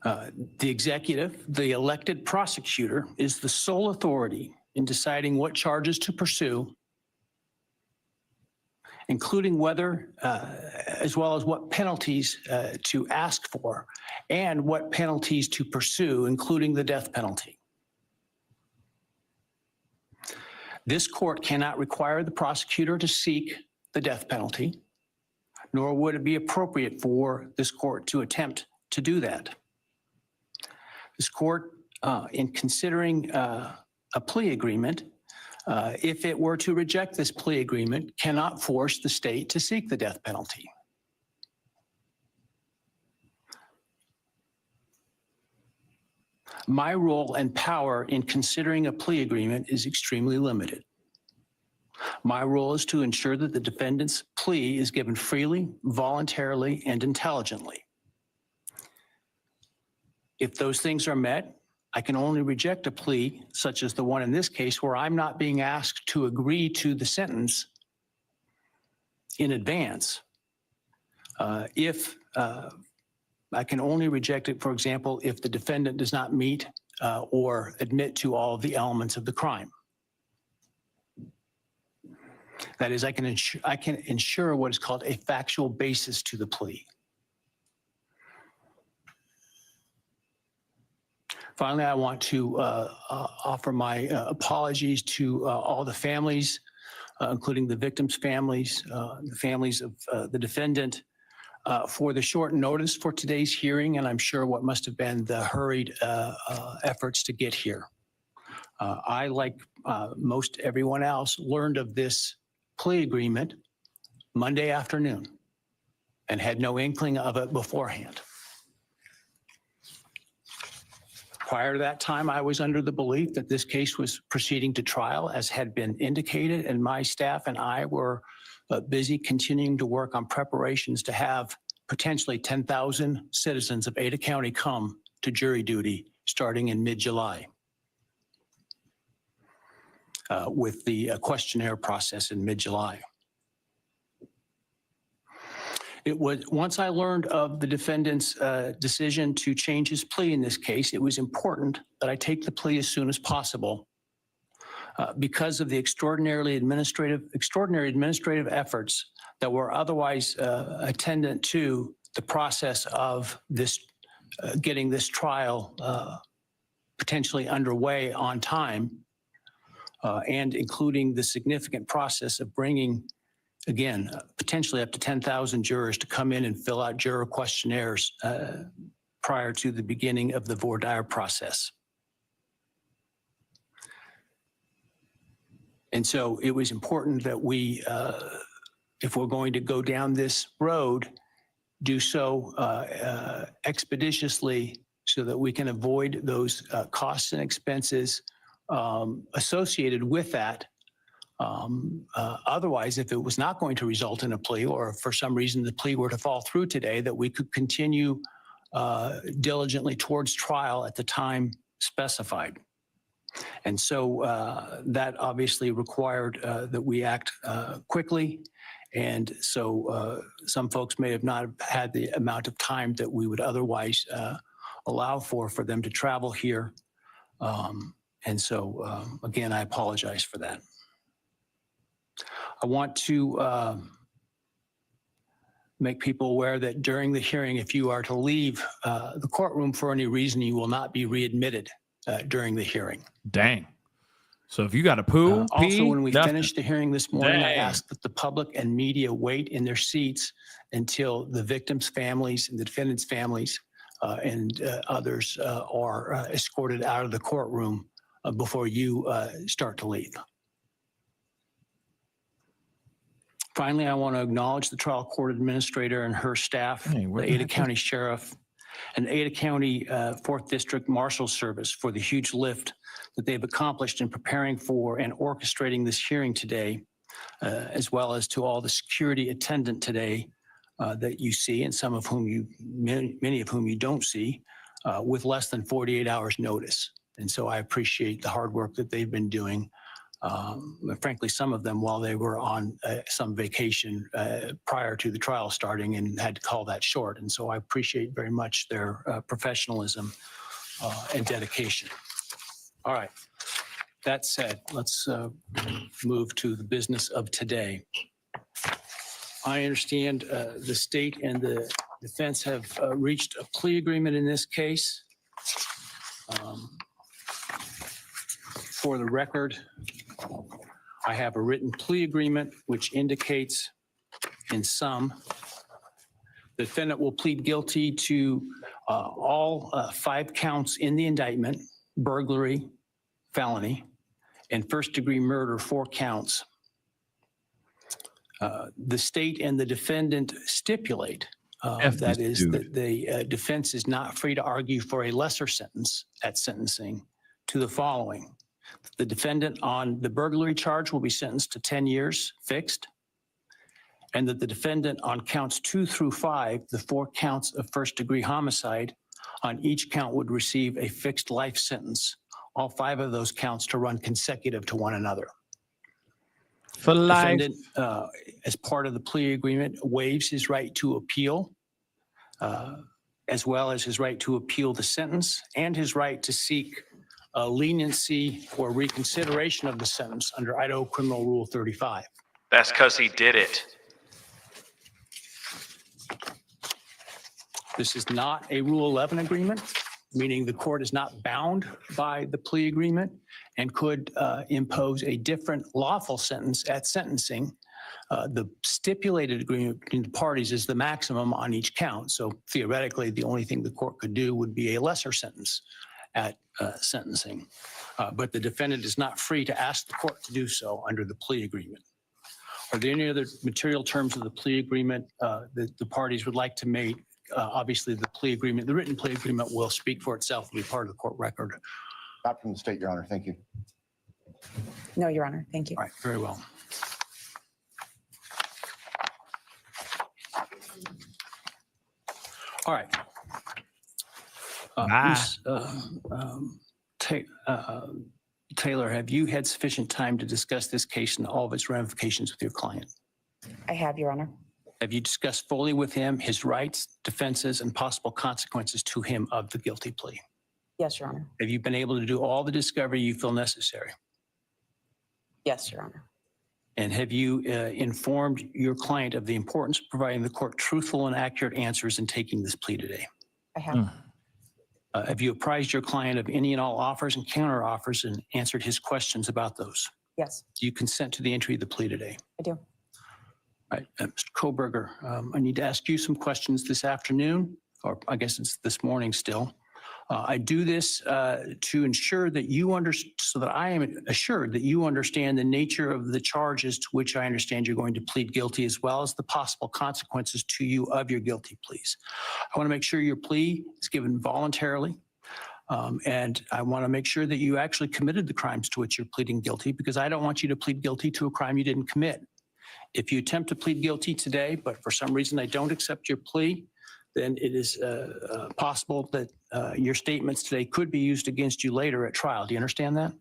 The executive, the elected prosecutor, is the sole authority in deciding what charges to pursue, including whether, as well as what penalties to ask for, and what penalties to pursue, including the death penalty. This court cannot require the prosecutor to seek the death penalty, nor would it be appropriate for this court to attempt to do that. This court, in considering a plea agreement, if it were to reject this plea agreement, cannot force the state to seek the death penalty. My role and power in considering a plea agreement is extremely limited. My role is to ensure that the defendant's plea is given freely, voluntarily, and intelligently. If those things are met, I can only reject a plea, such as the one in this case, where I'm not being asked to agree to the sentence in advance. If I can only reject it, for example, if the defendant does not meet or admit to all of the elements of the crime. That is, I can ensure what is called a factual basis to the plea. Finally, I want to offer my apologies to all the families, including the victims' families, the families of the defendant, for the short notice for today's hearing, and I'm sure what must have been the hurried efforts to get here. I, like most everyone else, learned of this plea agreement Monday afternoon and had no inkling of it beforehand. Prior to that time, I was under the belief that this case was proceeding to trial, as had been indicated, and my staff and I were busy continuing to work on preparations to have potentially 10,000 citizens of Ada County come to jury duty starting in mid-July, with the questionnaire process in mid-July. It was, once I learned of the defendant's decision to change his plea in this case, it was important that I take the plea as soon as possible because of the extraordinary administrative efforts that were otherwise attendant to the process of this getting this trial potentially underway on time, and including the significant process of bringing, again, potentially up to 10,000 jurors to come in and fill out juror questionnaires prior to the beginning of the voir dire process. And so it was important that we, if we're going to go down this road, do so expeditiously so that we can avoid those costs and expenses associated with that. Otherwise, if it was not going to result in a plea, or if for some reason the plea were to fall through today, that we could continue diligently towards trial at the time specified. And so that obviously required that we act quickly And so some folks may have not had the amount of time that we would otherwise allow for them to travel here. And so, again, I apologize for that. I want to make people aware that during the hearing, if you are to leave the courtroom for any reason, you will not be readmitted during the hearing. Dang. So if you got to poo, also, pee, when we nothing. finish the hearing this morning, I Dang. ask that the public and media wait in their seats until the victims' families and the defendants' families and others are escorted out of the courtroom before you start to leave. Finally, I want to acknowledge the trial court administrator and her staff, the Ada County Sheriff, and Ada County 4th District Marshal Service for the huge lift that they've accomplished in preparing for and orchestrating this hearing today, as well as to all the security attendant today that you see, and some of whom many of whom you don't see, with less than 48 hours notice. And so I appreciate the hard work that they've been doing. Frankly, some of them while they were on some vacation prior to the trial starting and had to call that short. And so I appreciate very much their professionalism and dedication. All right. That said, let's move to the business of today. I understand the state and the defense have reached a plea agreement in this case. For the record, I have a written plea agreement which indicates in sum, the defendant will plead guilty to all 5 counts in the indictment, burglary, felony, and first-degree murder, 4 counts. The state and the defendant stipulate, that is, that the defense is not free to argue for a lesser sentence at sentencing to the following. The defendant on the burglary charge will be sentenced to 10 years fixed, and that the defendant on counts 2 through 5, the 4 counts of first-degree homicide, on each count would receive a fixed life sentence, all 5 of those counts to run consecutive to one another. For life. The defendant, as part of the plea agreement, waives his right to appeal, as well as his right to appeal the sentence and his right to seek leniency or reconsideration of the sentence under Idaho Criminal Rule 35. That's because he did it. This is not a Rule 11 agreement, meaning the court is not bound by the plea agreement and could impose a different lawful sentence at sentencing. The stipulated agreement between the parties is the maximum on each count. So theoretically, the only thing the court could do would be a lesser sentence at sentencing. But the defendant is not free to ask the court to do so under the plea agreement. Are there any other material terms of the plea agreement that the parties would like to make? Obviously, the plea agreement, the written plea agreement will speak for itself and be part of the court record. Not from the state, Your Honor. Thank you. No, Your Honor. Thank you. All right, very well. All right. Ms. Taylor, have you had sufficient time to discuss this case and all of its ramifications with your client? I have, Your Honor. Have you discussed fully with him his rights, defenses, and possible consequences to him of the guilty plea? Yes, Your Honor. Have you been able to do all the discovery you feel necessary? Yes, Your Honor. And have you informed your client of the importance of providing the court truthful and accurate answers in taking this plea today? I have. Have you apprised your client of any and all offers and counter offers and answered his questions about those? Yes. Do you consent to the entry of the plea today? I do. All right, Mr. Koberger, I need to ask you some questions this afternoon, or I guess it's this morning still. I do this to ensure that you so that I am assured that you understand the nature of the charges to which I understand you're going to plead guilty, as well as the possible consequences to you of your guilty pleas. I want to make sure your plea is given voluntarily, and I want to make sure that you actually committed the crimes to which you're pleading guilty, because I don't want you to plead guilty to a crime you didn't commit. If you attempt to plead guilty today, but for some reason I don't accept your plea, then it is possible that your statements today could be used against you later at trial. Do you understand that?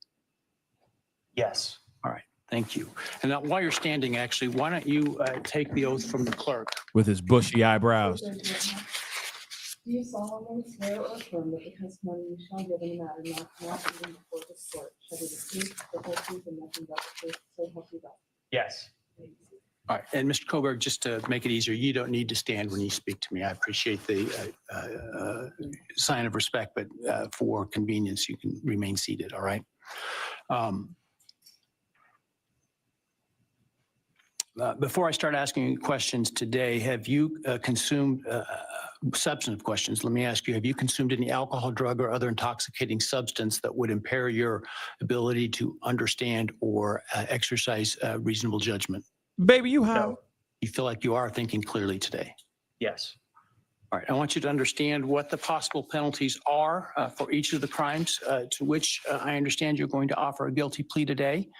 Yes. All right. Thank you. And now, while you're standing, actually, why don't you take the oath from the clerk? With his bushy eyebrows. Do you solemnly swear or affirm that the testimony you shall give in the matter not given before this court shall be the truth, the whole truth, and nothing but the truth, so help you God? Yes. All right, and Mr. Koberg, just to make it easier, you don't need to stand when you speak to me. I appreciate the sign of respect, but for convenience, you can remain seated, all right? Before I start asking you questions today, have you consumed substantive questions? Let me ask you, have you consumed any alcohol, drug, or other intoxicating substance that would impair your ability to understand or exercise reasonable judgment? Baby, you high? No. You feel like you are thinking clearly today? Yes. All right, I want you to understand what the possible penalties are for each of the crimes to which I understand you're going to offer a guilty plea today.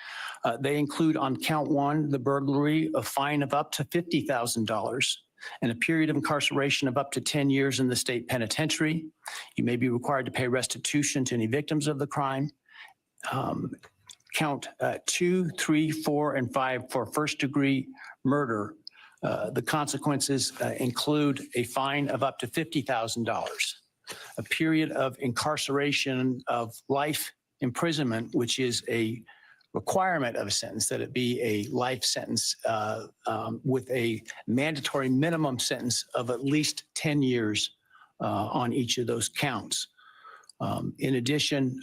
They include on count one, the burglary, a fine of up to $50,000 and a period of incarceration of up to 10 years in the state penitentiary. You may be required to pay restitution to any victims of the crime. Count 2, 3, 4, and 5 for first-degree murder. The consequences include a fine of up to $50,000, a period of incarceration of life imprisonment, which is a requirement of a sentence, that it be a life sentence with a mandatory minimum sentence of at least 10 years on each of those counts. In addition,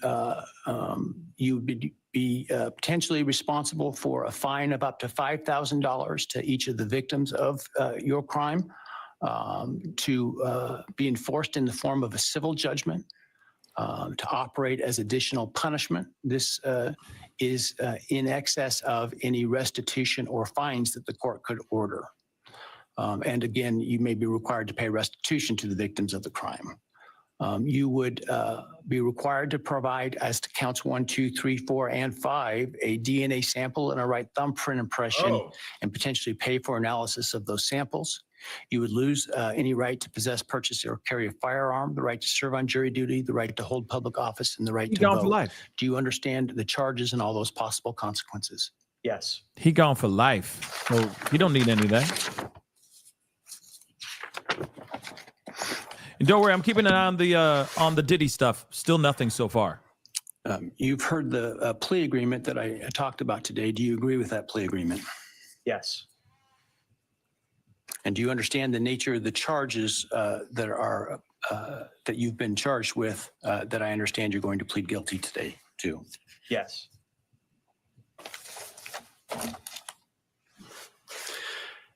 you would be potentially responsible for a fine of up to $5,000 to each of the victims of your crime to be enforced in the form of a civil judgment to operate as additional punishment. This is in excess of any restitution or fines that the court could order. And again, you may be required to pay restitution to the victims of the crime. You would be required to provide, as to counts 1, 2, 3, 4, and 5, a DNA sample and a right thumbprint impression, and potentially pay for analysis of those samples. You would lose any right to possess, purchase, or carry a firearm, the right to serve on jury duty, the right to hold public office, and the right to gone vote. for life. Do you understand the charges and all those possible consequences? Yes. He gone for life, so he don't need any of that. And don't worry, I'm keeping an eye on the Diddy stuff. Still nothing so far. You've heard the plea agreement that I talked about today. Do you agree with that plea agreement? Yes. And do you understand the nature of the charges that are that you've been charged with that I understand you're going to plead guilty today to? Yes.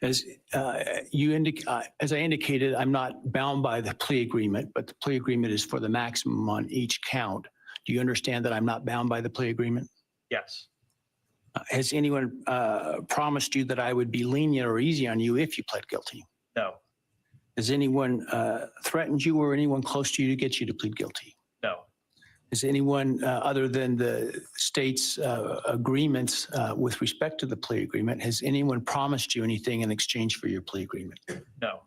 As as I indicated, I'm not bound by the plea agreement, but the plea agreement is for the maximum on each count. Do you understand that I'm not bound by the plea agreement? Yes. Has anyone promised you that I would be lenient or easy on you if you pled guilty? No. Has anyone threatened you or anyone close to you to get you to plead guilty? No. Is anyone other than the state's agreements with respect to the plea agreement, has anyone promised you anything in exchange for your plea agreement? No.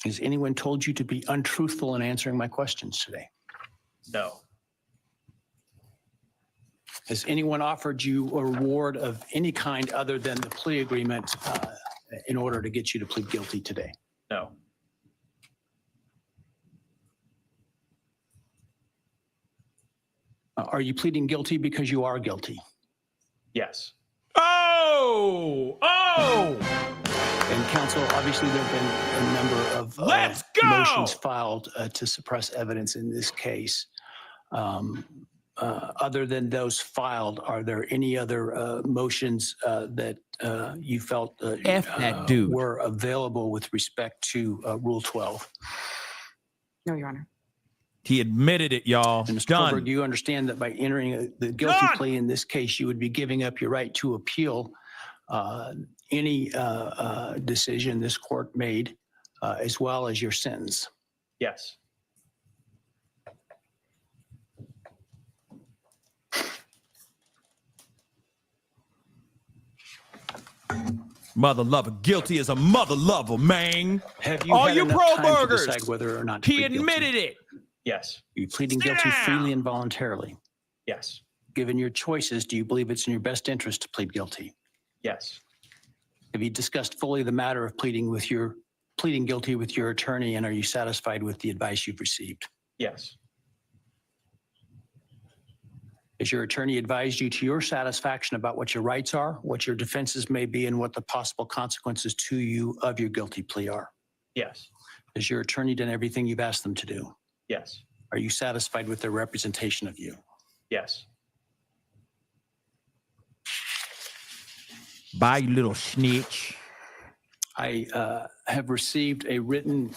Has anyone told you to be untruthful in answering my questions today? No. Has anyone offered you a reward of any kind other than the plea agreement in order to get you to plead guilty today? No. Are you pleading guilty because you are guilty? Yes. Oh! And counsel, obviously there have been a number of motions filed to suppress evidence in this case. Other than those filed, are there any other motions that you felt were available with respect to Rule 12? No, Your Honor. He admitted it, y'all. And Mr. Done. Koberg, do you understand that by entering the guilty plea in this case, you would be giving up your right to appeal any decision this court made, as well as your sentence? Yes. Mother lover, guilty as a mother lover, man. Have you All had you enough pro time to burgers? decide whether or not to He plead guilty? admitted it. Yes. Are you pleading guilty freely and voluntarily? Yes. given your choices, do you believe it's in your best interest to plead guilty? Yes. Have you discussed fully the matter of pleading guilty with your attorney, and are you satisfied with the advice you've received? Yes. Has your attorney advised you to your satisfaction about what your rights are, what your defenses may be, and what the possible consequences to you of your guilty plea are? Yes. Has your attorney done everything you've asked them to do? Yes. Are you satisfied with their representation of you? Yes. Bye, you little snitch. I have received a written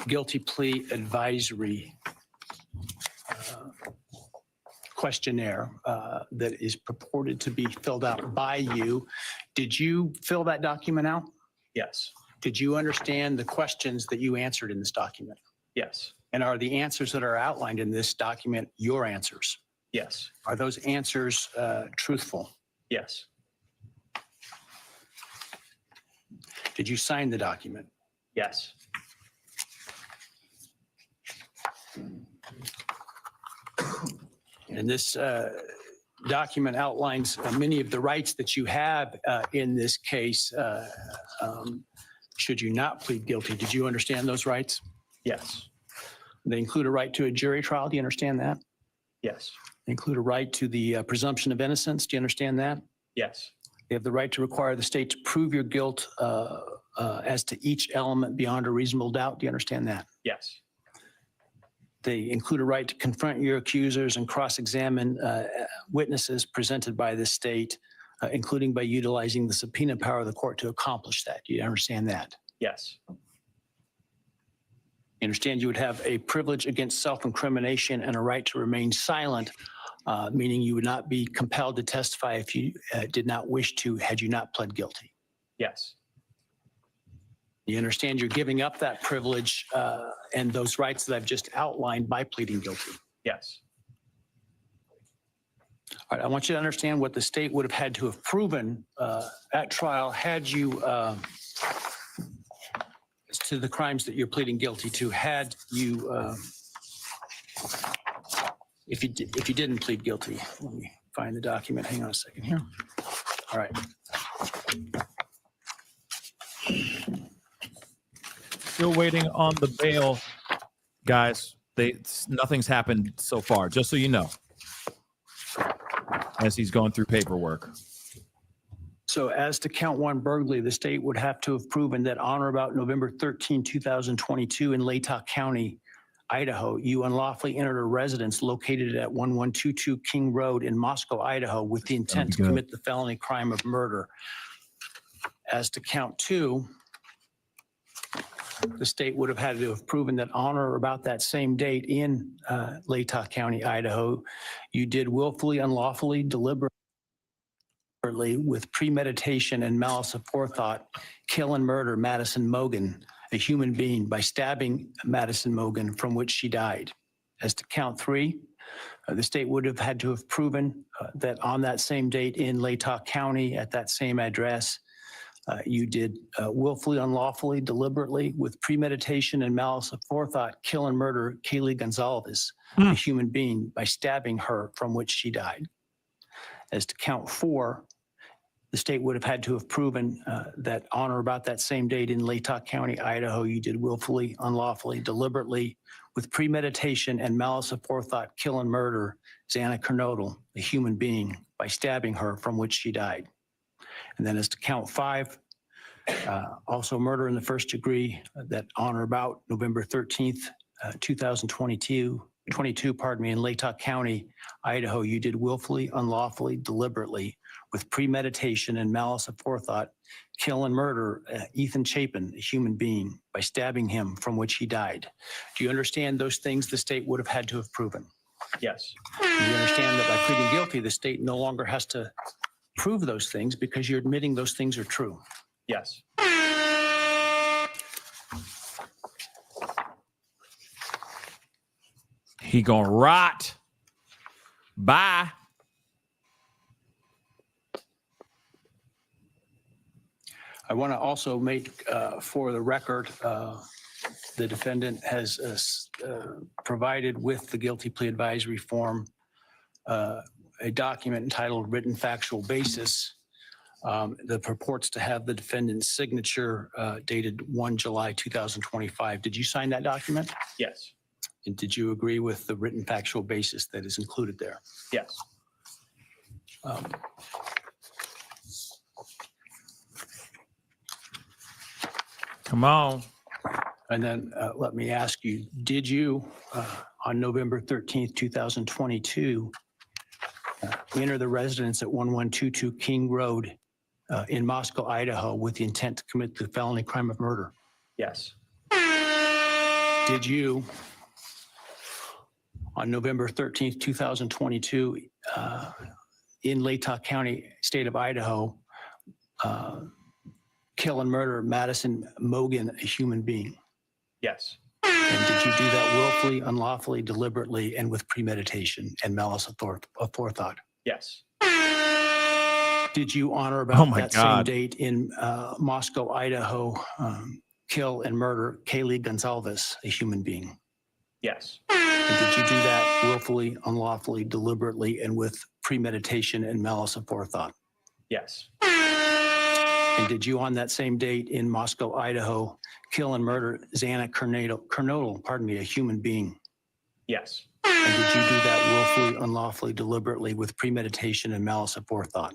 guilty plea advisory questionnaire that is purported to be filled out by you. Did you fill that document out? Yes. Did you understand the questions that you answered in this document? Yes. And are the answers that are outlined in this document your answers? Yes. Are those answers truthful? Yes. Did you sign the document? Yes. And this document outlines many of the rights that you have in this case. Should you not plead guilty, did you understand those rights? Yes. They include a right to a jury trial. Do you understand that? Yes. They include a right to the presumption of innocence. Do you understand that? Yes. They have the right to require the state to prove your guilt as to each element beyond a reasonable doubt. Do you understand that? Yes. They include a right to confront your accusers and cross-examine witnesses presented by the state, including by utilizing the subpoena power of the court to accomplish that. Do you understand that? Yes. You understand you would have a privilege against self-incrimination and a right to remain silent, meaning you would not be compelled to testify if you did not wish to, had you not pled guilty. Yes. You understand you're giving up that privilege and those rights that I've just outlined by pleading guilty. Yes. All right, I want you to understand what the state would have had to have proven at trial had you, to the crimes that you're pleading guilty to, had you, if you didn't plead guilty. Let me find the document. Hang on a second here. All right. Still waiting on the bail, guys. Nothing's happened so far, just so you know, as he's going through paperwork. So as to count one burglary, the state would have to have proven that on or about November 13, 2022 in Latah County, Idaho, you unlawfully entered a residence located at 1122 King Road in Moscow, Idaho, with the intent to commit the felony crime of murder. As to count two, the state would have had to have proven that on or about that same date in Latah County, Idaho, you did willfully, unlawfully, deliberately, with premeditation and malice aforethought, kill and murder Madison Mogan, a human being, by stabbing Madison Mogan, from which she died. As to count three, the state would have had to have proven that on that same date in Latah County, at that same address, you did willfully, unlawfully, deliberately, with premeditation and malice aforethought, kill and murder Kaylee Gonzalez, a human being, by stabbing her, from which she died. As to count four, the state would have had to have proven that on or about that same date in Latah County, Idaho, you did willfully, unlawfully, deliberately, with premeditation and malice aforethought, kill and murder Xana Kernodle, a human being, by stabbing her, from which she died. And then as to count five, also murder in the first degree, that on or about November 13th, 2022, in Latah County, Idaho, you did willfully, unlawfully, deliberately, with premeditation and malice aforethought, kill and murder Ethan Chapin, a human being, by stabbing him, from which he died. Do you understand those things the state would have had to have proven? Yes. Do you understand that by pleading guilty, the state no longer has to prove those things because you're admitting those things are true? Yes. He gonna rot. Bye. I want to also make for the record, the defendant has provided with the guilty plea advisory form a document entitled Written Factual Basis that purports to have the defendant's signature dated 1 July 2025. Did you sign that document? Yes. And did you agree with the written factual basis that is included there? Yes. Come on. And then let me ask you, did you, on November 13th, 2022, enter the residence at 1122 King Road in Moscow, Idaho, with the intent to commit the felony crime of murder? Yes. Did you, on November 13th, 2022, in Latah County, state of Idaho, kill and murder Madison Mogan, a human being? Yes. And did you do that willfully, unlawfully, deliberately, and with premeditation and malice aforethought? Yes. Did you honor Oh about my that same God. date in Moscow, Idaho, kill and murder Kaylee Gonzalez, a human being? Yes. And did you do that willfully, unlawfully, deliberately, and with premeditation and malice aforethought? Yes. And did you, on that same date in Moscow, Idaho, kill and murder Xana Kernodle, a human being? Yes. And did you do that willfully, unlawfully, deliberately, with premeditation and malice aforethought?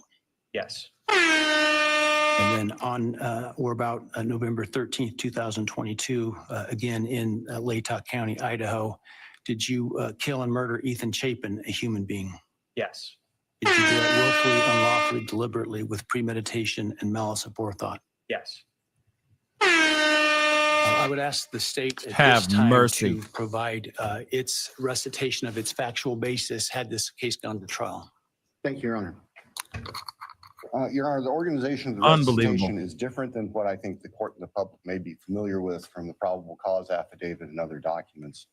Yes. And then on or about November 13th, 2022, again in Latah County, Idaho, did you kill and murder Ethan Chapin, a human being? Yes. Did you do that willfully, unlawfully, deliberately, with premeditation and malice aforethought? Yes. I would ask the state at Have this time mercy. to provide its recitation of its factual basis had this case gone to trial. Thank you, Your Honor. Your Honor, the organization of the Unbelievable. recitation is different than what I think the court and the public may be familiar with from the probable cause affidavit and other documents.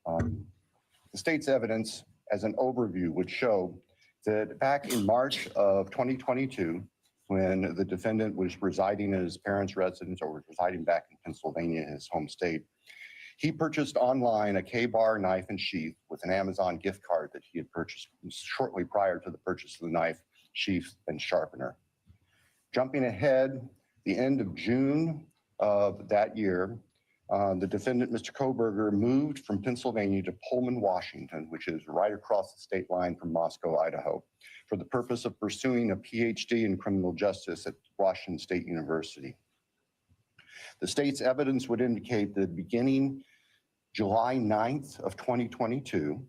The state's evidence, as an overview, would show that back in March of 2022, when the defendant was residing in his parents' residence or was residing back in Pennsylvania, his home state, he purchased online a K-bar knife and sheath with an Amazon gift card that he had purchased shortly prior to the purchase of the knife, sheath, and sharpener. Jumping ahead, the end of June of that year, the defendant, Mr. Koberger, moved from Pennsylvania to Pullman, Washington, which is right across the state line from Moscow, Idaho, for the purpose of pursuing a PhD in criminal justice at Washington State University. The state's evidence would indicate that beginning July 9th of 2022,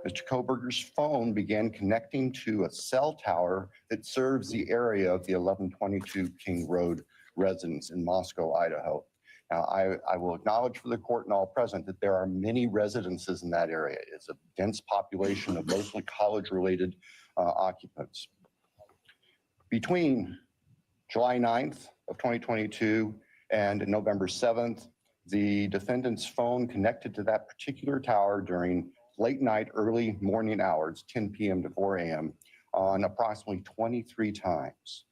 Mr. Koberger's phone began connecting to a cell tower that serves the area of the 1122 King Road residence in Moscow, Idaho. Now, I will acknowledge for the court and all present that there are many residences in that area. It's a dense population of mostly college-related occupants. Between July 9th of 2022 and November 7th, the defendant's phone connected to that particular tower during late night, early morning hours, 10 p.m. to 4 a.m. on approximately 23 times.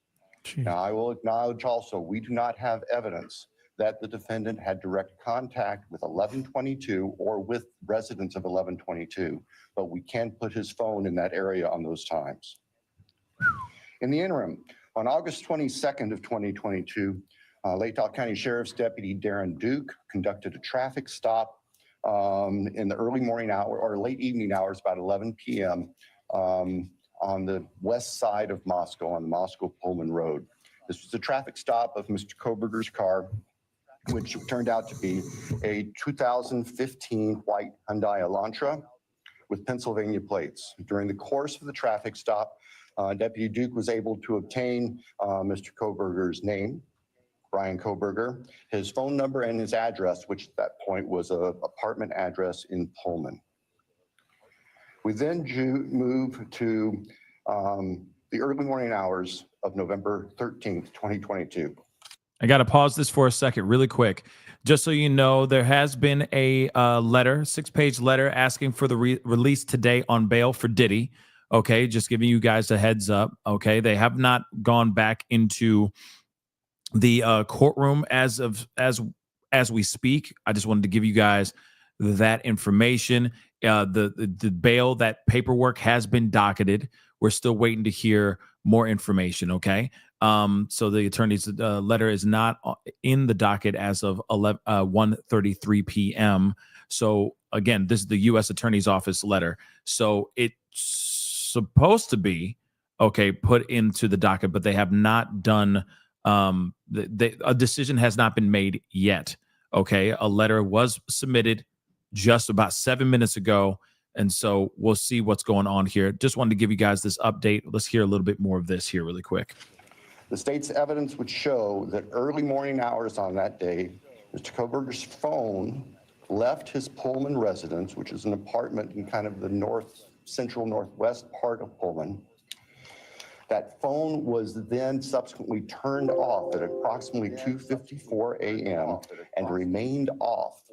Jeez. Now, I will acknowledge also, we do not have evidence that the defendant had direct contact with 1122 or with residents of 1122, but we can put his phone in that area on those times. In the interim, on August 22nd of 2022, Latah County Sheriff's Deputy Darren Duke conducted a traffic stop in the early morning hour or late evening hours, about 11 p.m. On the west side of Moscow, on the Moscow-Pullman Road. This was a traffic stop of Mr. Koberger's car, which turned out to be a 2015 white Hyundai Elantra with Pennsylvania plates. During the course of the traffic stop, Deputy Duke was able to obtain Mr. Koberger's name, Brian Koberger, his phone number, and his address, which at that point was an apartment address in Pullman. We then move to the early morning hours of November 13th, 2022. I got to pause this for a second really quick. Just so you know, there has been a letter, 6-page letter asking for the release today on bail for Diddy. Okay, just giving you guys a heads up. Okay, they have not gone back into the courtroom as we speak. I just wanted to give you guys that information. The bail, that paperwork has been docketed. We're still waiting to hear more information. Okay. So the attorney's letter is not in the docket as of 1:33 p.m. So again, this is the U.S. Attorney's Office letter. So it's supposed to be put into the docket, but they have not done. A decision has not been made yet. Okay, a letter was submitted just about 7 minutes ago. And so we'll see what's going on here. Just wanted to give you guys this update. Let's hear a little bit more of this here really quick. The state's evidence would show that early morning hours on that day, Mr. Koberger's phone left his Pullman residence, which is an apartment in kind of the central northwest part of Pullman. That phone was then subsequently turned off at approximately 2:54 a.m. and remained off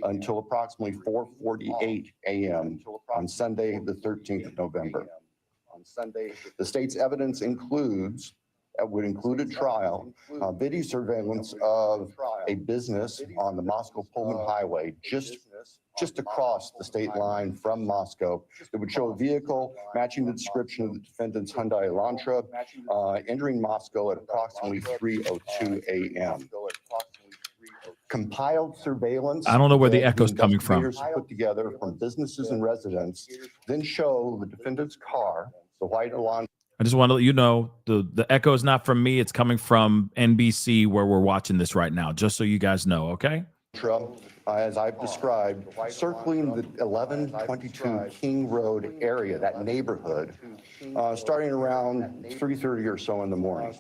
until approximately 4:48 a.m. on Sunday, the 13th of November. The state's evidence would include a trial, video surveillance of a business on the Moscow-Pullman Highway, just across the state line from Moscow. It would show a vehicle matching the description of the defendant's Hyundai Elantra entering Moscow at approximately 3:02 a.m. Compiled surveillance. I don't know where the echo's coming from. Investigators put together from businesses and residents then show the defendant's car, the white Elantra. I just want to let you know the echo is not from me. It's coming from NBC where we're watching this right now, just so you guys know, okay? As I've described, circling the 1122 King Road area, that neighborhood, starting around 3:30 or so in the morning.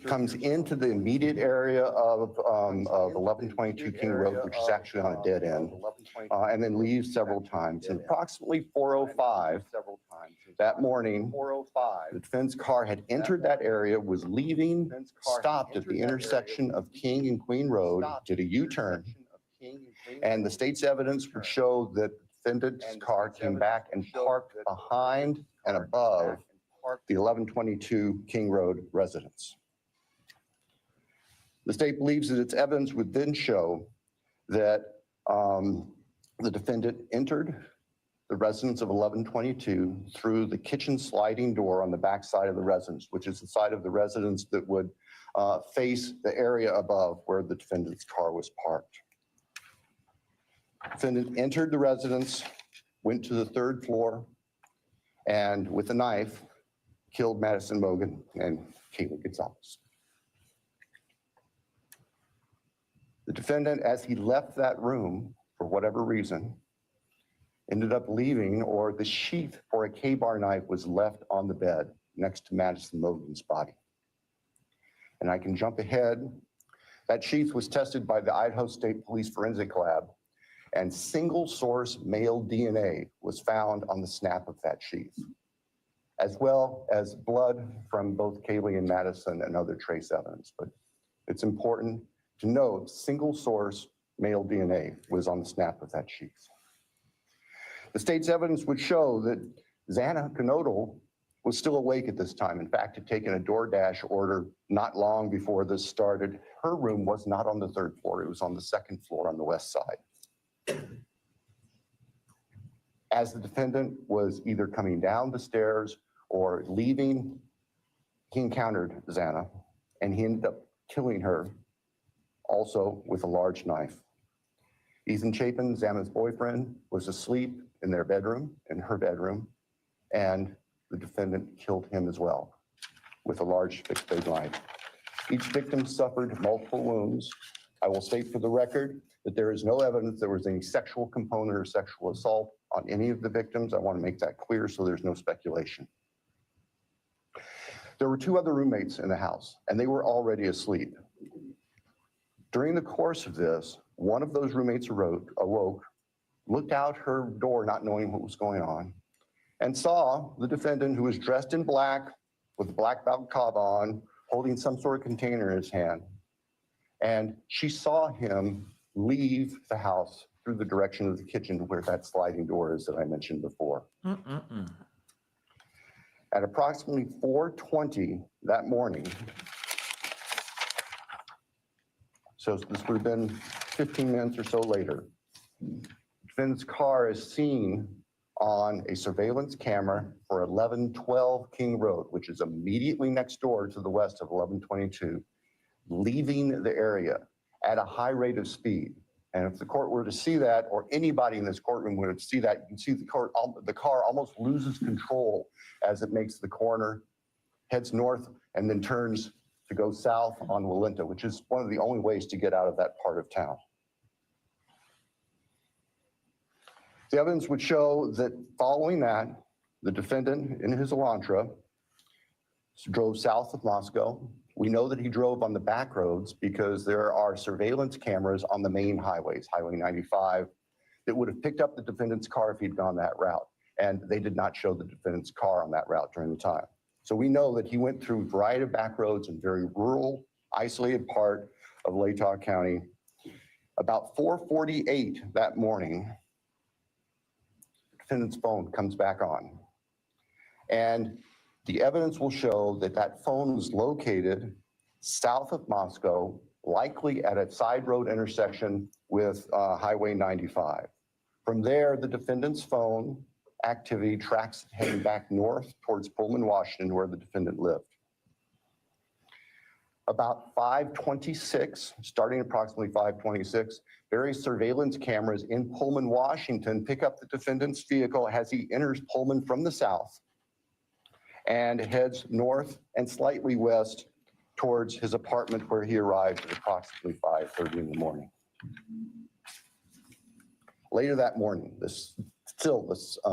Comes into the immediate area of 1122 King Road, which is actually on a dead end, and then leaves several times. And approximately 4:05 that morning, the defense car had entered that area, was leaving, stopped at the intersection of King and Queen Road, did a U-turn, and the state's evidence would show that the defendant's car came back and parked behind and above the 1122 King Road residence. The state believes that its evidence would then show that the defendant entered the residence of 1122 through the kitchen sliding door on the back side of the residence, which is the side of the residence that would face the area above where the defendant's car was parked. Defendant entered the residence, went to the third floor, and with a knife, killed Madison Mogan and Kaylee Gonzalez. The defendant, as he left that room, for whatever reason, ended up leaving, or the sheath for a K-bar knife was left on the bed next to Madison Mogan's body. And I can jump ahead. That sheath was tested by the Idaho State Police Forensic Lab, and single source male DNA was found on the snap of that sheath, as well as blood from both Kaylee and Madison and other trace evidence. But it's important to note single source male DNA was on the snap of that sheath. The state's evidence would show that Xana Knodel was still awake at this time. In fact, had taken a DoorDash order not long before this started. Her room was not on the third floor. It was on the second floor on the west side. As the defendant was either coming down the stairs or leaving, he encountered Xana, and he ended up killing her also with a large knife. Ethan Chapin, Xana's boyfriend, was asleep in their bedroom, in her bedroom, and the defendant killed him as well with a large fixed blade knife. Each victim suffered multiple wounds. I will state for the record that there is no evidence there was any sexual component or sexual assault on any of the victims. I want to make that clear so there's no speculation. There were two other roommates in the house, and they were already asleep. During the course of this, one of those roommates awoke, looked out her door not knowing what was going on, and saw the defendant, who was dressed in black with a black balaclava on, holding some sort of container in his hand. And she saw him leave the house through the direction of the kitchen where that sliding door is that I mentioned before. At approximately 4:20 that morning, so this would have been 15 minutes or so later, defendant's car is seen on a surveillance camera for 1112 King Road, which is immediately next door to the west of 1122, leaving the area at a high rate of speed. And if the court were to see that, or anybody in this courtroom were to see that, you can see the car almost loses control as it makes the corner, heads north, and then turns to go south on Walinta, which is one of the only ways to get out of that part of town. The evidence would show that following that, the defendant in his Elantra drove south of Moscow. We know that he drove on the back roads because there are surveillance cameras on the main highways, Highway 95, that would have picked up the defendant's car if he'd gone that route. And they did not show the defendant's car on that route during the time. So we know that he went through a variety of back roads in very rural, isolated part of Latah County. About 4:48 that morning, the defendant's phone comes back on. And the evidence will show that that phone was located south of Moscow, likely at a side road intersection with Highway 95. From there, the defendant's phone activity tracks heading back north towards Pullman, Washington, where the defendant lived. About 5:26, starting approximately 5:26, various surveillance cameras in Pullman, Washington pick up the defendant's vehicle as he enters Pullman from the south and heads north and slightly west towards his apartment, where he arrived at approximately 5:30 in the morning. Later that morning,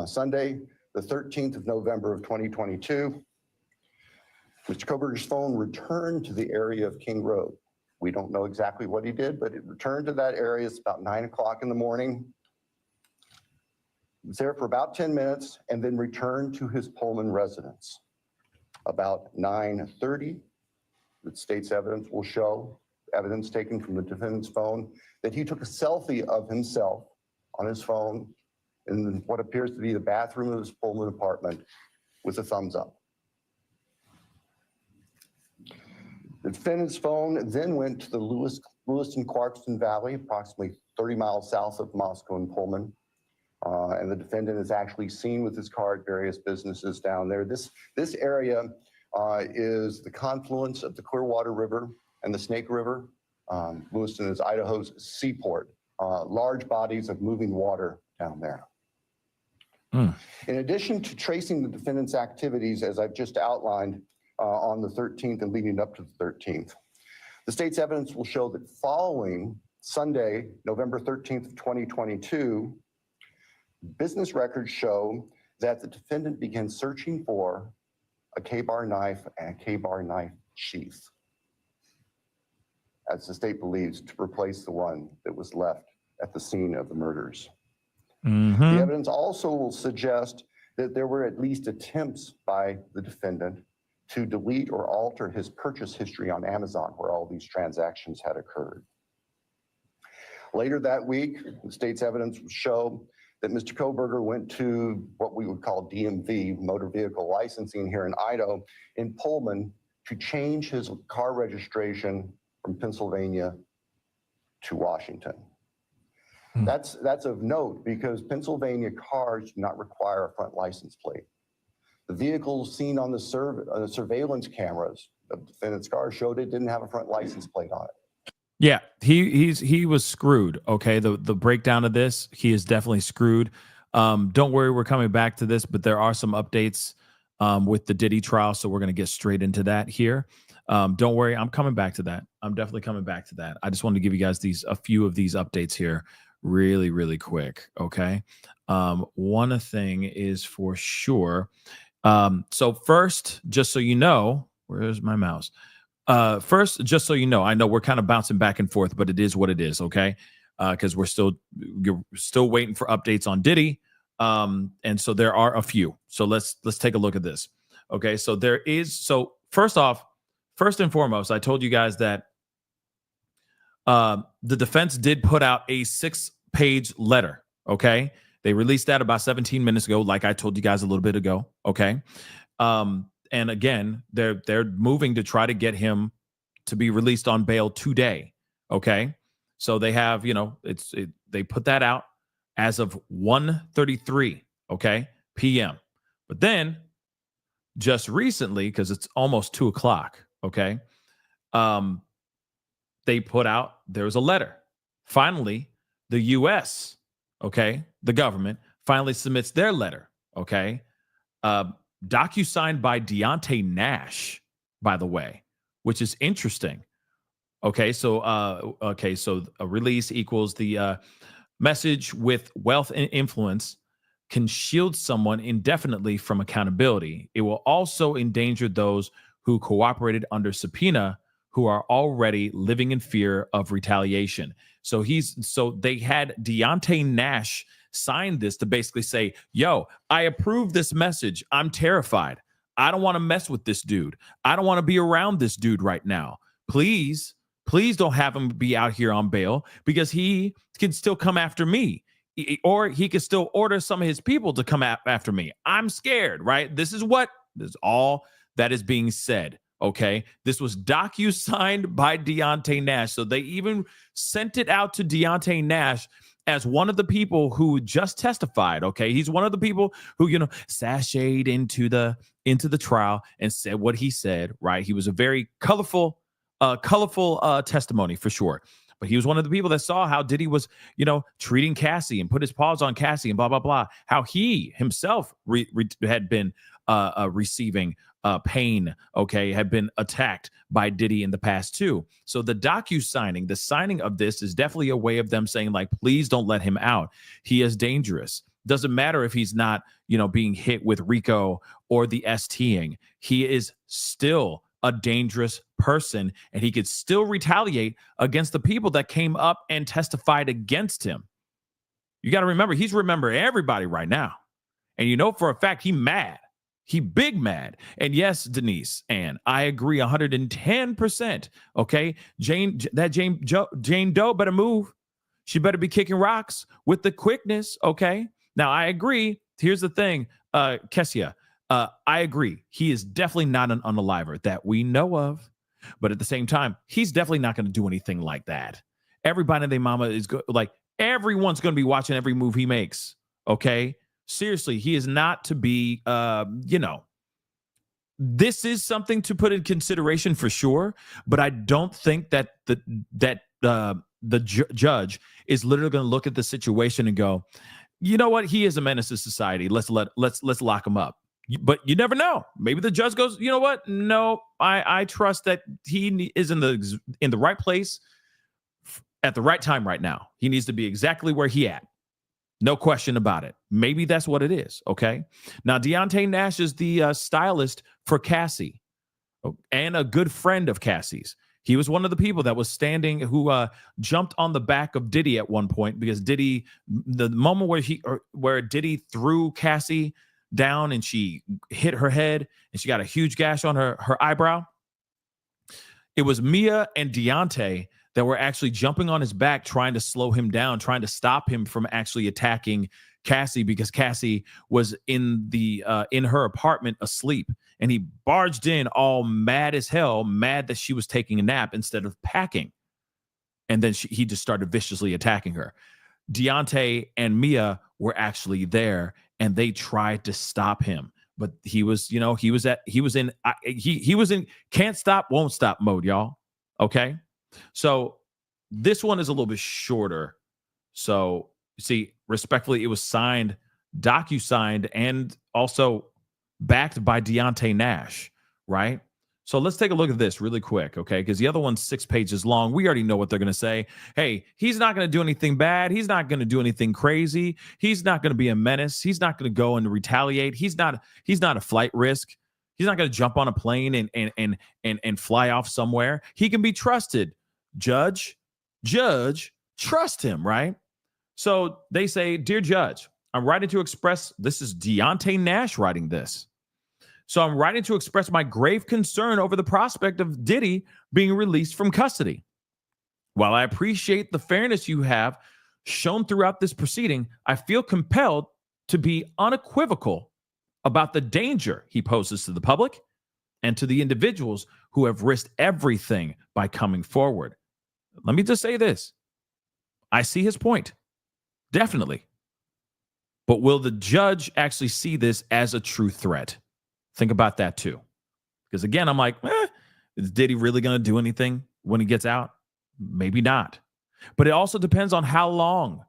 Sunday, the 13th of November of 2022, Mr. Koberger's phone returned to the area of King Road. We don't know exactly what he did, but it returned to that area. It's about 9 o'clock in the morning. He was there for about 10 minutes and then returned to his Pullman residence. About 9:30, the state's evidence will show, evidence taken from the defendant's phone, that he took a selfie of himself on his phone in what appears to be the bathroom of his Pullman apartment with a thumbs up. The defendant's phone then went to the Lewiston-Clarkston Valley, approximately 30 miles south of Moscow and Pullman. And the defendant is actually seen with his car at various businesses down there. This area is the confluence of the Clearwater River and the Snake River. Lewiston is Idaho's seaport. Large bodies of moving water down there. In addition to tracing the defendant's activities, as I've just outlined, on the 13th and leading up to the 13th, the state's evidence will show that following Sunday, November 13th of 2022, business records show that the defendant began searching for a K-bar knife and a K-bar knife sheath, as the state believes, to replace the one that was left at the scene of the murders. The evidence also will suggest that there were at least attempts by the defendant to delete or alter his purchase history on Amazon, where all these transactions had occurred. Later that week, the state's evidence will show that Mr. Koberger went to what we would call DMV, motor vehicle licensing here in Idaho, in Pullman, to change his car registration from Pennsylvania to Washington. That's of note because Pennsylvania cars do not require a front license plate. The vehicles seen on the surveillance cameras of the defendant's car showed it didn't have a front license plate on it. Yeah, he was screwed. Okay, the breakdown of this, he is definitely screwed. Don't worry, we're coming back to this, but there are some updates with the Diddy trial, so we're going to get straight into that here. Don't worry, I'm coming back to that. I'm definitely coming back to that. I just wanted to give you guys a few of these updates here really, really quick. Okay, one thing is for sure. So first, just so you know, where's my mouse? First, just so you know, I know we're kind of bouncing back and forth, but it is what it is, okay? Because you're still waiting for updates on Diddy, and so there are a few. So let's take a look at this. Okay, so there is. So first and foremost, I told you guys that the defense did put out a 6-page letter. Okay, they released that about 17 minutes ago, like I told you guys a little bit ago. Okay. And again, they're moving to try to get him to be released on bail today. Okay, so they have, they put that out, as of 1:33, okay, p.m. But then just recently, because it's almost 2 o'clock, okay, they put out, there was a letter. Finally, the U.S., okay, the government finally submits their letter, okay, docu-signed by Deontay Nash, by the way, which is interesting. Okay, so a release equals the message with wealth and influence can shield someone indefinitely from accountability. It will also endanger those who cooperated under subpoena who are already living in fear of retaliation. So they had Deontay Nash sign this to basically say, yo, I approve this message. I'm terrified. I don't want to mess with this dude. I don't want to be around this dude right now. Please don't have him be out here on bail because he can still come after me, or he could still order some of his people to come after me. I'm scared, right? This is all that is being said. Okay, this was docu-signed by Deontay Nash. So they even sent it out to Deontay Nash as one of the people who just testified. Okay, he's one of the people who, sashayed into the trial and said what he said, right? He was a very colorful testimony for sure. But he was one of the people that saw how Diddy was, treating Cassie and put his paws on Cassie and blah, blah, blah. How he himself had been receiving pain, okay, had been attacked by Diddy in the past too. So the the signing of this is definitely a way of them saying, like, please don't let him out. He is dangerous. Doesn't matter if he's not, being hit with RICO or the STing. He is still a dangerous person, and he could still retaliate against the people that came up and testified against him. You got to remember, he's remembering everybody right now. And for a fact, he mad. He big mad. And yes, Denise, and I agree 110%. Okay. Jane Doe better move. She better be kicking rocks with the quickness. Okay. Now I agree. Here's the thing, Cassie, I agree. He is definitely not an unaliver that we know of. But at the same time, he's definitely not going to do anything like that. Everybody and their mama is everyone's going to be watching every move he makes. Okay. Seriously, he is not to be, this is something to put in consideration for sure, but I don't think that the judge is literally going to look at the situation and go, you know what, he is a menace to society. Let's lock him up. But you never know. Maybe the judge goes, you know what? No, I trust that he is in the right place at the right time right now. He needs to be exactly where he at. No question about it. Maybe that's what it is. Okay. Now, Deontay Nash is the stylist for Cassie and a good friend of Cassie's. He was one of the people that was standing who jumped on the back of Diddy at one point because Diddy, the moment where Diddy threw Cassie down and she hit her head and she got a huge gash on her eyebrow. It was Mia and Deontay that were actually jumping on his back, trying to slow him down, trying to stop him from actually attacking Cassie because Cassie was in her apartment asleep, and he barged in all mad as hell, mad that she was taking a nap instead of packing. And then he just started viciously attacking her. Deontay and Mia were actually there, and they tried to stop him. But he was in can't stop, won't stop mode, y'all. Okay. So this one is a little bit shorter. So see, respectfully, it was docu-signed, and also backed by Deontay Nash, right? So let's take a look at this really quick, okay? Because the other one's 6 pages long. We already know what they're going to say. Hey, he's not going to do anything bad. He's not going to do anything crazy. He's not going to be a menace. He's not going to go and retaliate. He's not a flight risk. He's not going to jump on a plane and fly off somewhere. He can be trusted. Judge, trust him, right? So they say, dear judge, I'm writing to express, this is Deontay Nash writing this. So I'm writing to express my grave concern over the prospect of Diddy being released from custody. While I appreciate the fairness you have shown throughout this proceeding, I feel compelled to be unequivocal about the danger he poses to the public and to the individuals who have risked everything by coming forward. Let me just say this. I see his point. Definitely. But will the judge actually see this as a true threat? Think about that too. Because again, I'm like, is Diddy really going to do anything when he gets out? Maybe not. But it also depends on how long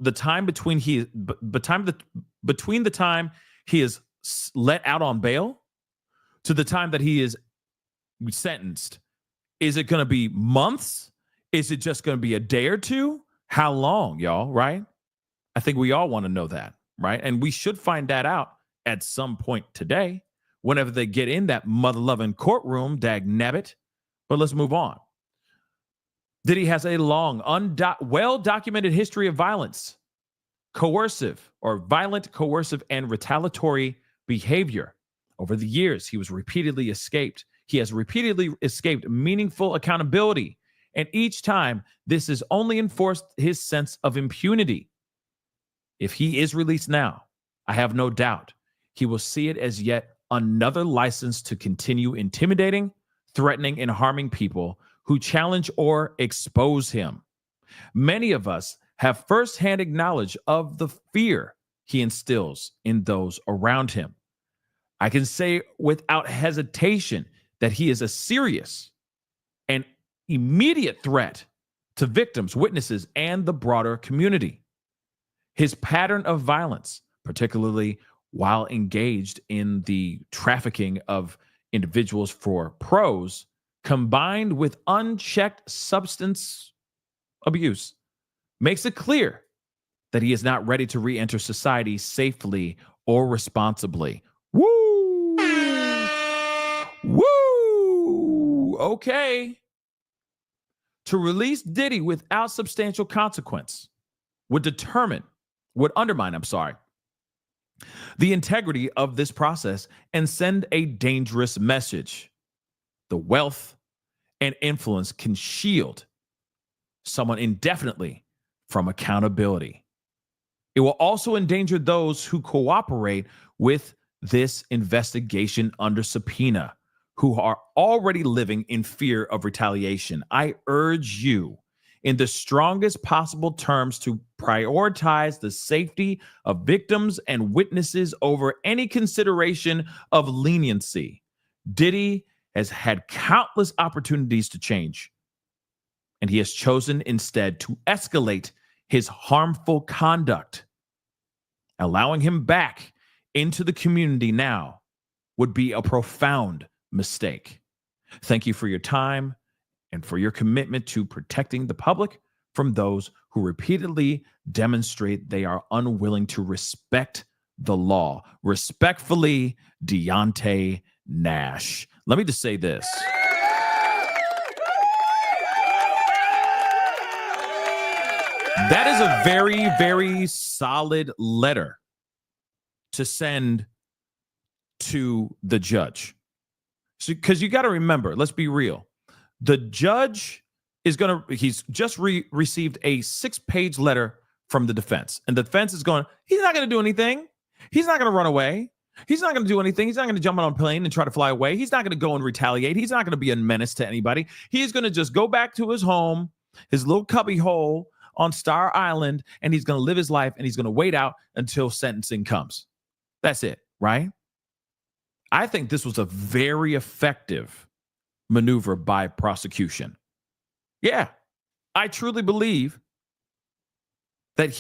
the time between between the time he is let out on bail to the time that he is sentenced. Is it going to be months? Is it just going to be a day or two? How long, y'all, right? I think we all want to know that, right? And we should find that out at some point today, whenever they get in that mother-loving courtroom, dag nabbit. But let's move on. Diddy has a long, well-documented history of violence, coercive or violent, coercive, and retaliatory behavior. Over the years, he has repeatedly escaped meaningful accountability. And each time, this has only enforced his sense of impunity. If he is released now, I have no doubt he will see it as yet another license to continue intimidating, threatening, and harming people who challenge or expose him. Many of us have firsthand knowledge of the fear he instills in those around him. I can say without hesitation that he is a serious and immediate threat to victims, witnesses, and the broader community. His pattern of violence, particularly while engaged in the trafficking of individuals for pros, combined with unchecked substance abuse, makes it clear that he is not ready to re-enter society safely or responsibly. Woo! Woo! Okay. To release Diddy without substantial consequence would undermine, the integrity of this process and send a dangerous message. The wealth and influence can shield someone indefinitely from accountability. It will also endanger those who cooperate with this investigation under subpoena, who are already living in fear of retaliation. I urge you in the strongest possible terms to prioritize the safety of victims and witnesses over any consideration of leniency. Diddy has had countless opportunities to change, and he has chosen instead to escalate his harmful conduct. Allowing him back into the community now would be a profound mistake. Thank you for your time and for your commitment to protecting the public from those who repeatedly demonstrate they are unwilling to respect the law. Respectfully, Deontay Nash. Let me just say this. That is a very, very solid letter to send to the judge. Because you got to remember, let's be real. The judge is he's just received a 6-page letter from the defense. And the defense is going, he's not going to do anything. He's not going to run away. He's not going to do anything. He's not going to jump on a plane and try to fly away. He's not going to go and retaliate. He's not going to be a menace to anybody. He's going to just go back to his home, his little cubby hole on Star Island, and he's going to live his life, and he's going to wait out until sentencing comes. That's it, right? I think this was a very effective maneuver by prosecution. Yeah, I truly believe that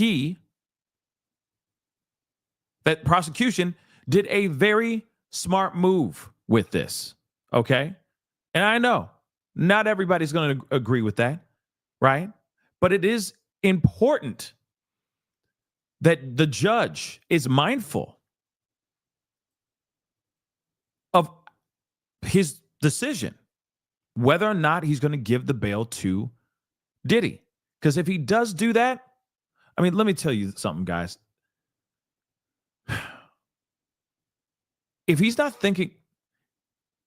prosecution did a very smart move with this, okay? And I know not everybody's going to agree with that, right? But it is important that the judge is mindful of his decision, whether or not he's going to give the bail to Diddy. Because if he does do that, I mean, let me tell you something, guys. If he's not thinking,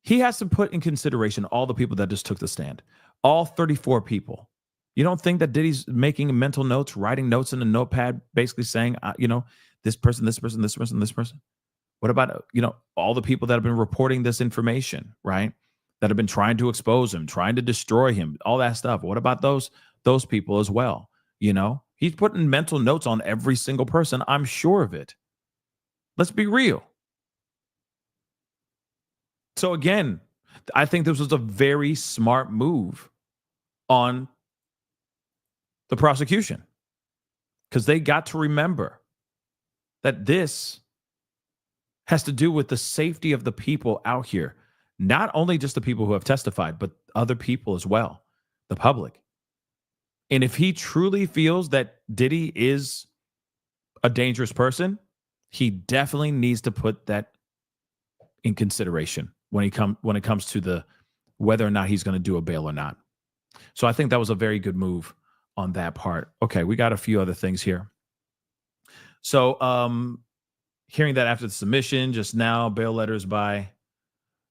he has to put in consideration all the people that just took the stand, all 34 people. You don't think that Diddy's making mental notes, writing notes in a notepad, basically saying, this person, this person, this person, this person? What about, all the people that have been reporting this information, right? That have been trying to expose him, trying to destroy him, all that stuff. What about those people as well? He He's putting mental notes on every single person. I'm sure of it. Let's be real. So again, I think this was a very smart move on the prosecution, because they got to remember that this has to do with the safety of the people out here, not only just the people who have testified, but other people as well, the public. And if he truly feels that Diddy is a dangerous person, he definitely needs to put that in consideration when it comes to the whether or not he's going to do a bail or not. So I think that was a very good move on that part. Okay, we got a few other things here. So hearing that after the submission just now, bail letters by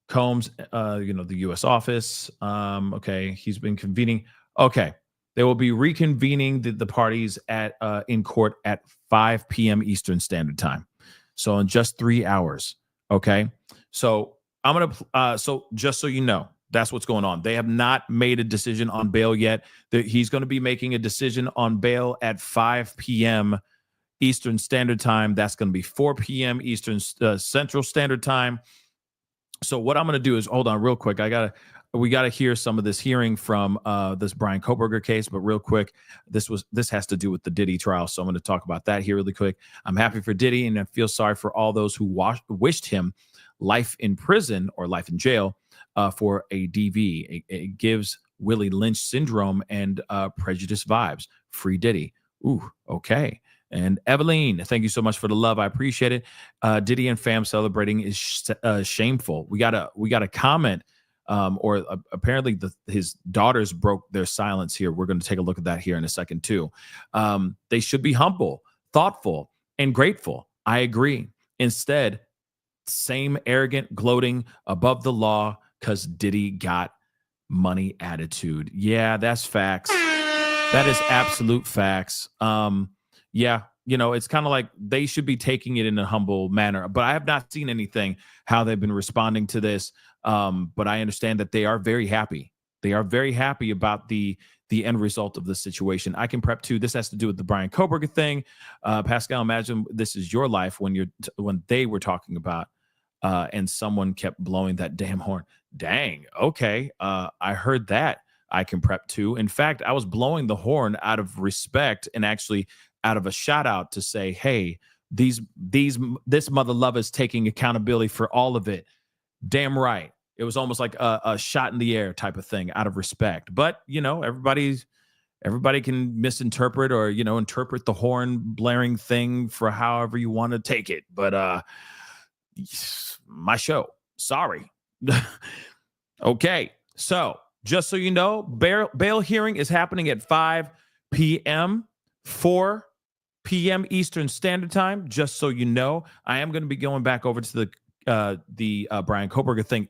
Combs, the U.S. office. Okay, he's been convening. Okay, they will be reconvening the parties at in court at 5 p.m. Eastern Standard Time. So in just 3 hours. Okay, so I'm gonna. So just so you know, that's what's going on. They have not made a decision on bail yet. He's going to be making a decision on bail at 5 p.m. Eastern Standard Time. That's going to be 4 p.m. Eastern Central Standard Time. So what I'm going to do is, hold on real quick. We got to hear some of this hearing from this Brian Koberger case, but real quick, this has to do with the Diddy trial. So I'm going to talk about that here really quick. I'm happy for Diddy, and I feel sorry for all those who wished him life in prison or life in jail for a DV. It gives Willie Lynch syndrome and prejudice vibes. Free Diddy. Ooh, okay. And Eveline, thank you so much for the love. I appreciate it. Diddy and fam celebrating is shameful. We got a comment, apparently his daughters broke their silence here. We're going to take a look at that here in a second too. They should be humble, thoughtful, and grateful. I agree. Instead, same arrogant, gloating above the law because Diddy got money attitude. Yeah, that's facts. That is absolute facts. Yeah, it's kind of like they should be taking it in a humble manner, but I have not seen anything how they've been responding to this. But I understand that they are very happy. They are very happy about the end result of the situation. I can prep too. This has to do with the Brian Koberger thing. Pascal, imagine this is your life when they were talking about and someone kept blowing that damn horn. Dang. Okay. I heard that. I can prep too. In fact, I was blowing the horn out of respect and actually out of a shout out to say, hey, this mother lover is taking accountability for all of it. Damn right. It was almost like a shot in the air type of thing out of respect. But, everybody can misinterpret or, interpret the horn blaring thing for however you want to take it. But my show. Sorry. Okay. So just so you know, bail hearing is happening at 5 p.m., 4 p.m. Eastern Standard Time. Just so you know, I am going to be going back over to the Brian Koberger thing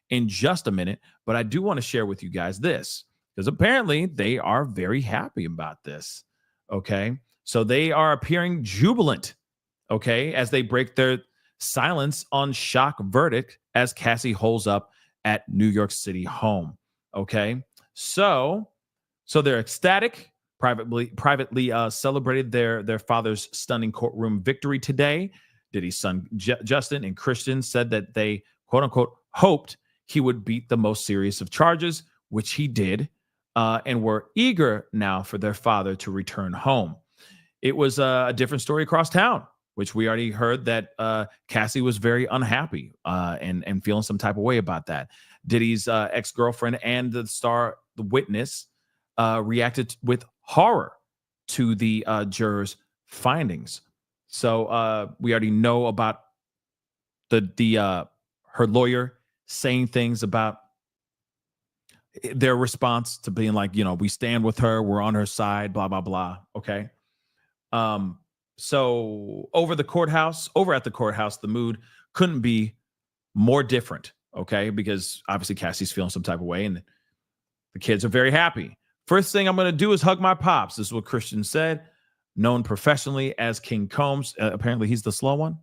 in just a minute, but I do want to share with you guys this, because apparently they are very happy about this. Okay, so they are appearing jubilant. Okay, as they break their silence on shock verdict as Cassie holds up at New York City home. Okay, so they're ecstatic. Privately celebrated their father's stunning courtroom victory today. Diddy's son Justin and Christian said that they, quote unquote, hoped he would beat the most serious of charges, which he did, and were eager now for their father to return home. It was a different story across town, which we already heard that Cassie was very unhappy and feeling some type of way about that. Diddy's ex-girlfriend and the witness reacted with horror to the jurors' findings. So we already know about her lawyer saying things about their response to being like, we stand with her, we're on her side, blah, blah, blah. Okay. So over at the courthouse, the mood couldn't be more different. Okay. Because obviously Cassie's feeling some type of way and the kids are very happy. First thing I'm going to do is hug my pops. This is what Christian said, known professionally as King Combs. Apparently he's the slow one.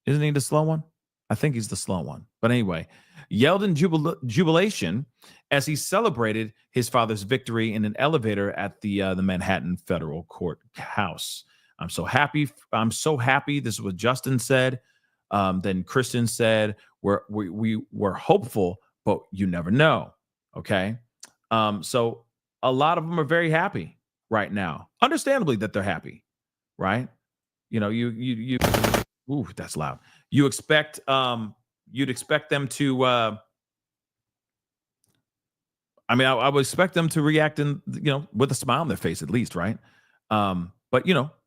Isn't he the slow one? I think he's the slow one. But anyway, yelled in jubilation as he celebrated his father's victory in an elevator at the Manhattan Federal Courthouse. I'm so happy. I'm so happy. This is what Justin said. Then Kristen said, we were hopeful, but you never know. Okay. So a lot of them are very happy right now. Understandably that they're happy, right? You know, you ooh, that's loud. You expect you'd expect them to I would expect them to react in, with a smile on their face at least, right? But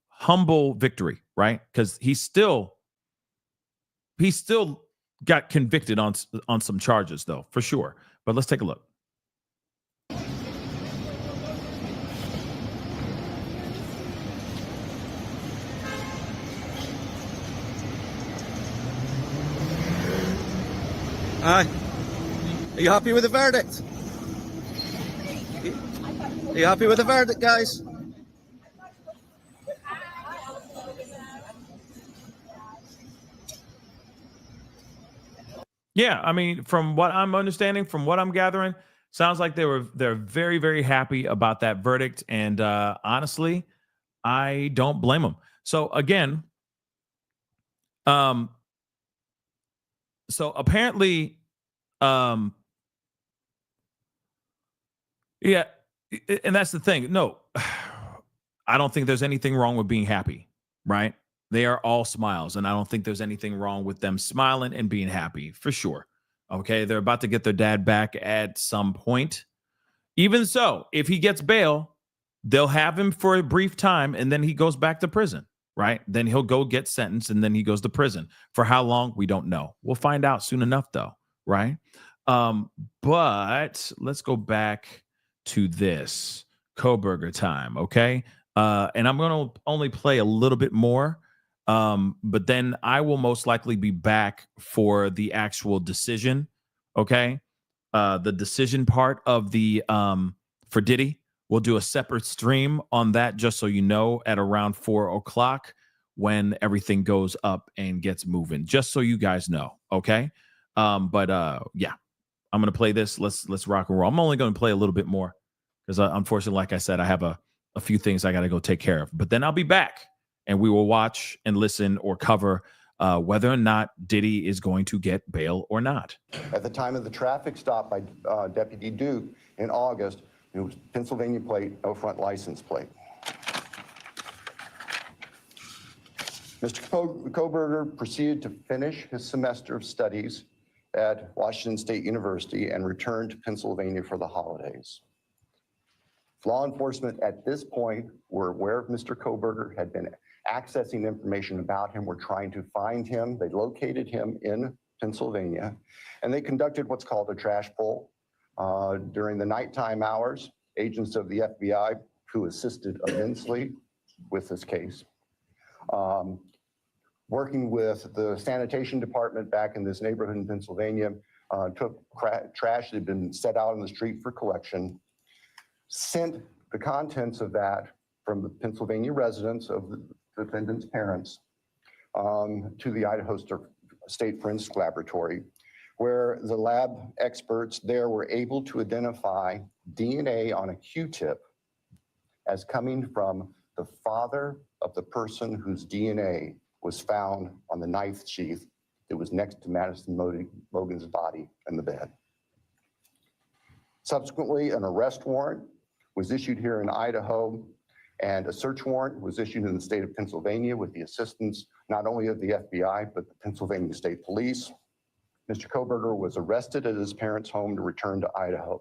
humble victory, right? Because he still got convicted on some charges, though, for sure. But let's take a look. Aye. Are you happy with the verdict? Are you happy with the verdict, guys? Yeah, I mean, from what I'm understanding, from what I'm gathering, sounds like they're very, very happy about that verdict. And honestly, I don't blame them. So again, so apparently, yeah, and that's the thing. No, I don't think there's anything wrong with being happy, right? They are all smiles, and I don't think there's anything wrong with them smiling and being happy, for sure. Okay, they're about to get their dad back at some point. Even so, if he gets bail, they'll have him for a brief time, and then he goes back to prison, right? Then he'll go get sentenced, and then he goes to prison. For how long? We don't know. We'll find out soon enough, though, right? But let's go back to this Koberger time, okay? And I'm going to only play a little bit more, but then I will most likely be back for the actual decision, okay? The decision part of the for Diddy. We'll do a separate stream on that, just so you know, at around 4 o'clock when everything goes up and gets moving, just so you guys know, okay? But yeah, I'm gonna play this. Let's rock and roll. I'm only gonna play a little bit more because unfortunately, like I said, I have a few things I gotta go take care of. But then I'll be back and we will watch and listen or cover whether or not Diddy is going to get bail or not. At the time of the traffic stop by Deputy Duke in August, it was Pennsylvania plate, no front license plate. Mr. Koberger proceeded to finish his semester of studies at Washington State University and returned to Pennsylvania for the holidays. Law enforcement at this point were aware of Mr. Koberger, had been accessing information about him, were trying to find him. They located him in Pennsylvania, and they conducted what's called a trash pull. During the nighttime hours, agents of the FBI, who assisted immensely with this case, working with the sanitation department back in this neighborhood in Pennsylvania, took trash that had been set out on the street for collection, sent the contents of that from the Pennsylvania residence of the defendant's parents to the Idaho State Forensic Laboratory, where the lab experts there were able to identify DNA on a Q-tip as coming from the father of the person whose DNA was found on the knife sheath that was next to Madison Logan's body in the bed. Subsequently, an arrest warrant was issued here in Idaho, and a search warrant was issued in the state of Pennsylvania with the assistance not only of the FBI, but the Pennsylvania State Police. Mr. Koberger was arrested at his parents' home to return to Idaho.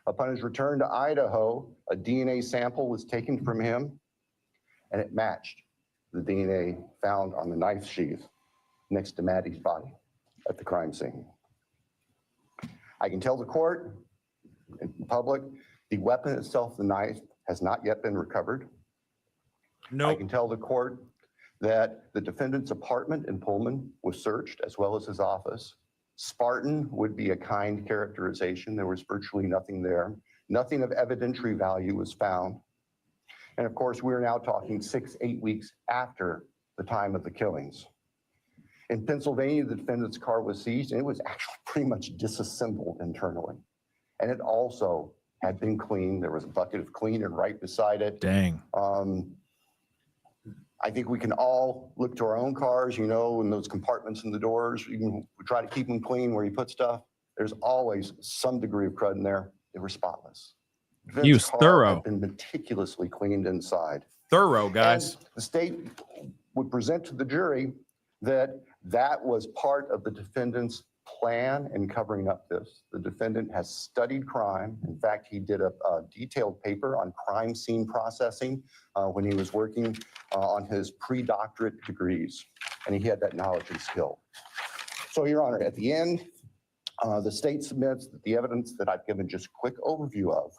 Upon his return to Idaho, a DNA sample was taken from him, and it matched the DNA found on the knife sheath next to Maddie's body at the crime scene. I can tell the court and the public, the weapon itself, the knife, has not yet been recovered. No. I can tell the court that the defendant's apartment in Pullman was searched, as well as his office. Spartan would be a kind characterization. There was virtually nothing there. Nothing of evidentiary value was found. And of course, we're now talking 6-8 weeks after the time of the killings. In Pennsylvania, the defendant's car was seized and it was actually pretty much disassembled internally. And it also had been cleaned. There was a bucket of cleaner right beside it. Dang. I think we can all look to our own cars, you know, in those compartments in the doors. We try to keep them clean where you put stuff. There's always some degree of crud in there. They were spotless. He was car thorough. had been meticulously cleaned inside. Thorough, guys. And the state would present to the jury that that was part of the defendant's plan in covering up this. The defendant has studied crime. In fact, he did a detailed paper on crime scene processing when he was working on his pre-doctorate degrees, and he had that knowledge and skill. So, Your Honor, at the end, the state submits that the evidence that I've given just a quick overview of,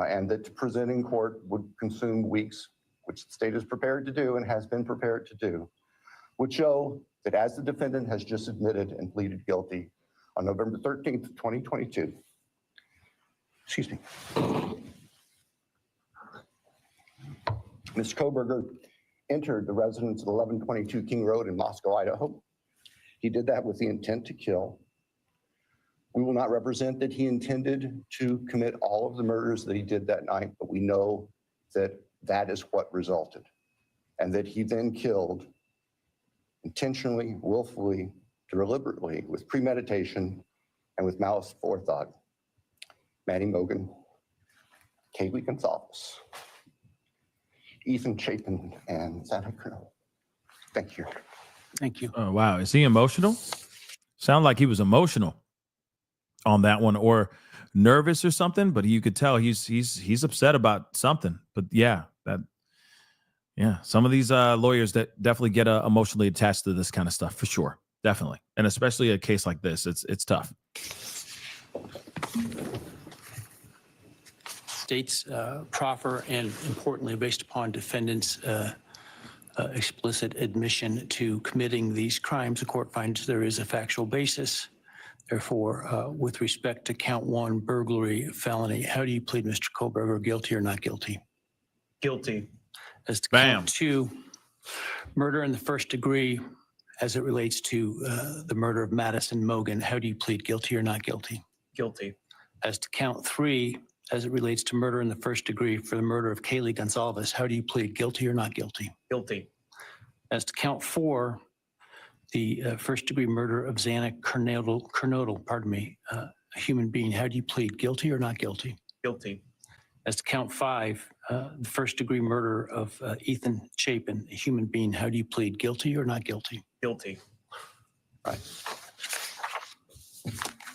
and that to present in court would consume weeks, which the state is prepared to do and has been prepared to do, would show that as the defendant has just admitted and pleaded guilty on November 13th, 2022, excuse me, Mr. Koberger entered the residence of 1122 King Road in Moscow, Idaho. He did that with the intent to kill. We will not represent that he intended to commit all of the murders that he did that night, but we know that that is what resulted, and that he then killed intentionally, willfully, deliberately, with premeditation, and with malice forethought, Maddie Mogan, Kaylee Gonzalez, Ethan Chapin, and Santa Colonel. Thank you. Thank you. Oh, wow. Is he emotional? Sound like he was emotional on that one, or nervous or something, but you could tell he's upset about something. But yeah, some of these lawyers that definitely get emotionally attached to this kind of stuff, for sure. Definitely. And especially a case like this, it's tough. State's proffer, and importantly, based upon defendant's explicit admission to committing these crimes, the court finds there is a factual basis. Therefore, with respect to count 1, burglary, felony, how do you plead, Mr. Koberger, guilty or not guilty? Guilty. As to count 2, murder in the first degree, as it relates to the murder of Madison Mogan, how do you plead, guilty or not guilty? Guilty. As to count 3, as it relates to murder in the first degree for the murder of Kaylee Gonzalez, how do you plead, guilty or not guilty? Guilty. As to count 4, the first degree murder of Xana Kernodle, a human being, how do you plead, guilty or not guilty? Guilty. As to count 5, the first degree murder of Ethan Chapin, a human being, how do you plead, guilty or not guilty? Guilty. Right.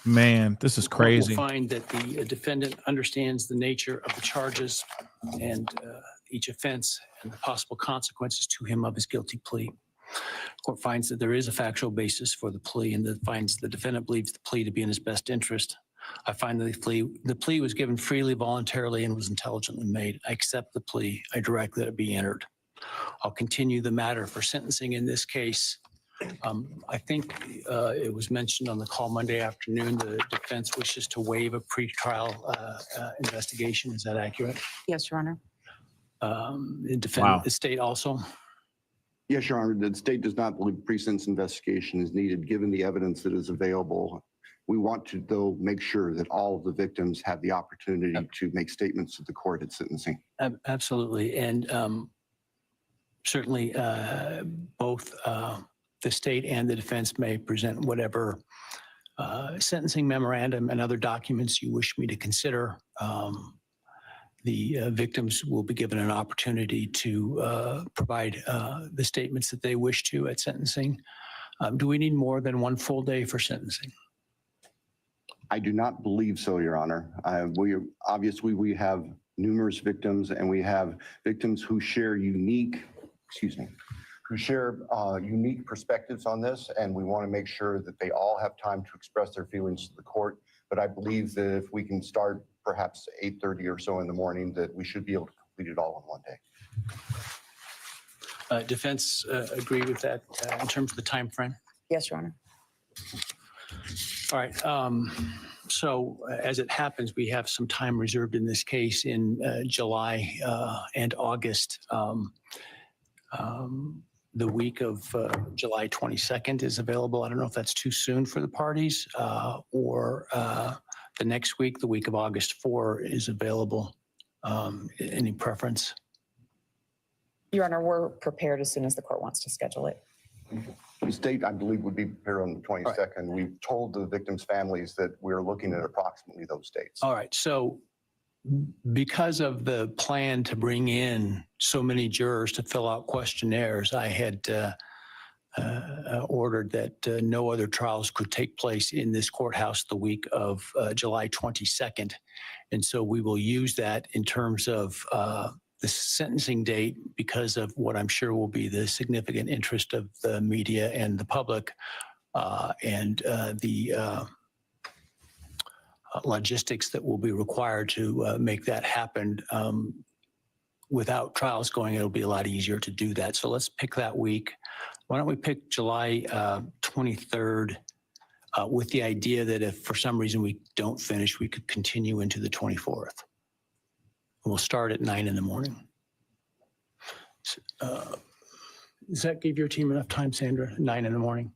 Man, this is crazy. We'll find that the defendant understands the nature of the charges and each offense and the possible consequences to him of his guilty plea. Court finds that there is a factual basis for the plea, and that finds the defendant believes the plea to be in his best interest. I find that the plea was given freely, voluntarily, and was intelligently made. I accept the plea. I direct that it be entered. I'll continue the matter for sentencing in this case. I think it was mentioned on the call Monday afternoon, the defense wishes to waive a pretrial investigation. Is that accurate? Yes, Your Honor. The state also? Yes, Your Honor. The state does not believe pre-sentence investigation is needed given the evidence that is available. We want to, though, make sure that all of the victims have the opportunity to make statements to the court at sentencing. Absolutely. And certainly both the state and the defense may present whatever sentencing memorandum and other documents you wish me to consider. The victims will be given an opportunity to provide the statements that they wish to at sentencing. Do we need more than one full day for sentencing? I do not believe so, Your Honor. We have numerous victims, and we have victims who share unique perspectives on this, and we want to make sure that they all have time to express their feelings to the court. But I believe that if we can start perhaps 8:30 or so in the morning, that we should be able to complete it all in one day. Defense agree with that in terms of the time frame? Yes, Your Honor. All right. So as it happens, we have some time reserved in this case in July and August. the week of July 22nd is available. I don't know if that's too soon for the parties, or the next week, the week of August 4 is available. Any preference? Your Honor, we're prepared as soon as the court wants to schedule it. The state, I believe, would be prepared on the 22nd. We've told the victims' families that we're looking at approximately those dates. All right. So because of the plan to bring in so many jurors to fill out questionnaires, I had ordered that no other trials could take place in this courthouse the week of July 22nd. And so we will use that in terms of the sentencing date because of what I'm sure will be the significant interest of the media and the public, and the logistics that will be required to make that happen. Without trials going, it'll be a lot easier to do that. So let's pick that week. Why don't we pick July 23rd with the idea that if for some reason we don't finish, we could continue into the 24th. We'll start at 9 in the morning. Does that give your team enough time, Sandra? 9 in the morning?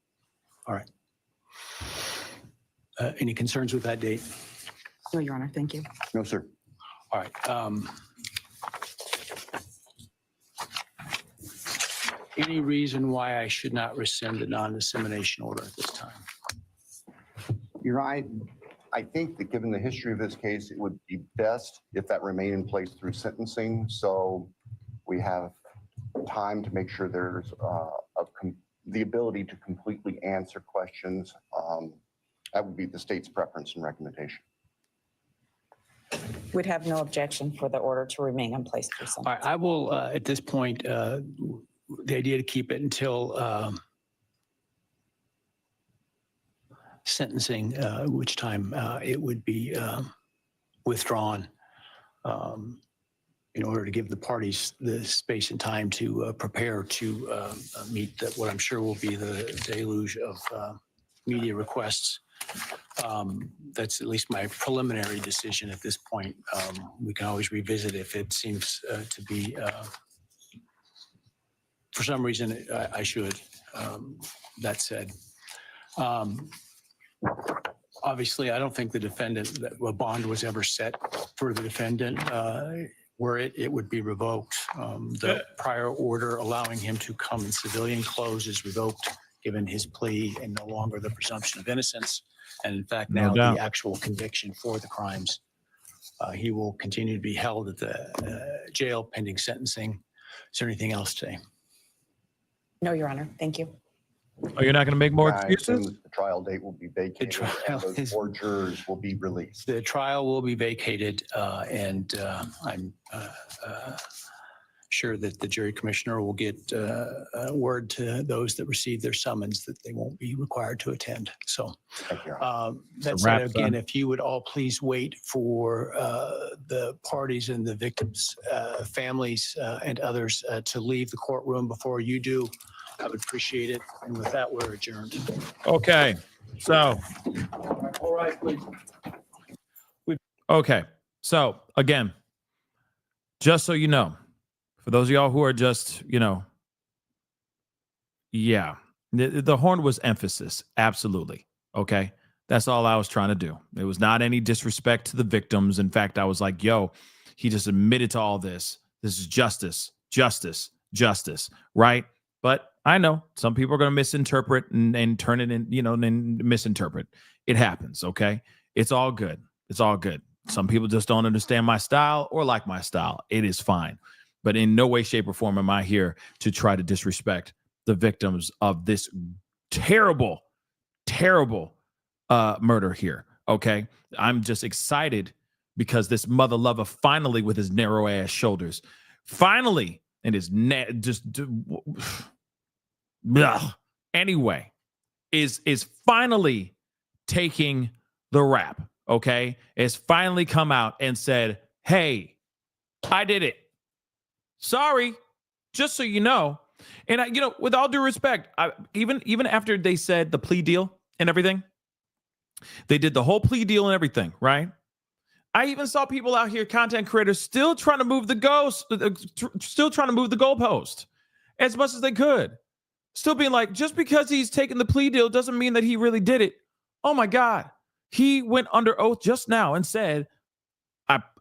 All right. Any concerns with that date? No, Your Honor. Thank you. No, sir. All right. Any reason why I should not rescind the non-dissemination order at this time? Your Honor, I think that given the history of this case, it would be best if that remained in place through sentencing. So we have time to make sure there's the ability to completely answer questions. That would be the state's preference and recommendation. We'd have no objection for the order to remain in place through sentencing. All right. I will, at this point, the idea to keep it until sentencing, which time it would be withdrawn in order to give the parties the space and time to prepare to meet what I'm sure will be the deluge of media requests. That's at least my preliminary decision at this point. We can always revisit if it seems to be, for some reason, I should. That said, obviously, I don't think the defendant, a bond was ever set for the defendant. Were it would be revoked. The prior order allowing him to come in civilian clothes is revoked, given his plea and no longer the presumption of innocence. And in fact, now the actual conviction for the crimes. He will continue to be held at the jail pending sentencing. Is there anything else today? No, Your Honor. Thank you. Oh, you're not going to make more excuses? The trial date will be vacated. And those 4 jurors will be released. The trial will be vacated, and I'm sure that the jury commissioner will get word to those that receive their summons that they won't be required to attend. So that said, again, if you would all please wait for the parties and the victims' families and others to leave the courtroom before you do, I would appreciate it. And with that, we're adjourned. Okay. So. All right, please. Okay. So again, just so you know, for those of y'all who are just, yeah, the horn was emphasis. Absolutely. Okay. That's all I was trying to do. It was not any disrespect to the victims. In fact, I was like, yo, he just admitted to all this. This is justice, justice, justice. Right. But I know some people are going to misinterpret and turn it in, and misinterpret. It happens. Okay. It's all good. It's all good. Some people just don't understand my style or like my style. It is fine. But in no way, shape, or form am I here to try to disrespect the victims of this terrible, terrible murder here. Okay. I'm just excited because this mother lover finally, with his narrow ass shoulders, finally, and his anyway, is finally taking the rap. Okay. It's finally come out and said, hey, I did it. Sorry, just so you know. And with all due respect, even after they said the plea deal and everything, they did the whole plea deal and everything, right? I even saw people out here, content creators, still trying to move the goalpost as much as they could. Still being like, just because he's taken the plea deal doesn't mean that he really did it. Oh my God. He went under oath just now and said,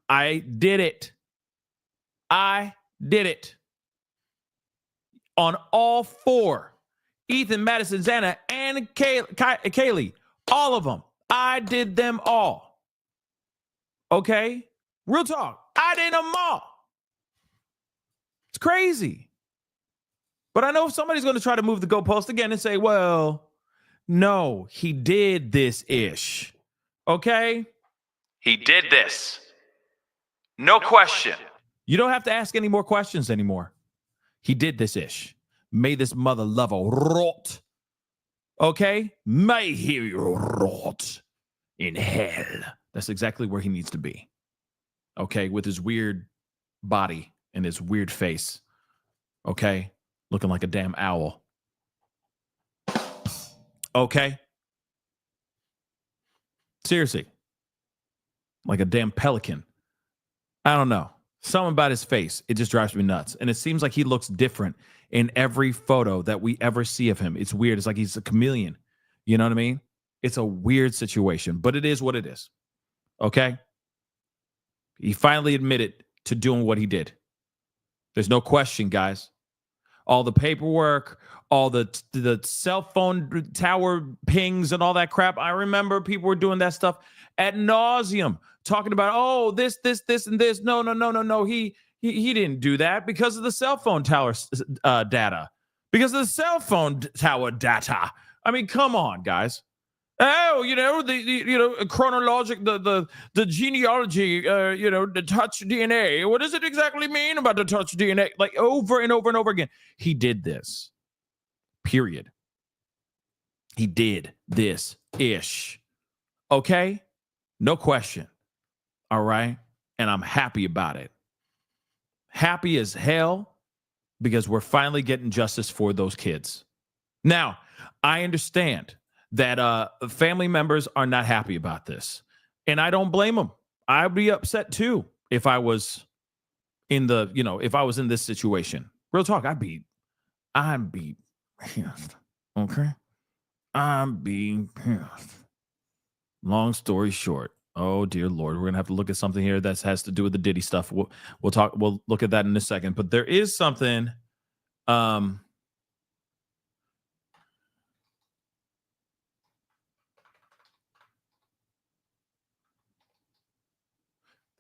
I did it. I did it. On all four. Ethan, Madison, Xana, and Kaylee. All of them. I did them all. Okay? Real talk. I did them all. It's crazy. But I know if somebody's going to try to move the goalpost again and say, well, no, he did this-ish. Okay? He did this. No question. You don't have to ask any more questions anymore. He did this-ish. May this mother lover rot. Okay? May he rot in hell. That's exactly where he needs to be. Okay? With his weird body and his weird face. Okay? Looking like a damn owl. Okay? Seriously. Like a damn pelican. I don't know. Something about his face, it just drives me nuts. And it seems like he looks different in every photo that we ever see of him. It's weird. It's like he's a chameleon. You know what I mean? It's a weird situation, but it is what it is. Okay? He finally admitted to doing what he did. There's no question, guys. All the paperwork, all the cell phone tower pings and all that crap. I remember people were doing that stuff ad nauseum, talking about, oh, this, and this. No. He didn't do that because of the cell phone tower data. Because of the cell phone tower data. I mean, come on, guys. Oh, the chronologic, the genealogy, the touch DNA. What does it exactly mean about the touch DNA? Like over and over and over again. He did this. Period. He did this-ish. Okay? No question. All right? And I'm happy about it. Happy as hell because we're finally getting justice for those kids. Now, I understand that family members are not happy about this. And I don't blame them. I'd be upset too if I was if I was in this situation. Real talk, I'd be pissed. Okay? I'm being pissed. Long story short. Oh dear Lord, we're gonna have to look at something here that has to do with the Diddy stuff. We'll look at that in a second. But there is something there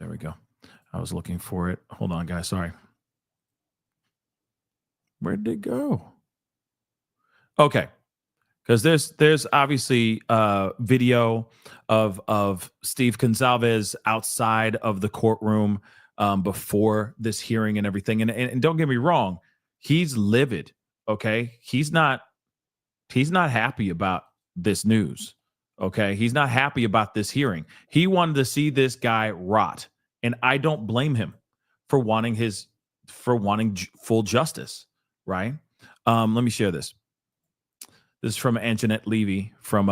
we go. I was looking for it. Hold on, guys. Sorry. Where did it go? Okay. Because there's obviously video of Steve Gonzalez outside of the courtroom before this hearing and everything. And don't get me wrong, he's livid. Okay. He's not happy about this news. Okay. He's not happy about this hearing. He wanted to see this guy rot. And I don't blame him for wanting full justice. Right. Let me share this. This is from Anjanette Levy from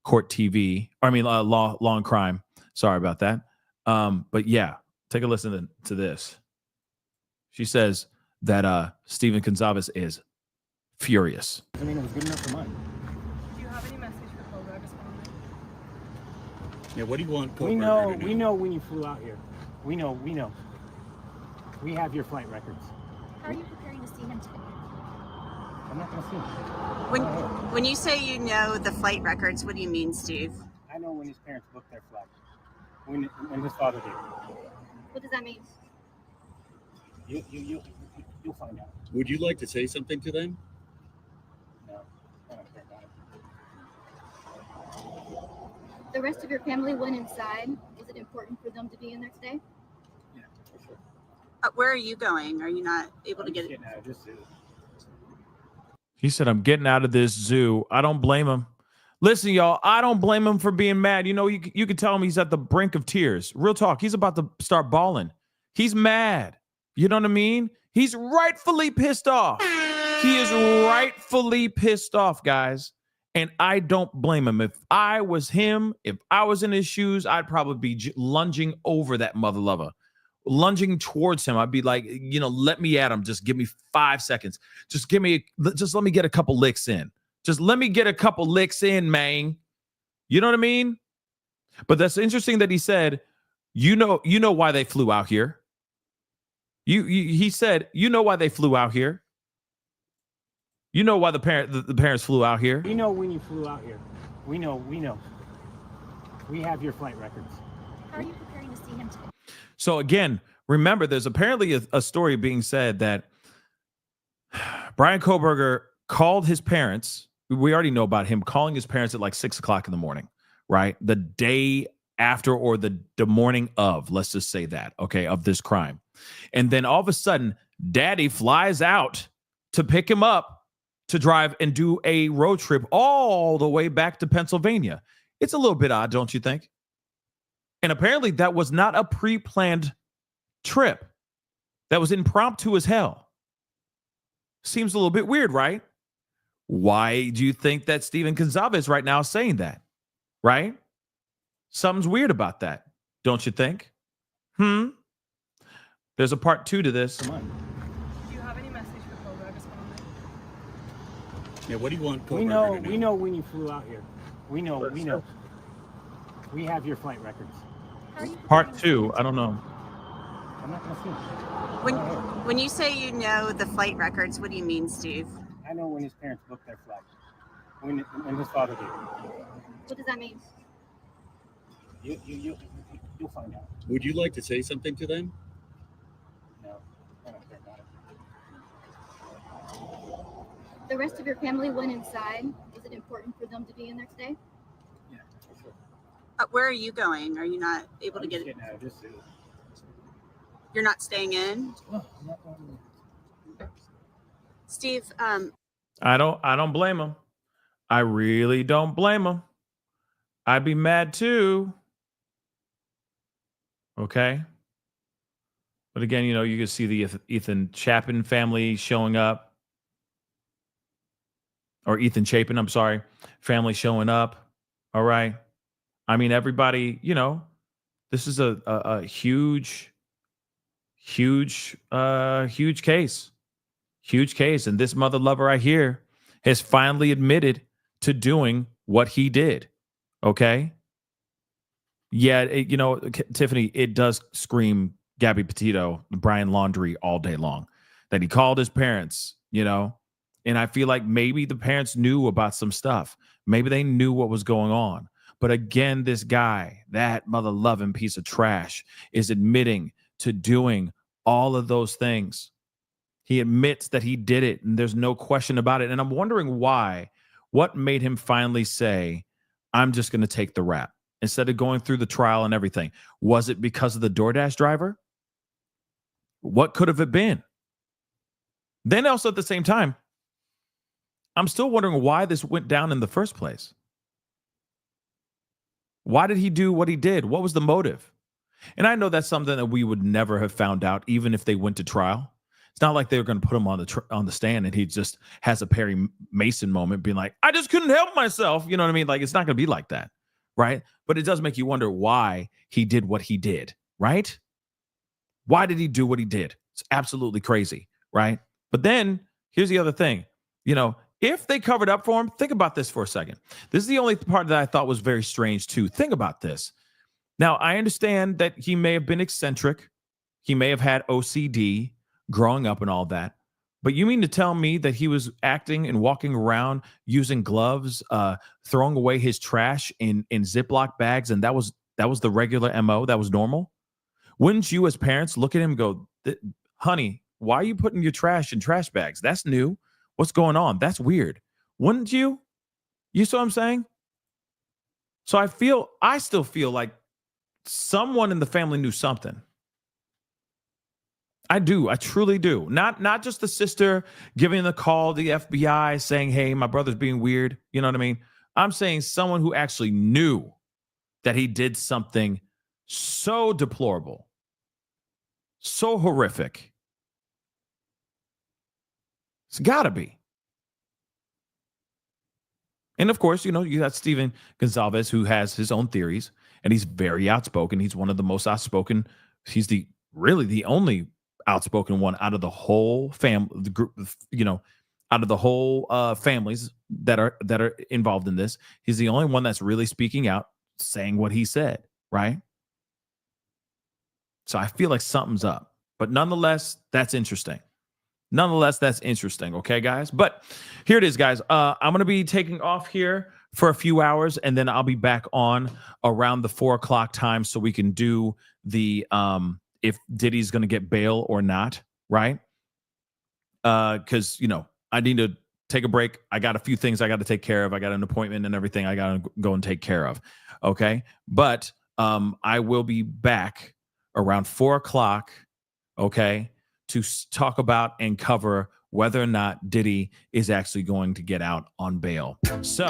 Court TV. Law and Crime. Sorry about that. But yeah, take a listen to this. She says that Steven Gonzalez is furious. I mean, it was good enough for mine. Do you have any message for co-drivers? Yeah, what do you want? We know when you flew out here. We know. We have your flight records. How are you preparing to see him today? I'm not going to see him. When you say you know the flight records, what do you mean, Steve? I know when his parents booked their flight. When his father did. What does that mean? You'll find out. Would you like to say something to them? No, I don't care about it. The rest of your family went inside. Is it important for them to be in there today? Yeah, for sure. Where are you going? Are you not able to get it? He said, I'm getting out of this zoo. I don't blame him. Listen, y'all, I don't blame him for being mad. You know, you could tell him he's at the brink of tears. Real talk. He's about to start bawling. He's mad. You know what I mean? He's rightfully pissed off. He is rightfully pissed off, guys. And I don't blame him. If I was him, if I was in his shoes, I'd probably be lunging over that mother lover. lunging towards him, I'd be like, let me at him. Just give me 5 seconds. Just let me get a couple licks in. Just let me get a couple licks in, man. You know what I mean? But that's interesting that he said, you know why they flew out here. He said, why they flew out here. You know why the parents flew out here. We know when you flew out here. We know. We have your flight records. How are you preparing to see him today? So again, remember, there's apparently a story being said that Brian Koberger called his parents. We already know about him calling his parents at like 6 o'clock in the morning, right? The day after or the morning of, let's just say that, okay, of this crime. And then all of a sudden, daddy flies out to pick him up to drive and do a road trip all the way back to Pennsylvania. It's a little bit odd, don't you think? And apparently that was not a pre-planned trip. That was impromptu as hell. Seems a little bit weird, right? Why do you think that Stephen Gonzalez right now is saying that? Right? Something's weird about that, don't you think? There's a part 2 to this. Come on. Do you have any message for Koberger? Yeah, what do you want? We know when you flew out here. We know. We have your flight records. Part 2, I don't know. I'm not gonna see. When you say you know the flight records, what do you mean, Steve? I know when his parents booked their flight. When his father did. What does that mean? You'll find out. Would you like to say something to them? No, I don't care about it. The rest of your family went inside. Is it important for them to be in there today? Yeah, for sure. Where are you going? Are you not able to get? Getting out of this suit. You're not staying in, No, I'm not going in. Steve. I don't blame him. I really don't blame him. I'd be mad too. Okay. But again, you can see the Ethan Chapin family showing up. Or Ethan Chapin, I'm sorry. Family showing up. All right. I mean, everybody, this is a huge case. Huge case. And this mother lover right here has finally admitted to doing what he did. Okay. Yeah. Tiffany, it does scream Gabby Petito, Brian Laundrie all day long that he called his parents, and I feel like maybe the parents knew about some stuff. Maybe they knew what was going on. But again, this guy, that mother loving piece of trash, is admitting to doing all of those things. He admits that he did it, and there's no question about it. And I'm wondering why. What made him finally say, I'm just going to take the rap instead of going through the trial and everything? Was it because of the DoorDash driver? What could have it been? Then also at the same time, I'm still wondering why this went down in the first place. Why did he do what he did? What was the motive? And I know that's something that we would never have found out, even if they went to trial. It's not like they were going to put him on the stand and he just has a Perry Mason moment being like, I just couldn't help myself. You know what I mean? Like, it's not going to be like that, right? But it does make you wonder why he did what he did, right? Why did he do what he did? It's absolutely crazy, right? But then here's the other thing. If they covered up for him, think about this for a second. This is the only part that I thought was very strange too. Think about this. Now, I understand that he may have been eccentric. He may have had OCD growing up and all that. But you mean to tell me that he was acting and walking around using gloves, throwing away his trash in Ziploc bags, and that was the regular MO? That was normal? Wouldn't you as parents look at him and go, honey, why are you putting your trash in trash bags? That's new. What's going on? That's weird. Wouldn't you? You see what I'm saying? So I still feel like someone in the family knew something. I do. I truly do. Not just the sister giving the call to the FBI saying, hey, my brother's being weird. You know what I mean? I'm saying someone who actually knew that he did something so deplorable, so horrific. It's got to be. And of course, you got Stephen Gonzalez, who has his own theories, and he's very outspoken. He's one of the most outspoken. He's the really the only outspoken one out of the whole the group, out of the whole families that are involved in this. He's the only one that's really speaking out, saying what he said, right? So I feel like something's up. But nonetheless, that's interesting. Okay, guys? But here it is, guys. I'm going to be taking off here for a few hours, and then I'll be back on around the 4 o'clock time so we can do the if Diddy's going to get bail or not, right? Because, I need to take a break. I got a few things I got to take care of. I got an appointment and everything I got to go and take care of. Okay. But I will be back around 4 o'clock, okay, to talk about and cover whether or not Diddy is actually going to get out on bail. So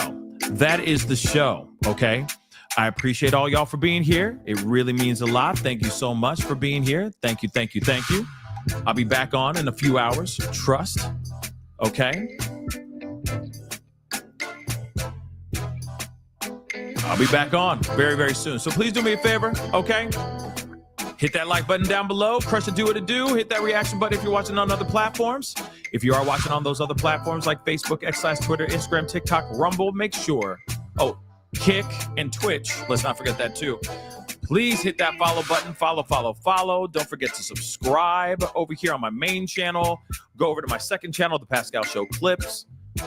that is the show, okay? I appreciate all y'all for being here. It really means a lot. Thank you so much for being here. Thank you. I'll be back on in a few hours. Trust. Okay. I'll be back on very, very soon. So please do me a favor, okay? Hit that like button down below. Crush it, do what it do. Hit that reaction button if you're watching on other platforms. If you are watching on those other platforms like Facebook, X, Twitter, Instagram, TikTok, Rumble, make sure. Oh, Kick and Twitch. Let's not forget that too. Please hit that follow button. Follow. Don't forget to subscribe over here on my main channel. Go over to my second channel, The Pascal Show Clips.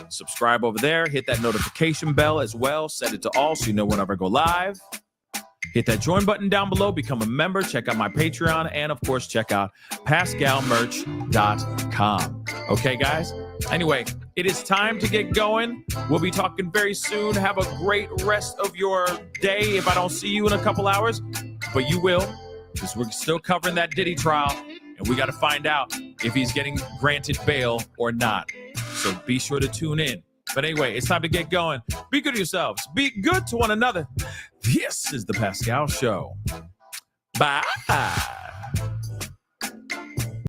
Subscribe over there. Hit that notification bell as well. Set it to all so you know whenever I go live. Hit that join button down below. Become a member. Check out my Patreon. And, of course, check out PascalMerch.com. Okay, guys? Anyway, it is time to get going. We'll be talking very soon. Have a great rest of your day if I don't see you in a couple hours. But you will, because we're still covering that Diddy trial. And we got to find out if he's getting granted bail or not. So be sure to tune in. But anyway, it's time to get going. Be good to yourselves. Be good to one another. This is The Pascal Show. Bye.